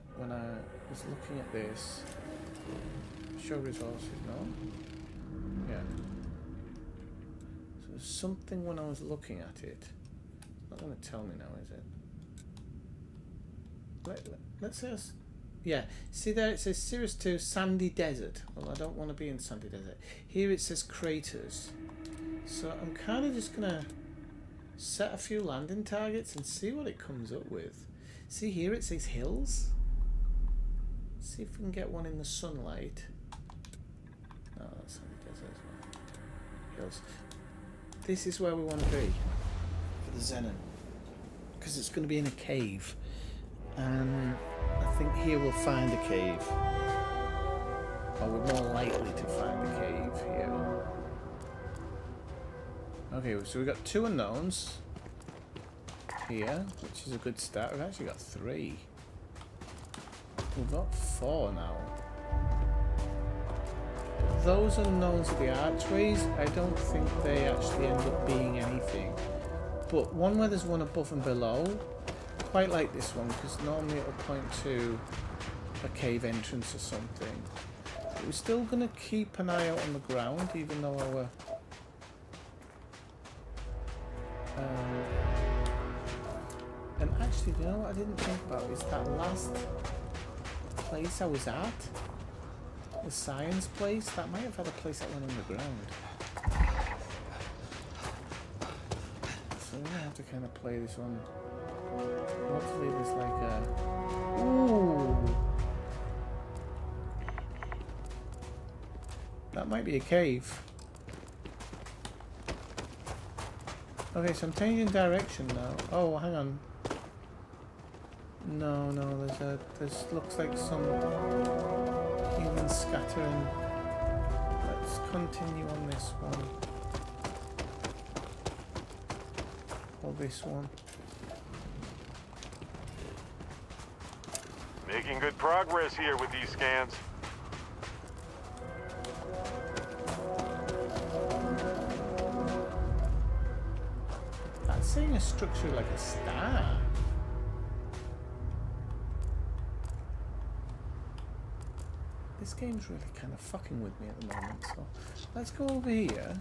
was looking at this. Show resources, no? Yeah. So there's something when I was looking at it. It's not going to tell me now, is it? Let's say yeah, see there it says Cirrus 2 Sandy Desert. Well, I don't want to be in Sandy Desert. Here it says craters. So I'm kind of just going to set a few landing targets and see what it comes up with. See here it says hills. See if we can get one in the sunlight. No, that's Sandy Desert as well. Hills. This is where we want to be for the Xenon. Because it's going to be in a cave. And I think here we'll find a cave. Or we're more likely to find a cave here. Okay, so we've got 2 unknowns here, which is a good start. We've actually got 3. We've got 4 now. Those unknowns are the archways. I don't think they actually end up being anything. But one where there's one above and below, quite like this one, because normally it'll point to a cave entrance or something. But we're still going to keep an eye out on the ground, even though our and actually, you know what I didn't think about is that last place I was at, the science place, that might have had a place that went underground. So we're gonna have to kind of play this one. Hopefully there's like a... Ooh! That might be a cave. Okay, so I'm changing direction now. Oh, hang on. No, there's looks like some human scattering. Let's continue on this one. Or this one. Making good progress here with these scans. That's saying a structure like a star. This game's really kind of fucking with me at the moment, so let's go over here.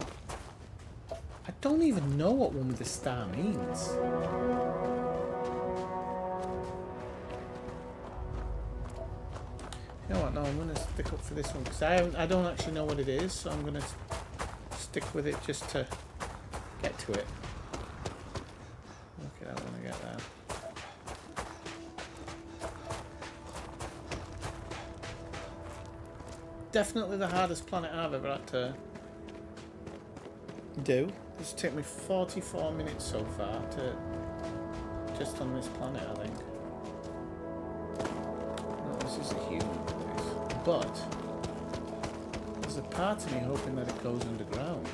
I don't even know what one with the star means. You know what, no, I'm going to stick up for this one, because I don't actually know what it is, so I'm going to stick with it just to get to it. Okay, I want to get that. Definitely the hardest planet I've ever had to do. This took me 44 minutes so far to just on this planet, I think. No, this is a human place. But there's a part of me hoping that it goes underground.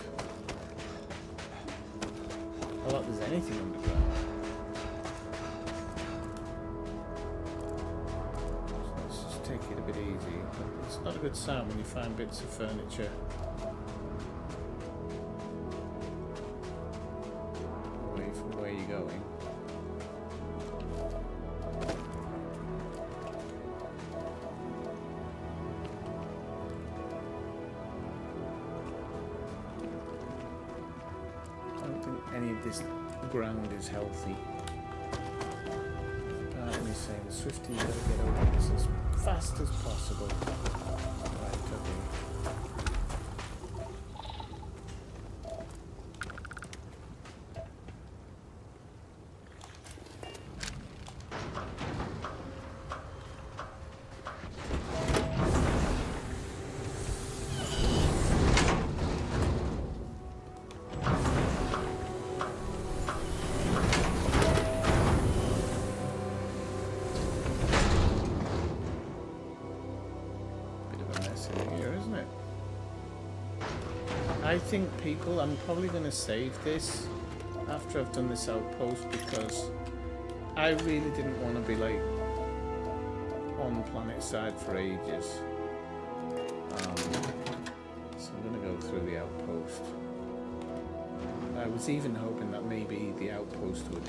I doubt there's anything underground. Let's just take it a bit easy. It's not a good sound when you find bits of furniture away from where you're going. I don't think any of this ground is healthy. Let me say, the Swifty better get over this as fast as possible. Right, okay. I think people, I'm probably going to save this after I've done this outpost, because I really didn't want to be like on planet side for ages. So I'm gonna go through the outpost. I was even hoping that maybe the outpost would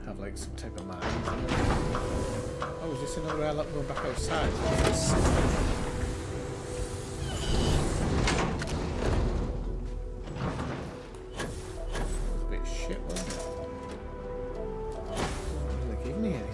have like some type of mine. Oh, is this another airlock going back outside? What's this? A bit shit, wasn't it? Doesn't really give me anything.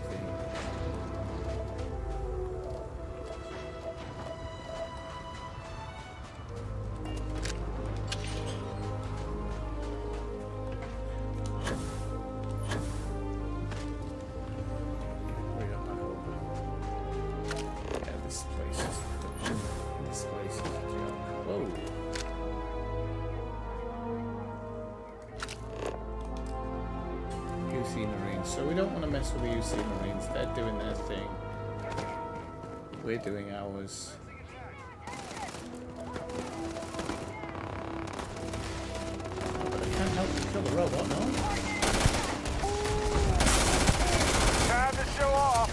So we don't want to mess with the UC Marines. They're doing their thing. We're doing ours. Oh, but I can't help but kill the robot, no? Time to show off.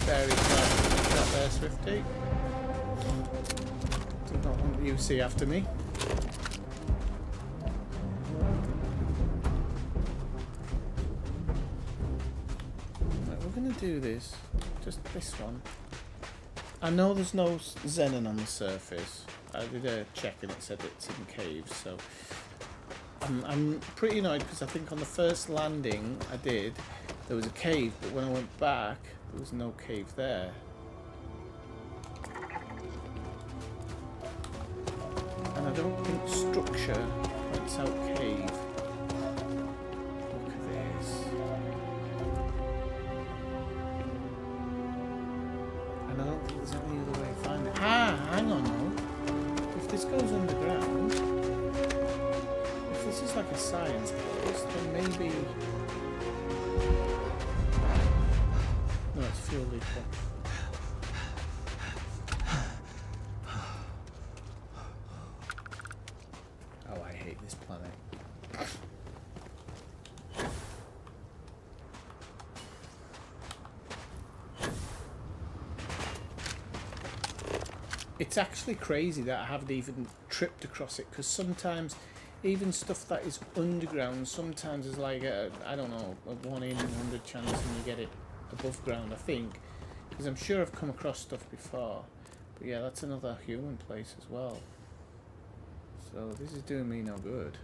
Very fast. Got there, Swifty. Do not want the UC after me. Do this, just this one. I know there's no xenon on the surface. I did a check and it said it's in caves, so I'm pretty annoyed because I think on the first landing I did, there was a cave, but when I went back, there was no cave there. And I don't think structure points out cave. Hang on now. If this goes underground, if this is like a science place, then maybe... No, it's fuel leaker. Oh, I hate this planet. It's actually crazy that I haven't even tripped across it, because sometimes even stuff that is underground sometimes is like a, I don't know, a 1 in 100 chance and you get it above ground, I think, because I'm sure I've come across stuff before. But yeah, that's another human place as well, so this is doing me no good.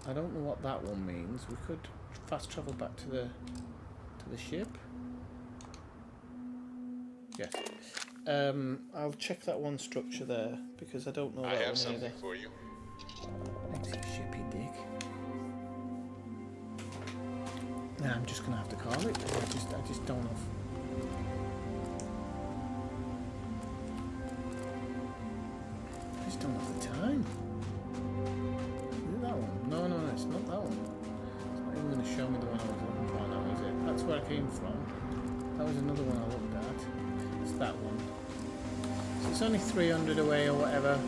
I don't know what that one means. We could fast travel back to the ship. Yes. I'll check that one structure there, because I don't know that one either. I have something for you. Thanks, you shippy dick. Nah, I'm just gonna have to call it. I just don't have. I just don't have the time. Is it that one? No, it's not that one. It's not even gonna show me the one I was looking for now, is it? That's where I came from. That was another one I looked at. It's that one. So it's only 300 away or whatever.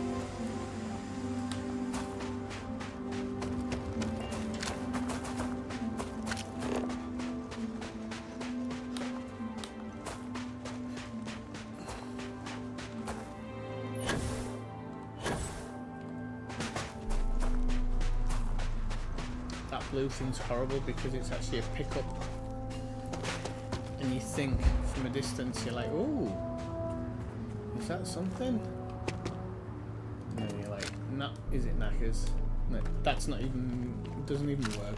That blue thing's horrible because it's actually a pickup. And you think from a distance, you're like, ooh, is that something? And then you're like, no, is it knackers? No, that's not even, it doesn't even work.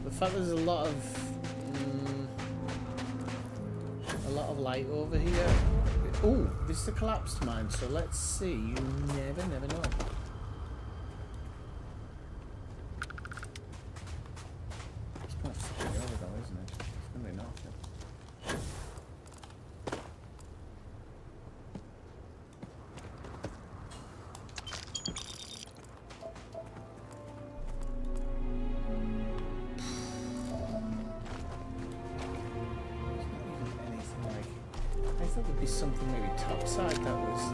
The fact there's a lot of light over here. Oh, this is a collapsed mine, so let's see. You never know. It's gonna fuck me over though, isn't it? It's gonna be nothing. something maybe topside that was.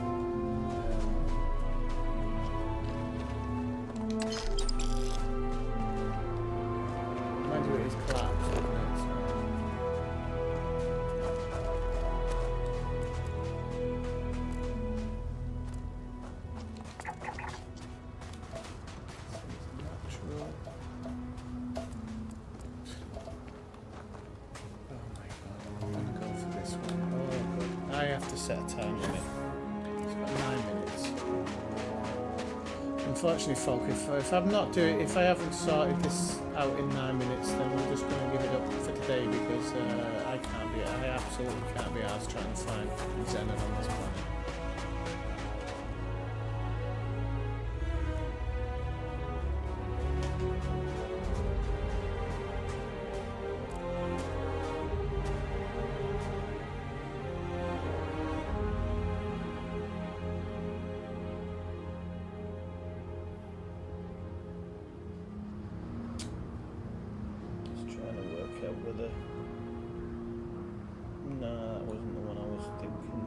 Mind you, it is collapsed, isn't it? Set a time limit. It's got 9 minutes. Unfortunately, folk, if I haven't sorted this out in 9 minutes, then we're just going to give it up for today because I absolutely can't be arsed trying to find Xenon on this planet. No, that wasn't the one I was thinking.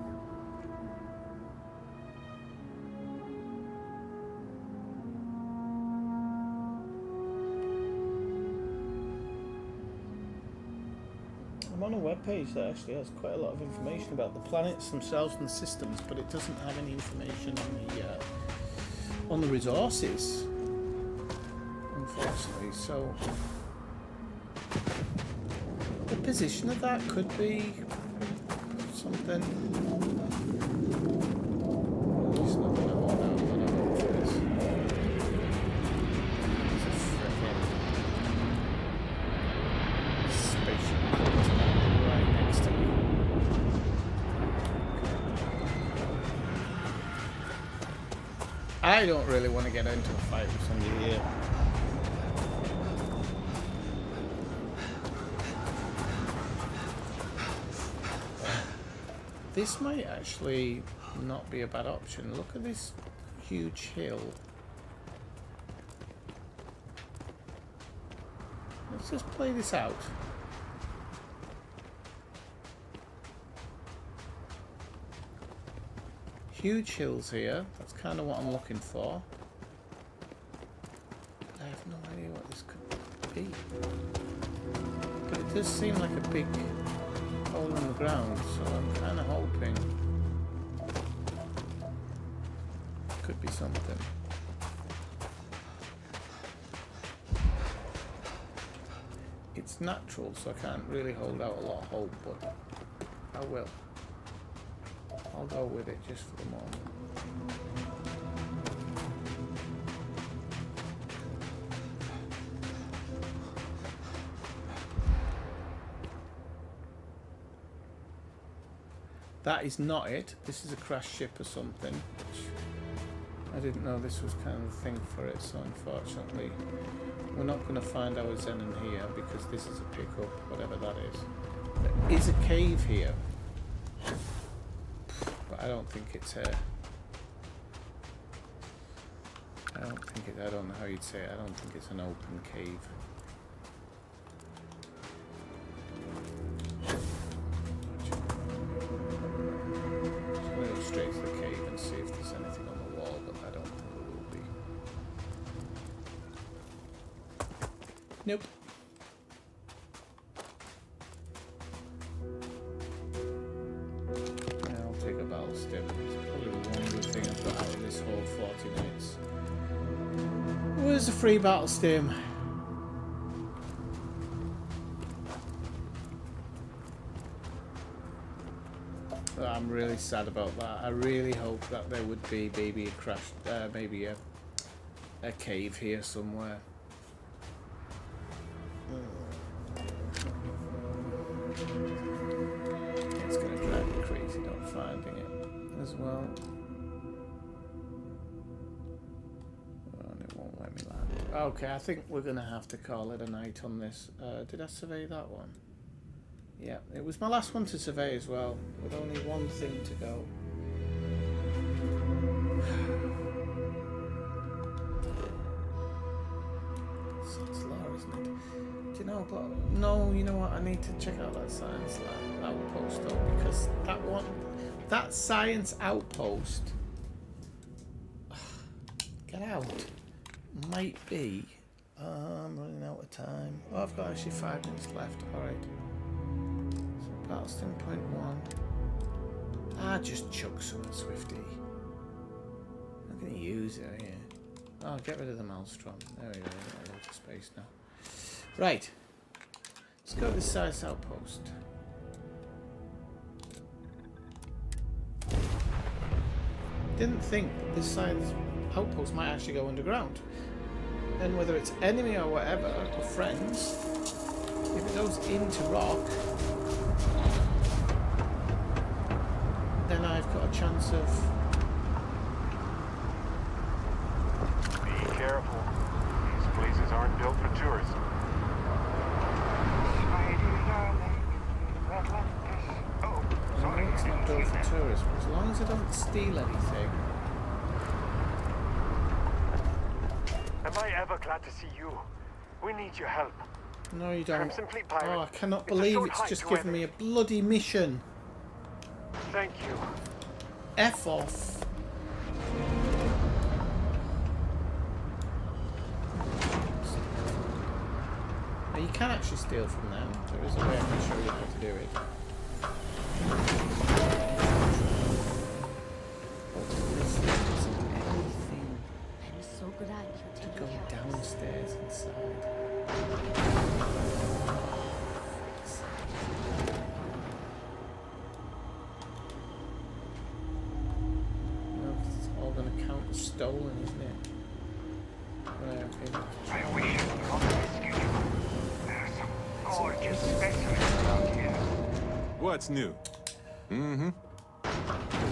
I'm on a webpage that actually has quite a lot of information about the planets themselves and the systems, but it doesn't have any information on the resources, unfortunately. So the position of that could be something. It's not gonna hold out when I vote for this. There's a frickin' spaceship right next to me. I don't really want to get into a fight with somebody here. This might actually not be a bad option. Look at this huge hill. Let's just play this out. Huge hills here. That's kind of what I'm looking for. I have no idea what this could be. But it does seem like a big hole in the ground, so I'm kind of hoping it could be something. It's natural, so I can't really hold out a lot of hope, but I will. I'll go with it just for the moment. That is not it. This is a crashed ship or something. Which I didn't know this was kind of a thing for it, so unfortunately we're not going to find our Xenon here because this is a pickup, whatever that is. There is a cave here, but I don't think it's a... I don't know how you'd say it. I don't think it's an open cave. Straight to the cave and see if there's anything on the wall, but I don't think there will be. Nope. Yeah, I'll take a battle stim. It's probably the one good thing I've got out of this whole 40 minutes. Where's the free battle stim? I'm really sad about that. I really hope that there would be maybe a crash, maybe a cave here somewhere. It's going to drive me crazy not finding it as well. And it won't let me land. Okay, I think we're going to have to call it a night on this. Did I survey that one? Yeah, it was my last one to survey as well, with only one thing to go. So it's low, isn't it? Do you know, but no, you know what? I need to check out that science lab outpost though, because that one, that science outpost, get out, might be, I'm running out of time. Oh, I've got actually 5 minutes left. Alright. So Battleston point 1. Just chuck someone, Swifty. I'm not going to use it here. Oh, get rid of the Maelstrom. There we go, we've got a lot of space now. Right. Let's go to the science outpost. Didn't think that this science outpost might actually go underground. And whether it's enemy or whatever, or friends, if it goes into rock, then I've got a chance of... Be careful. These places aren't built for tourism. I know it's not built for tourism, as long as I don't steal anything. Am I ever glad to see you? We need your help. No, you don't. Crimson Fleet pirate. Oh, I cannot It's a believe short it's hike just to given me a bloody mission. Thank you. F off. Now, you can actually steal from them. There is a way I can show you how to do it. I'm so glad you're To taking go care of us. downstairs inside. No, 'cause it's all going to count as stolen, isn't it? Right, okay. I wish you were on the schedule. There's some gorgeous specimens around here. What's new? Mm-hmm.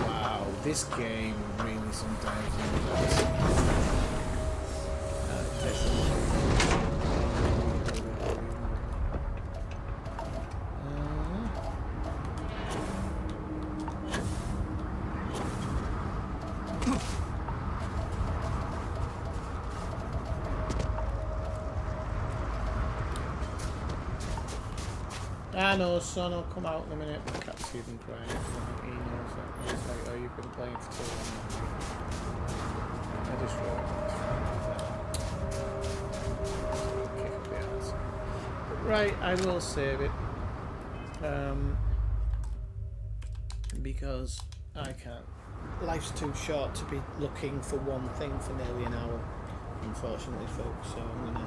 Wow, this game really sometimes I know, son, I'll come out in a minute. I can't see them crying. I think he knows that. He's like, oh, you've been playing for too long. I just wrote kick up the ass. Right, I will save it. Because I can't. Life's too short to be looking for one thing for nearly an hour, unfortunately, folks. So I'm gonna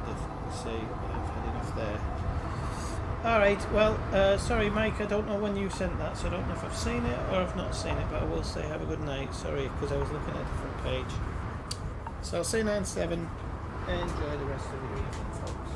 definitely say I've had enough there. Alright, well, sorry Mike, I don't know when you sent that, so I don't know if I've seen it or I've not seen it, but I will say have a good night. Sorry, because I was looking at a different page. So I'll say 9-7, and enjoy the rest of your evening, folks.